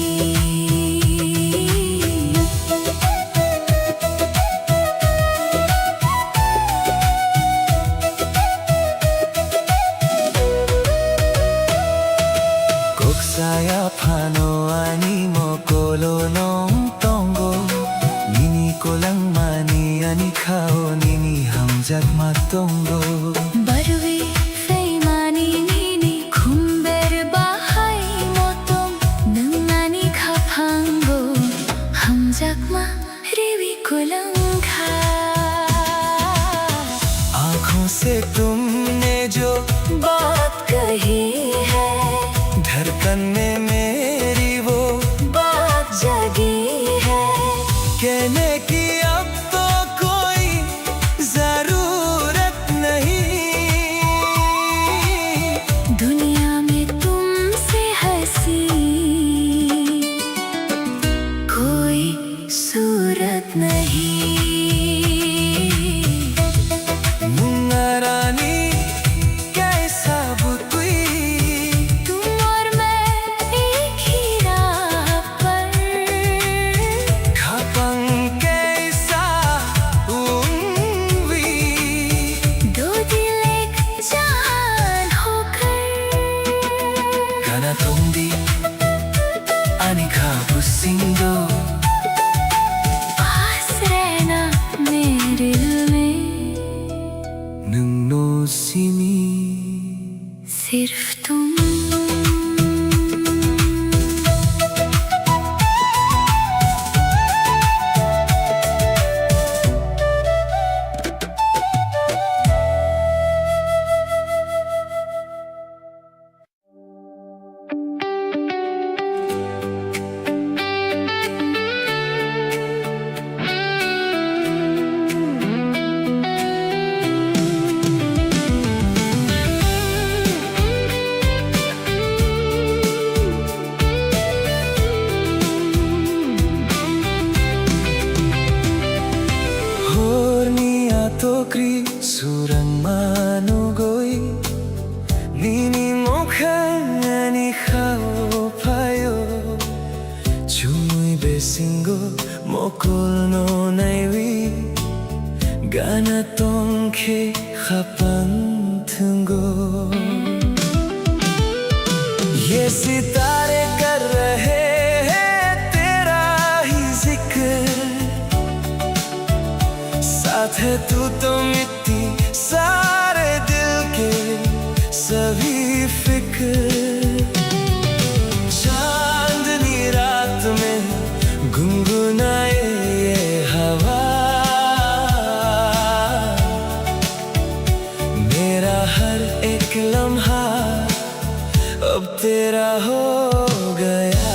Koksaya pano animo kolonong tongo nini kolang mani ani khao nini hamjak matongo बरवी फेमानी नीनी खुम्बेर बाहाई मोतोम नंगानी खाफांगो हमजाकमा रिवी कोलंखा आंखों से तुमने जो बात कही है धड़कन में मेरी वो बात जगी है कहने की अब तो कोई जरूरत नहीं, दुनिया में तुमसे हंसी कोई सूरत नहीं। मुन्ना रानी कैसा बुतुई, तुम और मैं एक ही राह पर, खपंग कैसा उम्वी, दो दिल एक जान होकर। Kana tongdi ani kabusingo, पास रहना मेरे दिल में, nungno simi. सिर्फ तुम। Tokri surang manugoi, nini mokhani khao payo, chui besingo mokol no naiwi, gana tongke khapan thungo. ये सितारे कर रहे हैं तेरा ही जिक्र, साथ है तू तो मिट्टी सारे दिल के सभी फिक्र। चांदनी रात में गुनगुनाए ये हवा, मेरा हर एक लम्हा अब तेरा हो गया।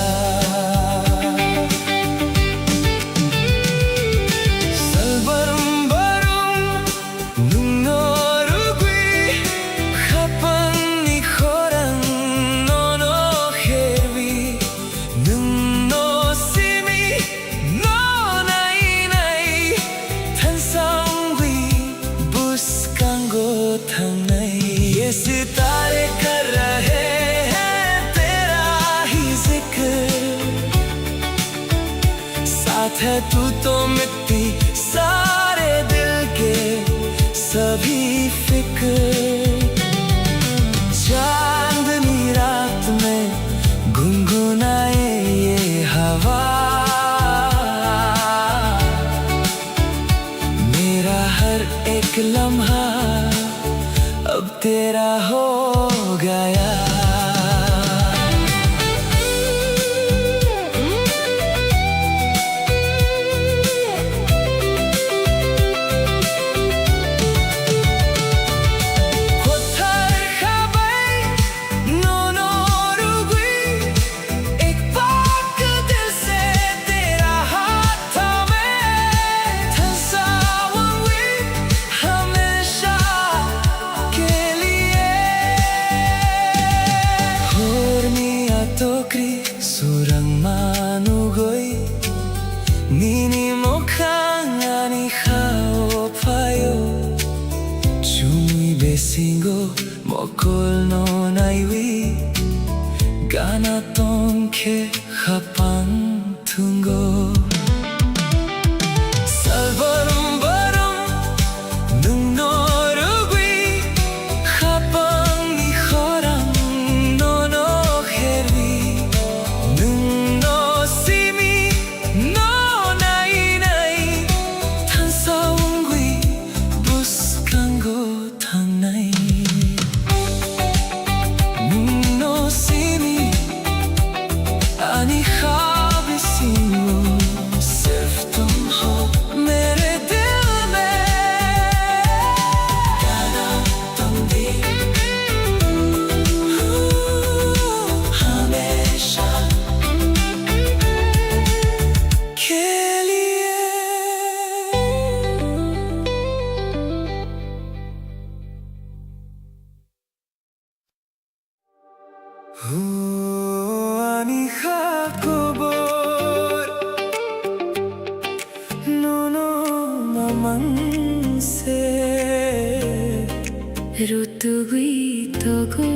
ये सितारे कर रहे हैं तेरा ही जिक्र, साथ है तू तो मिट्टी सारे दिल के सभी फिक्र। चांदनी रात में गुनगुनाए ये हवा, मेरा हर एक लम्हा अब तेरा हो गया। Surang manugoi, nini mokhani khao payo, chui besingo mokol no naiwi, gana tongke khapan thungo. Salvarum barum nungno rugui, khapang ni khorang nono khervi, nungno simi no nai nai, than saungui buskango thang nai. Nungno simi mamang se Rutugui togo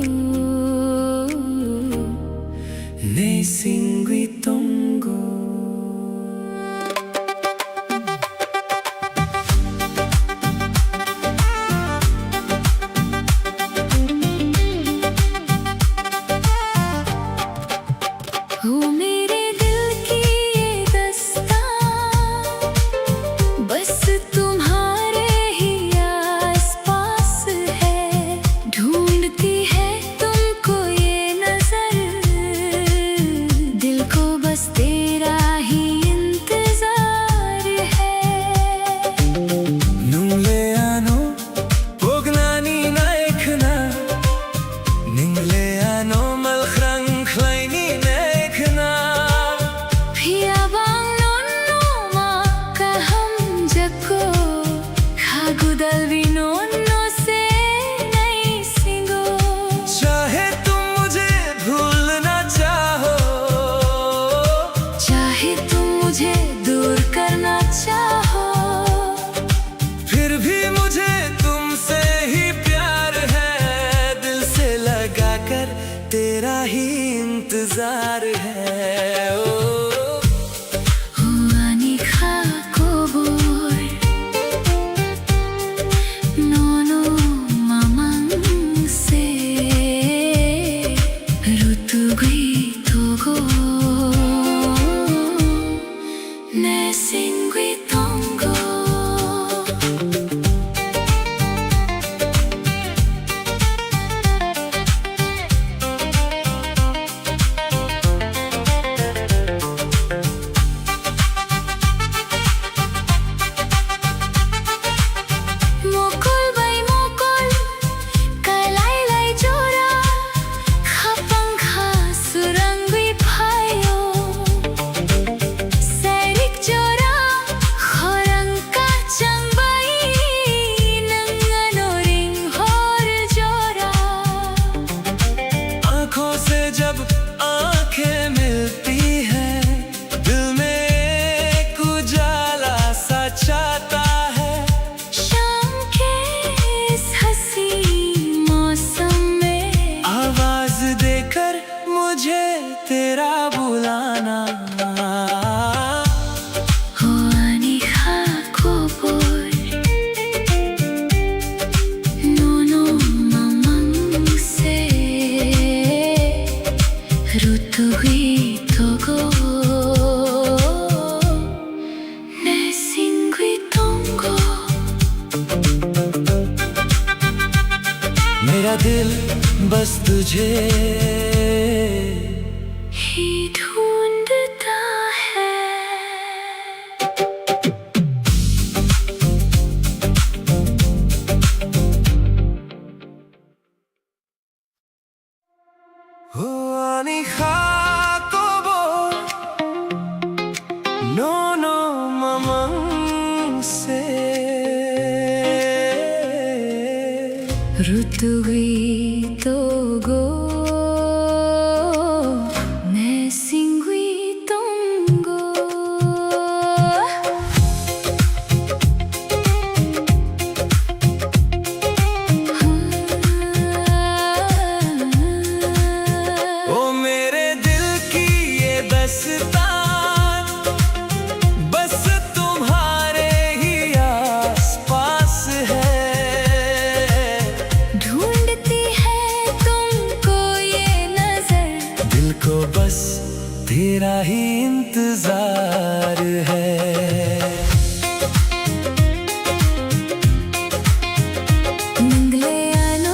ne singui tongo. हो मेरे दिल की ये दास्तां बस तुम्हारे ही आसपास है ढूंढती है तुमको ये नजर दिल को बस तेरा ही इंतजार है Nungle ano pognani na ekna Ningle ano malkhrang khlaini na ekna Piyabang nonno ma kaham jako khagudal vinonno se nahi singo चाहे तुम मुझे भूलना चाहो चाहे तुम मुझे दूर करना चाहो फिर भी मुझे तुमसे ही प्यार है दिल से लगा कर तेरा ही इंतजार है ओ Huani kha kobor nono mamang se rutugui togo ne singui tongo Mokol bay mokol kalai lai jora khapang kha surangui phayo Sairik jora khorang ka changbai nangano ring hor jora आंखों से जब आंखें मिलती हैं दिल में एक उजाला सा छाता है शाम के इस हंसी मौसम में आवाज देकर मुझे तेरा बुलाना Huani kha kobor nono mamang se rutugui togo ne singui tongo मेरा दिल बस तुझे ही ढूंढता है Huani kobo no no mamang se Rutugui togo ne singui tongo ओ मेरे दिल की ये दास्तां बस तुम्हारे ही आसपास है ढूंढती है तुमको ये नजर दिल को बस तेरा ही इंतजार है Ningle ano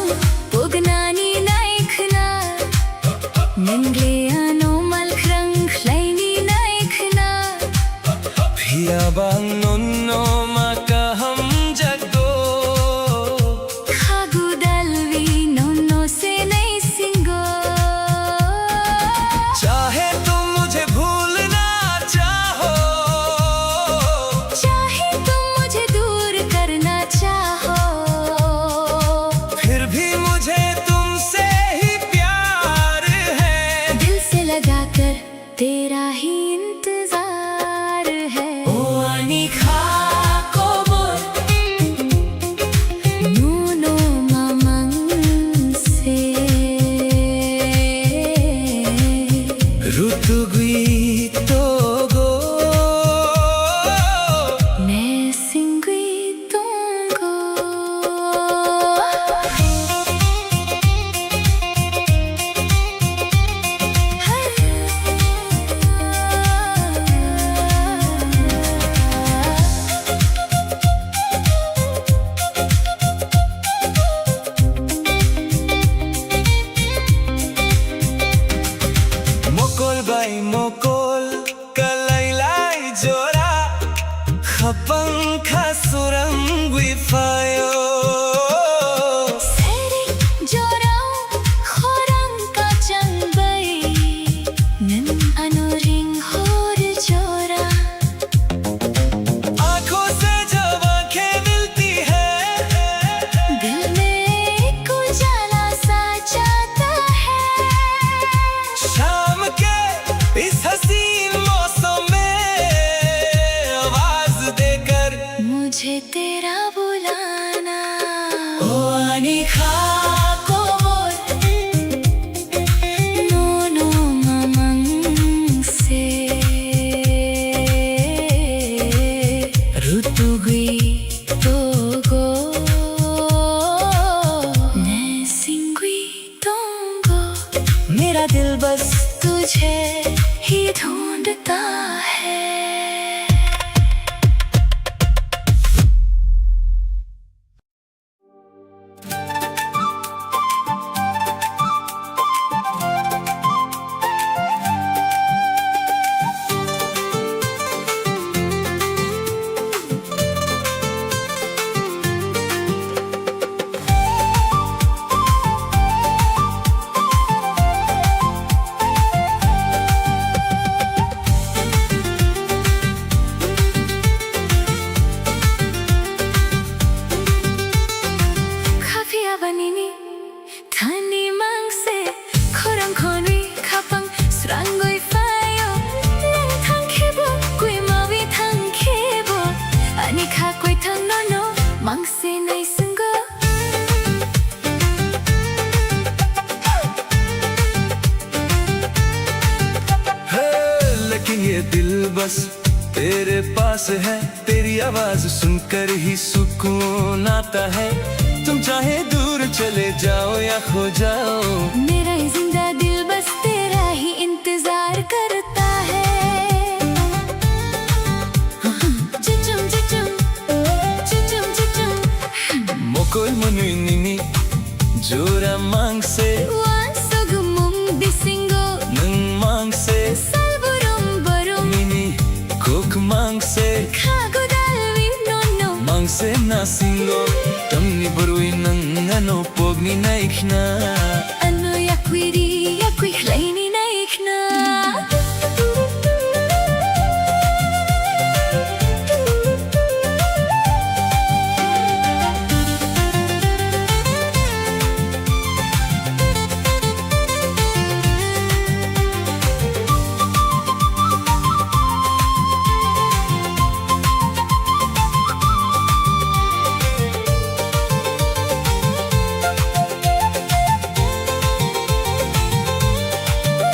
pognani naikhna Ningle ano malkhrang khlaini naikhna Piyabang nonno makaham jago khagudal vinonno se nahi singo चाहे तुम मुझे भूलना चाहो चाहे तुम मुझे दूर करना चाहो फिर भी मुझे तुमसे ही प्यार है दिल से लगा कर तेरा ही इंतजार है ओ आनी खा Kapang kasurang wifayo Seri jorau khorang kacang bay Nan anuring hor jora आंखों से जब आंखें मिलती है दिल में एक उजाला सा जाता है शाम के इस हसीन मौसम में आवाज देकर मुझे तेरा बुलाना ओ अनिखा को nono mamang se rutugui togo ne singui tongo मेरा दिल बस तुझे ही ढूंढता है Kafia banini Tani mangse Khorang khoni Kapang Srangoi fayo Nang thang khebo Kui mawi thang khebo Ani kha koi thang nono Mangse nai sungo है लेकिन ये दिल बस तेरे पास है तेरी आवाज सुनकर ही सुकून आता है तुम चाहे दूर चले जाओ या खो जाओ मेरा ये जिंदा दिल बस तेरा ही इंतजार करता है Chuchum chuchum Chuchum chuchum मोकोल मनुई निनी जोरा मांग से Wan sogumung bisingo नंग मांग से Salburum barum मिनी कोक मांग से Kagudal winono मांग से ना सिंगो तमनी बरुई नंग अनो पोगनी नाइखना Ano yakwiri yakwi hlaini na ikna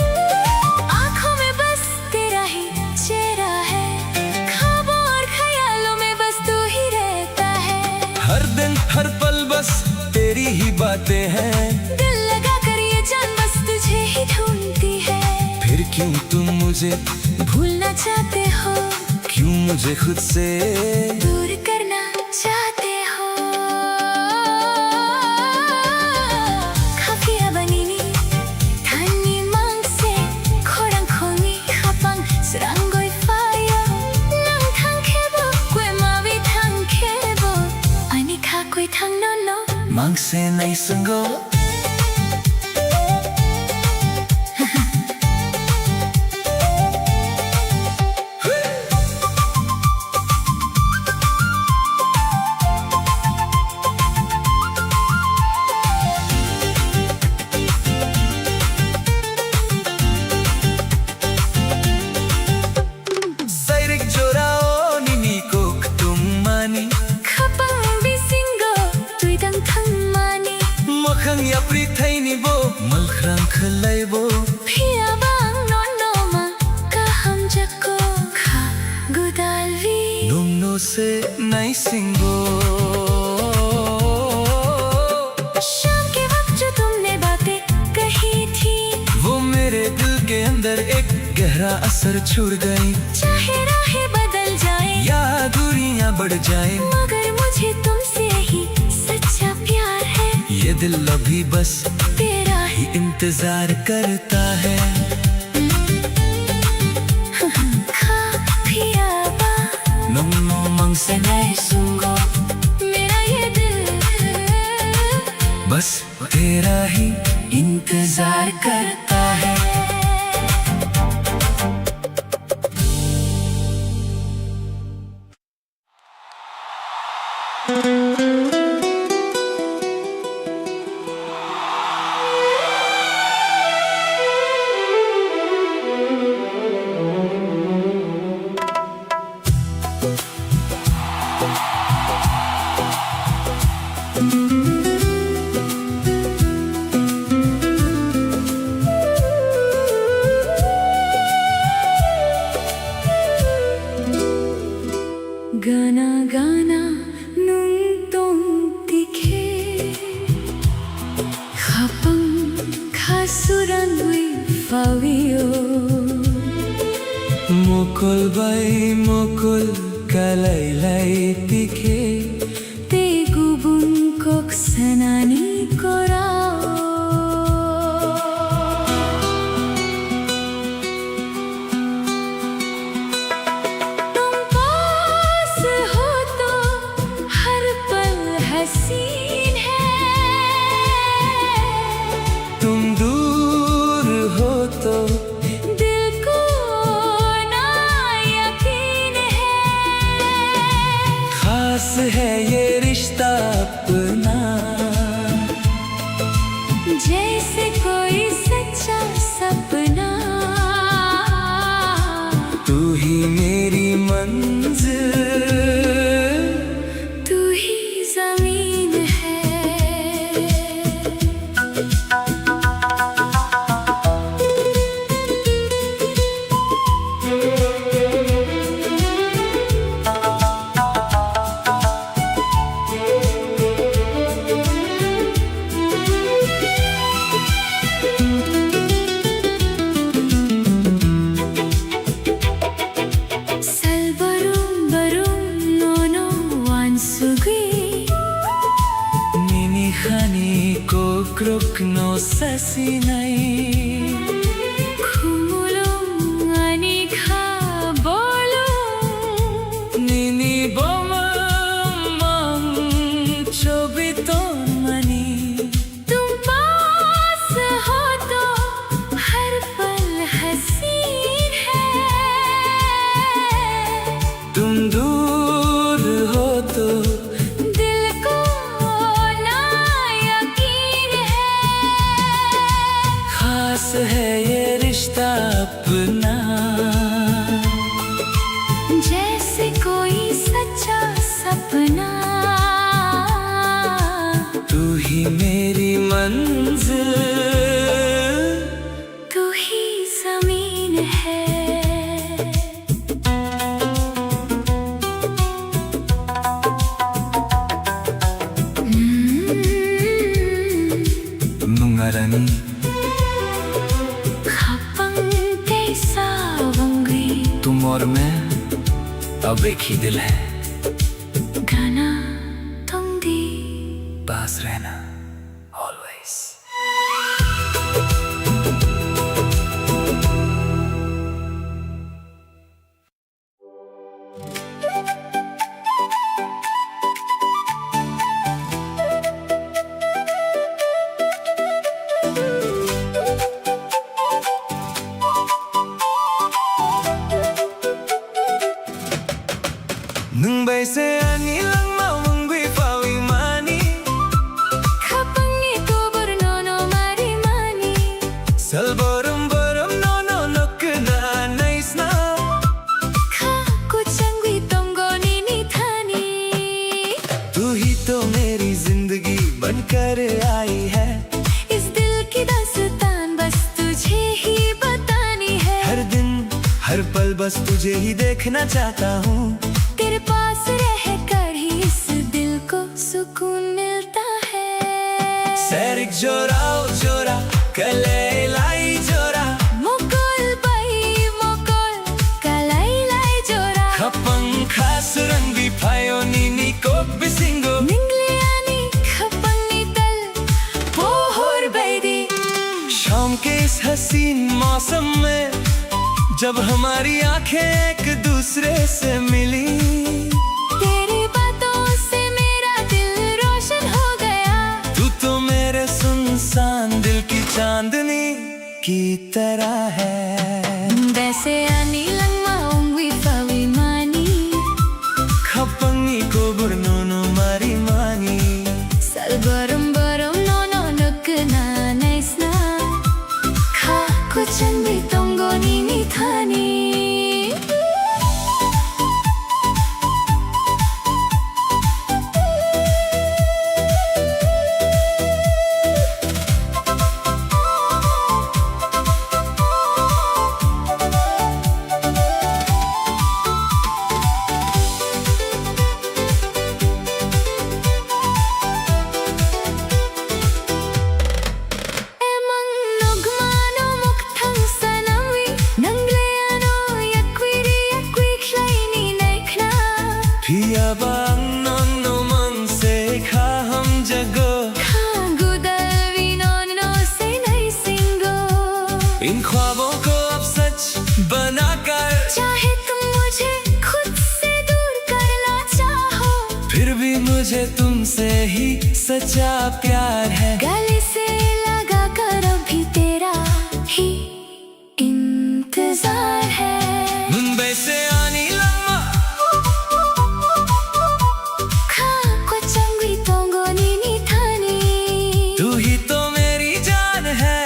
आँखों में बस तेरा ही चेहरा है ख्वाबों और ख्यालों में बस तू ही रहता है हर दिन हर पल बस तेरी ही बातें हैं दिल लगा कर ये जान बस तुझे ही ढूंढती है फिर क्यों तुम मुझे भूलना चाहते हो क्यों मुझे खुद से दूर करना चाहते हो Kafia banini Tani mangse Khorang khoni Kapang Srangoi fayo Nang thang khebo Kwe mawi thang khebo Ani kha koi thang nono मांग से नहीं संगो सैरिक जोराओ निनी कोक तुम मानी Kapang bisingo Tuidang thang mani मखंग या प्रीथैनी बो मलखरांग खलाई बो Pia bang nono ma Kaham jako Kha gudalvi नुमनो से नहीं सिंगो शाम के वक्त जो तुमने बातें कही थी वो मेरे दिल के अंदर एक गहरा असर छोड़ गई चाहे राहें बदल जाए या दूरियां बढ़ जाए मगर मुझे तुमसे ही सच्चा प्यार है ये दिल अभी बस तेरा ही ही इंतजार करता है खा पिया बा नमो तुमसे नहीं सुनूंगा मेरा ये दिल बस तेरा ही इंतजार करता है। Gana gana nung tong tikhe khapang khasuran wi fawio mukul bay mukul kalaylay tikhe te gubun kok sanani korao हसीन है तुम दूर हो तो दिल को ना यकीन है खास है ये रिश्ता अपना जैसे कोई सच्चा सपना तू ही मेरी मंजिल तू ही जमीन है Krukno sasinai Khumulung ani kha bolung Nini bomam chobiton mani तुम पास हो तो हर पल हसीन है तुम दूर हो तो दिल को ना यकीन है खास है ये रिश्ता अपना जैसे कोई सच्चा सपना तू ही मेरी मंजिल तू ही जमीन है Mungarani खपंग कैसा बंगी तुम और मैं अब एक ही दिल है गाना तुम दी पास रहना always Nung bay se ani lang mawang gwi fawi mani खपंग तो बरनो मारी मानी Sal borum borum no no look na nice na खा कुचंगी तुमको नीनी थानी तू ही तो मेरी जिंदगी बनकर आई है इस दिल की दास्तान बस तुझे ही बतानी है हर दिन हर पल बस तुझे ही देखना चाहता हूँ तेरे पास रह कर ही इस दिल को सुकून मिलता है Serik jora o jora kale lai jora Mukul बाई मुकुल कलाई लाई जोरा Kapang khasurangi phayo nini ko bisingo निंगलियानी खपंगी तल पोहर बैदी शाम के इस हसीन मौसम में जब हमारी आंखें एक दूसरे से मिली तरह है Bese ani langma ungwi fawi mani खपंगी को burnono mari mani Sal baram baram no no nukna naisna Kha kuchan bi tongo nini thani Pia bang non no man se kha hum jago Gudavi non no se nahi singo इन ख्वाबों को अब सच बनाकर चाहे तुम मुझे खुद से दूर करना चाहो फिर भी मुझे तुमसे ही सच्चा प्यार है गले से लगा कर अभी तेरा ही इंतजार है मुंबई से आनी लम्मा खा कोचंगी तोंगो नीनी थानी तू ही तो मेरी जान है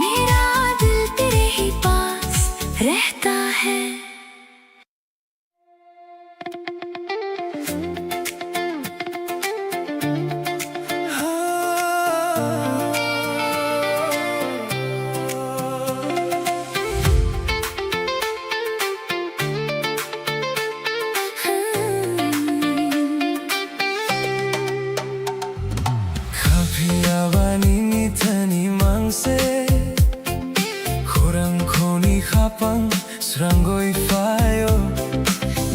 मेरा दिल तेरे ही पास रहता है Kapiawani ni thani mangse Khurang khoni khapang srangoi fayo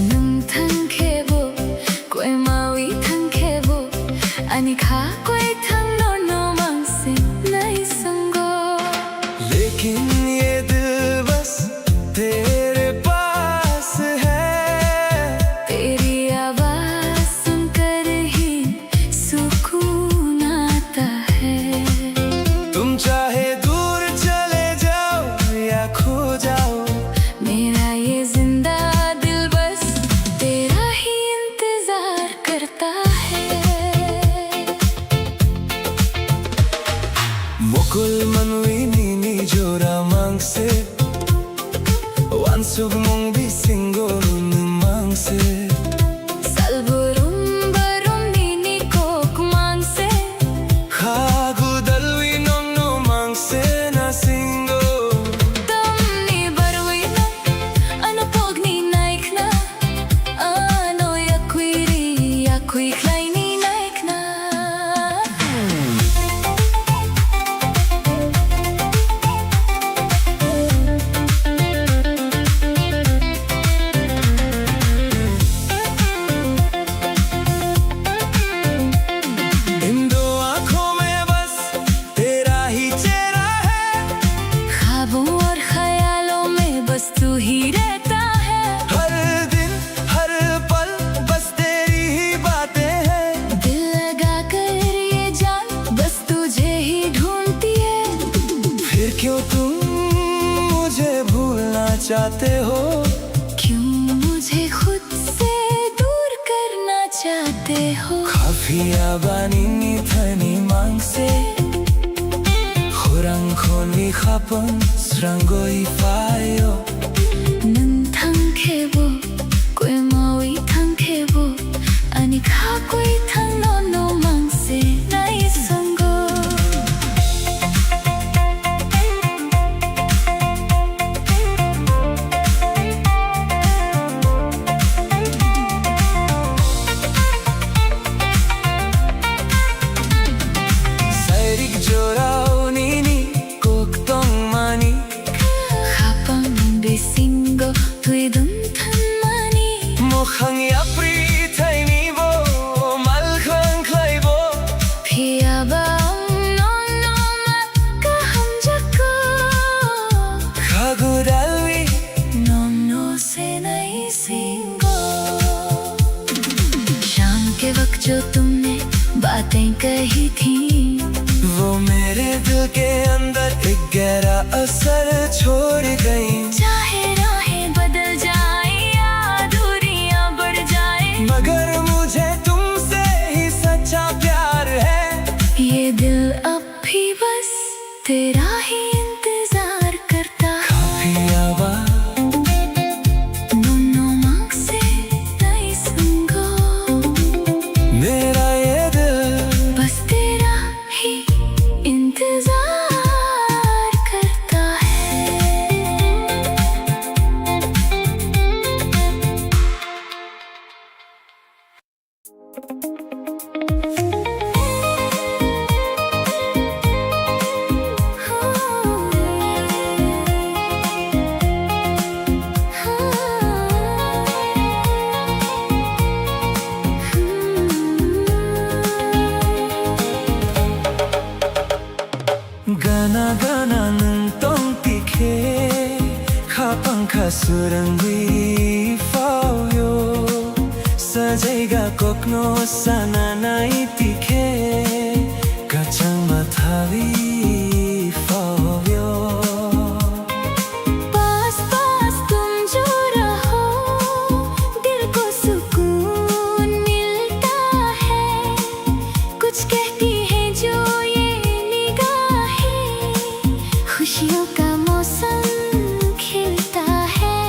Nung thang khebo koi mawi thang khebo ani kha koi thang no no mang se nai sango लेकिन ये दिल बस तेरे पास है तेरी आवाज सुनकर ही सुकून आता है तुम चाहे दूर चले जाओ या खो जाओ मेरा ये जिंदा दिल बस तेरा ही इंतजार करता है Mukul manwi nini jora mangse Wansug mong bisingo mangse Salburum barum nini kok mangse Khagu dalwi nong no mangse na singo Tamni barwi na ano pogni naikna ano yakui kleini naikna इन दो आँखों में बस तेरा ही चेहरा है ख्वाबों और ख्यालों में बस तू ही रहता है हर दिन हर पल बस तेरी ही बातें हैं दिल लगा कर ये जान बस तुझे ही ढूंढती है फिर क्यों तुम मुझे भूलना चाहते हो क्यों मुझे खुद से दूर करना चाहते हो Kapiawani ni thani mangse Khurang khoni khapang srangoi fayo Nung thang khebo koi mawi thang khebo ani kha koi thang no no mang se nai sango Sairik jorao nini kok tong mani khapang besingo tui dun than mani Mukhang yapri thai ni bo mal khang khlai bo Pia bang no no ma ka hum jako Khagu dalwi no no se nai singo शाम के वक्त जो तुमने बातें कही थी वो मेरे दिल के अंदर एक गहरा असर छोड़ गई। चाहे राहें बदल जाए या दूरियां बढ़ जाए, मगर मुझे तुमसे ही सच्चा प्यार है। ये दिल अब भी बस तेरा ही इंतजार करता है। काफी आवाज मेरा ये दिल बस तेरा ही इंतजार करता है। Gana gana nung tong tikhe khapang khasurangui fauyo sajaiga kokno sananai tikhe kachang mathavi fauyo। पास पास तुम जो रहो दिल को सुकून मिलता है। कुछ कहती है जो ये निगाहें, खुशियों का मौसम खिलता है।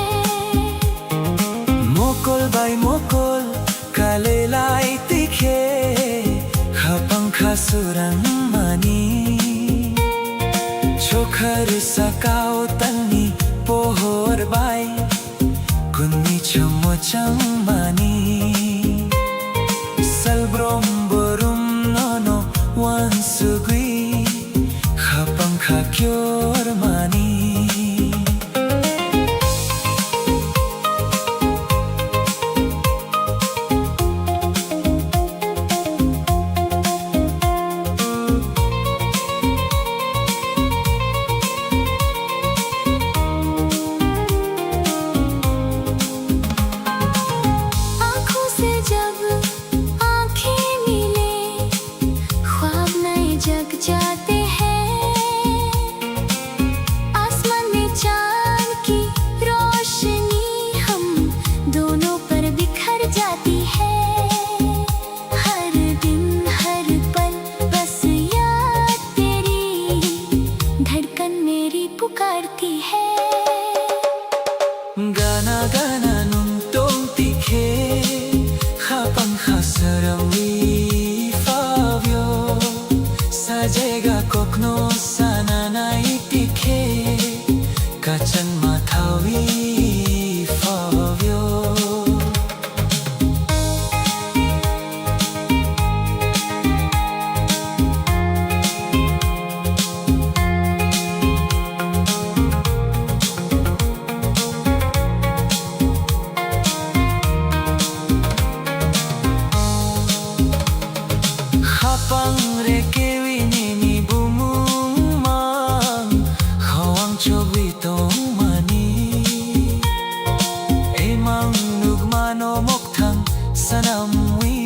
Mokol by mokol kalelai tikhe khapang khasurang mani chokhar sakao tani pohor bai kunni chomochang mani salbrom borum nono wansugui khapang khakyor mani। आँखों से जब आँखें मिले ख्वाब नए जग जाते हैं। आसमान में चाँद की रोशनी हम दोनों पर बिखर जाती है। हर दिन हर पल बस याद तेरी धड़कन मेरी पुकारती है। Gana gana nung tong tikhe khapang khasurangui fauyo sajaiga kokno sananai tikhe kachang mathavi fauyo। Khapang rekewi nini bumumang khawang chobi tong mani emang nugmano mokthang sanamwi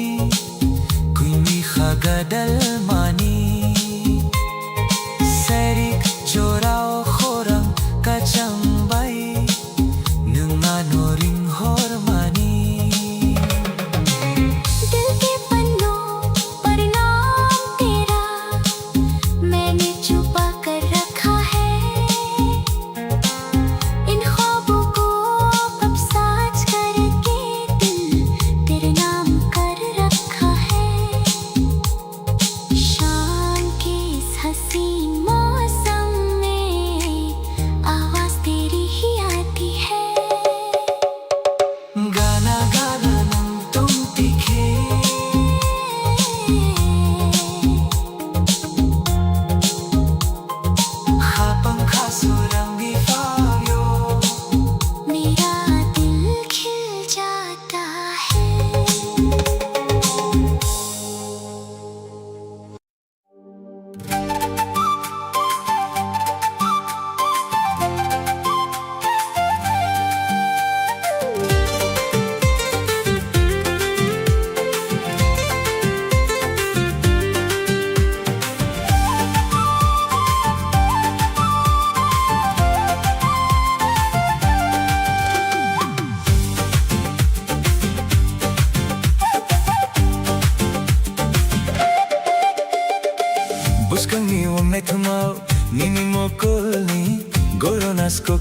kuimi khagadal mani serik chorao khorang kachang bai nungmano ring hor mani। दिल के पन्नों पर नाम तेरा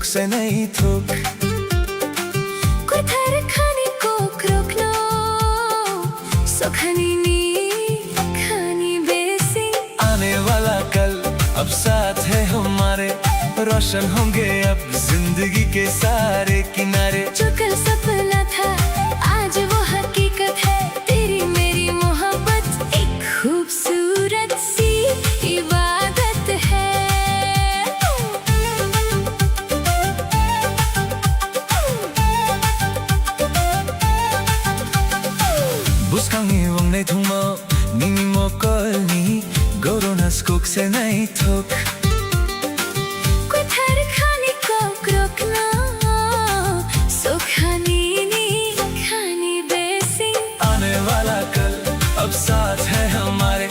सुख से नहीं थूक कुथर खाने को रोकनो सुखनी नी खानी बेसी आने वाला कल अब साथ है हमारे रोशन होंगे अब जिंदगी के सारे किनारे जो कल सपना था आज वो हकीकत है तेरी मेरी मोहब्बत एक खूबसूरत सी इबादत है Buskangi wang nei thungmo nini mo kolni gorona skuk se nei thuk कुथर खाने को रोकना सुखनी नी खानी बेसी आने वाला कल अब साथ है हमारे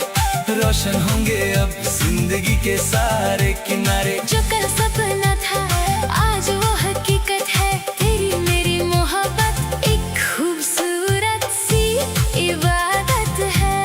रोशन होंगे अब जिंदगी के सारे किनारे जो कल सपना था आज वो हकीकत है तेरी मेरी मोहब्बत एक खूबसूरत सी इबादत है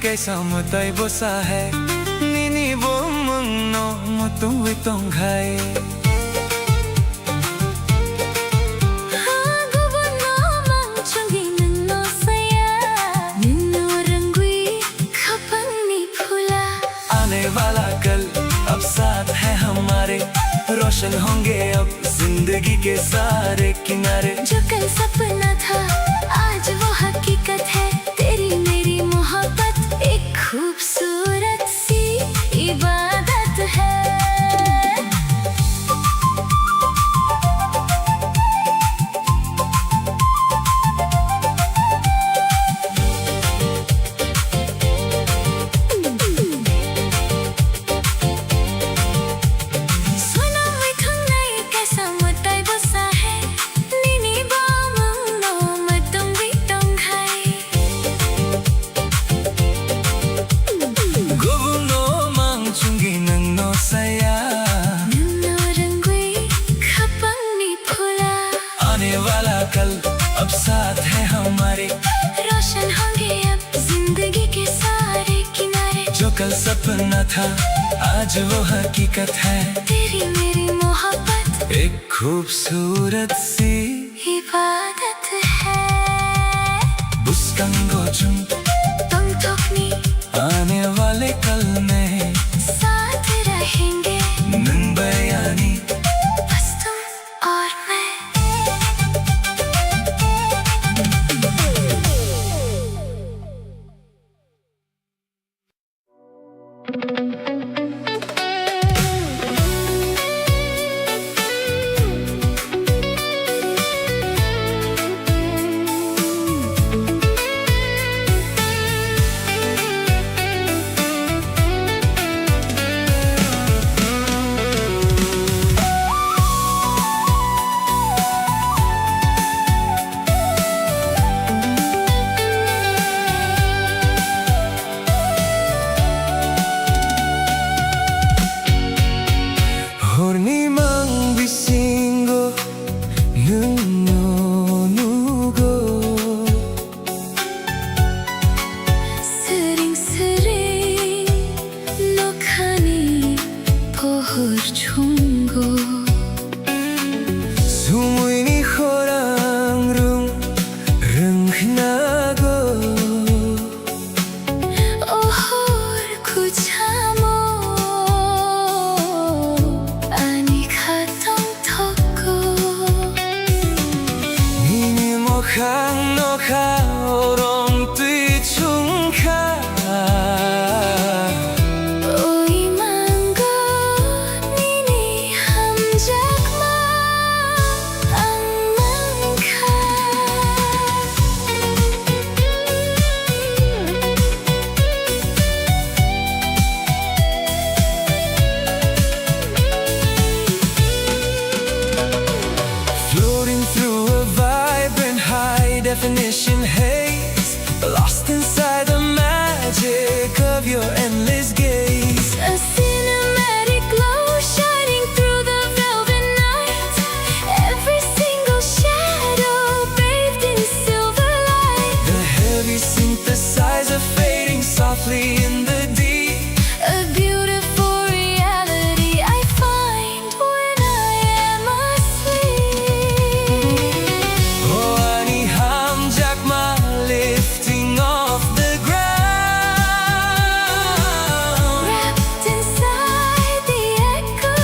कैसा मुताई बोसा है नीनी वो मुन्नो मुतुवे तोंघाई आने वाला कल अब साथ है हमारे रोशन होंगे अब जिंदगी के सारे किनारे जो कल सपना था आज वो हकीकत है तेरी मेरी मोहब्बत एक खूबसूरत सी इबादत है आने वाला कल अब साथ है हमारे रोशन होंगे अब जिंदगी के सारे किनारे जो कल सपना था आज वो हकीकत है तेरी मेरी मोहब्बत एक खूबसूरत सी इबादत है बुस्कंगो चुम तुम तोकनी आने वाले कल में साथ रहेंगे नंबयानी बस तुम और मैं definition haze, lost inside the magic of your endless gaze. A cinematic glow shining through the velvet night. Every single shadow bathed in silver light. The heavy synthesizer fading softly in the deep. A beautiful reality I find when I am asleep. Oh, ani hamjakma lifting off the ground. Wrapped inside the echo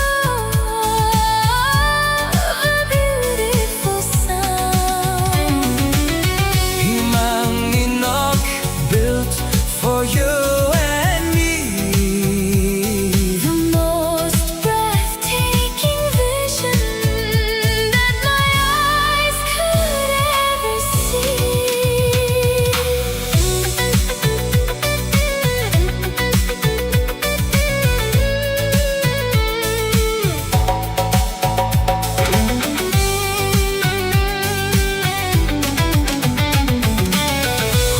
of a beautiful sound. Himang Inok built for you and me. The most breathtaking vision that my eyes could ever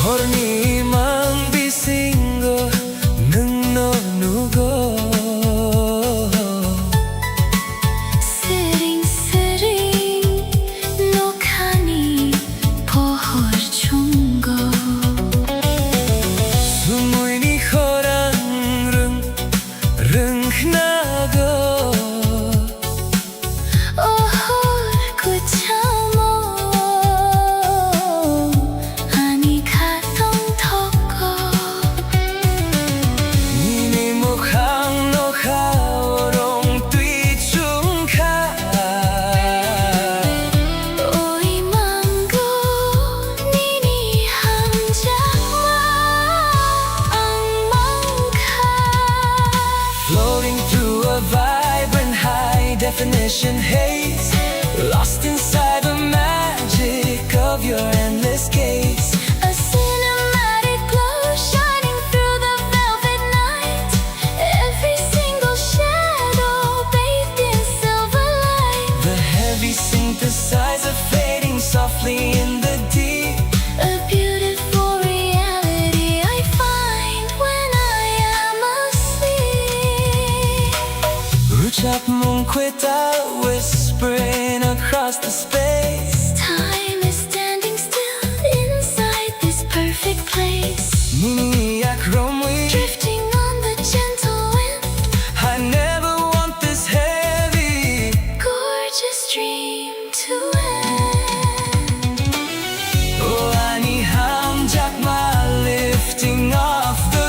Horni mang bisingo nungno nugo. Sitting, 녹하니 pohor chungo. Sumuini horang rung nago. Ohor kuchamo ani katong toko. Nini mukhang no haorong tui chung ka. Oi mango nini hamjakma ang mangka. Floating through a vibrant high definition haze, lost inside the magic of your endless gaze. A cinematic glow shining through the velvet night. Every single shadow bathed in silver light. The heavy synthesizer fading softly in the deep. A beautiful reality I find when I am asleep. Ruchak mong kweta whispering across the space. Time is standing still inside this perfect place. Nini akromwi, Drifting on the gentle wind. I never want this heavy. Gorgeous dream to end. Oh, ani hamjakma lifting off the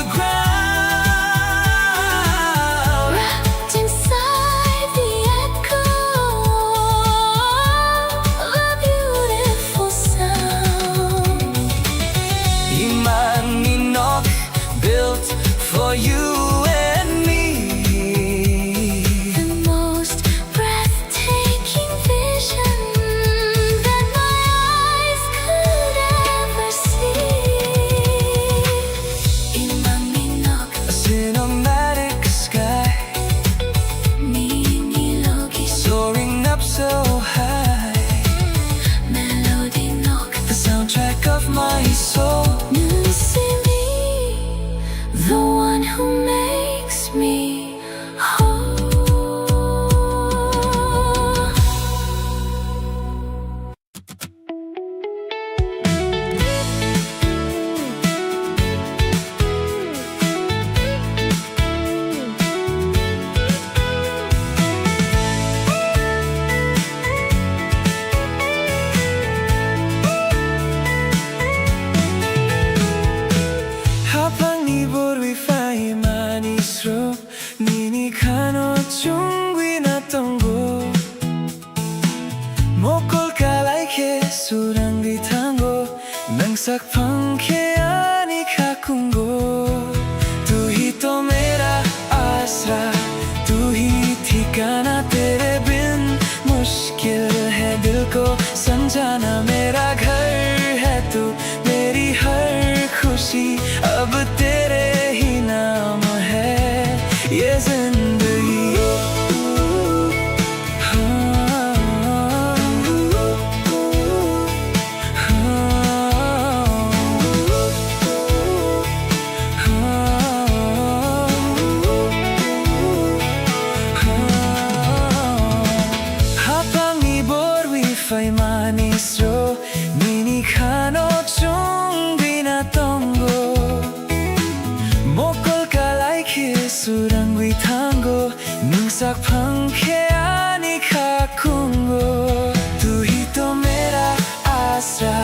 ground. Wrapped inside the echo of a beautiful sound. Imang Inok built for you and me. The most breathtaking vision that my eyes could ever see. Imaminok A cinematic sky ninilogi soaring up so high. melody nok The soundtrack of my soul. 눈심이, the one who makes me whole. Habang nibor wifai manisro, nini kano chungwi na tongo. Mokol kalai ke surang di tango, nang sakpang ke ani kakungo. Tu hi to mera asra, tu hi ठिकाना तेरे बिन मुश्किल है दिल को समझाना मेरा घर है तू मेरी हर खुशी अब तेरे ही नाम है ये जिंदगी हाँ, हाँ, पंखे आने का कुंगो तू ही तो मेरा आसरा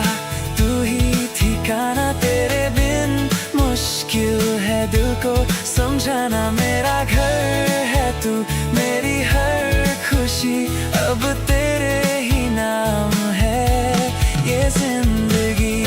तू ही ठिकाना तेरे बिन मुश्किल है दिल को समझाना मेरा घर है तू मेरी हर खुशी अब तेरे ही नाम है ये जिंदगी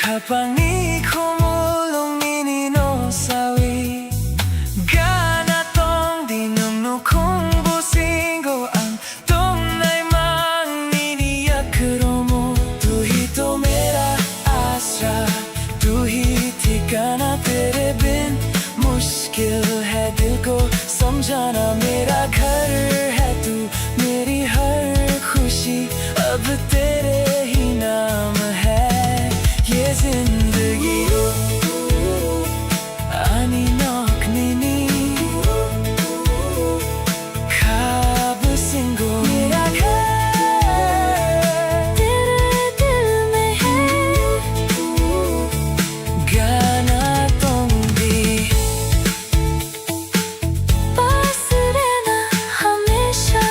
Kapangni kumulong ninino sawi Gana tong dinungno kung busingo Ang tunay mang niniyakuro mo Tu hi to mera asra Tu hi ठिकाना तेरे बिन मुश्किल है दिल को समझाना मेरा घर है तू मेरी हर खुशी अब तेरे ही नाम है ये जिंदगी आनी नौक नीनी ख्वाब सिंगो मेरा घर तेरे दिल में है गाना तुम भी पास रहना हमेशा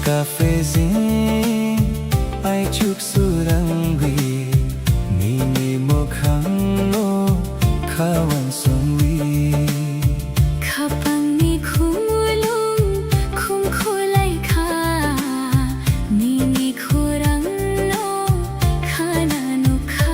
Cafezinho, ai chuk surangwi, nini mokhang no kawan songwi. Kapangni kumulong kung kulay ka Nini kurang no kanano ka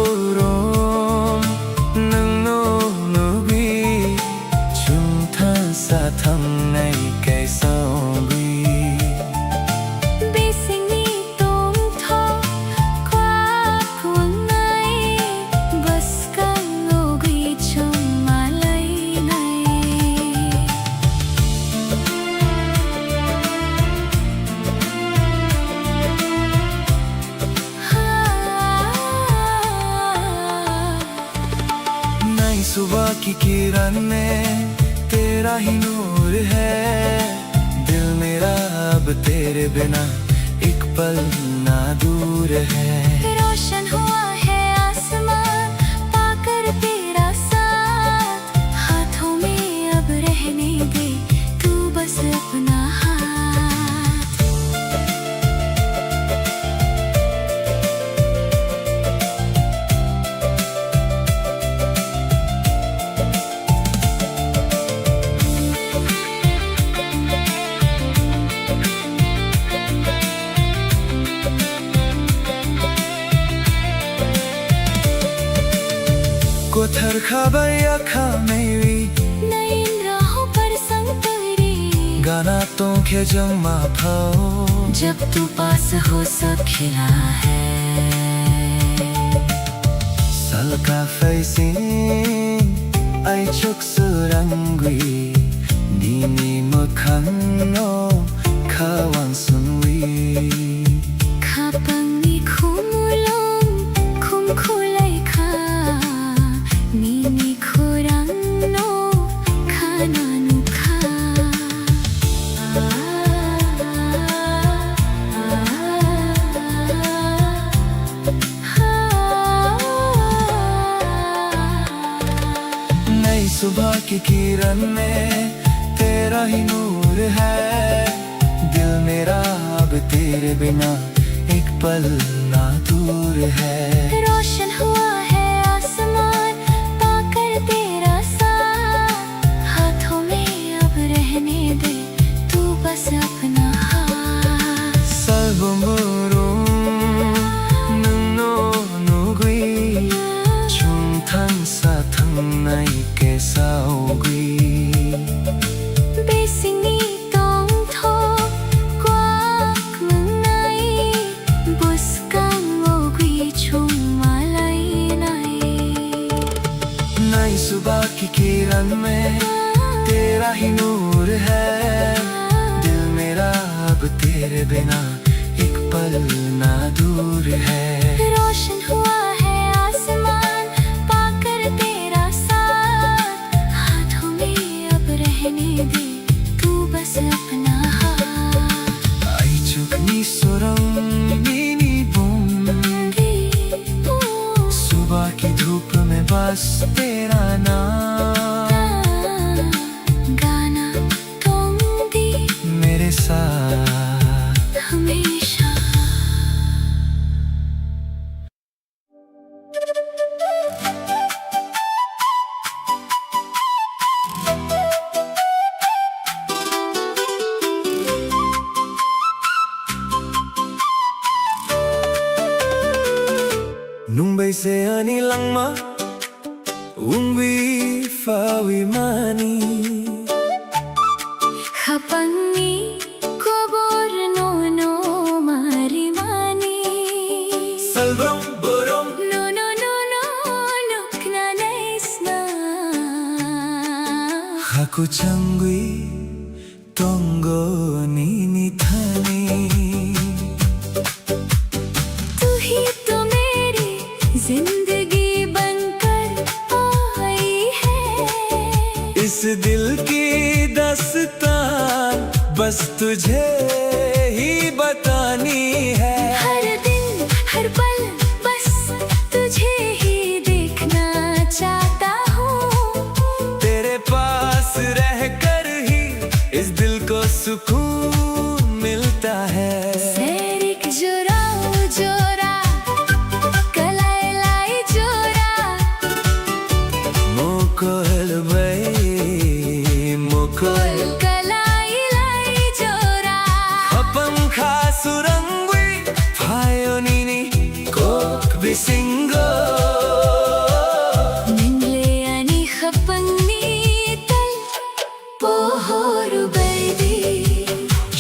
Salvamburon nang no nubi chung than sa thang nay kay songwi Bising ni tong tho qua cuồng ngay Bas kang ngogui trong malay ngay नई सुबह की किरण में तेरा ही नूर है दिल मेरा अब तेरे बिना एक पल ना दूर है रोशन हुआ है आसमान पाकर तेरा साथ हाथों में अब रहने दे तू बस अपना हाथ कोथर खाबैया खा मेरी नई राहों पर संग तेरी गाना तो के जमा फाओ जब तू पास हो सब खिला है सल cafezinho, ai chuk surangwi nini mokhang no kawan sunwi Kapang ikumulong kung kulay ka Nini kurang no kanano ka नई सुबह की किरण में तेरा ही नूर है दिल मेरा अब तेरे बिना एक पल ना दूर है रोशन हुआ है आसमान पाकर तेरा साथ हाथों में अब रहने दे तू बस अपना हाथ Salbumurum nuno nugui chung thang sa thang nai ke saugui Besingni tong tho quak mừng nay bus kang ogui chung malai nai नई सुबह की किरण में तेरा ही नूर है दिल मेरा अब तेरे बिना एक पल ना दूर है रोशन हुआ है आसमान पाकर तेरा साथ हाथों में अब रहने दे तू बस अपना हाथ आई चुकनी सुरंग नीनी बूम सुबह की धूप में बस तेरा नाम गाना तुम भी मेरे साथ हमेशा Nung bay se ani lang ma ungwi fawi mani Kapangi kubur no no mari mani Salbrom borom No no no no look na nice na haku changwi tongo nini thani तू ही तो मेरी जिंदगी बनकर आई है इस दिल की दास्तान बस तुझे ही बतानी है हर दिन हर पल बस तुझे ही देखना चाहता हूँ तेरे पास रहकर ही इस दिल को सुकून मिलता है Serik jura ujura kalai lai jura Mokol bay mokol kalai lai jura apam khasurangwi phayonini kok bisingo Ningle ani khapangni tal pohoru baby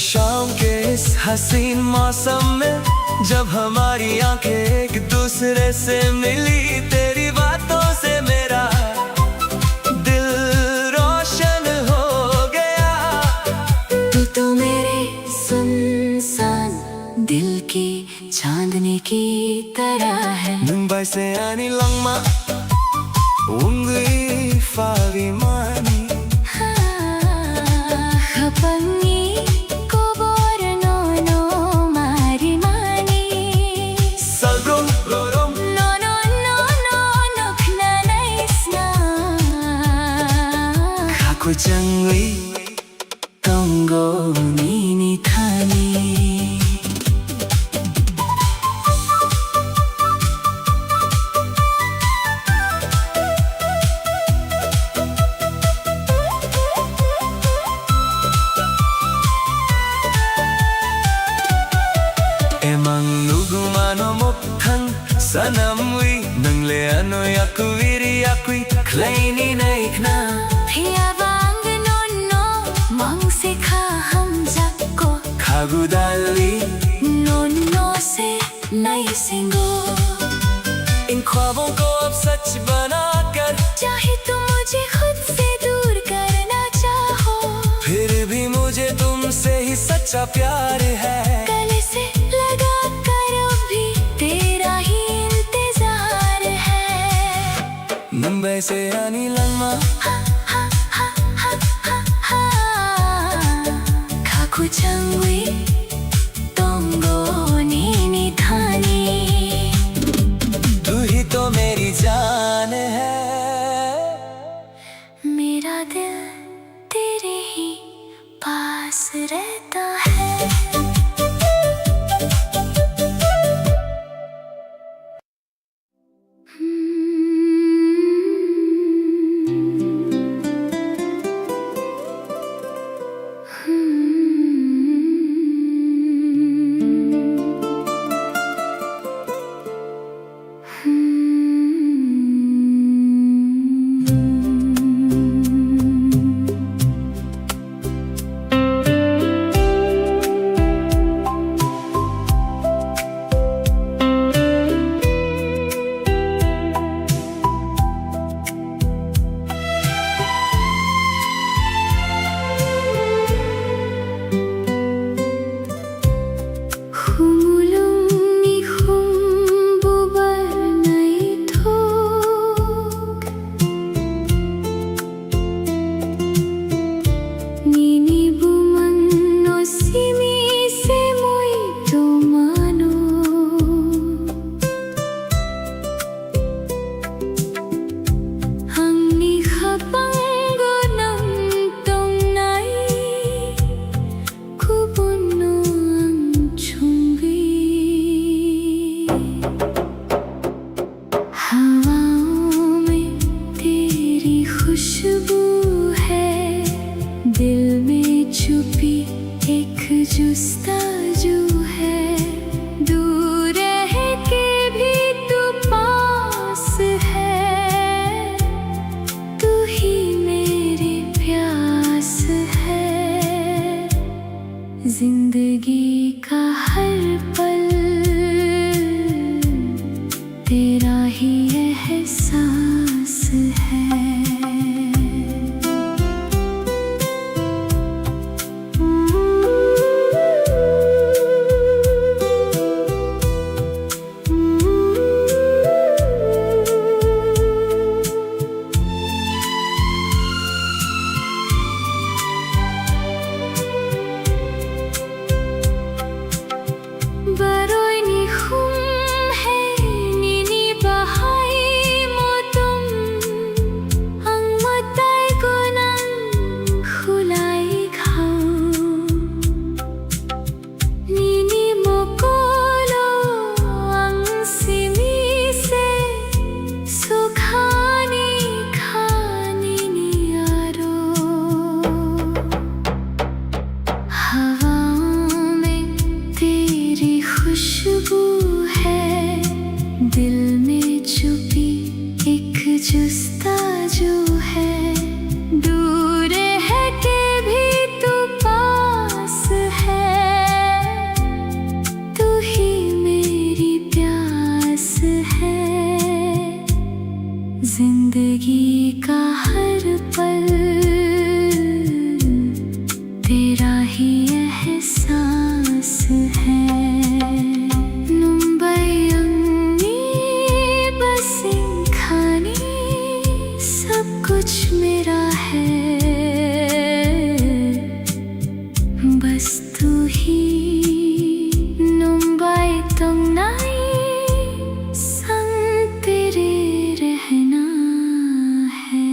शाम के इस हसीन मौसम में जब हमारी आंखें एक दूसरे से मिली तेरी बातों से मेरा दिल रोशन हो गया तू तो मेरे सुनसान दिल की चांदनी की तरह है मुंबई से आनी लंगमा ungwi fawi mani Kapangi kubur no no mari mani Salbrom borom No no no no look na nice na haku changwi tongo nini thani Emang nugumano mokhang sanamwi nangle ano yakuiri yakui kleini naikna Piyabang no no mang sikha hum jakko khagudali No no se nai singo इन ख्वाबों को अब सच बनाकर चाहे तुम मुझे खुद से दूर करना चाहो फिर भी मुझे तुमसे ही सच सच्चा प्यार है। गले से लगा कर भी तेरा ही इंतजार है। मुंबई से आनी लम्मा खाकू चंगवी तोंगो नीनी थानी। तू ही तो मेरी जान है। मेरा दिल तेरे ही पास रहता है। खुशबू है दिल में छुपी एक जुस्ताजू है। दूर रह के भी तू पास है। तू ही मेरी प्यास है। जिंदगी का हर पल तेरा ही एहसास है। खुशबू है दिल में छुपी एक जुस्ताजू है। दूर है के भी तू पास है। तू ही मेरी प्यास है। जिंदगी का हर पल तेरा ही एहसास है। कुछ मेरा है बस तू ही। मुंबई तोंगनाई संग तेरे रहना है।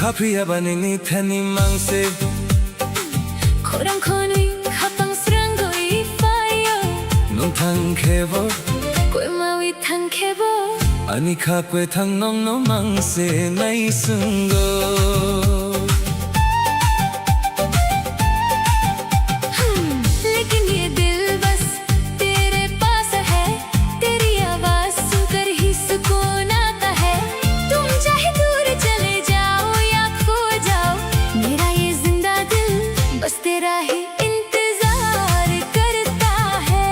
커피야 바니니 타니 망세 코랑코니 합방스런 거이 파이어 눈 탕케보 꿰마위 탕케보 아니카 꿰탕 넘노 망세 나이승고 लेकिन ये दिल बस तेरे पास है तेरी आवाज सुनकर ही सुकून आता है तुम चाहे दूर चले जाओ या खो जाओ मेरा ये जिंदा दिल बस तेरा ही इंतजार करता है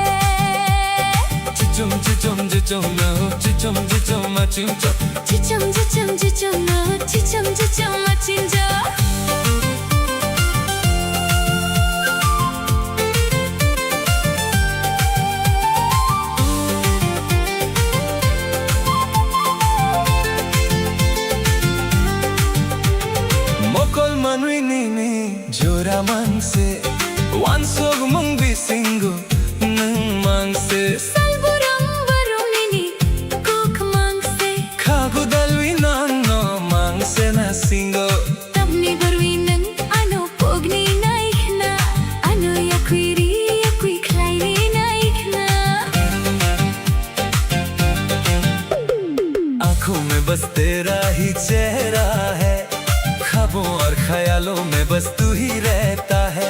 지좀 너 지좀 마침 저 지점 너 지점 마친 저 모콜 만위니니 조라만세 완속 몽비싱고 능망세 살부랑 바로미니 꼭 망세 카부달위 난너 망세 나싱고 Tapni barwinang ano pogni naikna ano yakui klaini naikna आंखों में बस तेरा ही चेहरा है ख्वाबों और ख्यालों में बस तू ही रहता है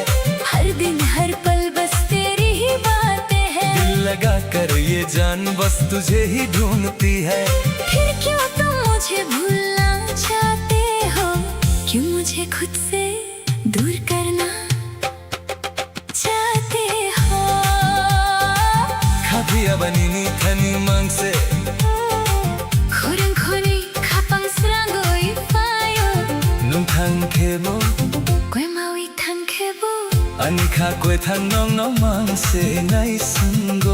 हर दिन हर पल बस तेरी ही बातें हैं दिल लगा कर ये जान बस तुझे ही ढूंढती है फिर क्यों तुम मुझे भूलना चाहते हो क्यों मुझे खुद से दूर करना चाहते हो खापिया बनीनी थनी मांग से खोरंखोनी खापang srangoi fayo นุ่งทางเคโบ 꿰마위 탕케보 아니카 꿰탕 넉넉 망세 나이승고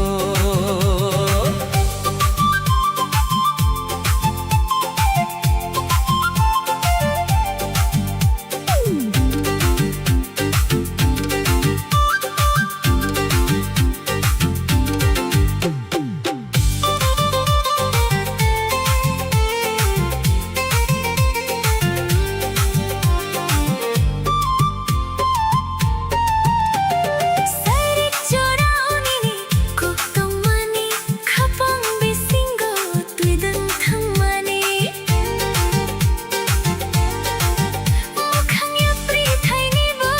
Sarik choraonini koktomani khapang bisingo tuidang thamani mukhang yapri thaini bo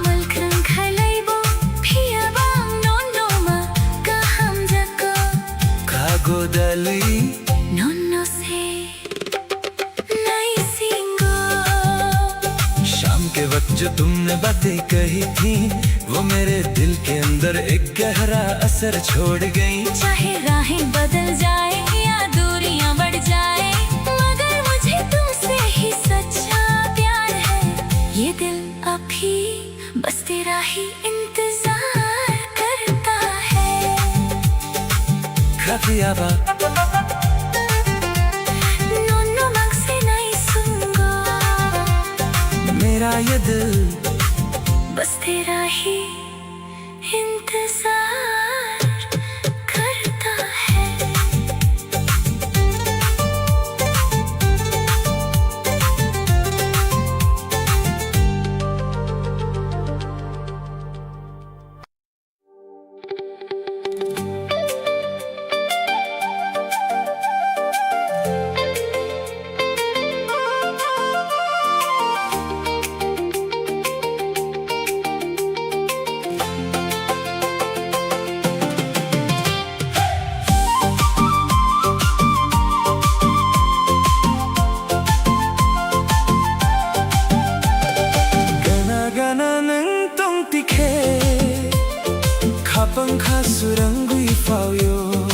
malkhang khalaibo phiyabang nonnoma kaham jako 가고달리 nonno se naisingo शाम के वक्त जो तुमने बातें कही थी वो मेरे दिल के अंदर एक गहरा असर छोड़ गई चाहे राहें बदल जाए या दूरियां बढ़ जाए मगर मुझे तुमसे ही सच्चा प्यार है ये दिल अभी बस तेरा ही इंतजार करता है खापियाबा नोनो मांग से नहीं सुनगो मेरा ये दिल बस तेरा ही इंतजार करता है 가나가나는 똥띠케 가방 가수랑구이 파요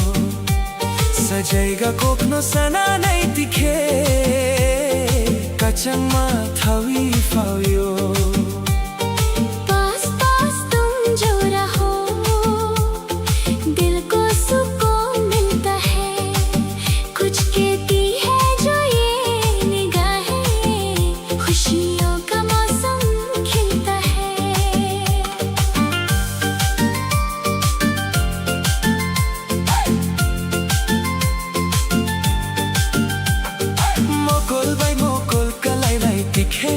사자이가 꼭너 사나 나이띠케 가창마 타위 파요 पास पास तुम जो रहो दिल को सुकून मिलता है कुछ कहती है जो ये निगाहें खुशियों का मौसम खिलता है मोकोल बाई मोकोल कलाई नाइटिखे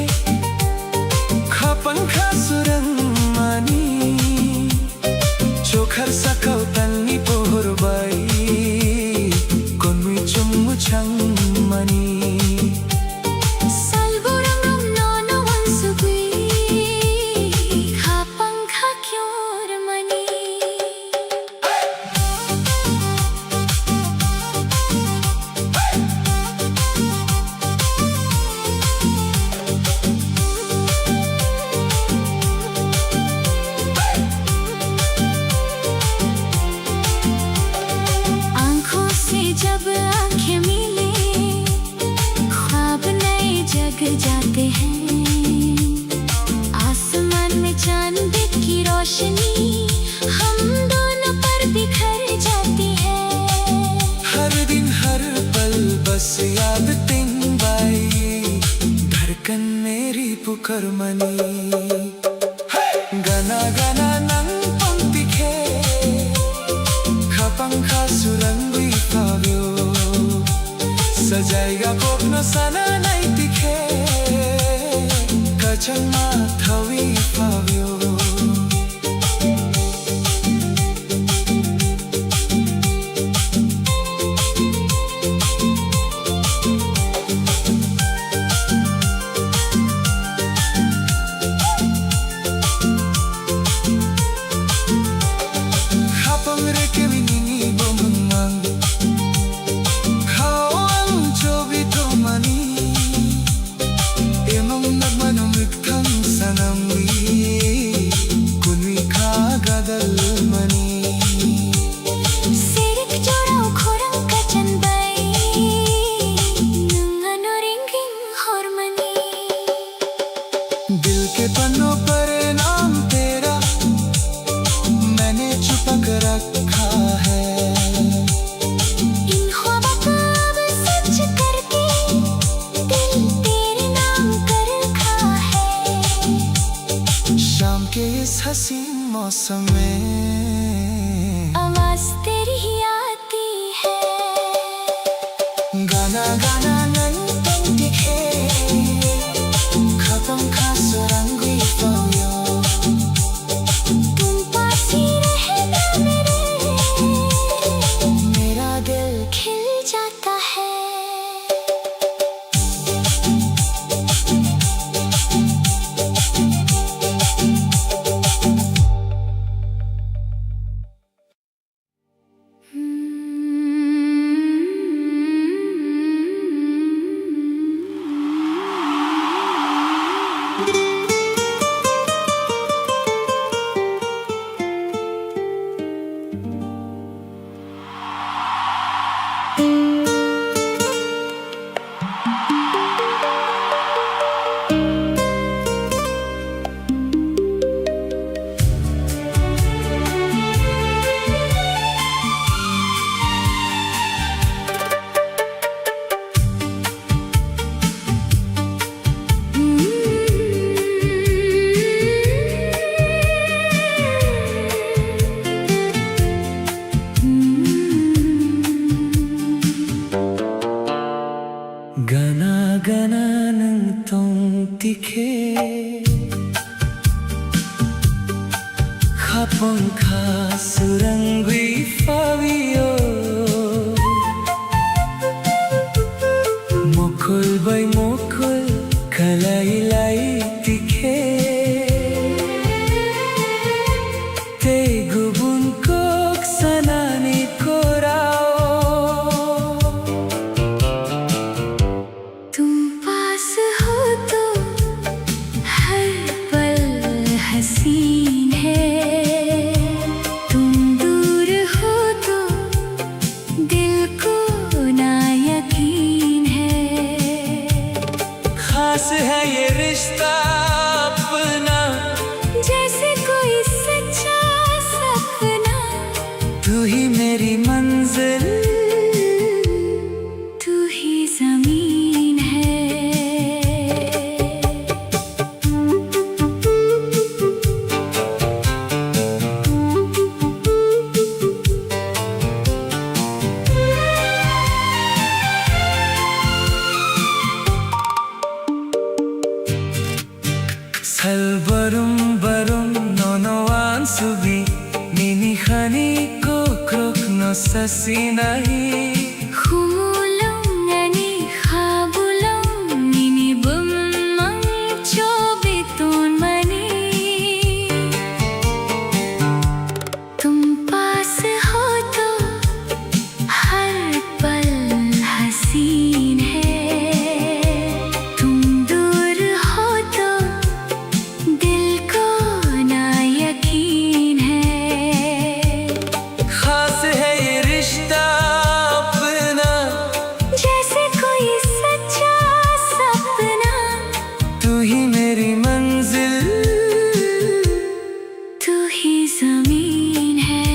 Mary pukarmani Gana gana nang pangtikhe Khapang khasurangui pavyo Sajaiga kopno sana nai tikhe Kachang ma thawi pavyo दिल के पन्नों पर नाम तेरा मैंने छुपा कर रखा है इन ख्वाबों को अब सच करके दिल तेरे नाम कर रखा है शाम के इस हसीन मौसम में आवाज तेरी ही आती है गाना गाना नहीं तुम दिखे खत्म खासुरंगी पवयो तुम पास ही रहना मेरा दिल खिल जाता है Gana gana nang tong tikhe Khapong khasurangui pavyo Mokul bai mokul kalai lai tikhe Te gubun kok sanani korao तुम पास हो तो हर पल हसीन है तुम दूर हो तो दिल को ना यकीन है खास है ये रिश्ता अपना जैसे कोई सच्चा सपना तू ही मेरी मंजिल तू ही ज़मीन है Salbarum barum nonoan subi Nini khani ko krok no sasinahi Khumulong ani khabulong nini bumang chobiton mani तुम पास हो तो हर पल हसीन है तुम दूर हो तो दिल को ना यकीन है खास है ये रिश्ता अपना जैसे कोई सच्चा सपना तू ही मेरी मंजिल तू ही ज़मीन है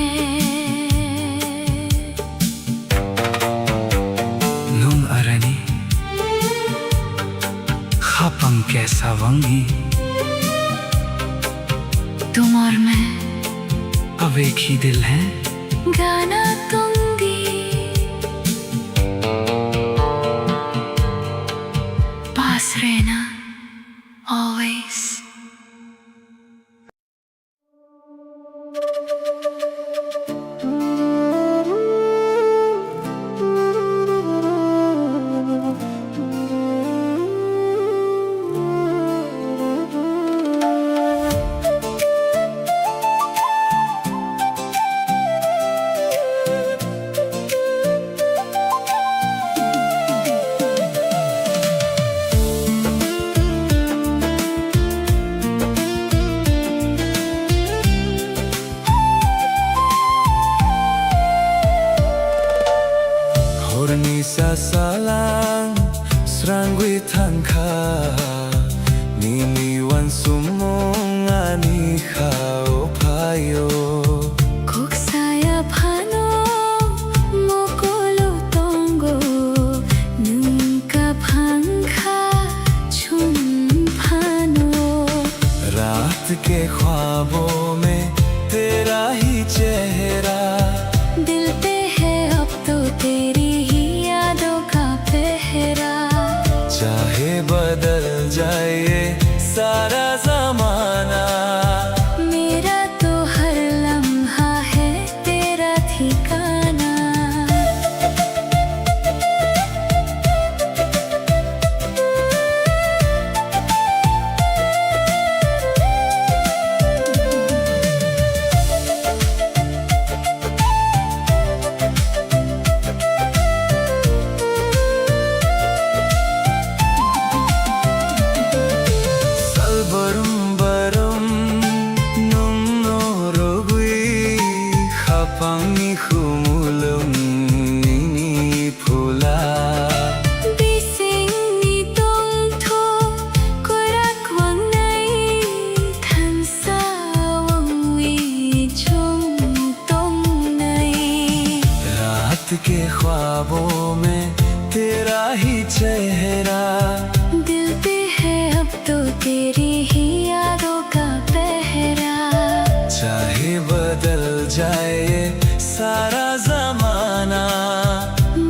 Nung arani Khapang ke कैसा वंगी, तुम और मैं अब एक ही दिल है। गाना दूंगी, पास रहना always। Hornisa salang srangwi tangka nini wan sumong ani khao payo Koksaya phano mokolo tongo nunka phangkha chun phano रात के ख्वाबों में तेरा ही चेहरा दिल पे है अब तो तेरी ही यादों का पहरा चाहे बदल जाए सारा जमाना मेरा तो हर लम्हा है तेरा ठिकाना Pangi khumulum nini phula Bising ni tong tho korak wang nai than sa wang wi chung tong nai रात के ख्वाबों में तेरा ही चेहरा दिल पे है अब तो तेरी ही यादों का पहरा चाहे बदल जाए सारा जमाना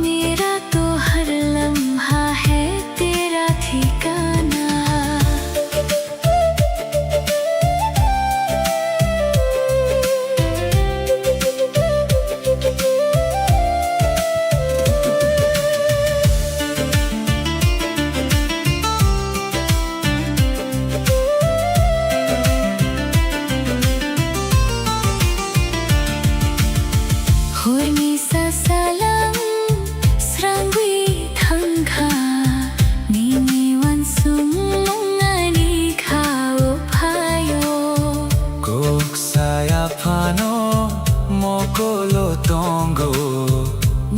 मेरा तो हर लम्हा है तेरा ठिकाना Hornisa salang srangwi thangkha nini wan sumong ani khao phayo Kok saya phano mokolo tongo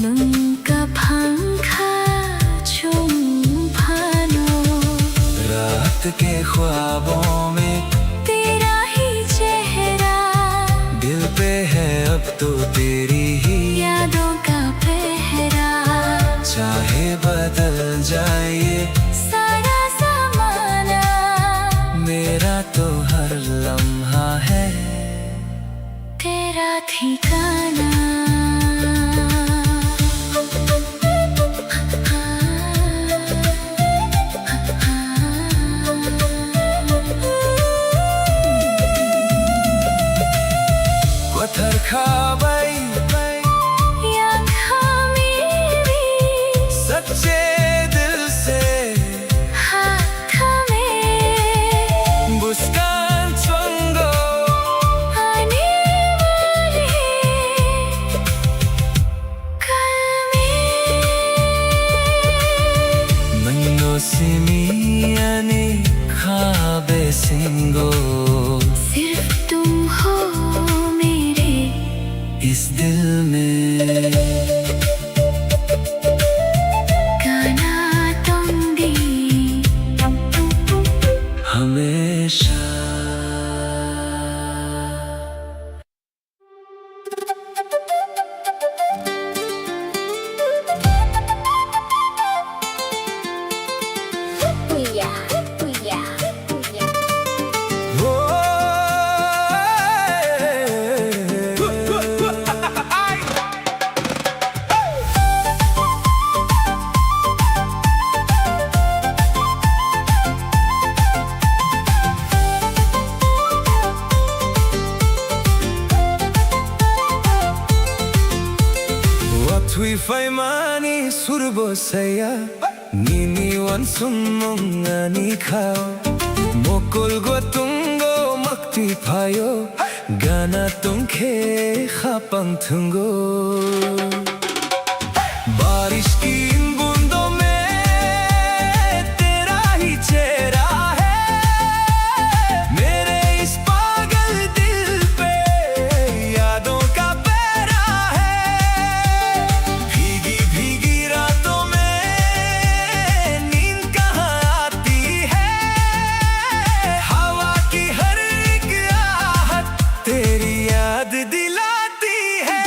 nunka phangkha chung phano रात के ख्वाबों में तेरा ही चेहरा दिल पे है अब तो तेरी ही यादों का पहरा चाहे बदल जाए सारा ज़माना मेरा तो हर लम्हा है तेरा ठिकाना पत्थर खाबाई या खामेरी सच्चे दिल से हाथ में मुस्कान चंगो आने वाले कल में मनो सिमियाने खाबे सिंगो सिर्फ तुम हो मेरे इस दिल में गाना दूंगी हमेशा Booyah, booyah. surbo saya Nini wan sumong ani khao Mokol go tungo makti payo Gana tungke khapang tungo बारिश की इन बूंदों में तेरा ही चेहरा है मेरे इस पागल दिल पे यादों का पहरा है भीगी भीगी रातों में नींद कहाँ आती है हवा की हर एक आहट तेरी याद दिलाती है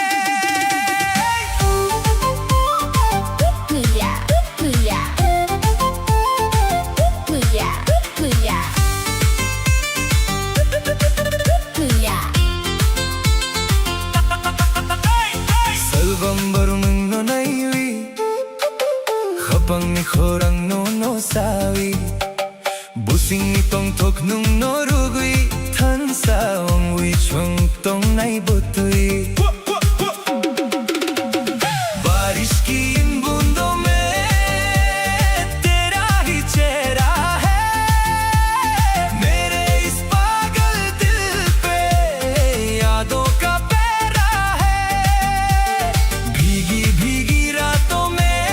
Khapang ni khorang no no sawi Busing ni tong tok nung no rugui Than sa ong wi chung tong nai butui बारिश की इन बूंदों में तेरा ही चेहरा है मेरे इस पागल दिल पे यादों का पहरा है भीगी भीगी रातों में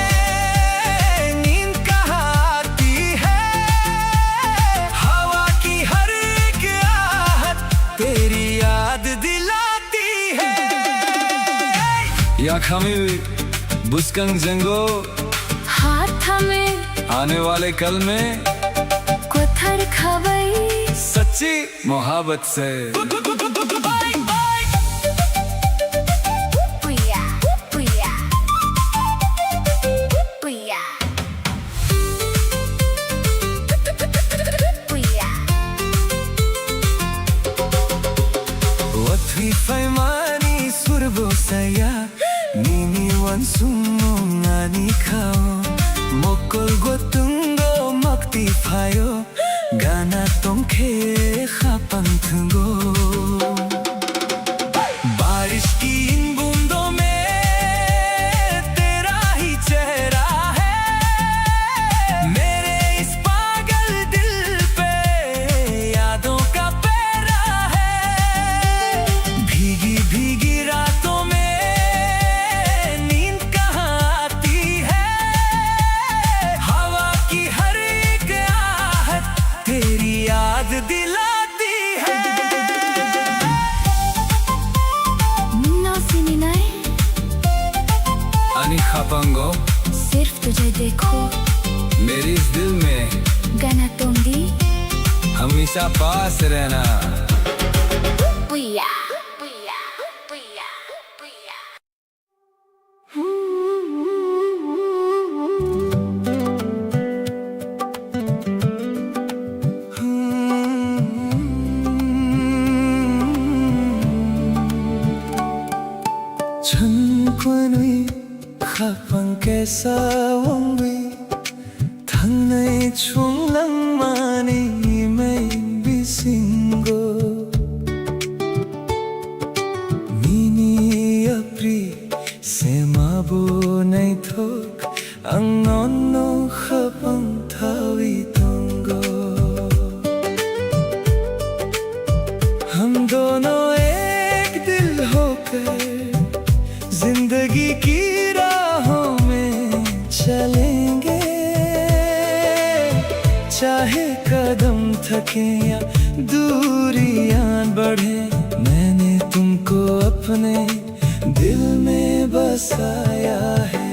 नींद कहाँ आती है हवा की हर एक आहट तेरी याद दिलाती है या खामी बुस्कंग जंगो हाथ थामे आने वाले कल में कोथर खवई सच्ची मोहब्बत से पुया पुया पुया पुया Watwi faimani surbo saya Nini wan sumong ani khao Mokol go tungo makti payo Gana tongke khapang tungo बारिश की इन बूंदों में तेरा ही चेहरा है मेरे इस पागल दिल पे यादों का पहरा है भीगी भीगी रातों में नींद कहाँ आती है हवा की हर एक आहट तेरी याद दिलाती है ना सुनी नहीं अनि खापांगो सिर्फ तुझे देखो मेरे इस दिल में गाना तुम दी हमेशा पास रहना पुया पुया पुया पुया 천권의 가방께서 원위 당나의 총랑만이 매인 비신고 미니 앞리 세마보네 톡 앙넌노 가방 타위 동거 हम दोनों एक दिल होकर जिंदगी की राहों में चलेंगे चाहे कदम थके या दूरियां बढ़े मैंने तुमको अपने दिल में बसाया है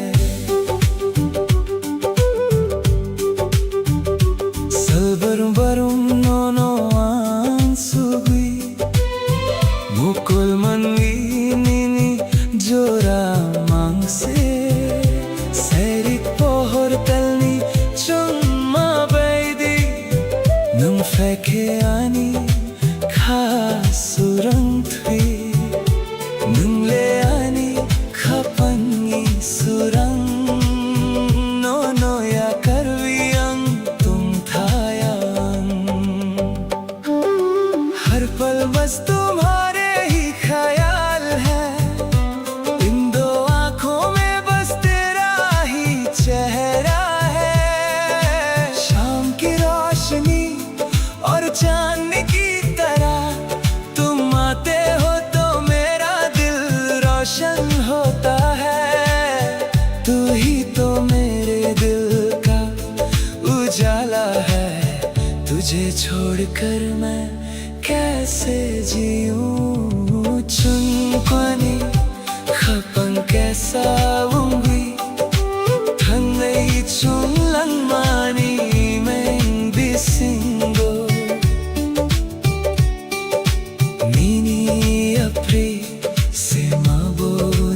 Salbarum nono ansugui Mukul manwi nini jora mangse Serik pohor talni chumma baidi Nung feke ani khasurang thui Nung le ani khapangi surang Nono ya karviang tum thayang हर पल बस तुम्हारे ही ख्याल है इन दो आँखों में बस तेरा ही चांद की तरह तुम आते हो तो मेरा दिल रोशन होता है। तू ही तो मेरे दिल का उजाला है, तुझे छोड़कर मैं कैसे जीऊं। चुनक्वानी खपन कैसा उंगी Hangai chung lang mani meng bisingo Mini apri se mabo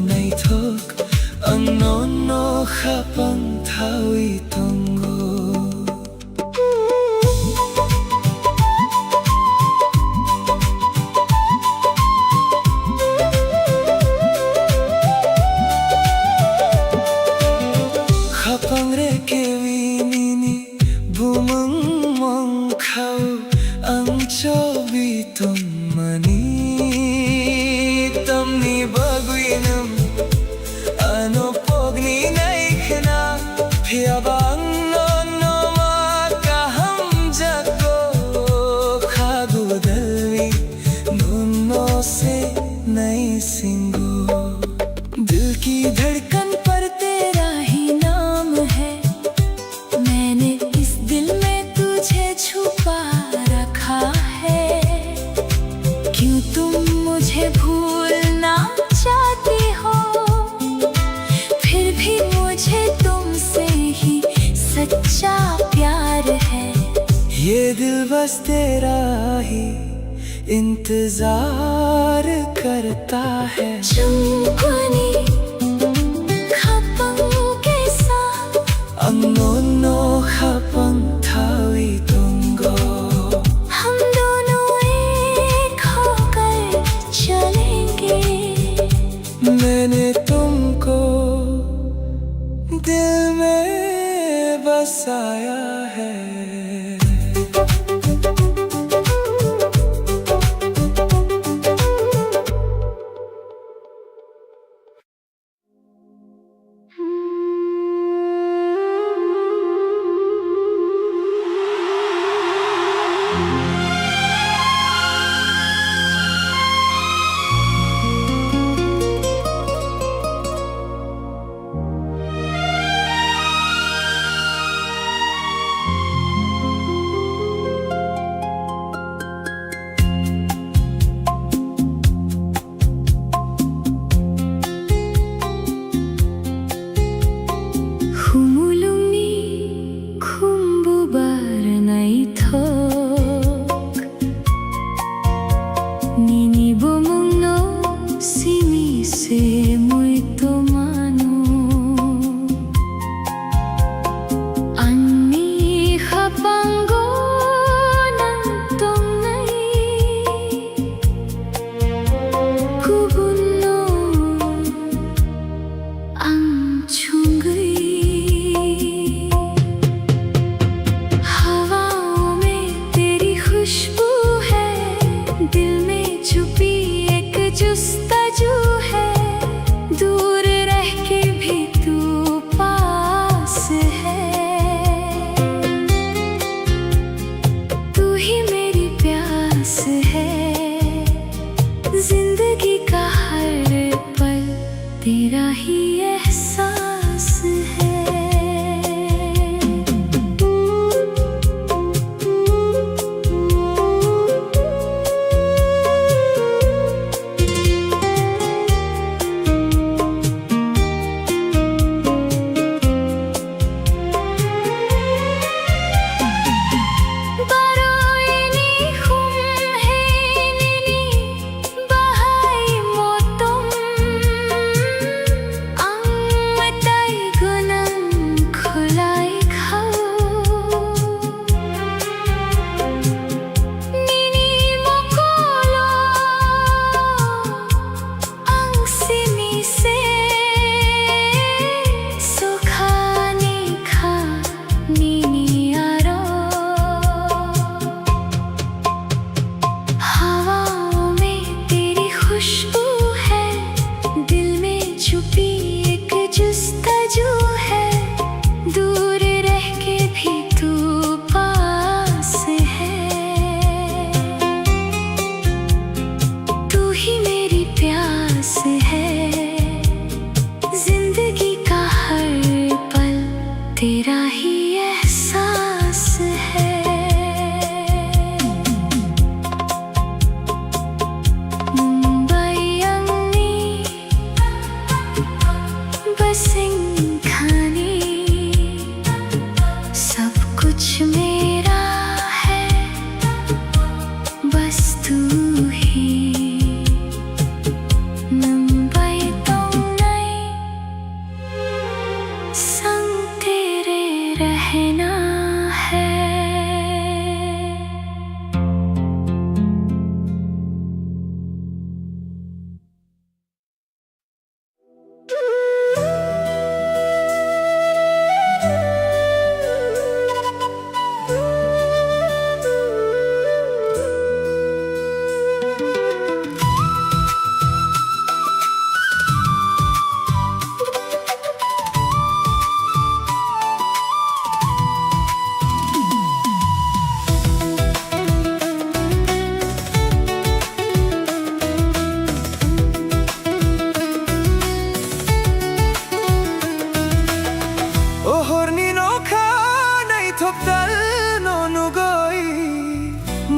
nai thok Ang nono khapang thawi tongo Khapangre kewinini bumang mong khau ang chobi tumani tamni baguinam ano pogni naikhna phiabang no ma kaham jago khagu dalwi nuno se nai singo दिल की धड़कन पर तेरा ही नाम है, मैंने इस दिल में तुझे छुपा रखा है। क्यों तुम मुझे भूलना चाहती हो, फिर भी मुझे तुमसे ही सच्चा प्यार है। ये दिल बस तेरा ही इंतजार करता है। चुनक्वानी खपंग कैसा ang nono khapang thawi tongo हम दोनों एक होकर चलेंगे। मैंने तुमको दिल में बसाया है। Humulungi kumbubar na ito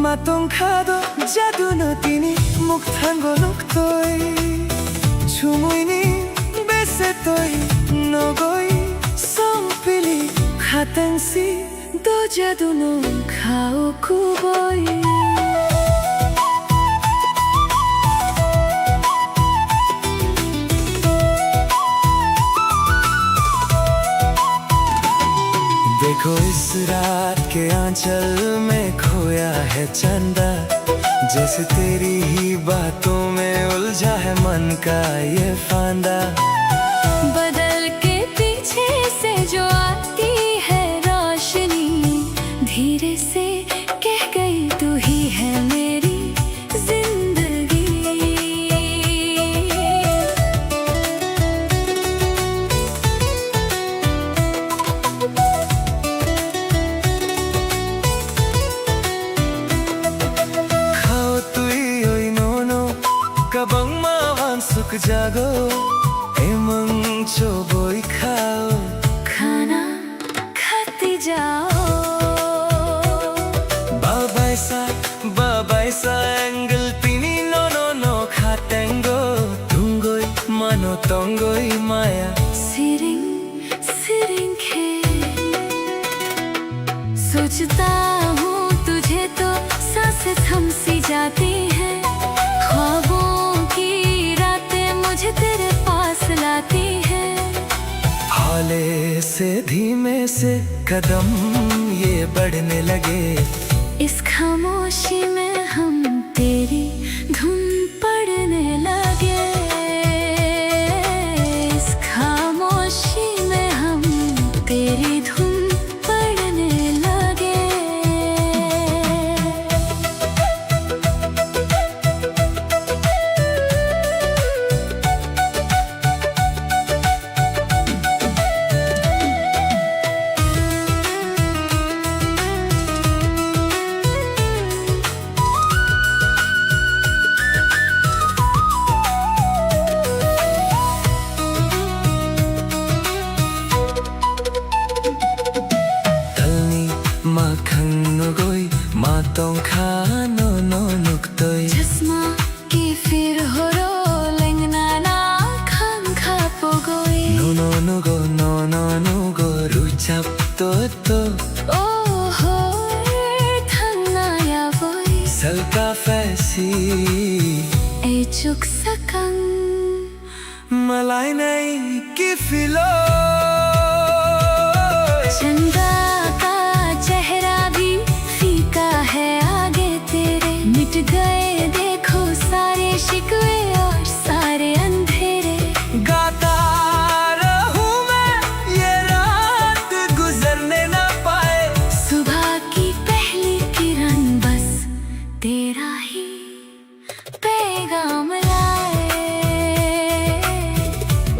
마똥카도 자두너티니 묵탄고룩도이 주무이니 베세토이 너고이 성필리 하텐시 도 자두노 카오쿠보이 देखो इस रात के आंचल में खोया है चंदा जैसे तेरी ही बातों में उलझा है मन का ये फांदा बदल के पीछे से जो आती है रोशनी धीरे से कह गई तू ही है मेरी जिंदगी Kabang mawansuk jago Emang coboy khao खाना खाते जाओ Babay sa angle tini no khatengo Tungoy mano tongoy maya सिरिंग सिरिंग खे सोचता हूँ तुझे तो सांसें थम सी जाती है ख्वाबों की रातें मुझे तेरे पास लाती है हौले से धीमे से कदम ये बढ़ने लगे इस खामोशी में हम तेरी धुन पड़ने लगे इस खामोशी में हम तेरी धुन पड़ने लगे Makhanugoi matong khano no nuktoy चश्मा की फिर हो रो लेंगना ना खान खा पोगोई no nugo ruchap to ओ हो थंगा या बोई salka fasi ए चुक सकंग malay nay kifilo चंदा का चेहरा भी फीका है आगे तेरे मिट गए देखो सारे शिकवे और सारे अंधेरे गाता रहूं मैं ये रात गुजरने ना पाए सुबह की पहली किरण बस तेरा ही पैगाम लाए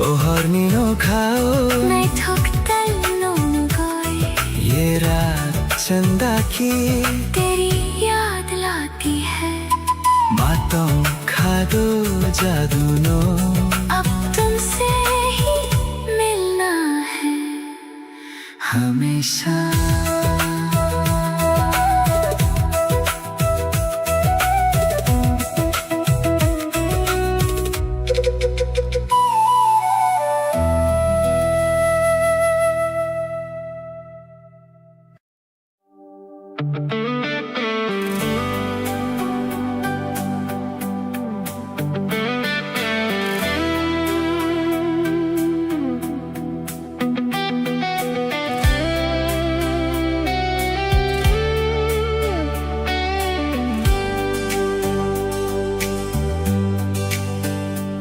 ओ हरनी no khao मैं ठोकतल नोनु गोई ये रात चंदा की तेरी याद लाती है matong khado jadu no अब तुमसे ही मिलना है हमेशा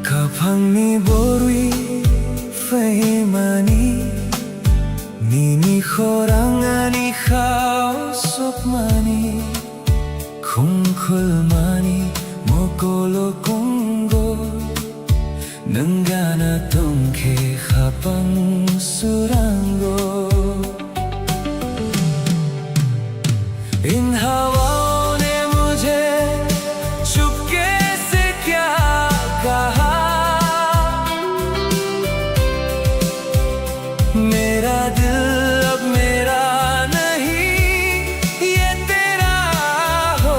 Kapangni borui fahimani Nini khorangani khao sopmani Kungkulmani mokolo kongo Nangana tongke khapang surango इन हवाओं ने मुझे चुपके से क्या कहा मेरा दिल अब मेरा नहीं ये तेरा हो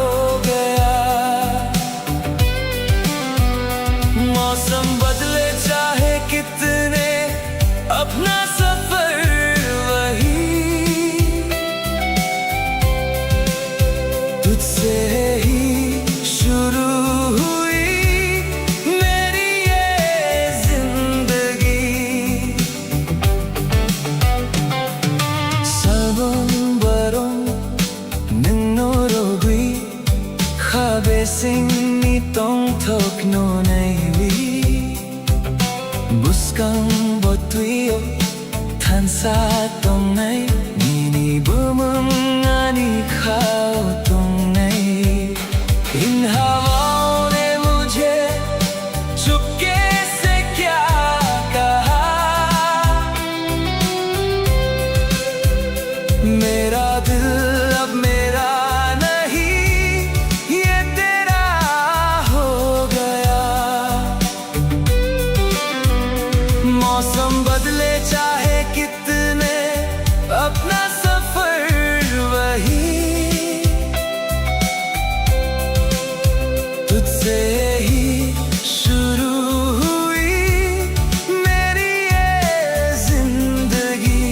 Kabesing nitong tok no naiwi Buskang botuyo Tansa tong nai Nini bumung ani khao tong nai In हवाओं ने मुझे चुपके से क्या कहा मेरा दिल अब मेरा मौसम बदले चाहे कितने अपना सफर वही तुझसे ही शुरू हुई मेरी ये जिंदगी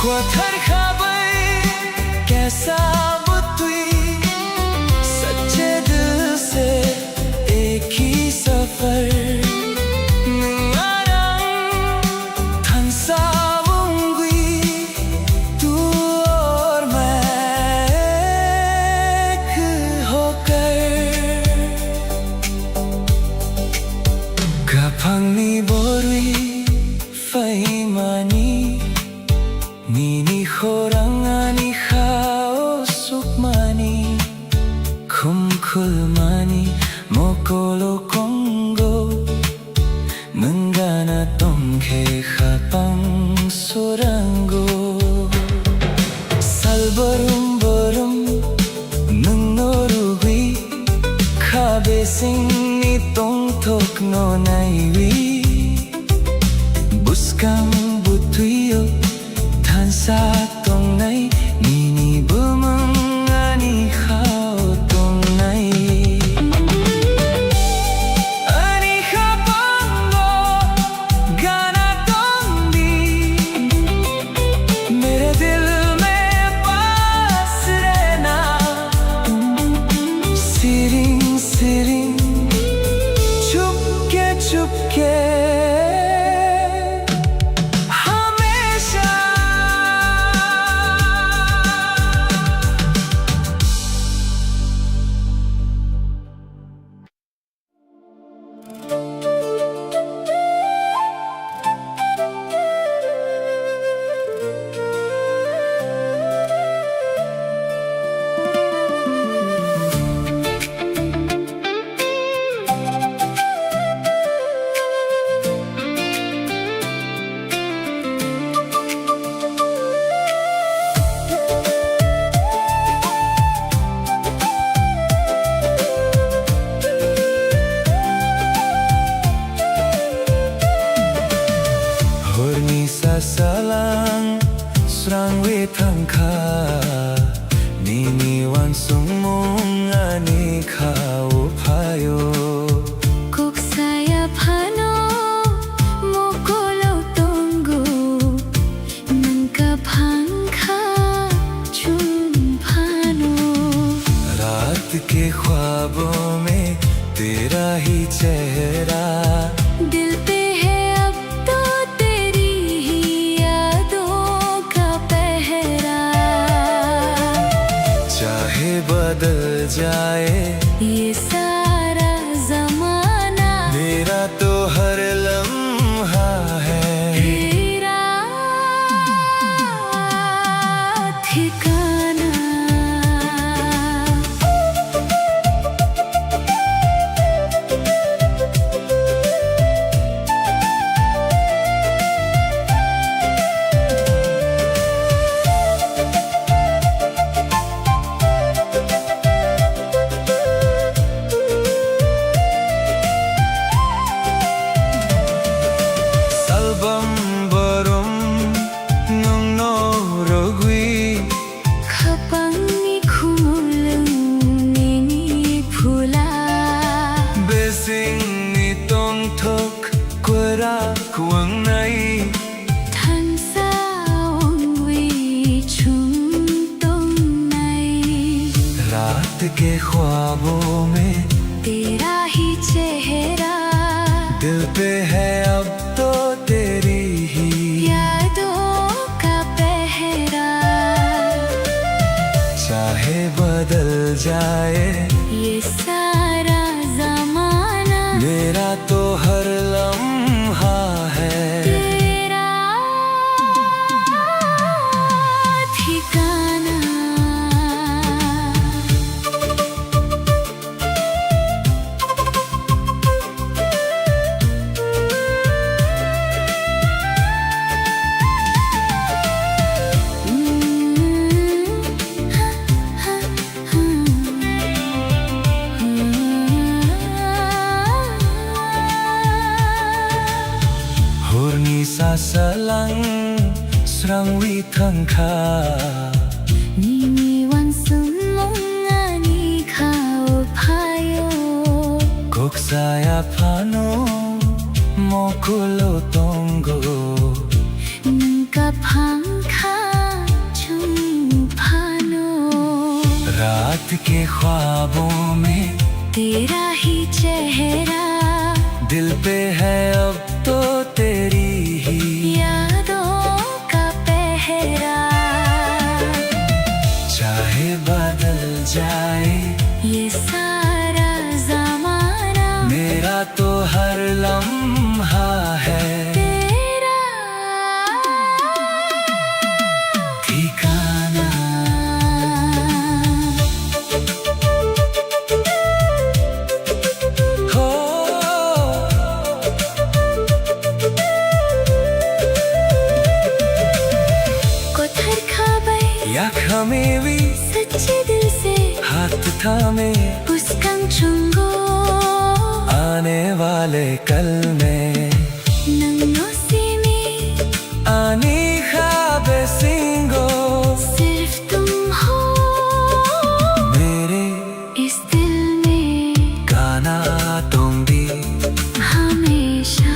क्वाथर खबर कैसा बुतुई सच्चे दिल से एक ही सफर तू और मैं एक होकर Kapangni borui faimani Nini khorangani khao sukmani Kumkulmani Mokolo Kongo Mengana tongke khapang sorango Salbarum barum Nungnorugui Kabesing nitong tok no naiwi Buskang butuyo Tansa tong nai Nini bumang ani khao tong nai चुपके हमेशा Salang serang wetangka Nini wansung mong ani kau payo Kuk saya pano Mokolo tunggu Nangkapangka chun pano रात के ख्वाबों में तेरा ही चेहरा दिल पे है अब तो तेरी ही यादों का पहरा चाहे बदल जाए ये सारा जमाना मेरा तो हर लम्हा है तेरा ठिकाना kuang nai thân sao nguy chung tông này रात के ख्वाबों में तेरा ही चेहरा दिल पे है अब तो तेरी ही यादों का पहरा जाए ये सारा जमाना मेरा तो हर लम्हा है तेरा ठिकाना। Hurni sa salang srang wi thang kha Nini wan sumungani khao payo Kok saya phano mokulo tongo Nungka phangkha chung phano रात के ख्वाबों में तेरा ही चेहरा दिल पे है अब तो तेरी ही यादों का पहरा। चाहे बदल जाए ये सारा जमाना मेरा तो हर लम्हा है तेरा ठिकाना हो कोथर खाबै या खमेवी सच्चे दिल से हाथ थामे पुस्कंग चुंगो आने वाले कल में नंगनो सीमी आनी ख्वाबे सिंगो सिर्फ तुम हो मेरे इस दिल में गाना तुम भी हमेशा।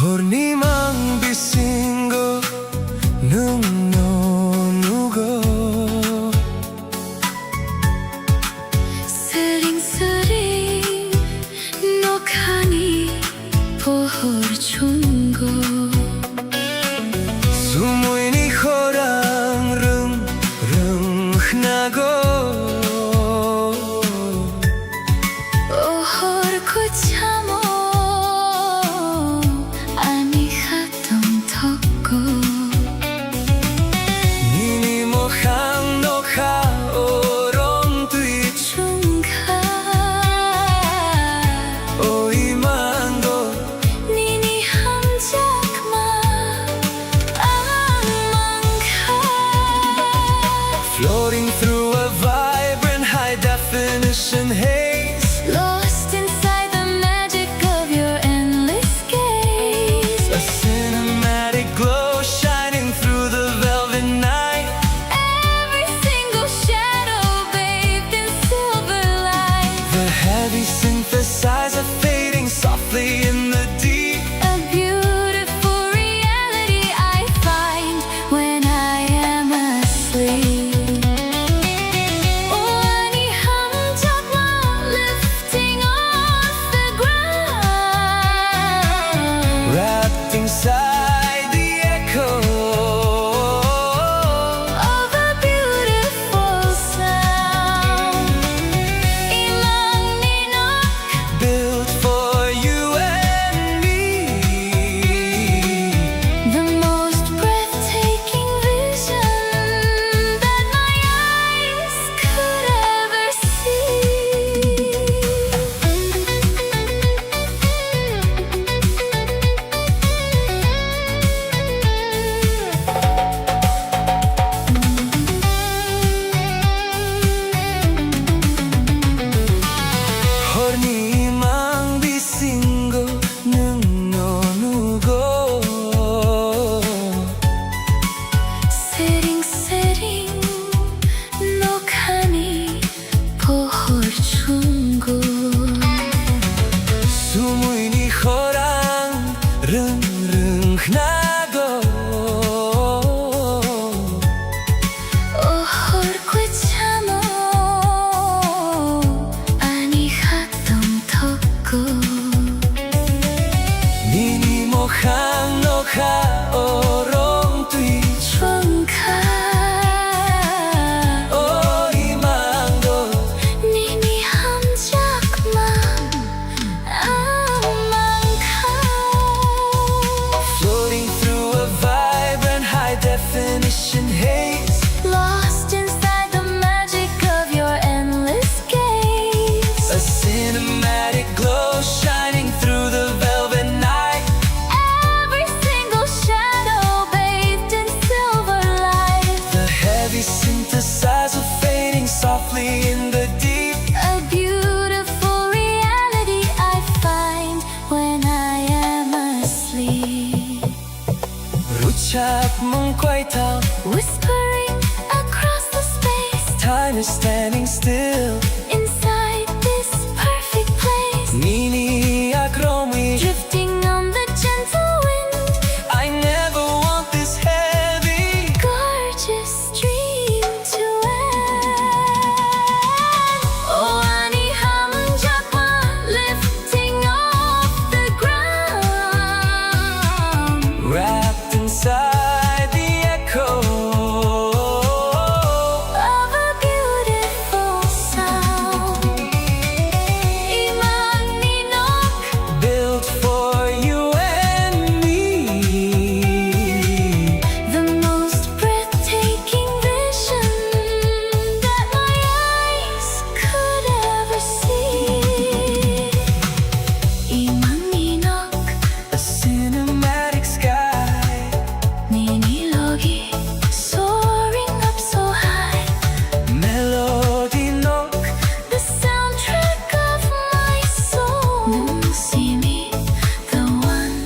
Horni mang bisingo nung no nugo 스링스링 녹하니 보홀 충고 Sumuy ni khorang rung rung nago 오홀 고참오 아니 하동 덕고 Nini mo khang no kha orong tui 중가 oi mango 니니 한 릉릉 나고 ohor kwe chamo ani hatom toko Nini mo khang no kha orong tui chuang kha oi mang do ni mi ham jak ma amang kha Floating through a vibrant high definition haze lost inside the magic of your endless gaze A cinematic glow shining through the velvet night every single shadow bathed in silver light The heavy synthesizer fading softly in the deep a beautiful reality I find when I am asleep Ruchap mong quay tao whispering across the space Time is standing still inside this perfect place Nini akromi drifting on the gentle wind I never want this heavy gorgeous dream to end oh ani ham jakma lifting off the ground Wrapped inside the echo of a beautiful sound imang ninok Built for you and me the most breathtaking vision that my eyes could ever see imang ninok A cinematic sky ninilogi soaring up so high Melody nok the soundtrack of my soul nung see me the one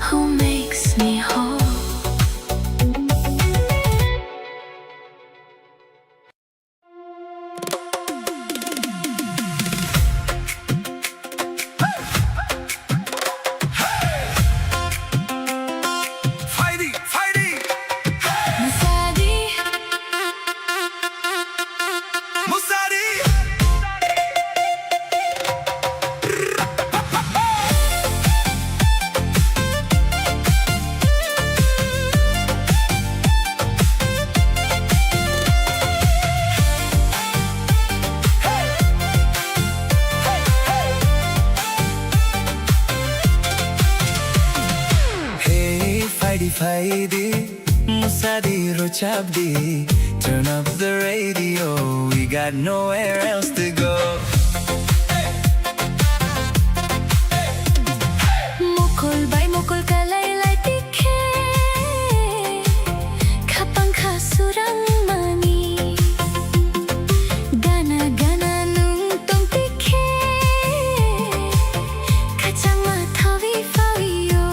who makes me whole Fighting, fighting Masadi Musadi Hey, fighty, fighty Musadi Rochabdi Turn up the radio We got nowhere else to go mukul bay mukul kalaylay tikhe kapang kasurang mani gana gana nung tong tikhe kachang mathawi fawiyo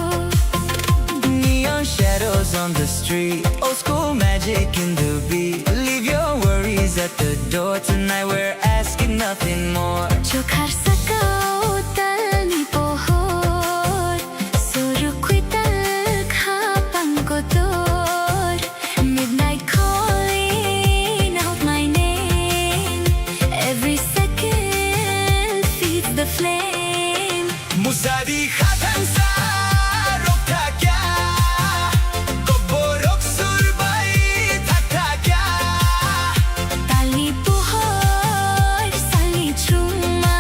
Neon shadows on the street Old school magic in the beat Leave your worries at the door Tonight we're asking nothing more Chokhar sakao tal ni pohor Surukwi tal kapang kotor Midnight calling out my name Every second feeds the flame Musadi khatan sa rokta kya Koborok surbai thakta kya Tal ni pohor sal ni chuma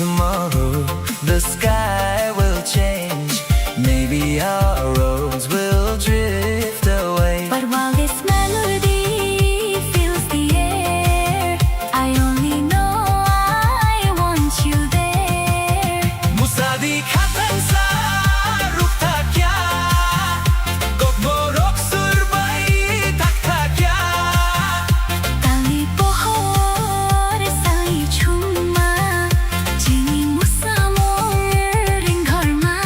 tomorrow the sky will change. Maybe our roads will drift away. But while this melody fills the air, I only know I want you there. Musadi khatan sa ruk tha kya, gogmorok surbai tak tha kya. Tali pohor sai chuma, jini musamor ring gharma.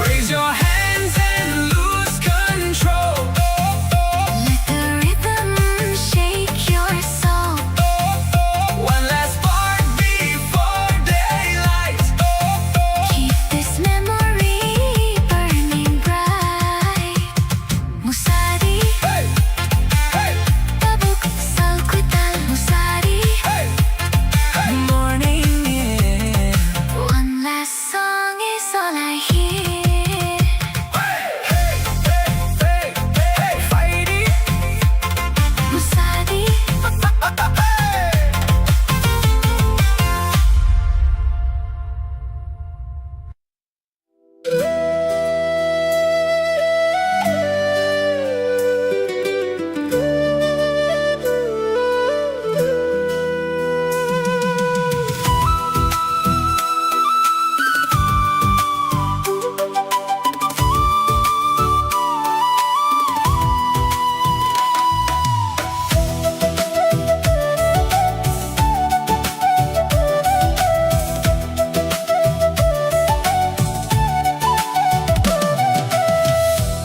Raise your hands and lose control. Let the rhythm shake your soul. One last spark before daylight. Keep this memory burning bright. Musari, Hey, hey, tabuk salkutal musari. hey. Morning, yeah. One last song is all I hear. Hey, hey, hey, hey, hey. Fighting. Musari,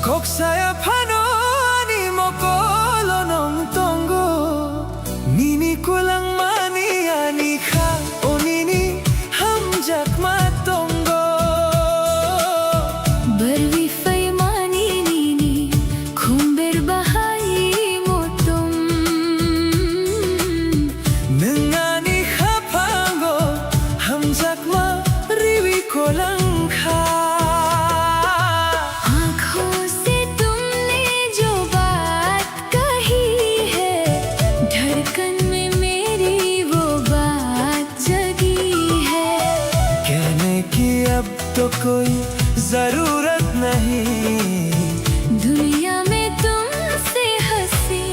Koksaya phano ani mokolo nong tongo. Nini kulang mani ani kha o nini hamjak matongo. barwi faimani nini, khumber bahai motum. Nangani khapango hamjak ma riwi kolang kha. आँखों से तुमने जो बात कही है, धड़कन में मेरी वो बात जगी है. कहने की अब तो कोई जरूरत नहीं. दुनिया में तुमसे हंसी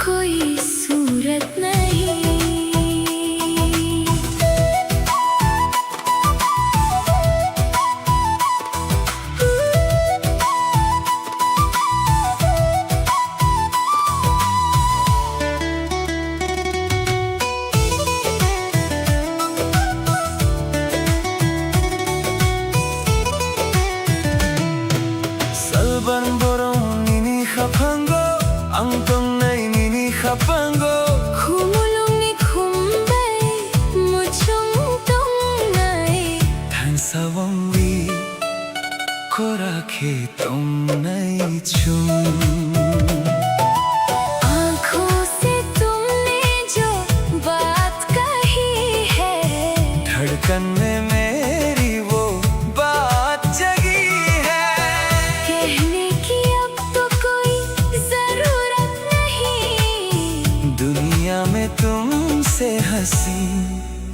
कोई सूरत नहीं. Salban borong nini khapango, angtong nai nini khapango. Khumulong ni khumbay, muchong tongay. Than sawang wi korakhe tom nai chum. आँखों से तुमने जो बात कही है, धड़कन में मेरी वो बात जगी है. कहने की अब तो कोई जरूरत नहीं. दुनिया में तुमसे हंसी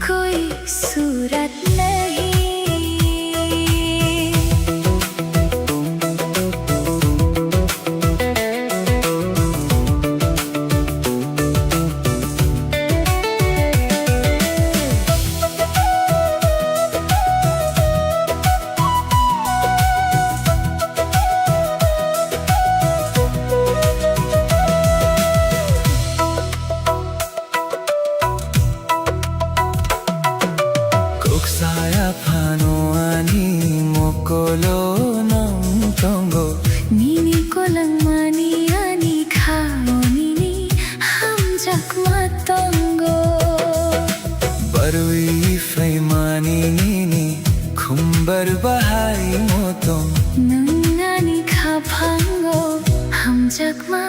कोई सूरत नहीं. Koksaya phano ani mokolo nong tongo. Nini kolang mani ani khao nini hamjak matongo. Barwi faimani nini khumbar bahai mo चकमा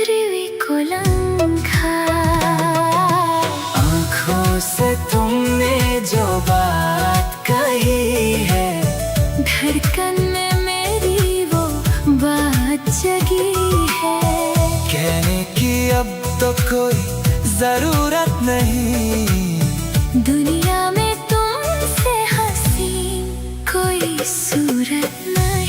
रिवी को लंघा। आँखों से तुमने जो बात कही है, धड़कन में मेरी वो बात जगी है। कहने की अब तो कोई जरूरत नहीं, दुनिया में तुमसे हसीन कोई सूरत नहीं।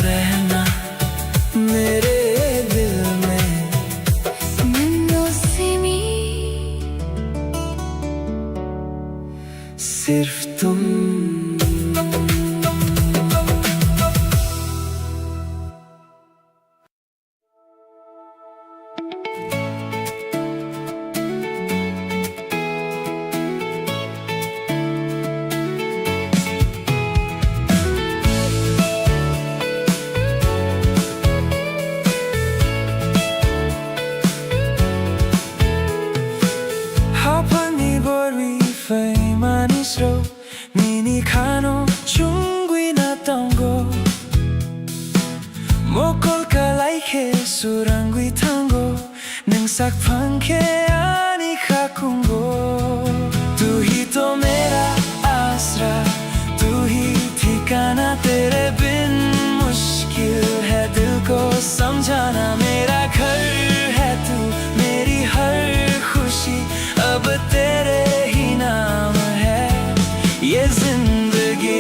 रहना मेरे दिल में सिर्फ तुम। Nini kano chungwi na tango, mokol kalai ke surangwi tango, nang sakpan ke ani khakungo. Tu hi to mera आसरा, tu hi ठिकाना, तेरे बिन मुश्किल है दिल को समझाना। मेरा घर है तू, मेरी हर खुशी अब तेरे ही नाम है ये जिंदगी।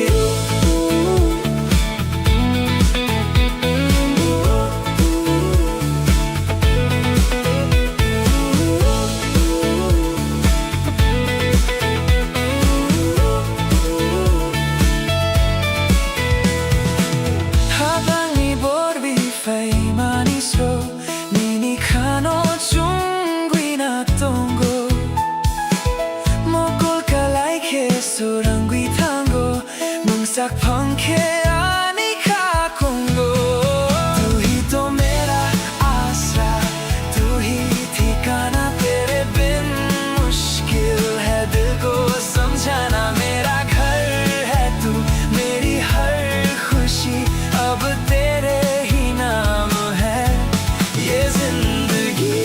Habangi borbi fei manisro, nini kano chungwi na tongo, mokol kalai ke surangwi tango, mungsak pangke ani khakungo. Tu hi to mera आसरा, tu hi ठिकाना, तेरे बिन मुश्किल है दिल को समझाना। मेरा घर है तू, मेरी हर खुशी अब तेरे ही नाम है ये जिंदगी।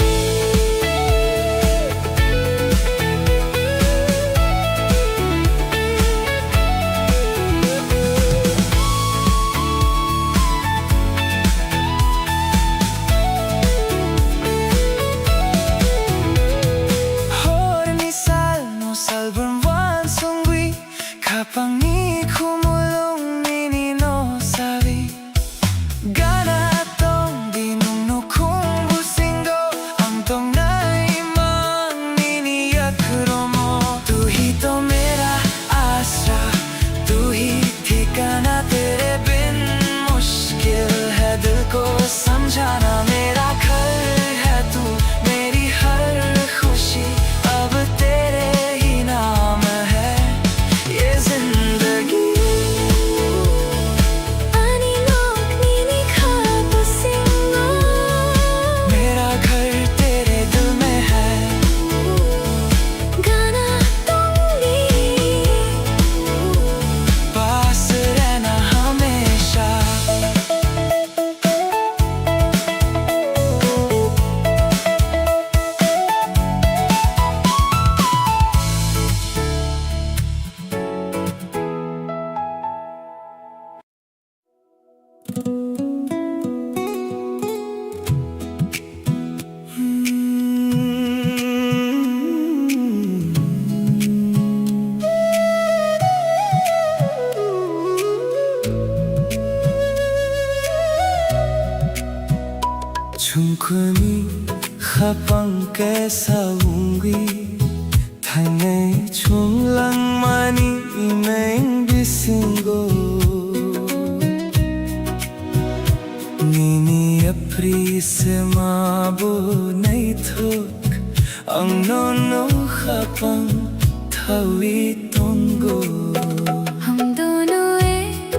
Kapang ni kumulong nini no sabi, gana tong dinung no kung busingo, ang tong na imang nini yakromo. Tu hi to mera आसरा, tu hi ठिकाना, तेरे बिन मुश्किल है दिल को समझाना। मेरा घर है तू, मेरी हर खुशी अब तेरे ही नाम है ये जिंदगी। मेरा घर तेरे दिल में है, गाना तुमने पास रहना हमेशा। 충분히 habang kesa ungwi Tanay chung lang mani imeng bisingo Nini apri se mabo nay thok Ang nono khapang thawi tongo हम दोनों एक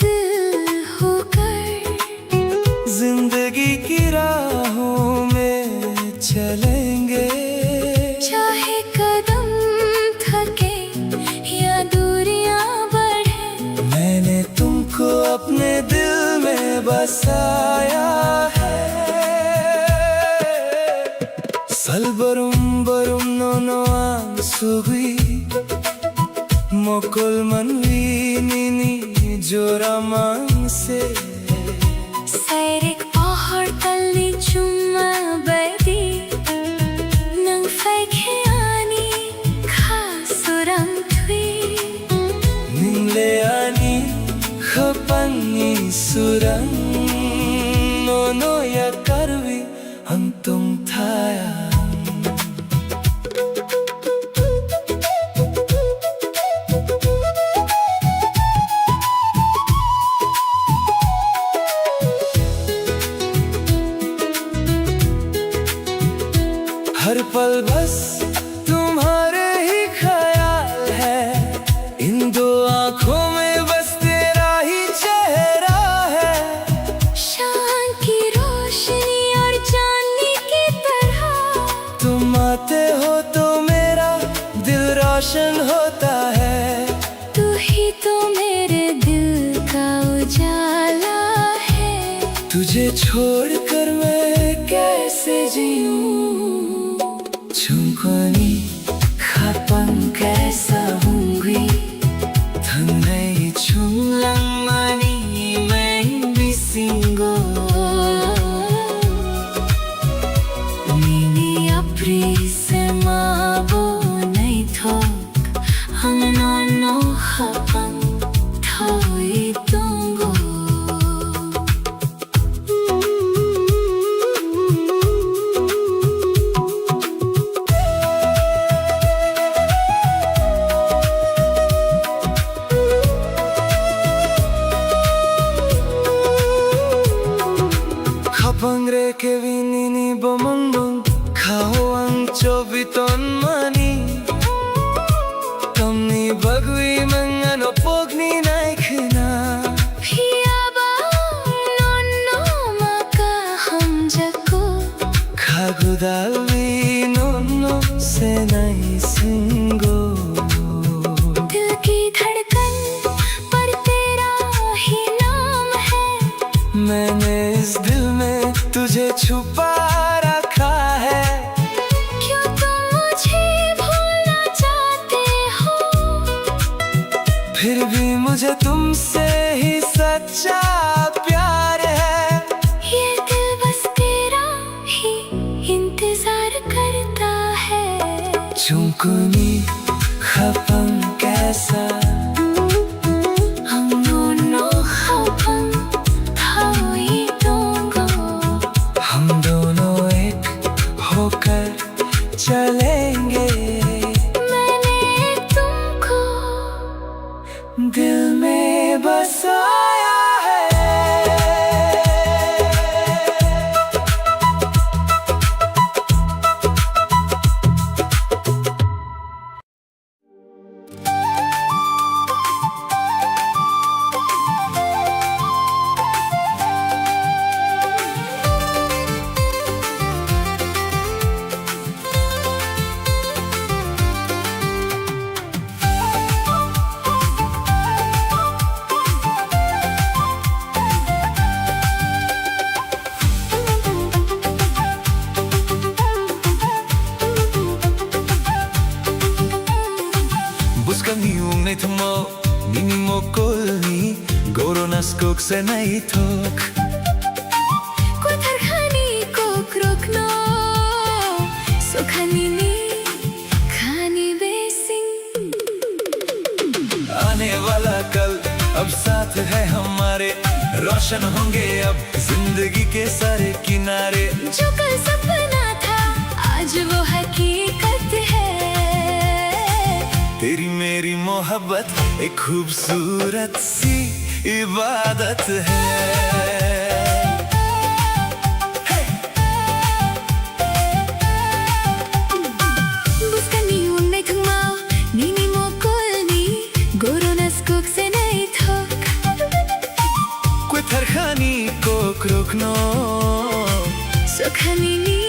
दिल होकर जिंदगी की राहों में चलेंगे चाहे कदम थके या दूरियां बढ़े मैंने तुमको अपने दिल में बसाया है Salbarum barum nono ang sugui Mokol manwi nini joramang se Sairik pahar tali chuma badi Nang faikhiani khasurang thui Ningle ani khapangi surang Nono ya karvi ang tung thaya हर पल बस तुम्हारे ही ख्याल है इन दो आँखों में बस तेरा ही चेहरा है शान की रोशनी और चांदनी की तरह तुम आते हो तो मेरा दिल रोशन होता है तू ही तो मेरे दिल का उजाला है तुझे छोड़कर मैं कैसे जीऊं Chungkoni khapang kaisa hungry Thanay chung lang mani imeng bisingo Nini apri se mabo nay thok Ang nono khapang thawi tongo Kapangre ke vinini bomongong Kao ang chobiton mani Kamni bagui mangano pogni naikna Piyaba nono maka hum jako Khagudalvi nono se nai singo दिल की धड़कन पर तेरा ही नाम है मैंने इस दिल में तुझे छुपा रखा है क्यों तुम मुझे भूलना चाहते हो फिर भी मुझे तुमसे ही सच्चा प्यार है ये दिल बस तेरा ही इंतजार करता है Chungkuni khapang kaisa हम दोनों खपन thawi tongo हम दोनों एक होकर चलेंगे मैंने तुमको दिल में बसाया है Buscan ni un etmo, ni ni mokolni, goronas kok se naitok. कोथर खानी को क्रोकनो सुखानी नी खानी बेसिंग आने वाला कल अब साथ है हमारे रोशन होंगे अब जिंदगी के सारे किनारे। जो कल सपना था आज वो हकीकत है। एक खूबसूरत सी इबादत है। Buskani unay thangmao nini mo kulni goronas kuk se nai thok Kwetarkhani ko krokno sukhani ni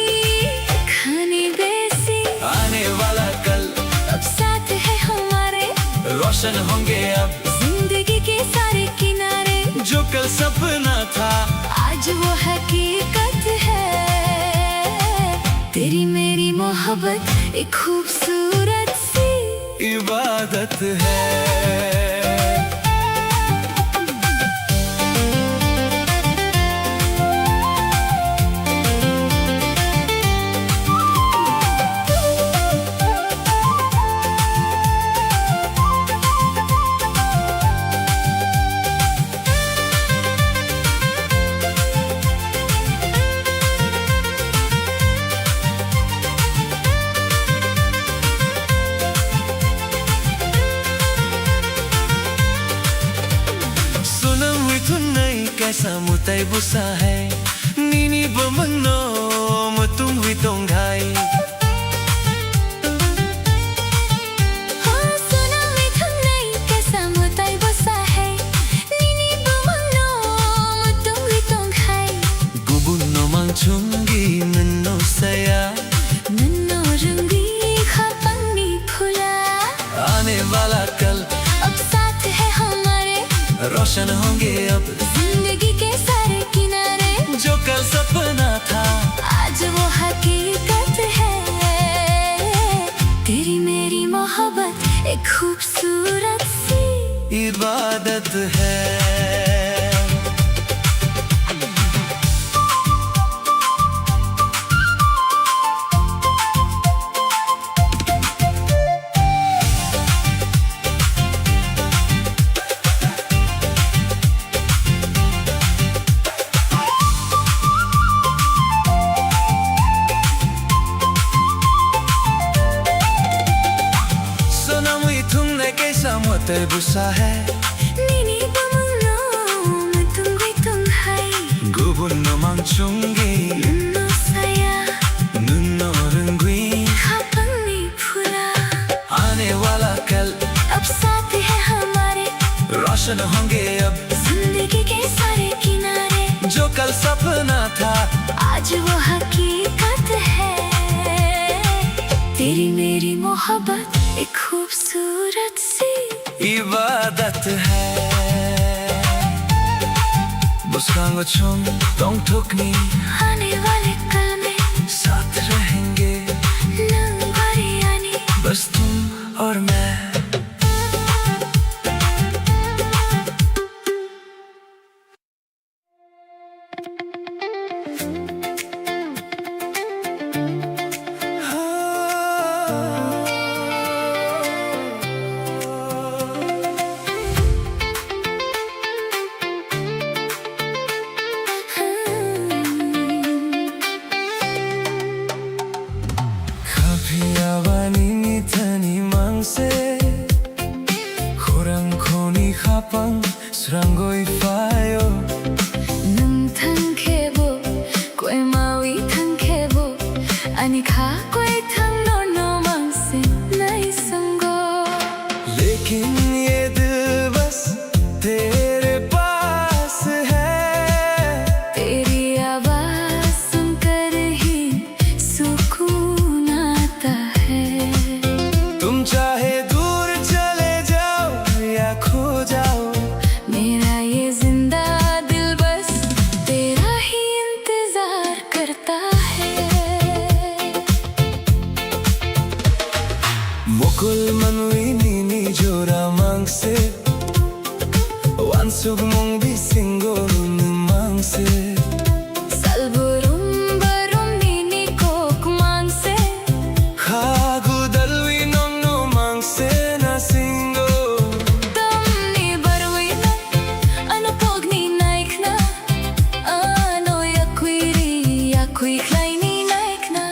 khani besi आने वाला कल अब साथ है हमारे रोशन होंगे अब जिंदगी के सारे किनारे जो कल सपना था आज वो हकीकत है। तेरी मेरी मोहब्बत एक खूबसूरत सी इबादत है। कैसा मुताई बुसा है नीनी बमनो मतुम हुई तोंगाई हाँ सुना मैं तुमने कैसा मुताई बुसा है नीनी बमनो मतुम हुई तोंगाई गुबुनो मांगचुंगी नन्नो सया नन्नो रंगी खापंगी फुला आने वाला कल अब साथ है हमारे रोशन होंगे अब जिंदगी के सारे किनारे जो कल सपना था आज वो हकीकत है। तेरी मेरी मोहब्बत एक खूबसूरत सी इबादत है। मुताई बुसा है नीनी बमनो मतुम हुई तोंगाई गुबुनो मांगचुंगी नन्नो सया नन्नो रंगी खापंगी फुला आने वाला कल अब साथ है हमारे रोशन होंगे अब जिंदगी के सारे किनारे जो कल सपना था आज वो हकीकत है। तेरी मेरी मोहब्बत एक खूबसूरत सी इबादत है। बुस्कांगो चुम तोंग ठुकनी आने वाले कल में साथ रहेंगे नंबरी आनी बस तुम और मैं। Srangoi fayo nung thang khebo koi mawi thang khebo ani kha koi thang no no mang se nai sango लेकिन ये दिल बस तेरे पास है। तेरी आवाज सुनकर ही सुकून आता है। तुम चाहे दूर चले जाओ या खो जाओ मेरा ये जिंदा दिल बस तेरा ही इंतजार करता है। मुकुल मनवी नीनी जोरा मांग से वानसुग मोंग भी सिंगो मांग से salburum barum nini kok mang se खागु दलवी नोंग नो मांग से ना सिंगो tam ni barwi na ano pog ni naik na ano yakui klai ni naik na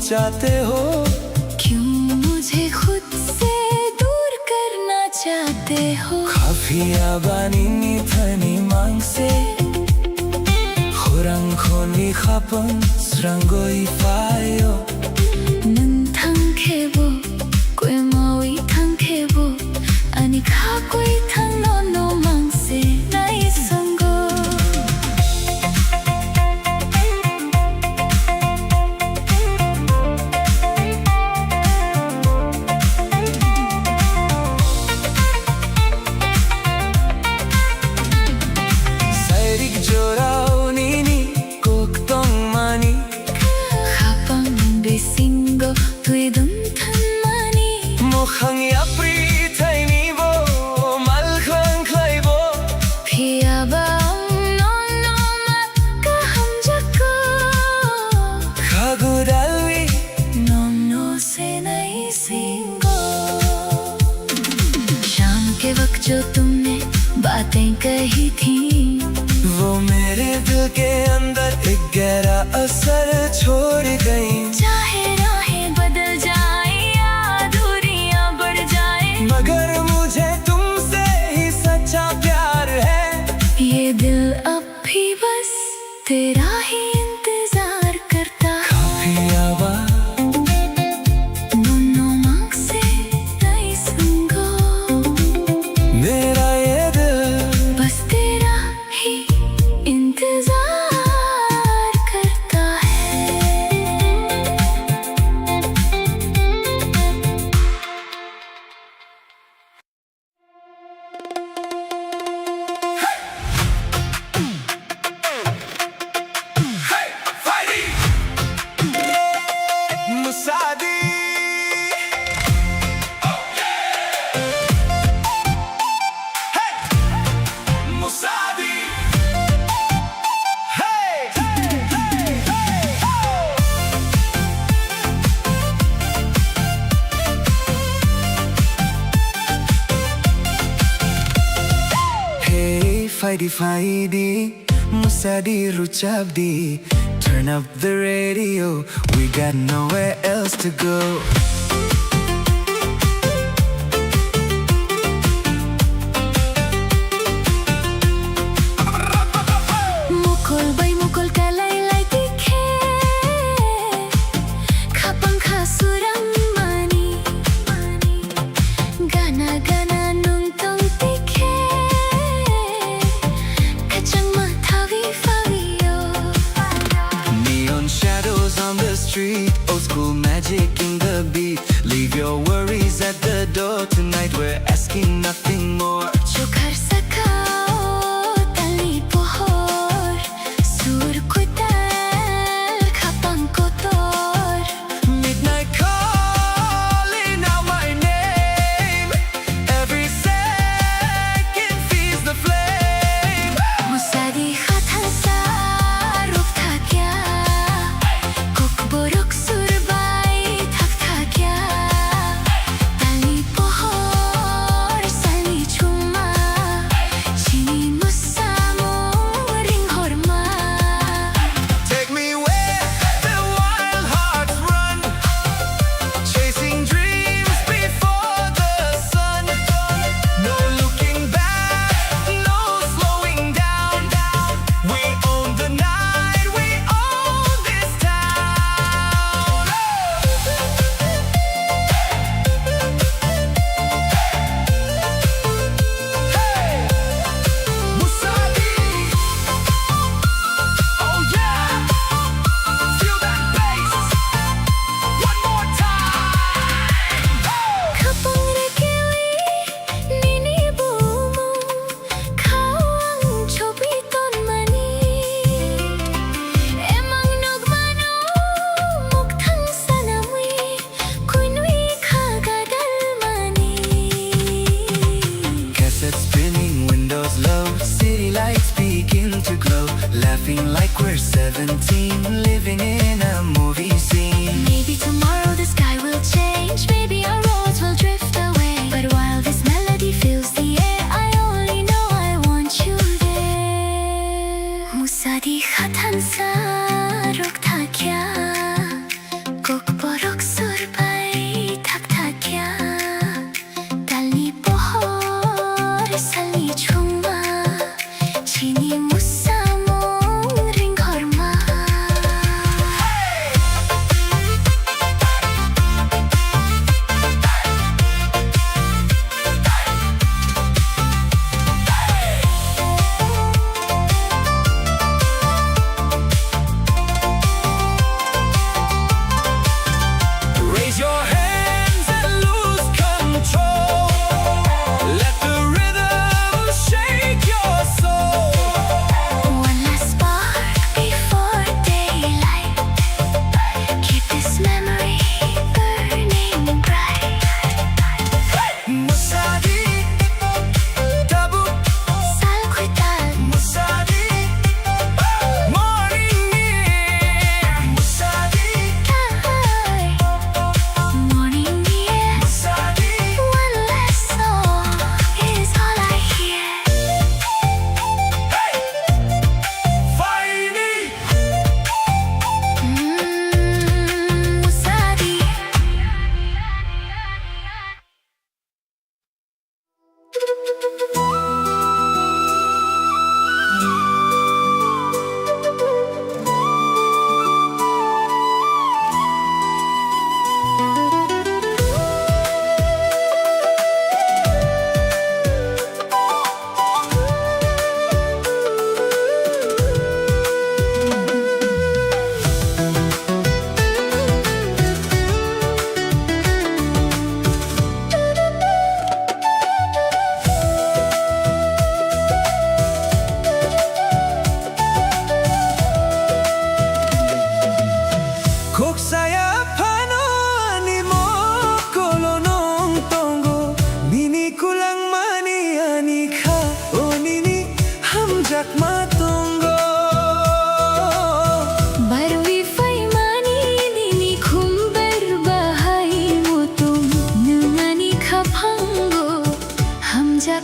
चाहते हो? क्यों मुझे खुद से दूर करना चाहते हो? Kafia banini thani mangse Khurang khoni khapon srangoi fayo Nun thangkhebo koi mawi thangkhebo ani kha koi thang no mangse nai sango Sairik jorao nini koktong mani khapang besingo tui dun than mani Mokhang yapri thai ni bo mal khang khlai bo phia bang no mat ka ham jako Khagudalwi no se nai singo शाम के वक्त जो तुमने बातें कही थी वो मेरे दिल के अंदर एक गहरा असर छोड़ गई चाहे राहें बदल जाए या दूरियां बढ़ जाए मगर मुझे तुमसे ही सच्चा प्यार है ये दिल अब भी बस तेरा ही इंतजार करता है Kafia ba दोनों मांग से नहीं सुनगो मेरा ये दिल बस तेरा ही इंतजार करता है Musadi Hey Musadi Hey Hey Fighty Fighty Musadi Ruchabdi Turn up the radio We got nowhere else to go Mukul bay mukul kalay lay tikhe Khapang khasurang mani Gana gana nung tong tikhe Kachang mathawi fawiyo Neon shadows on the street Old school magic in the beat Leave your worries at the door Tonight we're asking nothing more Jo ghar sakao tali pohor Sur ko tal khapang ko tor Midnight calling out my name Every second feeds the flame Musadi khatan sa ruk tha kya Kok borok surbai thak tha kya Tali pohor sal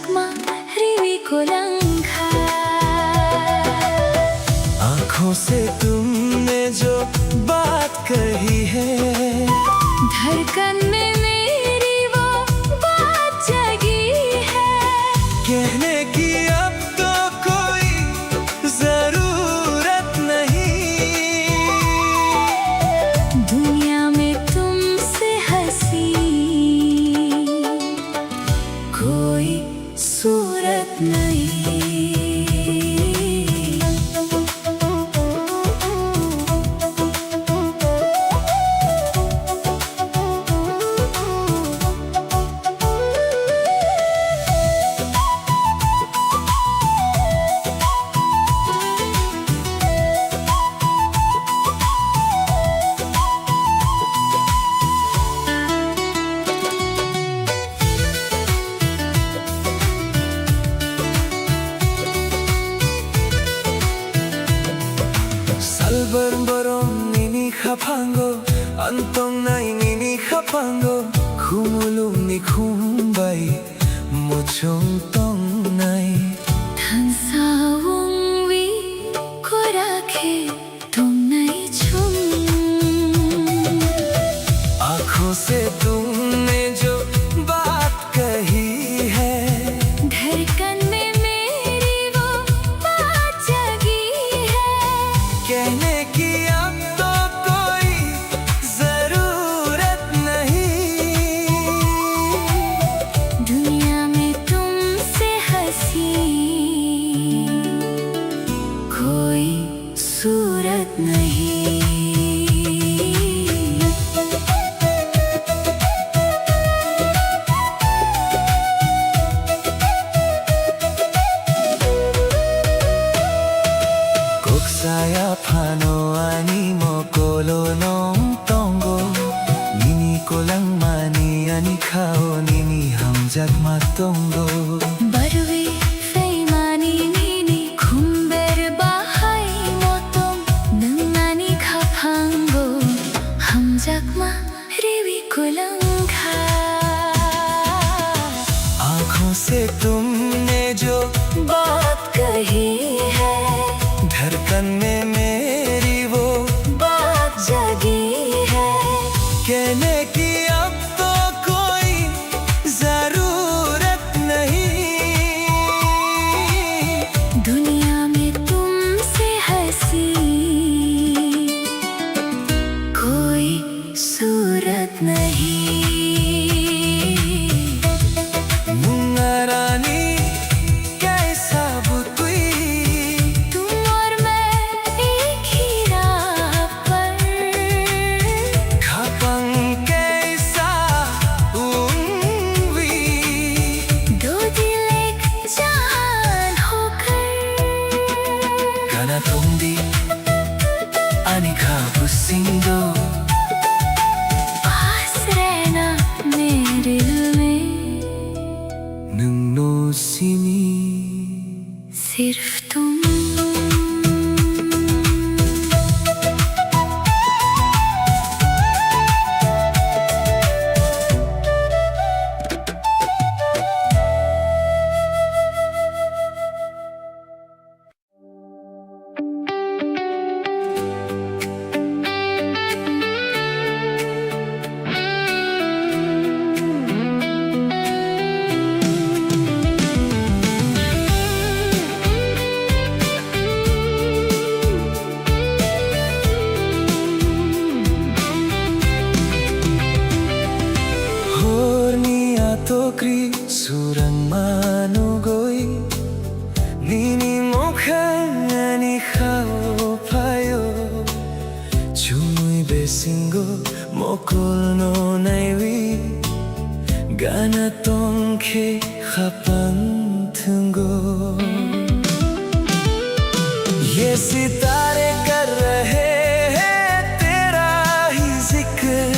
जख्मा रिवी को लंघा। आँखों से तुमने जो बात कही है, धड़कन में मेरी वो बात जगी है। कहने की अब तो कोई जरूरत नहीं, दुनिया में तुमसे हंसी कोई सूरत नहीं। Salbarong nini kapango, antong nai nini kapango, kumulong ni kumbay, mochong tong nai. धनसाओं वी को रखे तुम नहीं छुम। आँखों से तुमने जो बात कही है, धड़कन में मेरी वो बात जगी है। कहने की अब तो कोई जरूरत नहीं, दुनिया में तुमसे हंसी कोई सूरत नहीं। Koksaya pano ani mo kolo nong tongo, nini ko lang mani ani kao nini hamjak matongo. बरुवे फेमानी नीनी खुम्बेर बाहाई मोतों नंगानी खापांगो हम जख्मा रिवी को लंघा। आँखों से तुमने जो बात कही है, धड़कन में मेरी वो बात जगी है। कहने की अब तो कोई जरूरत नहीं, दुनिया में तुमसे हंसी कोई सूरत नहीं। मुंगारानी कैसा बुतुई, तुम और मैं एक ही राह पर, खापंग कैसा उंगवी, दो दिल एक जान होकर। kana tundi ani kabusindo, पास रहना मेरे दिल में, nung no sini. सिर्फ तुम। Tokri surang manugoi, nini mokhani khao payo, chumui besingo mokol no naiwi, gana tongke khapang tungo. ये सितारे कर रहे हैं तेरा ही जिक्र,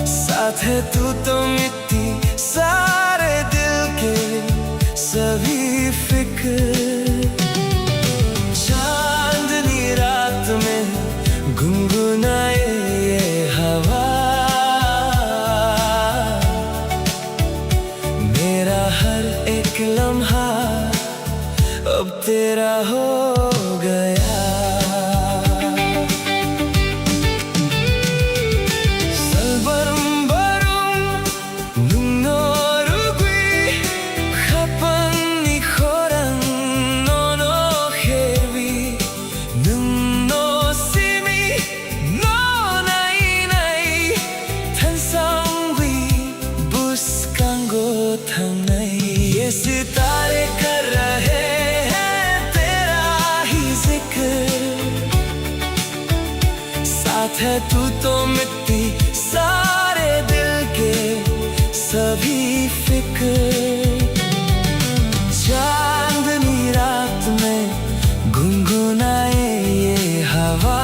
साथ है तू तो मिट्टी सारे दिल के सभी फिक्र। चांदनी रात में गुनगुनाए ये हवा, तेरा हो गया। ये सितारे कर रहे हैं तेरा ही जिक्र, साथ है तू तो मिटती सारे दिल के सभी फिक्र। चांदनी रात में गुनगुनाए ये हवा,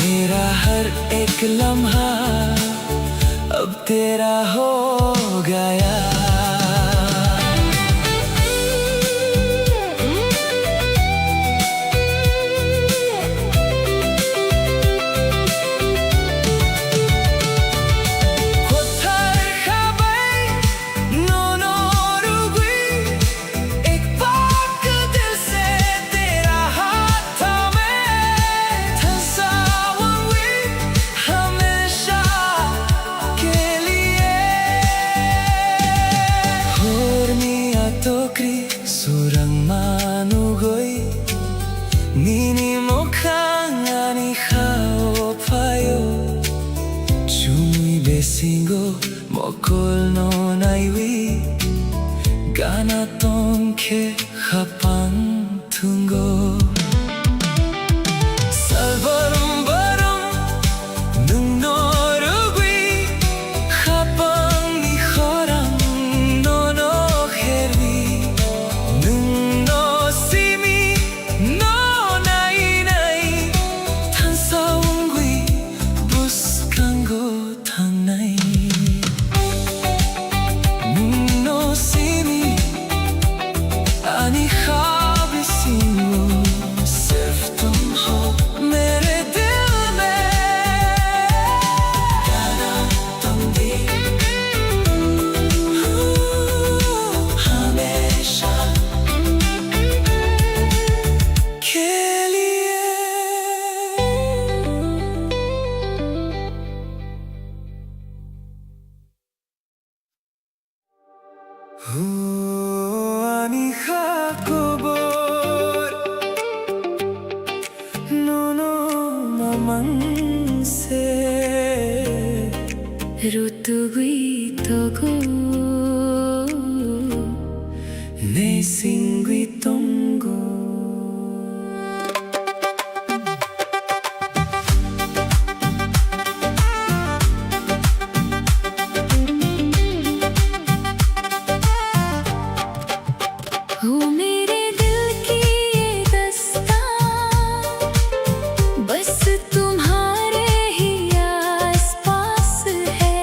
मेरा हर एक लम्हा अब तेरा हो गया। Surang manugoy nini mo kangani khao payo chumi besingo mokol no naiwi gana tonke khapang tungo salvarum barum nung no rugui khapang ni khoram no no khervi Ani hakobor nono mamangse Rutugui togo ne singui tongo मेरे दिल की ये दास्तां बस तुम्हारे ही आसपास है,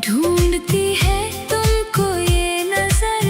ढूंढती है तुमको ये नजर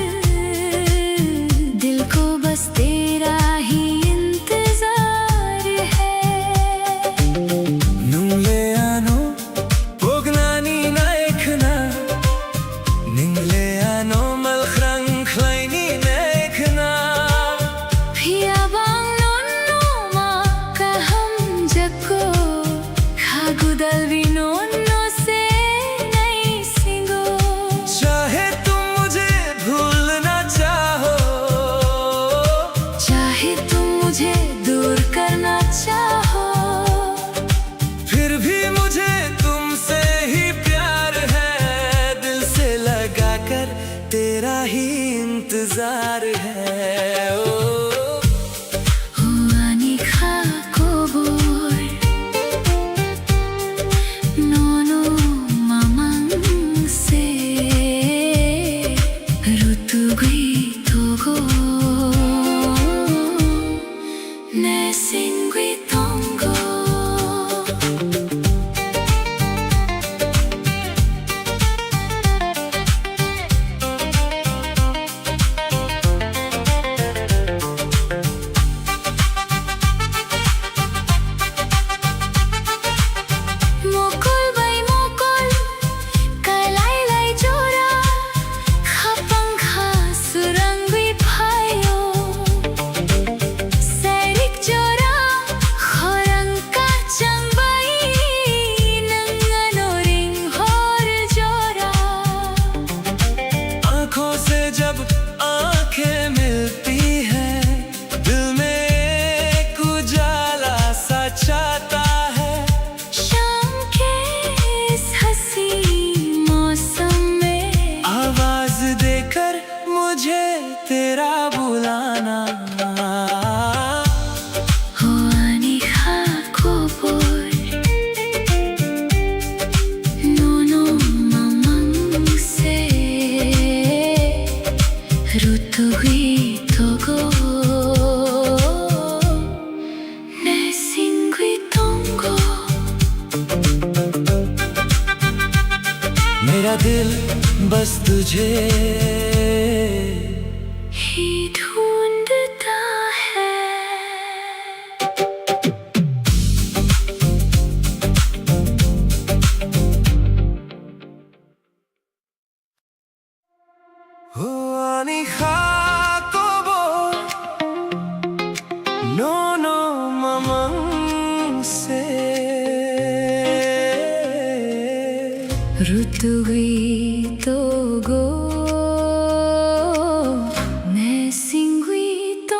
루뚜휘토고 내 싱귀동고 मेरा दिल बस तुझे ही ढूंढता है Ani hakobo no mamang se 루뚜휘토고 내 싱귀동고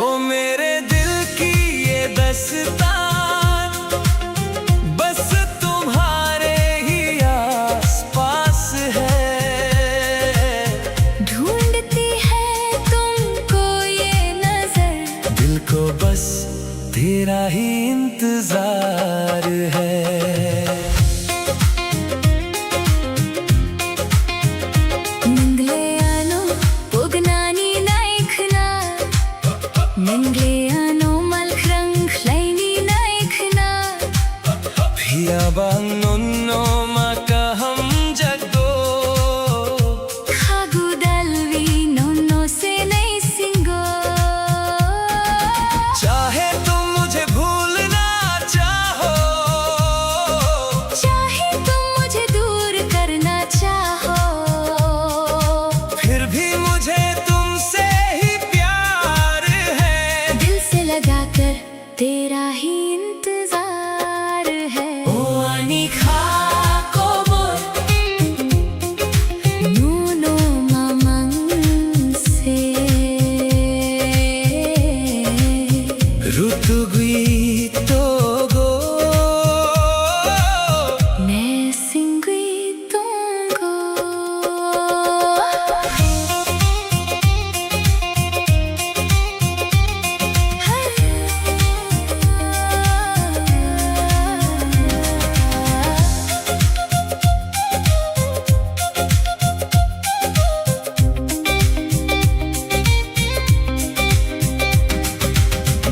ओ मेरे दिल की ये दस्तान बस तुम्हारे ही आस पास है ढूंढती है तुमको ये नजर दिल को बस तेरा ही इंतजार है Nangleano pognani naikhna Nangleano malkrang khlaini naikhna Biyabang nonno makaham jagdo Khagu dalvi nonno se nai singo चाहे तुम मुझे भूलना चाहो चाहे तुम मुझे दूर करना चाहो फिर भी मुझे तुमसे ही प्यार है दिल से लगाकर तेरा ही इंतजार है ओ ani hakobo Nuno mamang se rutuguitogo 내 싱귀동고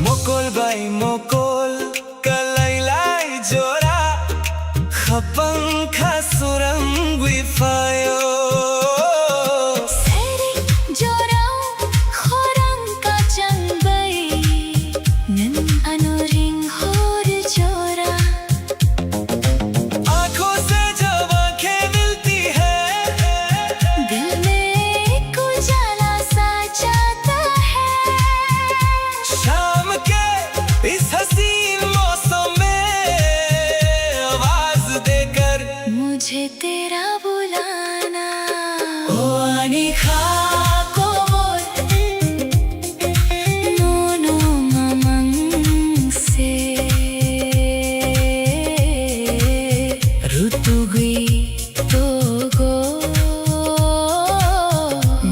mokol bay mokol kalaylay jora khapang khasurang wifayo Seri jorau khorang kacang bay Nan anoring hor jora आंखों से जब आंखें मिलती है दिल में एक उजाला सा जाता है शाम के इस हसीन मौसम में आवाज देकर मुझे तेरा बुलाना ओ ani hakobo Nono mamang se rutuguitogo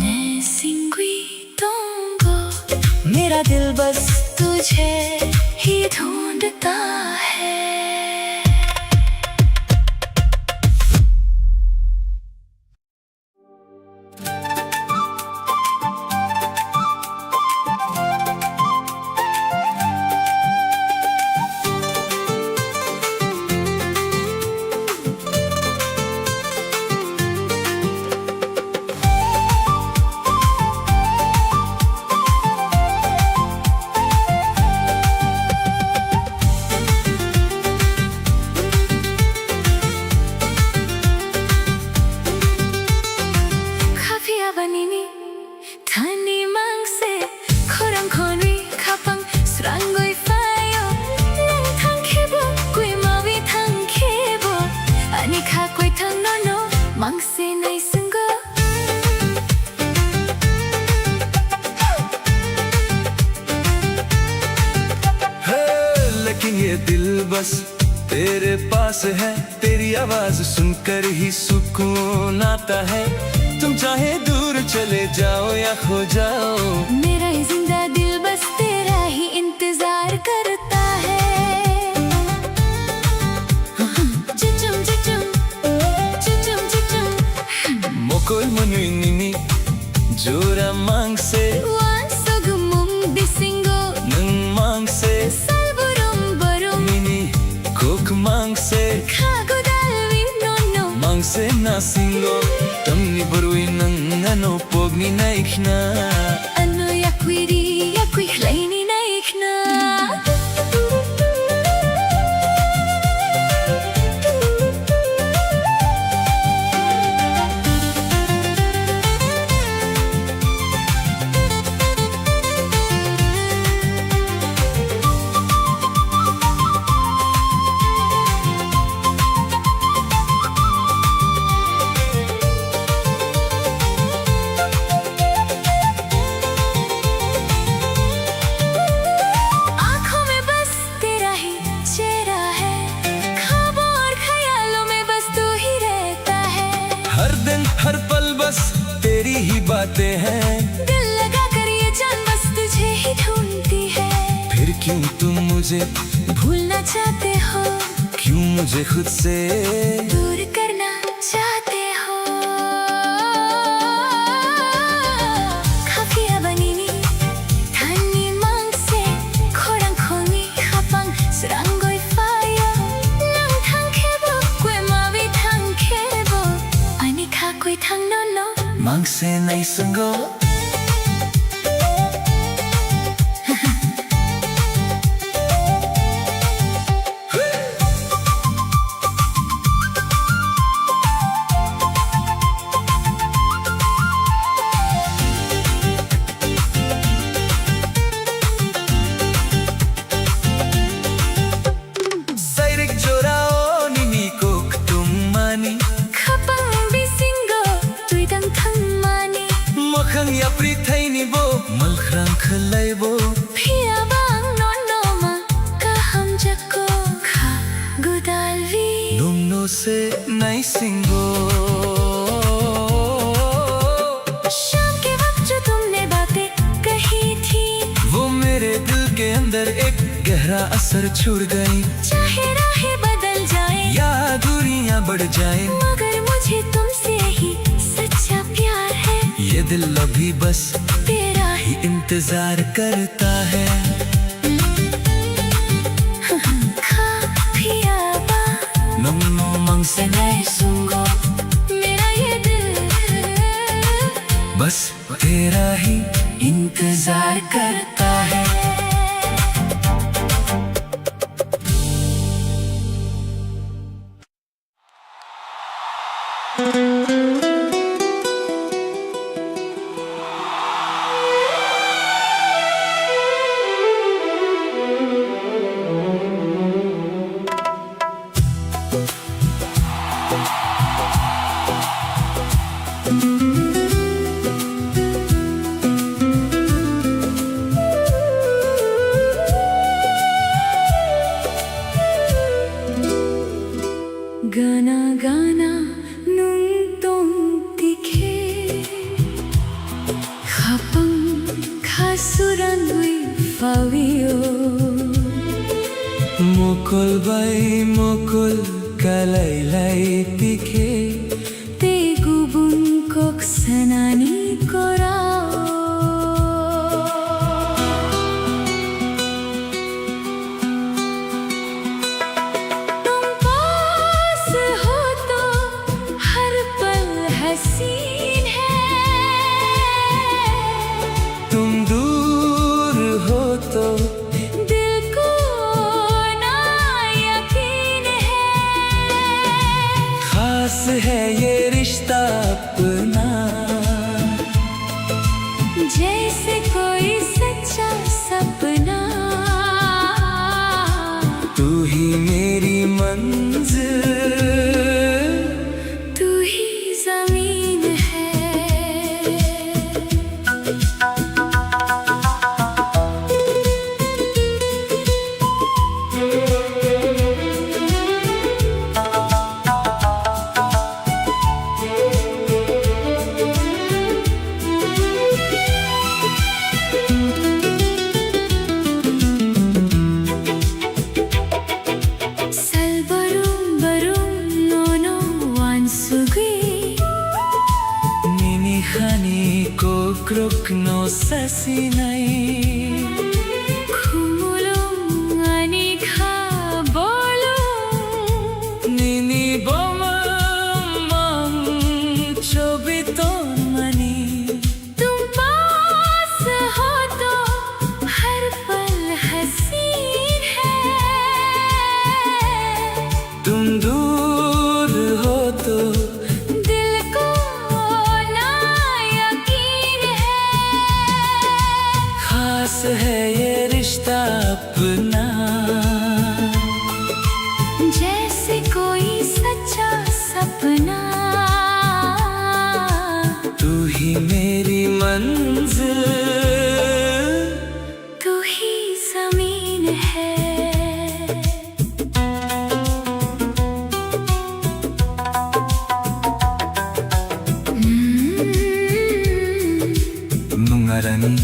내 싱귀동고 मेरा दिल बस तुझे ही ढूंढता है 카피아 바니니 타니 망세 코랑 코니 카팡 수랑고이 파요 난 탕케보 꾸이마위 탕케보 아니 카고이 탕노노 망세 나이 쓴거 लेकिन ये दिल बस तेरे पास है तेरी आवाज सुनकर ही सुकून आता है तुम चाहे दूर चले जाओ या खो जाओ मेरा ये जिंदा दिल बस तेरा ही इंतजार singo Tamni barui nang ano pogni naikna Ano yakwiri yakwi hlaini na ikna हर दिन हर पल बस तेरी ही बातें हैं दिल लगा कर ये जान बस तुझे ही ढूंढती है फिर क्यों तुम मुझे भूलना चाहते हो क्यों मुझे खुद से दूर करना चाहते हो Kafiya banini Tani mangse Korang kongi Kapang Seranggoy fire Nang thang kebo Kwe mawi thang kebo Ani ka kwe thang no no mang se nai sango Makhang ya prithai ni bo malkhrang khalai bo Phia bang non no ma kaham jako kha gudalvi Numno se nai singo शाम के वक्त जो तुमने बातें कही थी वो मेरे दिल के अंदर एक गहरा असर छोड़ गई चाहे राहें बदल जाए या दूरियां बढ़ जाए मगर मुझे तुमसे ही सच्चा प्यार है ये दिल अभी बस तेरा ही इंतजार करता है Kafiya ba Numno mang se nai sungo मेरा ये दिल बस तेरा ही इंतजार करता है Gana gana nung tong tikhe Khapang khasuran wi fawio Mokol bay mokol kalay lay tikhe Te gubun kok sanani korao तुम पास हो तो हर पल हसीन है तुम दूर हो तो दिल को ना यकीन है खास है ये रिश्ता अपना जैसे कोई सच्चा सपना तू ही मेरी मंजिल तू ही जमीन है krokno sasinai Khumulung ani kha bolung nini bomam marani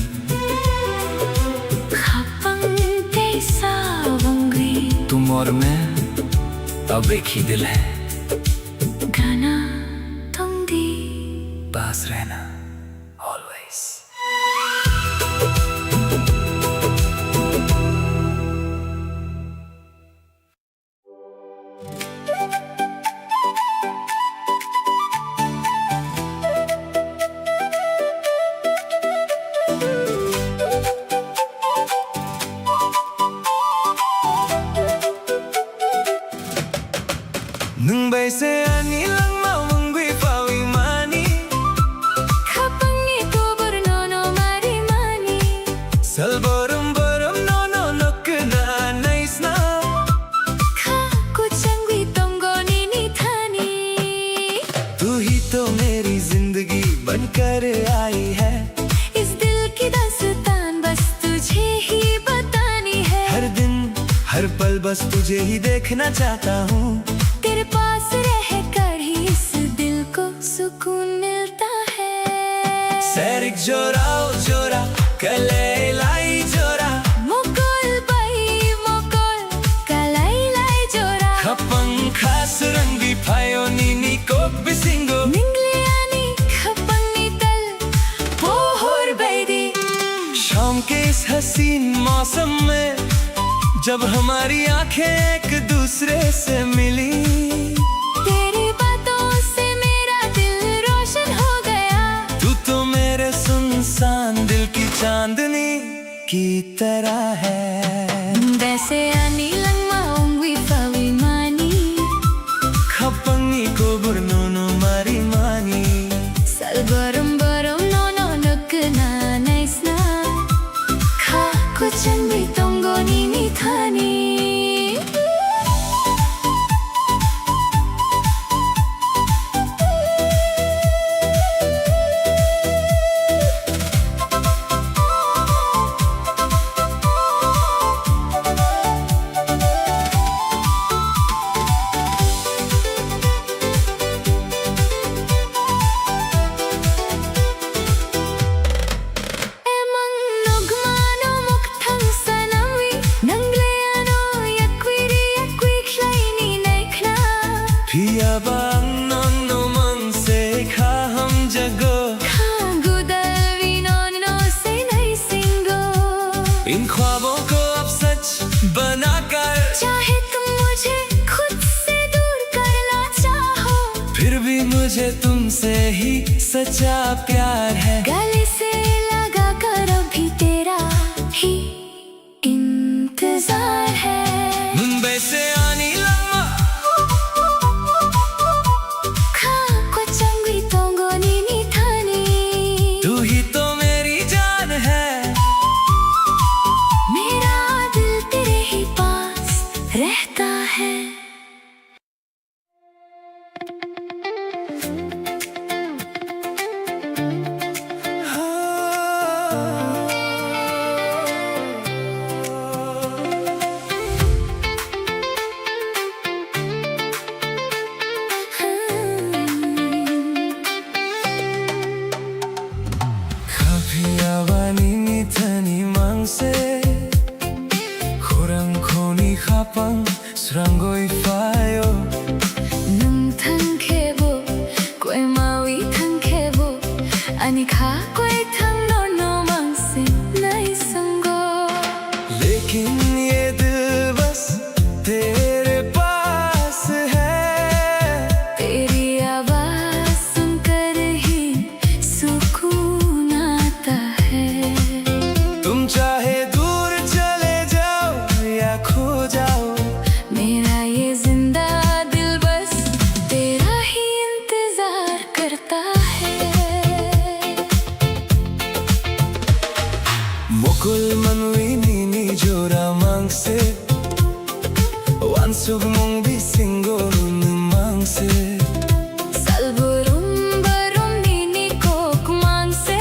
Habang di sa wangwi तुम और मैं अब एक ही दिल है Gana tong di पास रहना always Nung bay se ani lang mawangwi pawi mani Habang ito burnono marimani Salborum borum no no nok na nice na Kaku changwi tongo nini thani तू ही तो मेरी जिंदगी बनकर आई है इस दिल की दास्तान बस तुझे ही बतानी है हर दिन हर पल बस तुझे ही देखना चाहता हूँ तेरे पास रहकर ही इस दिल को सुकून मिलता है सैरिक जोरा ओ जोरा कले लाई जोरा मुकुल बाई मुकुल kalay lay jora खपंग खास रंगी फायो नीनी को बिसिंगो Ningliani kapang nital pohor baidi शाम के इस हसीन मौसम में जब हमारी आंखें एक दूसरे से मिली तेरी बातों से मेरा दिल रोशन हो गया तू तो मेरे सुनसान दिल की चांदनी की तरह है वैसे आनी lang maungwi fawi mani खपंगी को बुरनोनो मारी मानी Salbarum barum no no nuk na nice na Ka kuchan bi tongo nini thani Emang nugmano mukthang sanawi Nangleano yakwiri yakwi klaini naikna पिया बांग नोनो मन से खा हम जगो Kagudalvi non no se nai singo इन ख्वाबों को अब सच बनाकर चाहे तुम मुझे खुद से दूर करना चाहो फिर भी मुझे तुमसे ही सच्चा प्यार है गले से लगा कर अभी तेरा ही इंतजार है मुंबई से आनी लम्मा Kaku changwi tongo nini thani तू ही तो मेरी जान है मेरा दिल तेरे ही पास रहता है कभी आवानी निथनी मांग से खुरंग खोनी खापंग सुरंगोई फायो Nung thangkhebo koi mawi thangkhebo ani kha koi thang no no mangse nai sango लेकिन ये दिल बस तेरे पास है तेरी आवाज सुनकर ही सुकून आता है तुम चाहे दूर चले जाओ या खो जाओ मेरा ये जिंदा दिल बस तेरा ही इंतजार करता है मुकुल मनवी नीनी जोरा मांग से वानसुग मोंग भी सिंगो मांग से Salburum barum nini kok mangse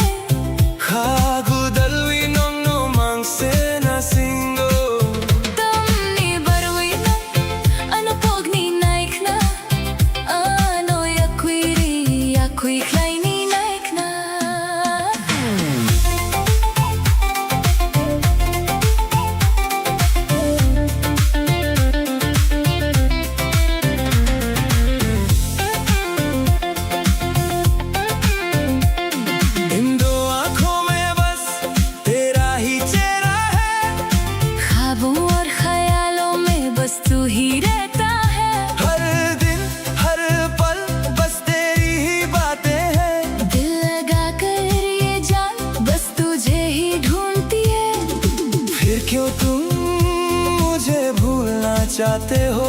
खागु दलवी नोंग नो मांग से ना सिंगो Tamni barwi na ano pogni naikna Ano yakwiri yakwi klaini naikna जाते हो?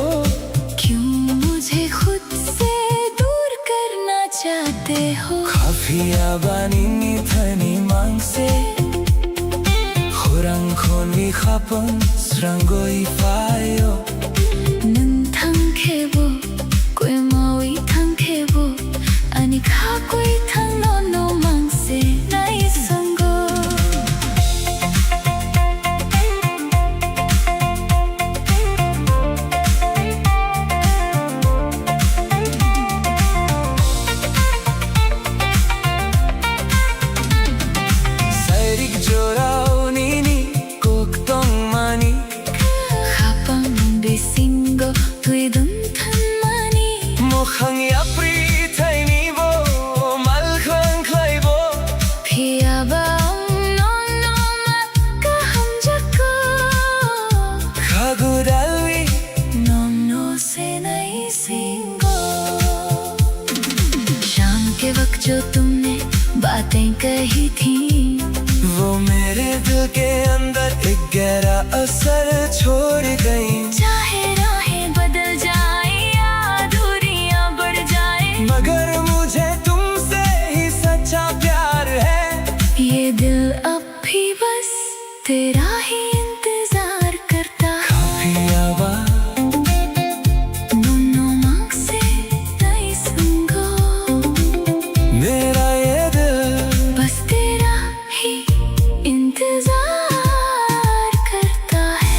क्यों मुझे खुद से दूर करना चाहते हो? Kafia bani ni thani mang se Khurang khoni khapon srangoi fayo Nung thang khebo koi maui thang khebo ani kha koi thang no no mang se nai sango Sairik jorao nini koktong mani khapang besingo tui dum than mani Mokhang yapri thai ni bo mal khang khlai bo phia ba no no ma ka ham jako Khagudalwi nom no se nai singo शाम के वक्त जो तुमने बातें कही थी वो मेरे दिल के अंदर एक गहरा असर छोड़ गई चाहे राहें बदल जाए या दूरियां बढ़ जाए मगर मुझे तुमसे ही सच्चा प्यार है ये दिल अब भी बस तेरा ही इंतजार करता है Kafia ba नो मांग से नहीं सुनगो मेरा ये दिल बस तेरा ही इंतजार करता है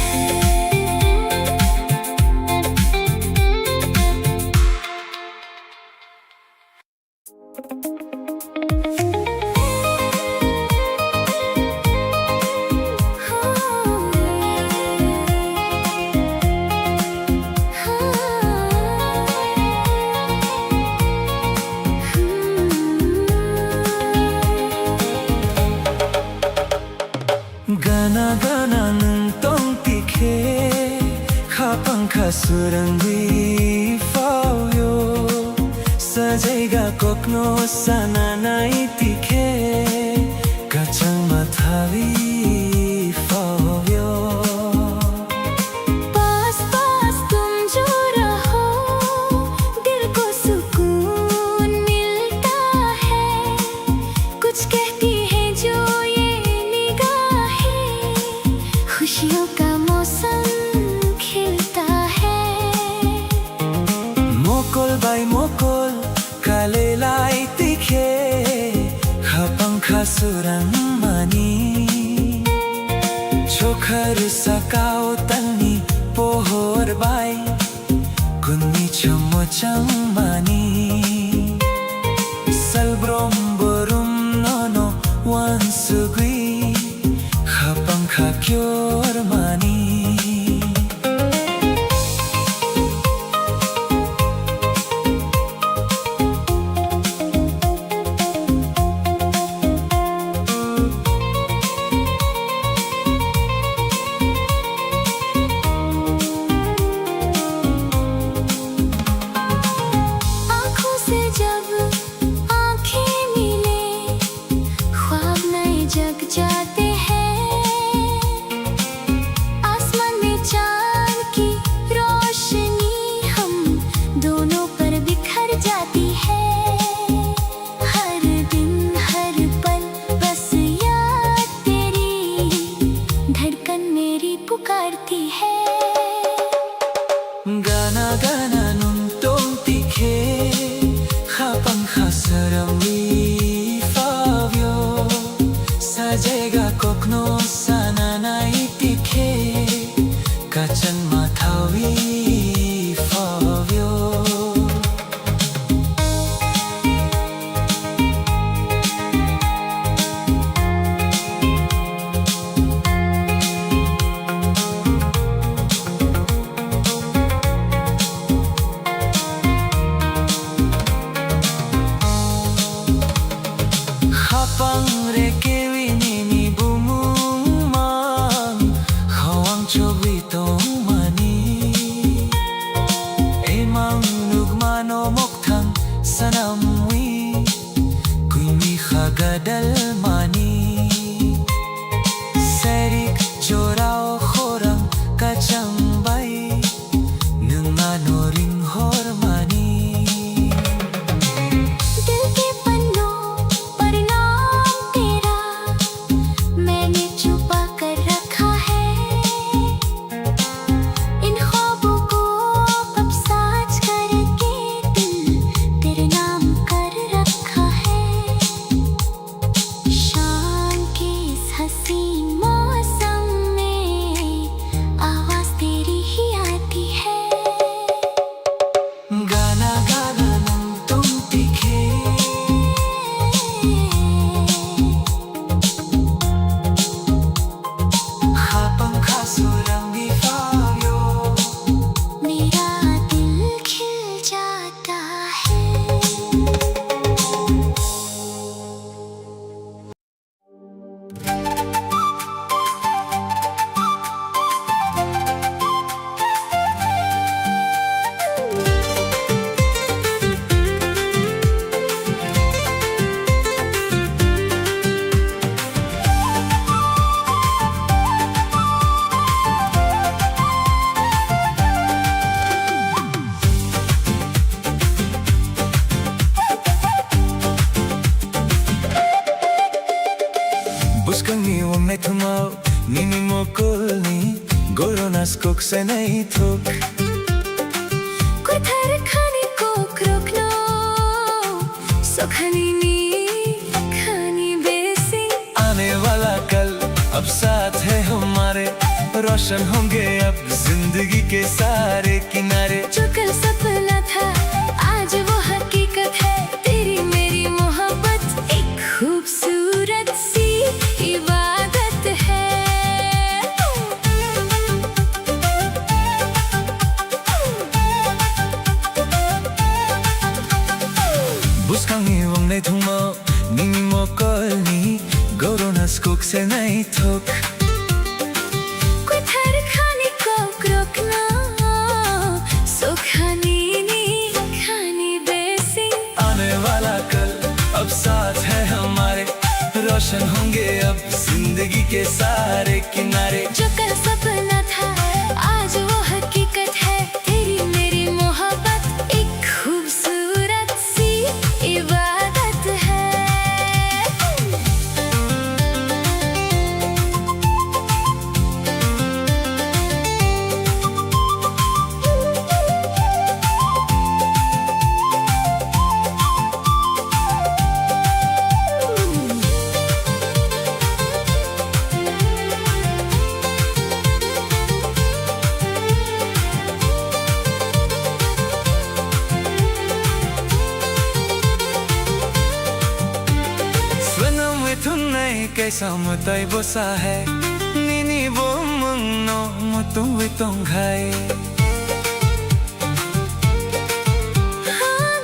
Gana gana nung tong tikhe Khapang khasurangwi fauyo Sajaiga kokno sananai tikhe Kachang mathavi fauyo पास पास तुम जो रहो दिल को सुकून मिलता है कुछ कहती है जो ये निगाहें खुशियों का मौसम खिलता है Mokol bai mokol kalelai tikhe Khapang khasurang mani Chokhar sakao tani pohor bai Kunni chomochang mani Salbrom borum nono wansugui Khapang khakyor mani आँखों से जब आँखें मिले ख्वाब नए जग जाते हैं आसमान में चाँद की रोशनी हम दोनों पर बिखर जाती है हर दिन हर पल बस याद तेरी धड़कन मेरी पुकारती है Gana gana nung tong tikhe Khapang khasurangwi fauyo Sajaiga kokno sananai tikhe Kachang mathavi fauyo Khapang rekewi nini bumumang Khawang chobi tong mani Emang nugmano mokthang sanamwi Kuimi khagadal mani Serik jorao khorang kachang bai 왕내 투모 니니 모꼴니 고로나스 곡세네 톡 कुथर खाने को रोकना सुखानी नी खानी बेसी आने वाला कल अब साथ है हमारे रोशन होंगे अब जिंदगी के सारे किनारे जो कल सपना था आज वो हकीकत है तेरी मेरी मोहब्बत एक खूबसूरत सी इबादत है buskangi 왕내 투모 니니 모꼴니 고로나스 곡세네 톡 कुथर खाने को रोकना सुखानी नी खानी बेसी आने वाला कल अब साथ है हमारे रोशन होंगे अब जिंदगी के सारे किनारे जो कल सपना था आज वो हकीकत है तेरी मेरी मोहब्बत एक खूबसूरत सी इबादत है कैसा मुताई बोसा है निनी बो मंगनो मुतुं वितों घाई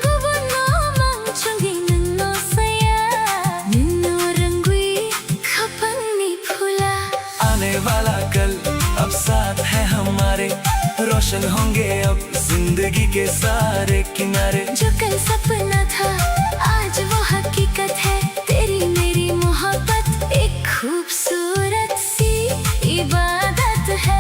गुबुनो 망청이 눈노 사야 눈노 रंगुई खपनी फूला आने वाला कल अब साथ है हमारे रोशन होंगे अब जिंदगी के सारे किनारे जो कल सपना था आज वो हकीकत है तेरी मेरी मोहब्बत एक खूबसूरत सी इबादत है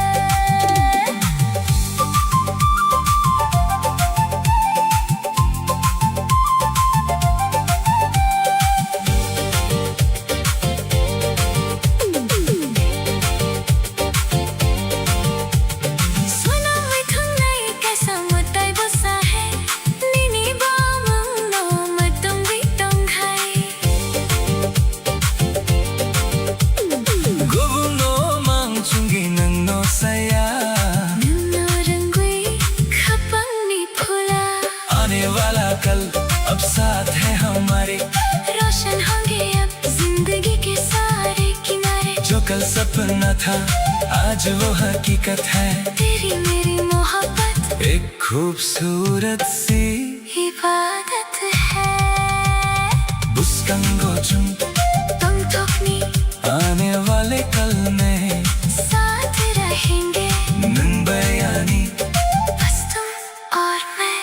सुनो मिठुन नहीं कैसा मुताई बोसा है निनी बामंगनो मतुं वितों घाई गुबुनो 망충기 능노 사야 눈노 रंगुई खपनी फूला आने वाला कल अब साथ है हमारे रोशन होंगे अब जिंदगी के सारे किनारे जो कल सपना था आज वो हकीकत है तेरी मेरी मोहब्बत एक खूबसूरत सी इबादत है बुस्कंगो जुम तुम थोकनी आने वाले कल में साथ रहेंगे नन बयानी बस तुम और मैं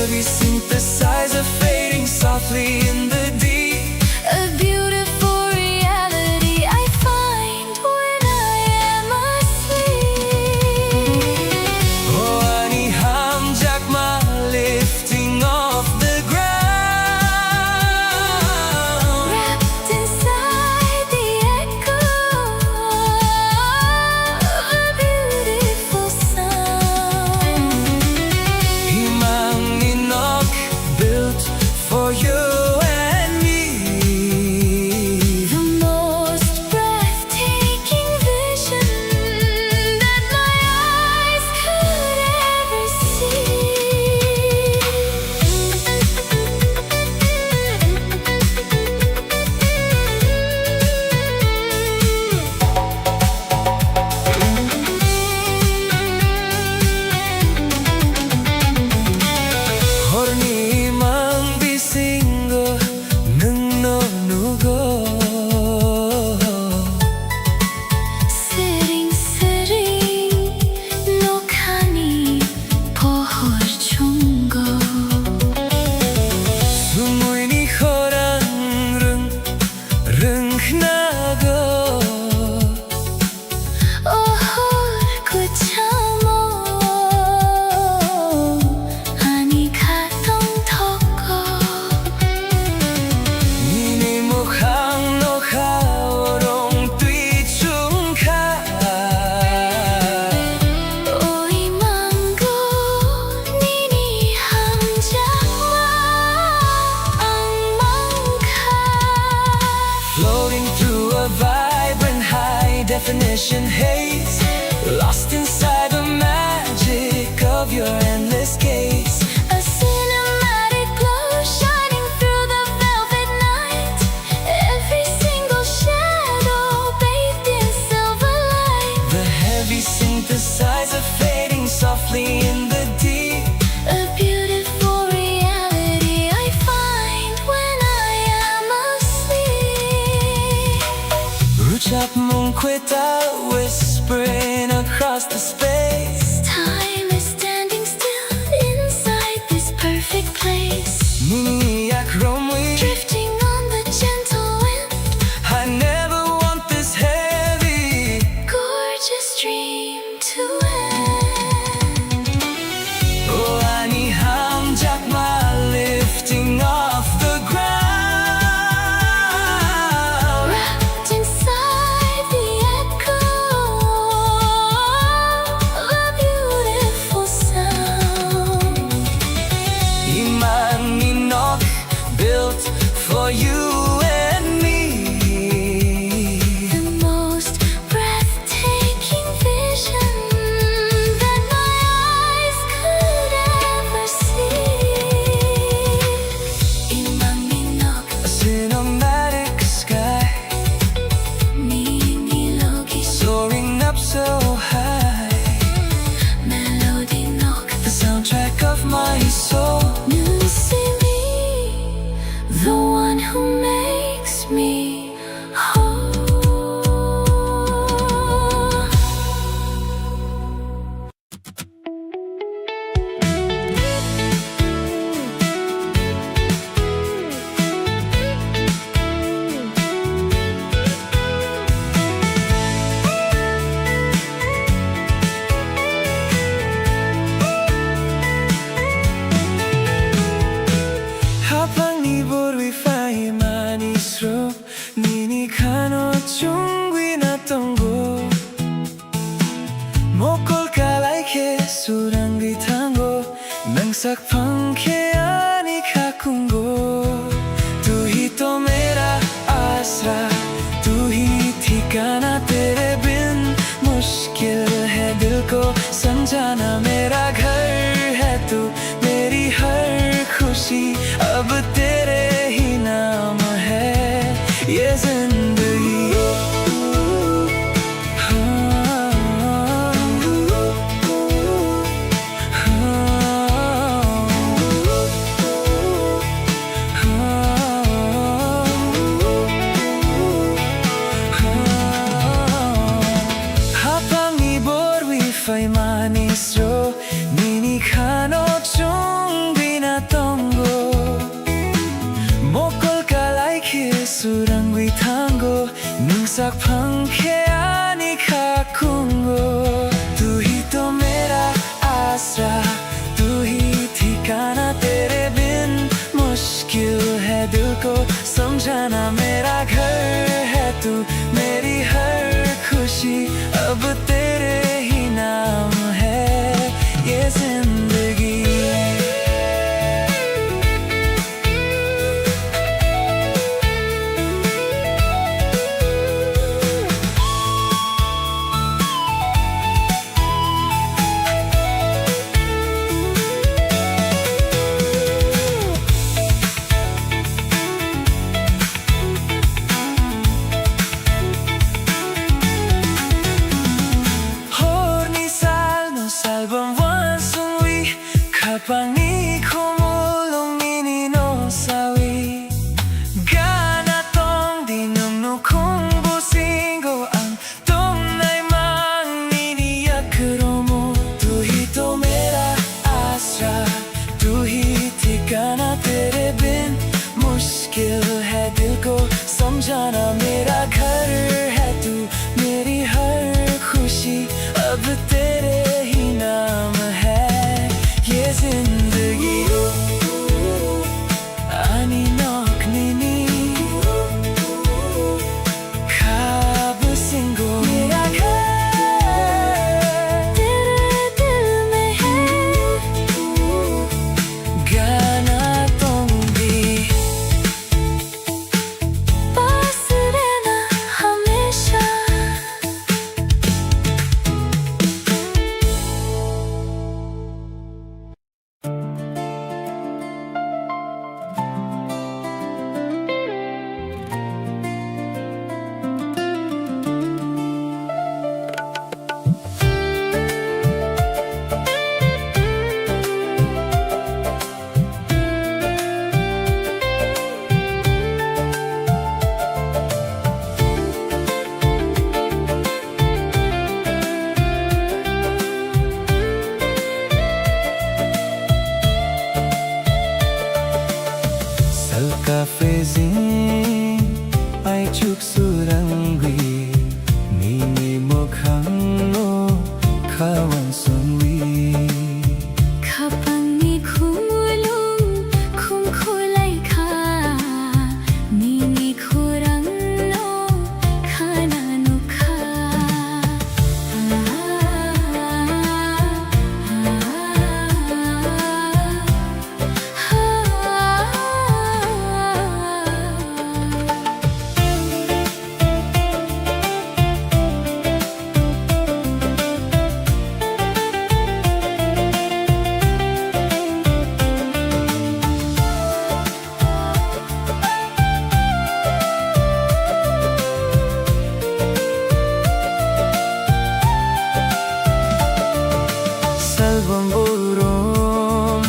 heavy synthesizer fading softly in the deep. A beautiful reality I find when I am asleep. Oh, ani hamjakma lifting off the ground, Wrapped inside the echo of a beautiful sound. Himang Inok built for you and me. The most breathtaking vision that my eyes could ever Horni mang bisingo nung nugo. Sering 녹하니 보홀 충고. Sumuy ni horang rung nago. 오홀 구차모 아니 가동 덮고. Nini mukhang no haorong tui chung ka. 오이망고 니니 함장마 엉망가. Floating through a vibrant high definition haze, lost inside the magic of your endless gaze. A cinematic glow shining through the velvet night. Every single shadow bathed in silver light. The heavy synthesizer fading softly in the deep. A beautiful reality I find when I am asleep. Ruchap mong kweta whispering across the space. Time is standing still inside this perfect place. Niniyak romwi, Drifting on the gentle wind. I never want this heavy. Gorgeous dream to end. Oh, ani hamjakma lifting off the ground, Wrapped inside the echo of a beautiful sound. Imang Inok built for you and me. The most breathtaking vision that my eyes could ever see. Imangminok, A cinematic sky Ninilogi, soaring up so high, Melody nok, the soundtrack of my soul. Nusimi, the one who makes me whole. Habang nibor wifai manis ro, nini kano chungwi na tonggo. Mokol kalay ke suranggi tango, nangsak pangke ani kakungo. Tu hi to mera asra, tu hi ठिकाना तेरे बिन मुश्किल है दिल को समझाना. मेरा घर है तू, मेरी हर खुशी अब तेरे ही नाम है. ये जिंदगी हाँ, हाँ, sak पंखे आनी खाकूंगो तू ही तो मेरा आसरा तू ही ठिकाना तेरे बिन मुश्किल है दिल को समझाना मेरा घर है तू मेरी हर खुशी अब तेरे ही नाम है ये जिंदगी Pangi kumulong ninino sawi Gana tong dinum no kung busingo ang tunay mang niniyak mo Tu hi to mera asra Tu hi ठिकाना तेरे बिन मुश्किल है दिल को समझाना मेरा घर है तू मेरी हर खुशी अब तेरे ही नाम है ये जिंदगी आनी नौक नीनी ख्वाब सिंगो मेरा घर तेरे दिल में है गाना तुम भी पास रहना हमेशा Kafezin ay chuksurangwi Nini mokhangno kawan sunwi Kapag ni kumulong kung kulay ka Nini kurang no kanano ka Salvang burom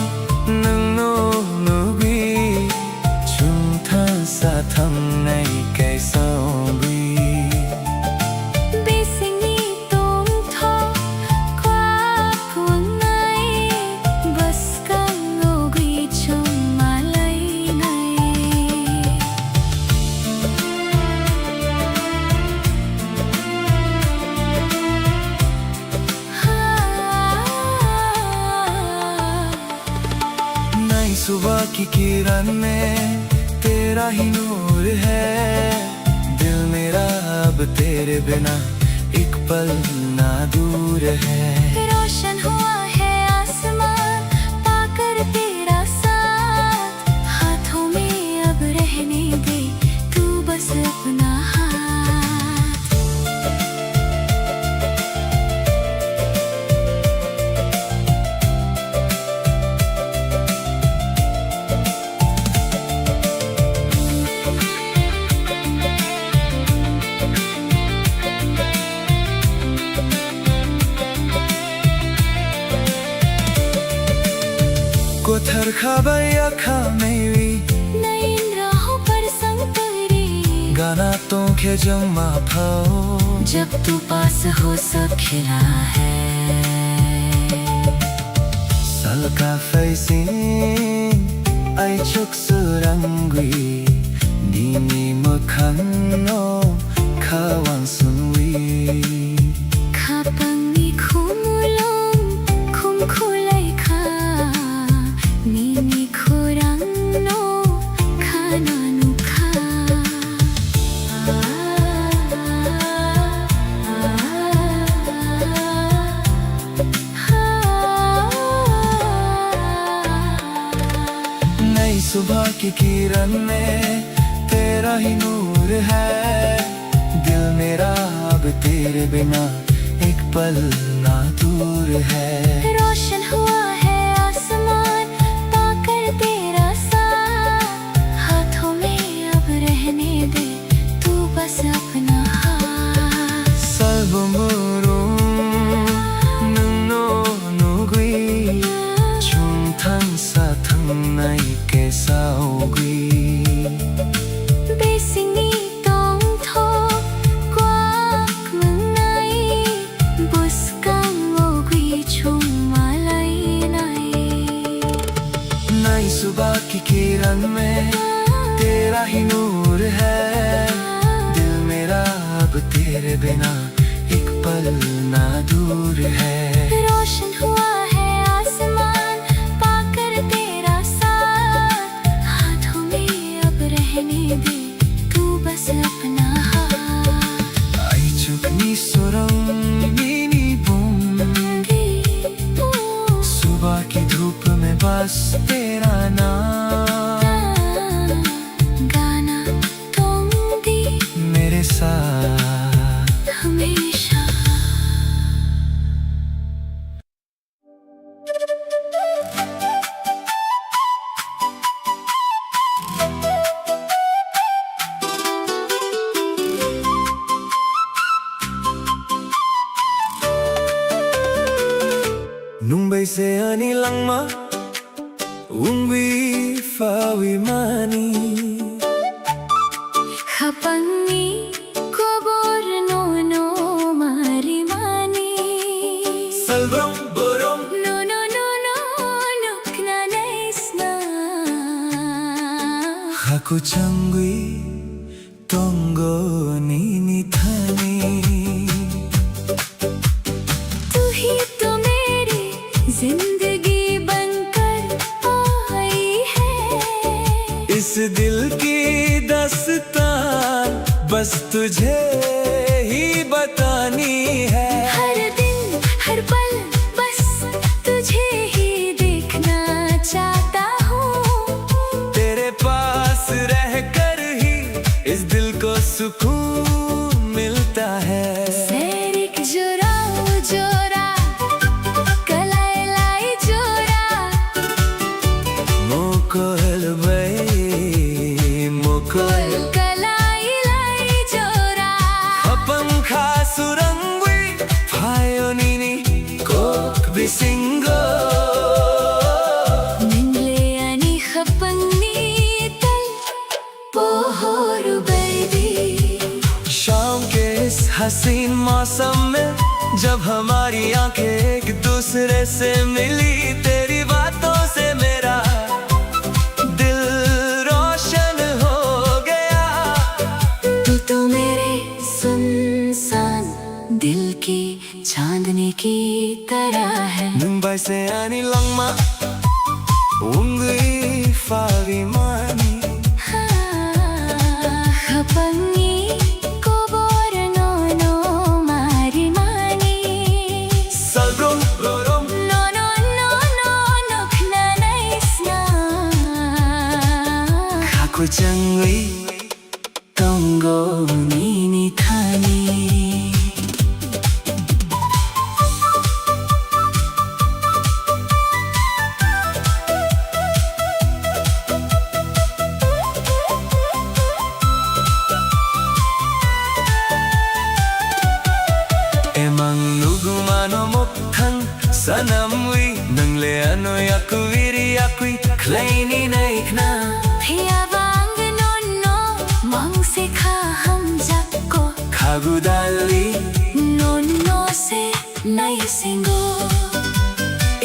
nang no nubi chung than sa tham nay kay songbi Bising ni tong tho qua puang nay Bas kang ngogui trong malay nay नई सुबह की किरण में तेरा ही नूर है दिल मेरा अब तेरे बिना एक पल ना दूर है रोशन हुआ है आसमान पाकर तेरा साथ हाथों में अब रहने दे तू बस अपना हाथ Kothar khabaya khamewi नई राहों पर संग तेरी गाना तो के जमा पाओ जब तू पास हो सब खिला है Salka facing ay chuksurangwi Nini makhang no kaw सुबह की किरण में तेरा ही नूर है। दिल मेरा अब तेरे बिना एक पल ना दूर है। रोशन हुआ है आसमान पाकर तेरा साथ, हाथों में अब रहने दे तू बस अपना हाथ। Salbumurum nung nugui chung thang sa thang nai ke saugui. Besingi tong tho quak mừng nay, bus kang ogui chung malai nai। नई सुबह की किरण में तेरा ही नूर है। दिल मेरा अब तेरे बिना एक पल ना दूर है। रोशन हुआ है आसमान पाकर तेरा साथ, हाथों में अब रहने दे तू बस अपना हाथ। आई चुकनी सुरंगीनी बूंदी, सुबह की धूप में बस तेरा नाम गाना तुम दी मेरे साथ हमेशा। Nung bay se ani langma ungwi fawi mani Hapangi kubor no no mari mani, Salbrum burum no no no no nukna naisna। Haku changwi tongo nini thani तू ही तो मेरी जिंदगी बनकर आई है। इस दिल की दस्तान बस तुझे ही बतानी है। हर दिन हर पल बस तुझे ही देखना चाहता हूँ। तेरे पास रहकर ही इस दिल को सुकून मिलता है। सेरिक जोरा जोरा कलाई लाई जोरा, मोकोल bay मोकोल कलाई लाई जोरा। पंखा सुरंगवी फायोनिनी कोक बिसिंगो निंगले आणि खपंगनी तल पोहोर बैदी। शाम के इस हसीन मौसम में जब हमारी आंखें एक दूसरे से मिली, तेरी बातों से मेरा दिल रोशन हो गया। तू तो मेरे सुनसान दिल की चांदनी की तरह है। मुंबई से आनी लंगमा ungwi fawi mani खपंगी kubor no no mari mani, Salbrum burum no no no no nukna naisna। Haku changwi tongo nini thani Emang nugumano mokhang sanamwi nangle ano yakuviri yakui kleini naikna Pia bang no no mang se kha हम सबको, khagudali no no से नई सिंगो।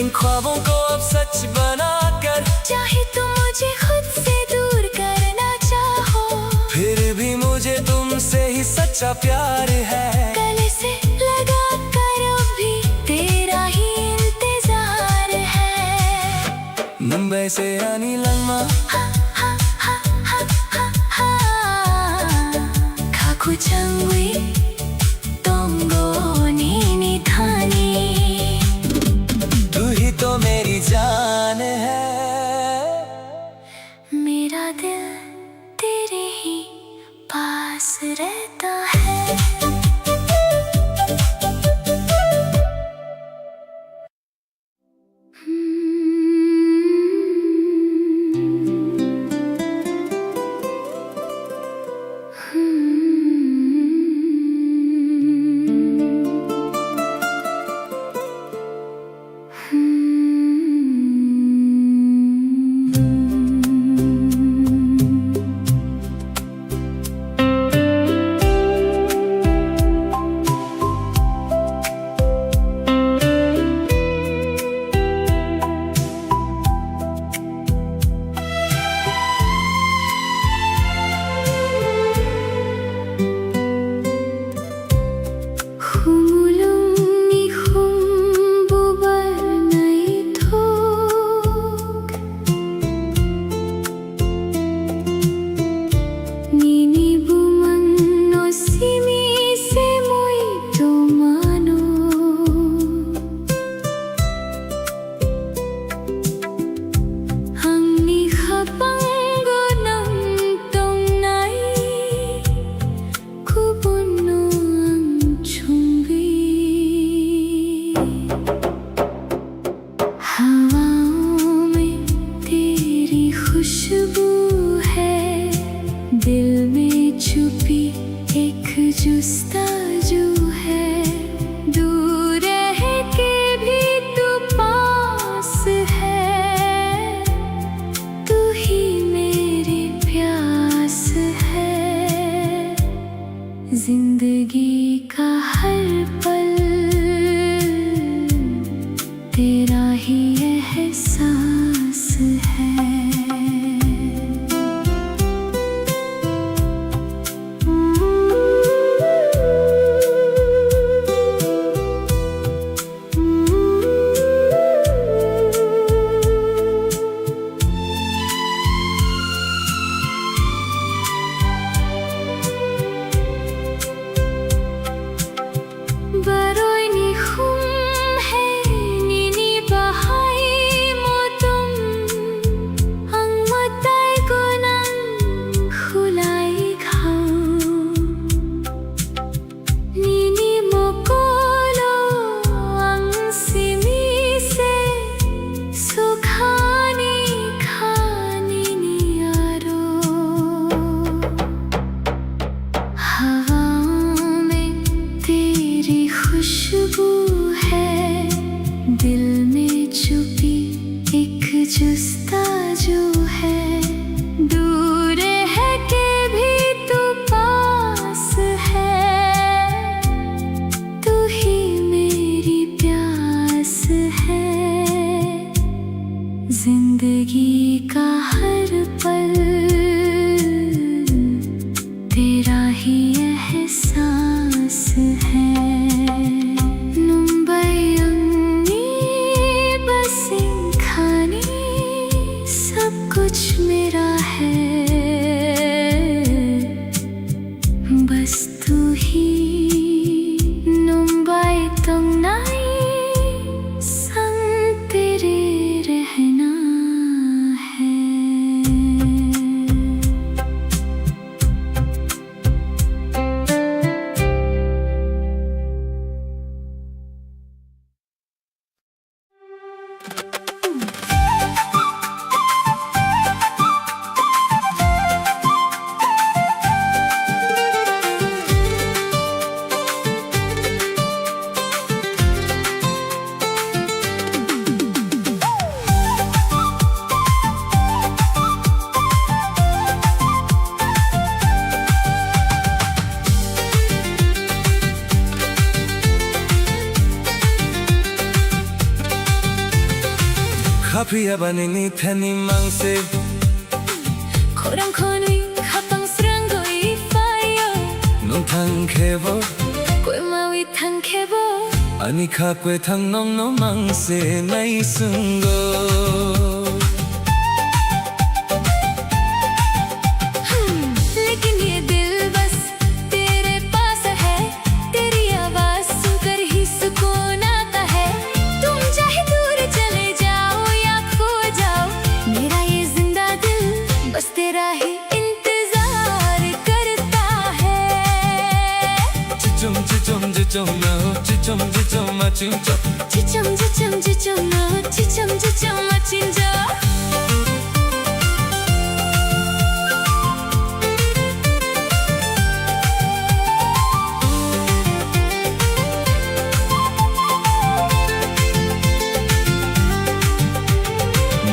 इन ख्वाबों को अब सच बनाकर चाहे तुम मुझे खुद से दूर करना चाहो, फिर भी मुझे तुमसे ही सच्चा प्यार है। गले से लगा कर भी तेरा ही इंतजार है। मुंबई से आनी लंगमा खाकू चंगवी तोंगो नीनी थानी, तू ही तो मेरी जान है। खुशबू है, दिल में छुपी एक जुस्ताजू है। दूर रह के भी तू पास है, तू ही मेरी प्यास है। जिंदगी का हर पल तेरा ही एहसास है। Baroy ni khum hai nini bahai motum ang matay ko nang khulay khao. Nini mo kolo ang simi se sukhani khani ni aro. हवा में तेरी खुशबू है, दिल में छुपी एक जुस्ताजू है। दूर है के भी तू पास है, तू ही मेरी प्यास है। जिंदगी का हर पल तेरा ही एहसास है। मुंबई बसिंग खानी सब कुछ मेरा है, बस तू ही। मुंबई तुम नहीं संग तेरे रहना है। Kapıya banini teni mangse Korankoni kapang srango ifayo Nung thang khebo Kwe mawi thang khebo Ani khakwe thang nom no mangse nai sungo लेकिन ये दिल बस तेरे पास है, तेरी आवाज सुनकर ही सुकून आता है। तुम चाहे दूर चले जाओ या खो जाओ, मेरा ये जिंदा दिल बस तेरा ही इंतजार करता है। Chichum chichum chichum no chichum chichum machincho 지점 지점 지점 너 지점 지점 멋진 저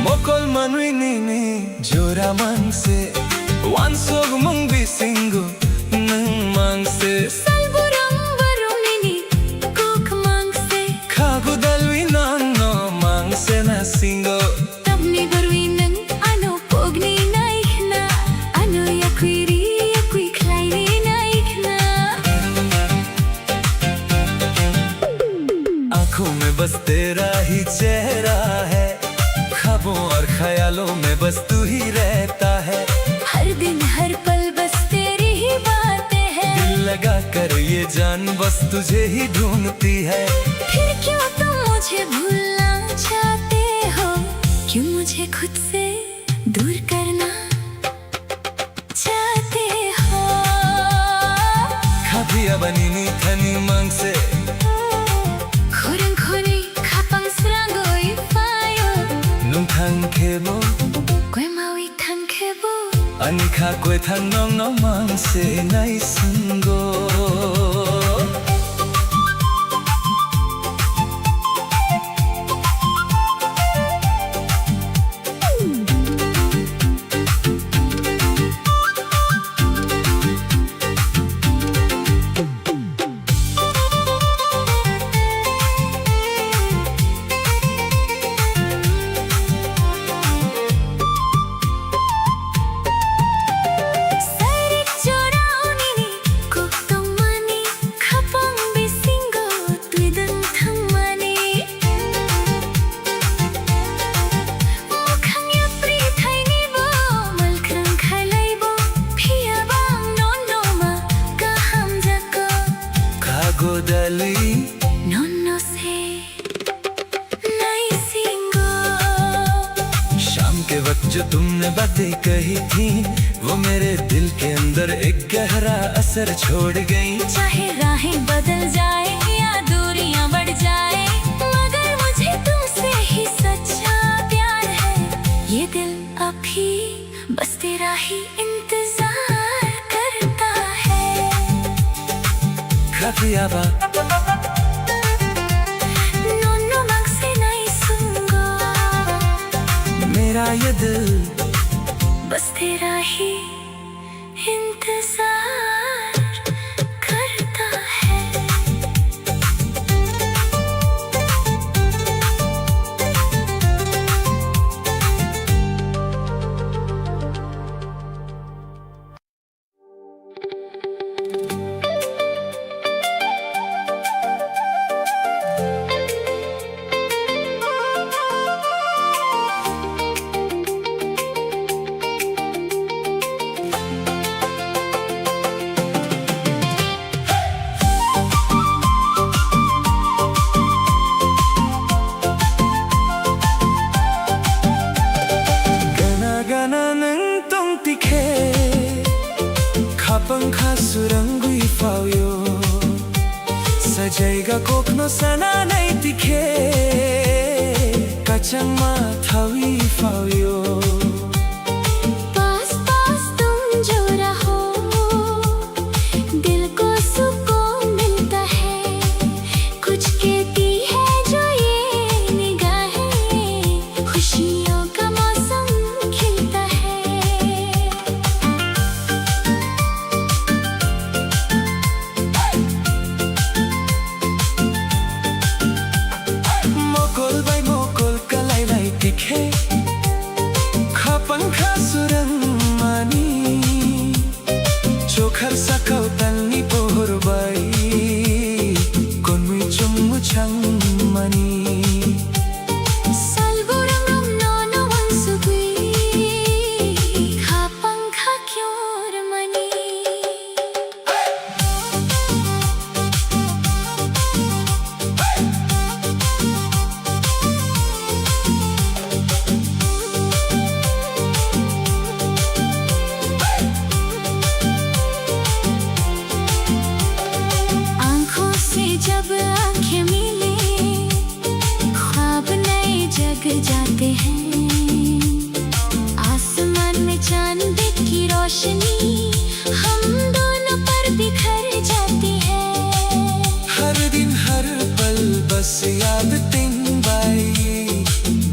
Mokol manui nini jora mangse Wansog mung bisingo nung mangse 살보랑 바로니니 꼭 망세 Kagu dalwi no mangse na singo 땀이 버위는 아노 fogni naikna ano yakwiri yakwi kleini naikna आंखों में बस तेरा ही चेहरा है ख्वाबों और ख्यालों में बस तू ही रहता है हर दिन हर पल बस तेरी ही बातें हैं दिल लगा कर ये जान बस तुझे ही ढूंढती है फिर क्यों तुम मुझे भूलना चाहते हो क्यों मुझे खुद से दूर करना चाहते हो खाबिया बनीनी थनी मांग से खोरंखोनी खापां스랑고 이파요 นุ่งทางเคโบ 꿰마위 탕케 khebo Anikha kwe thang nong nong mang se nai sungo Godali Nono se nai singo शाम के वक्त जो तुमने बातें कही थी वो मेरे दिल के अंदर एक गहरा असर छोड़ गई चाहे राहें बदल जाए या दूरियां बढ़ जाए मगर मुझे तुमसे ही सच्चा प्यार है ये दिल अभी बस तेरा ही इंतजार करता है Kafiaba Nono mang se nai sungo मेरा ये दिल बस तेरा ही इंतजार करता है Kapangka surangui fauyo Sajaiga kokno sana nai tikhe Kachang ma thawi fauyo पास पास तुम जो रहो दिल को सुकून मिलता है कुछ कहती है जो ये निगाहें खुशियों का मौसम खिलता है Mokol bai mokol kalai lai tikhe Kapangka surang mani Chokhar sakau tanni pohor bai Konmui chungmu chang mani Salburangam nono wansugui Kapangka kyor mani आँखों से जब आँखें मिले ख्वाब नए जग जाते हैं आसमान में चांद की रोशनी हम दोनों पर बिखर जाती है हर दिन हर पल बस याद तिन बाई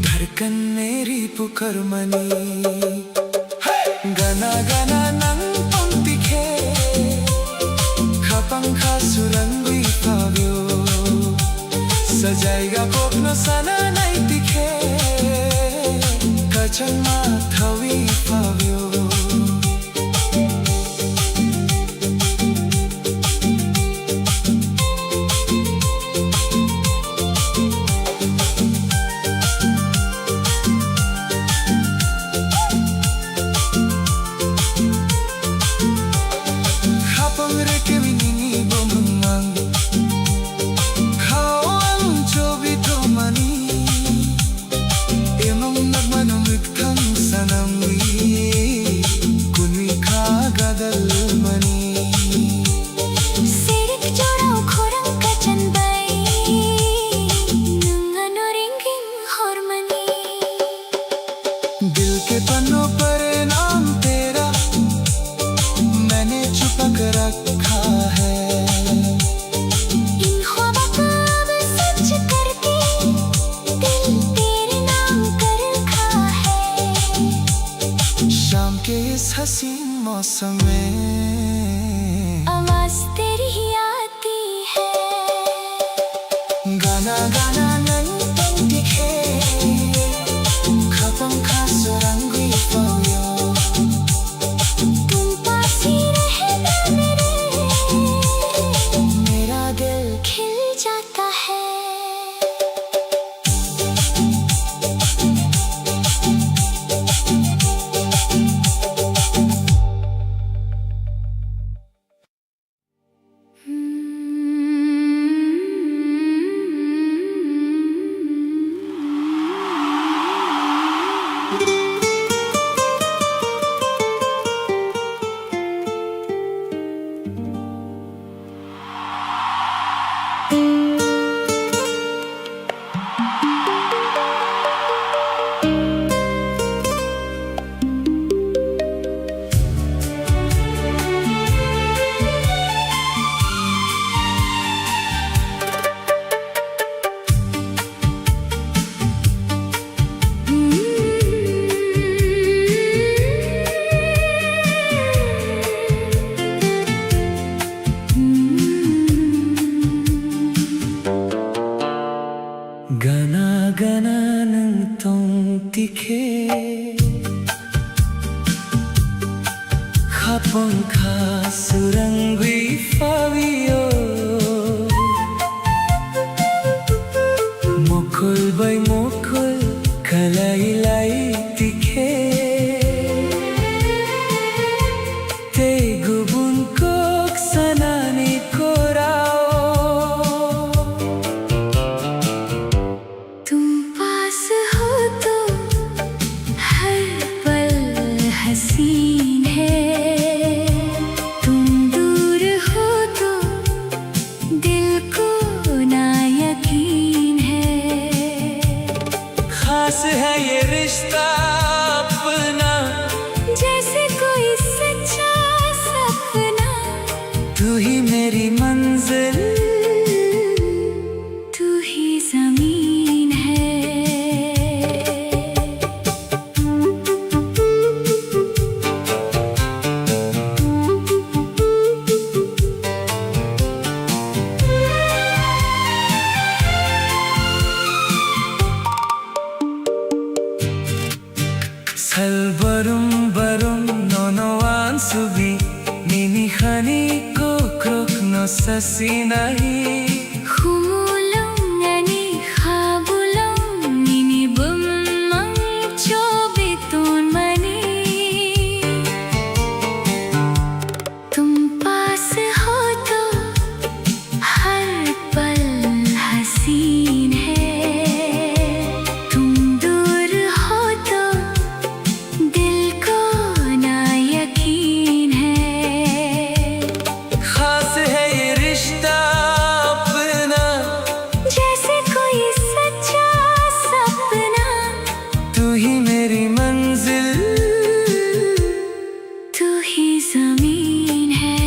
धड़कन मेरी पुकार मनी गना गना नंग पंक्ति खे Kapangka surangui fauyo Sajaiga kokno sana nai tikhe Kachang ma thawi fauyo Kapang reke minini bomang Kau ang jobi to mani शाम के इस हसीन मौसम में आवाज तेरी ही आती है। गाना गाना नंतन दिखे खपंखा सुरंगी फव्यो तुम पास ही रहना मेरा दिल खिल जाता है। गाना गाना नंतन दिखे खपंखा सुरंगी फव्यो मुकुल बै मुकुल कलाई दिखे ते गुबुन कोक सनानी कोराओ तुम पास हो तो हर पल हसीन है। तुम दूर हो तो दिल को ना यकीन है। खास है ये रिश्ता अपना जैसे कोई सच्चा सपना। तू ही मेरी मंजिल तू ही ज़मीन है। 살버름 버름 노노한 수비 니니 하니 코크록 노사시나이 Humulong ani habulong nini bumang chobiton mani. तुम पास हो तो हर पल हसीन है। तुम दूर हो तो दिल को ना यकीन है। खास है ये रिश्ता अपना जैसे कोई सच्चा सपना। तू ही मेरी मंजिल तू ही ज़मीन है।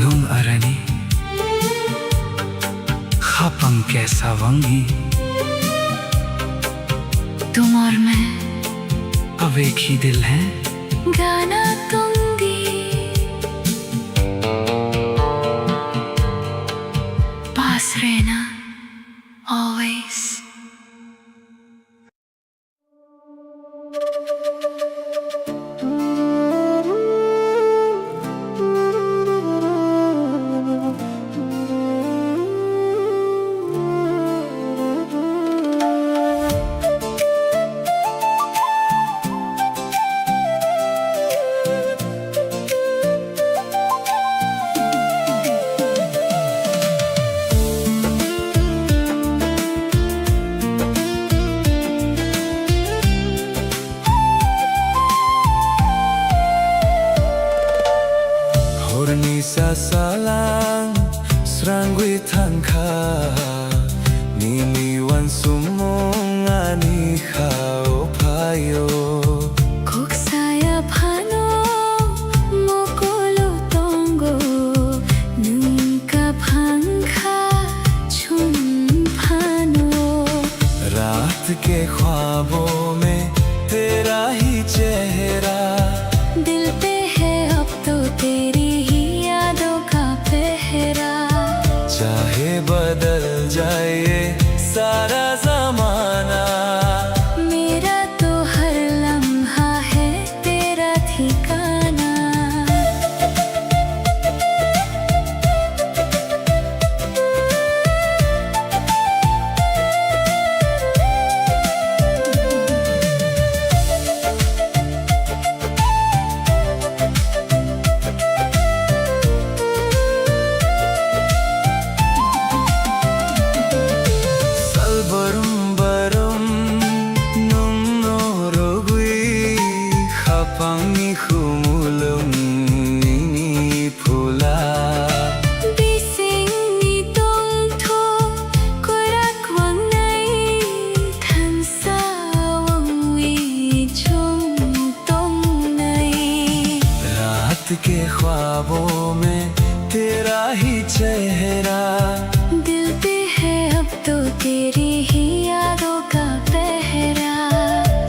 नुम अरनी खपंग कैसा वंगी तुम और मैं अब एक ही दिल है। गाना दूंगी पास रहना always। Hornisa salang srangwi tangka niniwan sumong ani khao payo Kok saya phano mokolo tongo nunka phangkha chun phano रात के ख्वाबों में तेरा ही चेहरा। दिल पे है अब तो तेरी ही यादों का पहरा। चाहे बदल जाए ये सारा जमाना, मेरा तो हर लम्हा है तेरा ठिकाना। Salbarum-barum nung norogui khapangi khumulung ni phula. Bising ni tong tho korak wang nai than sa wang wi chung tong nai। रात के ख्वाबों में तेरा ही चेहरा। दिल पे है अब तो तेरी ही यादों का पहरा।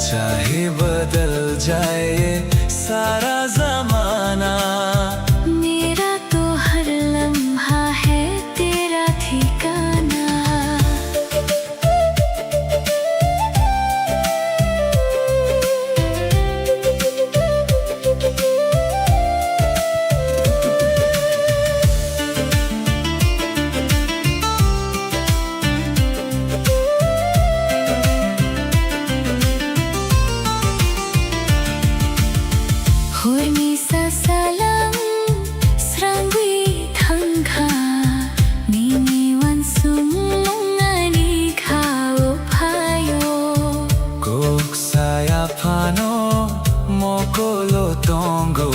चाहे बदल जाए ये सारा जमाना, मेरा तो हर लम्हा है तेरा ठिकाना। Hormi sa salang srangwi thangkha nini wan sumlong ani khao phayo। kok saya phano mokolo tongo।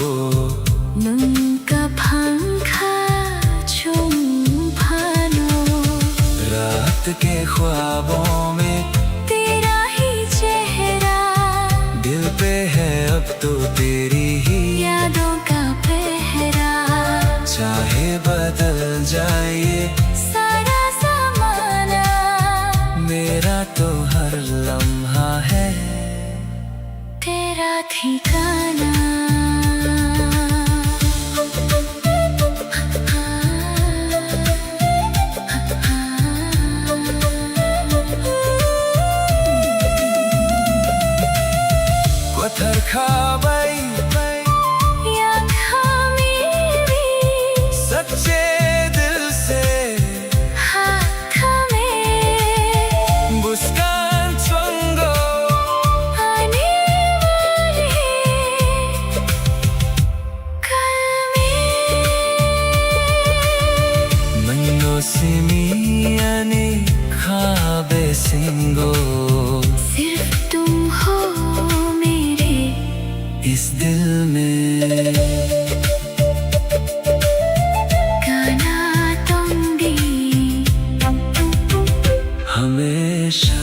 nung ka phangkha chung phano। रात के ख्वाबों में तेरा ही चेहरा। दिल पे है अब तो तेरी ही। यादों का पहरा। चाहे बदल जाए ये सारा ज़माना, मेरा तो हर लम्हा है तेरा ठिकाना। पत्थर खाबाई या खामेरी सच्चे दिल से हाथ में मुस्कान चंगो आने वाले कल में। मनो सिमियानी खाबे सिंगो। सिर्फ तुम हो मेरे इस दिल में गाना तोंगी हमेशा।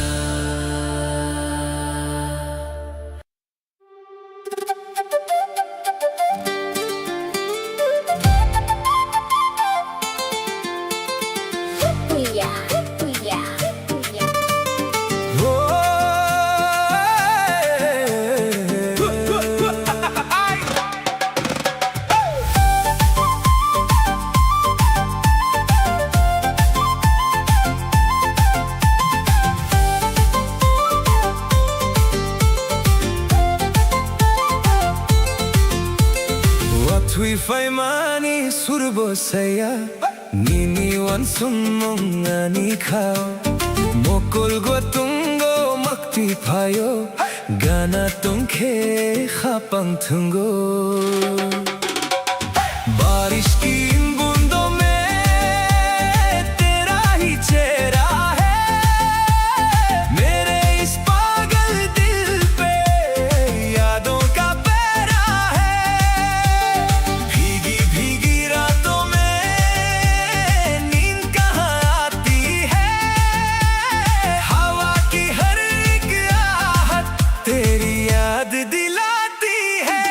Tui fai mani surbo saya nini wan sumong ani khao mokol go tungo makti phayo gana tungkhe khapang thungo। बारिश की इन बूंदों में तेरा ही चेहरा है। मेरे इस पागल दिल पे यादों का पहरा है। भीगी भीगी रातों में नींद कहाँ आती है। हवा की हर एक आहट तेरी याद दिलाती है।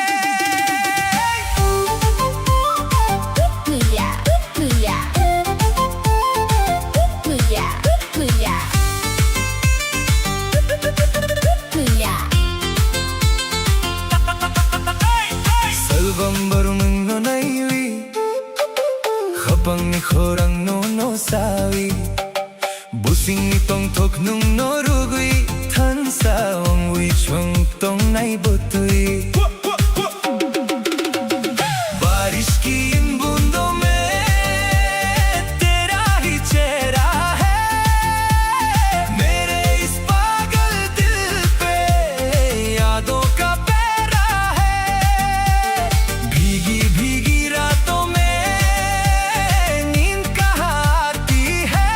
khorang no sawi busing tong thok nung no rugui than sa ong wi chung tong nai botui बारिश की इन बूंदों में तेरा ही चेहरा है मेरे इस पागल दिल पे यादों का पहरा है भीगी भीगी रातों में नींद कहाँ आती है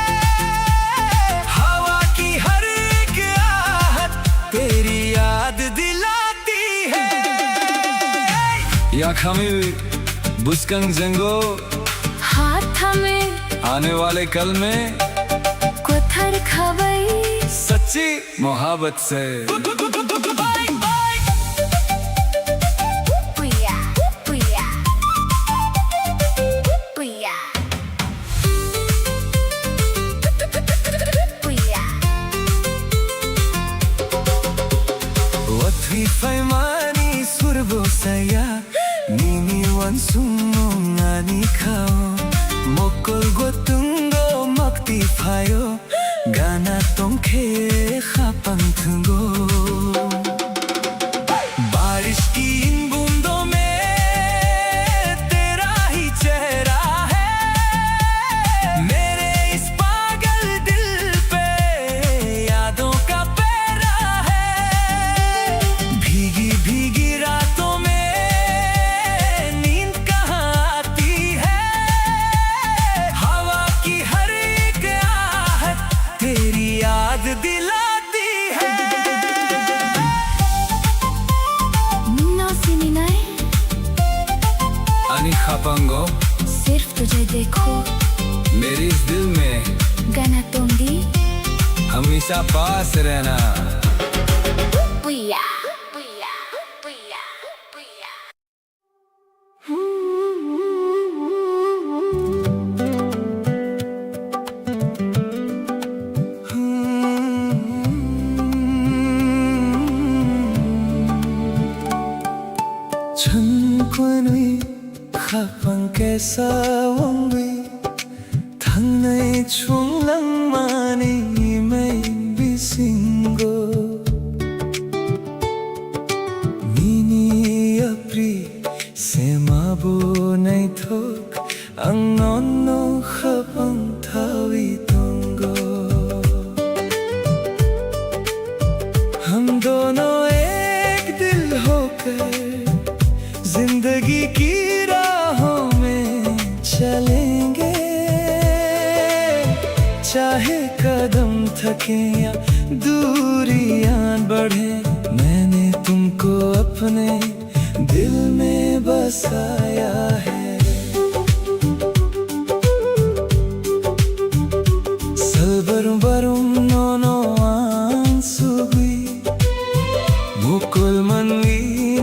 हवा की हर एक आहट तेरी याद दिलाती है या खामिल बुस्कंग जंगो हाथ थामे आने वाले कल में कोथर खवई सच्ची मोहब्बत से पुया पुया पुया पुया Watwi faimani surbo saya Nini wan sumo ngani kao Mokol gotungo makti phayo Gana tongkhe khapang thungo बारिश की इन बूंदों में तेरा ही चेहरा है मेरे इस पागल दिल पे यादों का पहरा है भीगी भीगी रातों में नींद कहाँ आती है हवा की हर एक आहट तेरी याद दिलाती है मीना सिनी नहीं अनि खापांगो सिर्फ तुझे देखो मेरी इस दिल में गाना तोंदी हमेशा पास रहना पुया पुया पुया पुया 천권의 가방께서 원위 당나의 총랑만이 매인 비신고 미니 앞리 세마보 나이톡 앙넌노 가방 타위 동거 हम दोनों एक दिल होकर जिंदगी की राहों में चलेंगे चाहे कदम थके या दूरियां बढ़े मैंने तुमको अपने दिल में बसाया है Salbarum barum nono ansugui Mukul manwi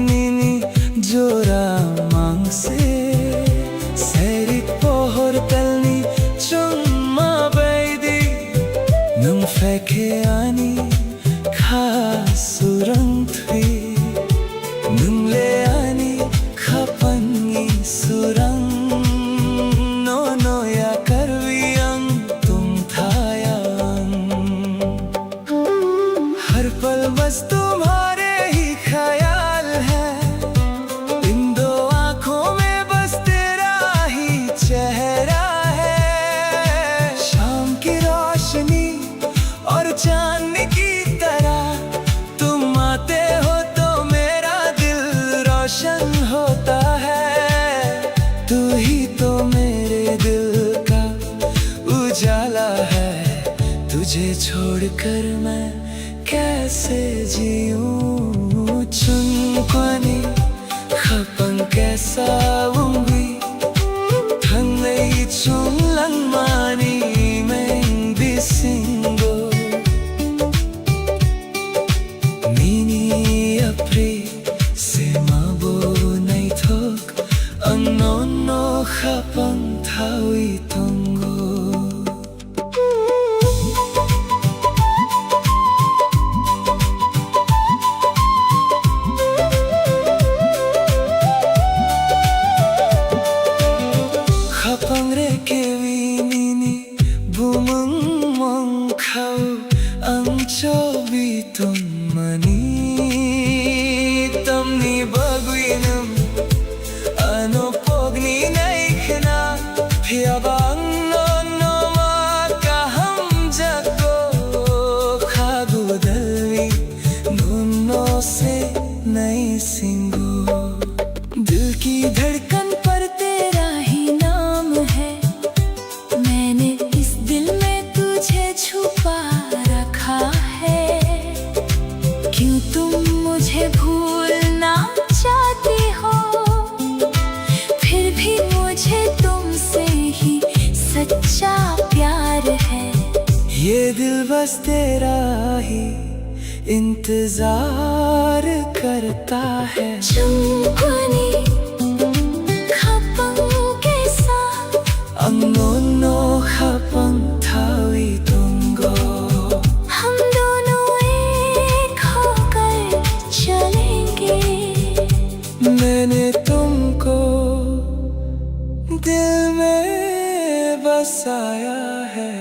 nini jora mangse Serik pohor talni chumma baidi Nung feke ani khasurang thui Nung le ani khapangi surang Nono ya karviyang tum thayang हर पल बस तुम्हारे ही ख्याल है इन दो आँखों में बस तेरा ही चेहरा है शाम की रोशनी और चांद की तरह तुम आते हो तो मेरा दिल रोशन होता है तू ही तो मेरे दिल का उजाला है तुझे छोड़कर मैं कैसे जीऊं चुनक्वानी खपन कैसा ungui Thangnei chung langmani meng bisingo Mini apri semabo nai thok ang nono khapang thawi tongo Ni baguinum ano pogni naikhna Phiabang no no makaham jago Khagu dalvi nuno se nai singu दिल की धड़कन पर तेरा ही नाम है मैंने इस दिल में तुझे छुपा रखा है क्यों तुम मुझे भूलना चाहती हो फिर भी मुझे तुमसे ही सच्चा प्यार है ये दिल बस तेरा ही इंतजार करता है चुंबनी खपंग के साथ अंगोनो खपंग थावी तुंगो हम दोनों एक होकर चलेंगे मैंने तुमको दिल में बसाया है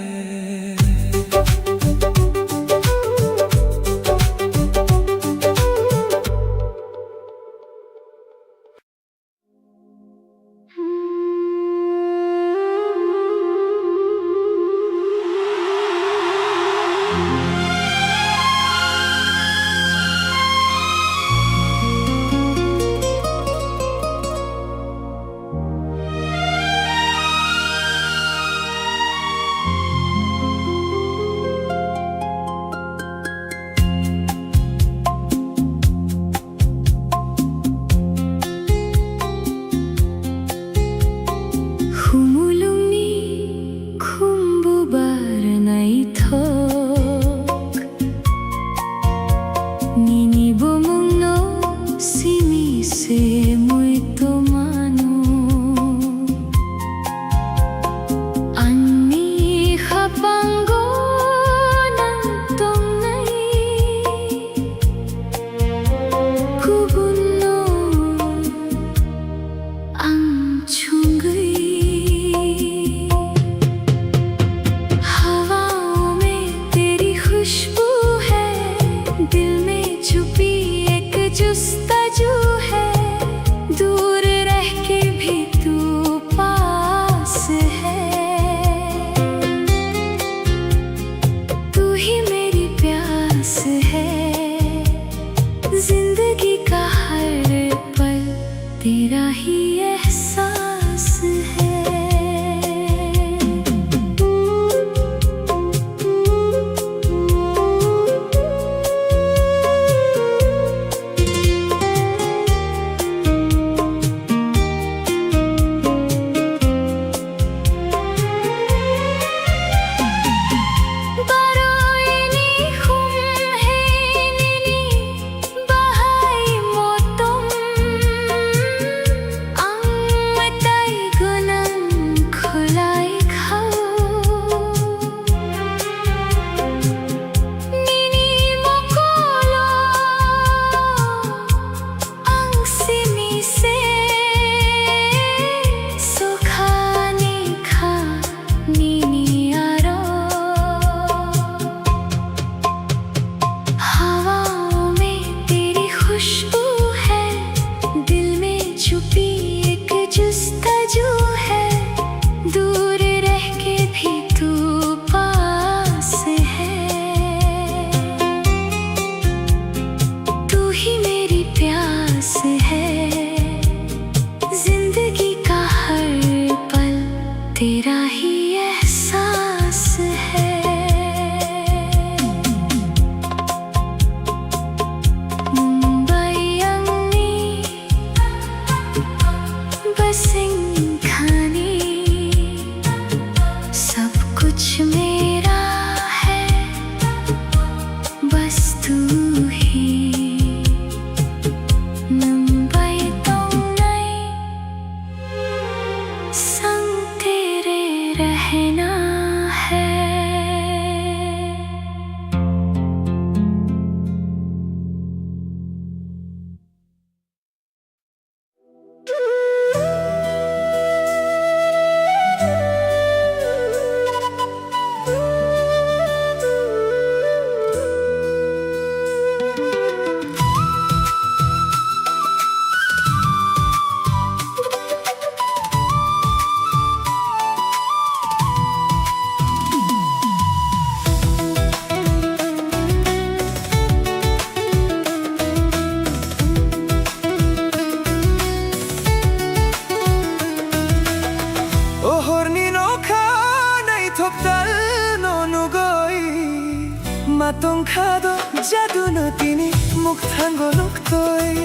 목탄고록도이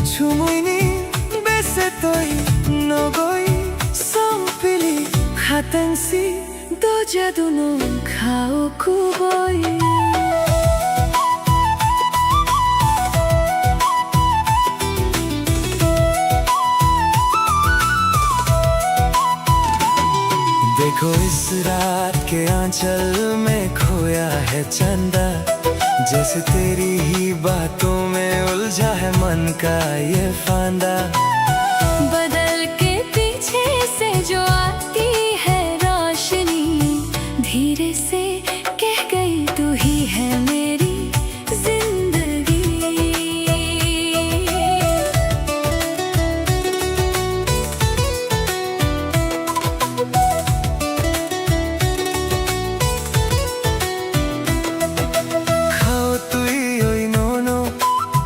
주무이니 베세도이 너고이 성필이 하탄시 도자두노 가오쿠보이 देखो इस रात के आंचल में खोया है चंदा जैसे तेरी ही बातों में उलझा है मन का ये फांदा बदल के पीछे से जो आती है रोशनी धीरे से कह गई तू ही है मेरी जिंदगी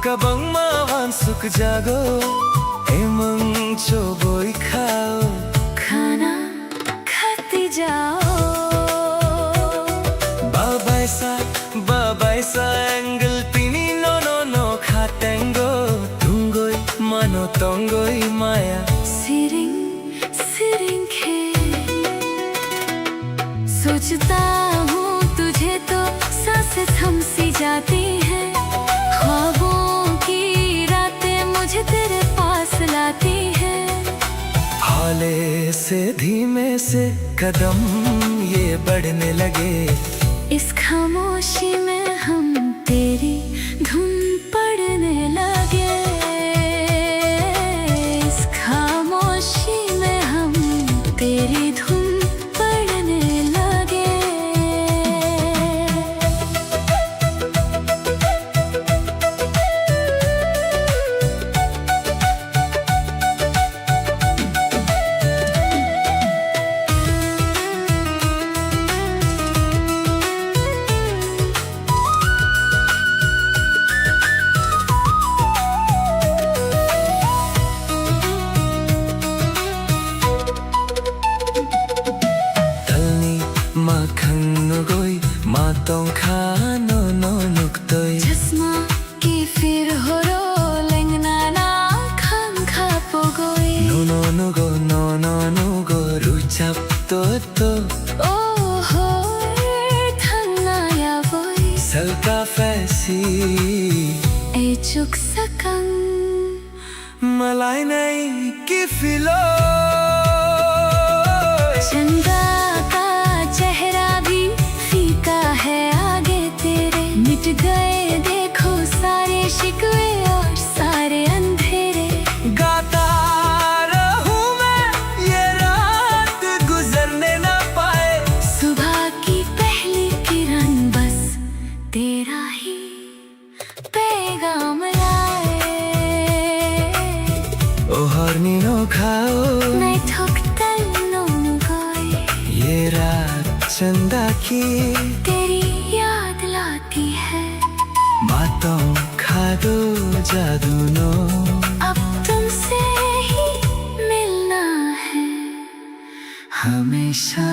Kabang mawan suk jago Emang coboy khao खाना खाते जाओ Babay sa angle pini no no no khatengo Tungoy mano tongoy maya सिरिंग सिरिंग खे सोचता हूँ तुझे तो सांसें थम सी जाती है ख्वाबों की रातें मुझे तेरे पास लाती है हौले से धीमे से कदम ये बढ़ने लगे इस खामोशी में हम तेरी धुन पड़ने लगे इस खामोशी में हम तेरी धुन पड़ने लगे Matong khano no nuktoi चश्मा की फिर हो रो लेंगना ना खम खा पोगोई no go ruchap to ओ हो थंगा या बोई salka fasi ए चुक Sakang malai nai ki filo चंदा का चेहरा भी फीका है आगे तेरे मिट गए देखो सारे शिकवे और सारे अंधेरे गाता रहूं मैं ये रात गुजरने ना पाए सुबह की पहली किरण बस तेरा ही पैगाम लाए ओ हरनी नो खाओ मैं ठोकतल नो गई ये रात चंदा की तेरी याद लाती है बातों खा दो जादू नो अब तुमसे ही मिलना है हमेशा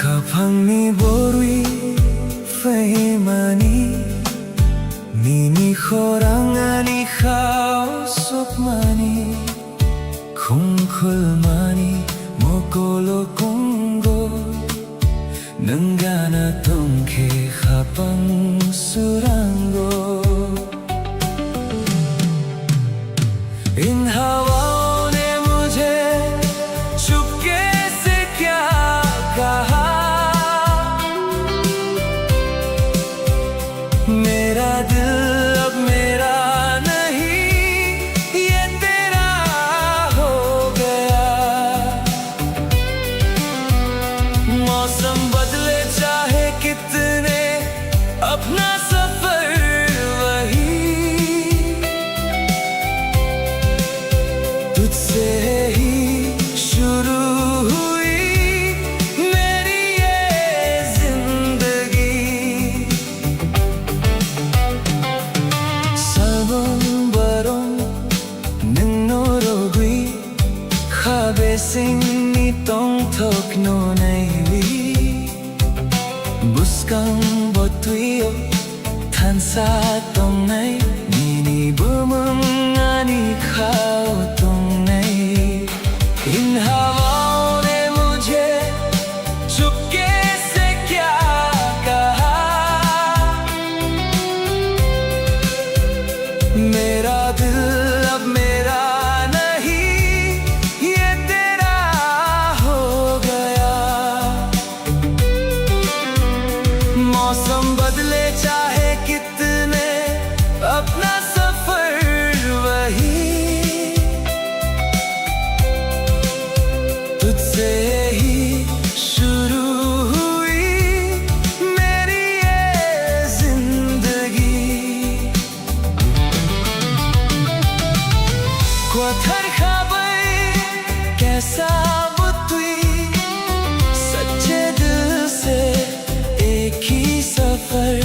Kapangni borui fahimani Nini khorangani khao sopmani Khungkhulmani mokolo kongo Nangana tongke khapang surango इन हवाओं ने मुझे चुपके से क्या कहा मेरा दिल अब मेरा नहीं ये तेरा हो गया मौसम बदले चाहे कितने, अपना सफर वही। तुझसे ही शुरू हुई मेरी ये जिंदगी। Salbon baron ningnorogui khabesing ni tongthok no naiwi. Buskang botuyo thansa tong nai nini bumung ani khao tong nai. इन हवाओं ने मुझे चुपके से क्या कहा, मेरा दिल अब मेरा नहीं, ये तेरा हो गया। मौसम बदले चाहे कितने, अपना सफर वही। तुझसे ही शुरू हुई मेरी ये जिंदगी। Quathar khabai कैसा बुतुई, सच्चे दिल से एक ही सफर।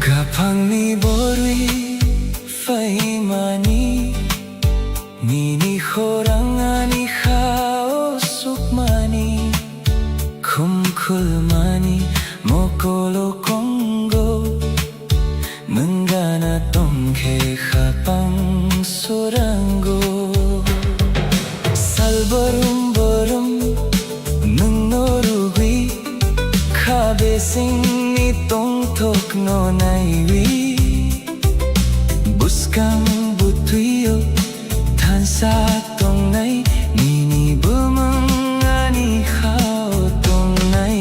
Kapangni borui faimani nini khorangani khao sukmani kumkulmani mokolo kongo menggana tongke khapang sorango. Salbarum barum nungnorugui khabesing ni tongthok no naiwi. Buskang butuyo thansa tong nai nini bumung ani khao tong nai.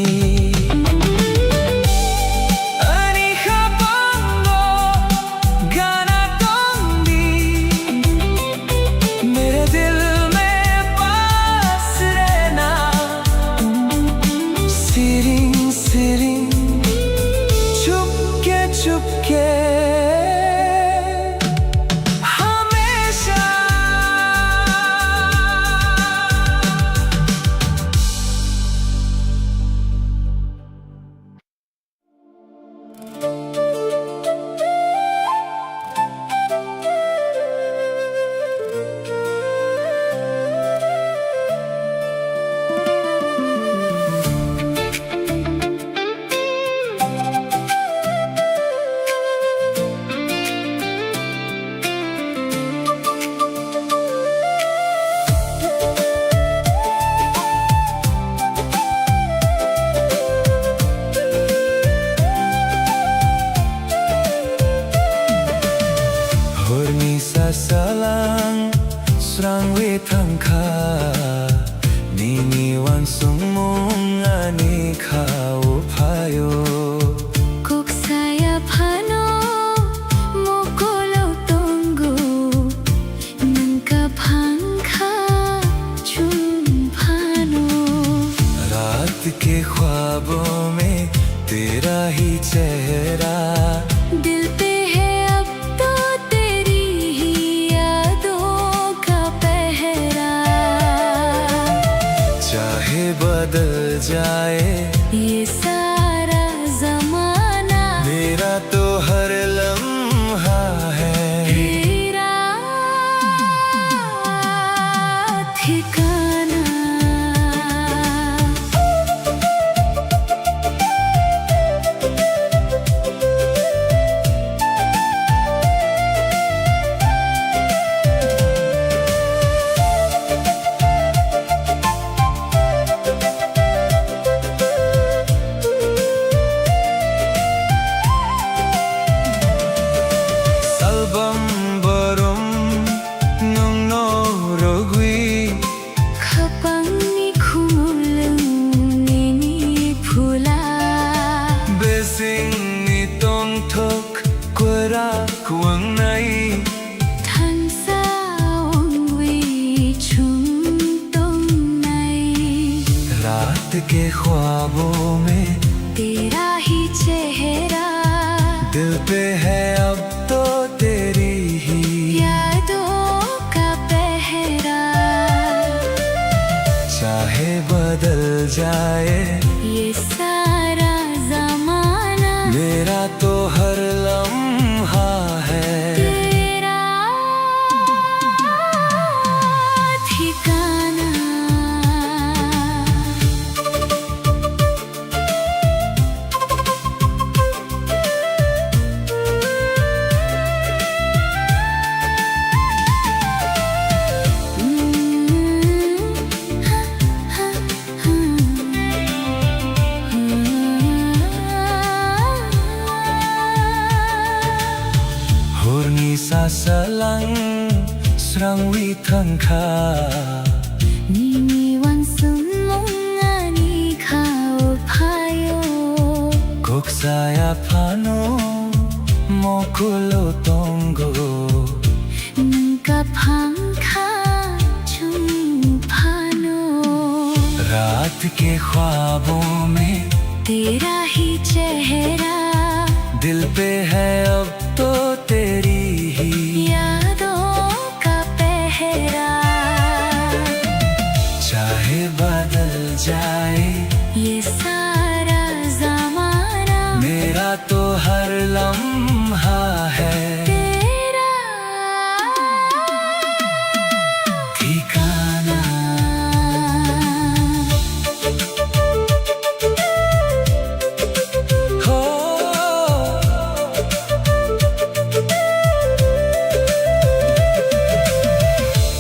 Ani khapango gana tong di mere dil mein paas rehna. Siring siring Chupke Chupke हमेशा। Hormisa salang srang we thangkha nini wan sungmung ani khao phayo. Kuk saya phano mokolo tongu nangka phangkha chum phano. रात के ख्वाबों में तेरा ही चेहरा, दिल पे है अब तो तेरी ही यादों का पहरा। चाहे बदल जाए ये सारा जमाना, मेरा तो हर लम्हा है तेरा ठिकाना। रात के ख्वाबों में तेरा ही चेहरा, दिल पे है अब तो तेरी ही यादों का पहरा। चाहे बदल जाए ये सारा जमाना, मेरा तो हर लम्हा है तेरा ठिकाना। Hurni sa salang srang withang kha Niniwan sumungani kao payo, Kok saya pano mokulo tongo nangkapangka chung pano। रात के ख्वाबों में तेरा ही चेहरा, दिल पे है अब तो तेरी ही यादों का पहरा। चाहे बदल जाए ये सारा जमाना, मेरा तो हर लम्हा है तेरा ठिकाना। हो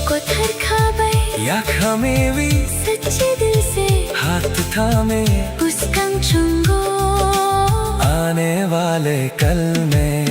कोथर खाबै या खमेवी सच्चे दिल से, हाथ थामे उसकं चुंगो आने वाले कल में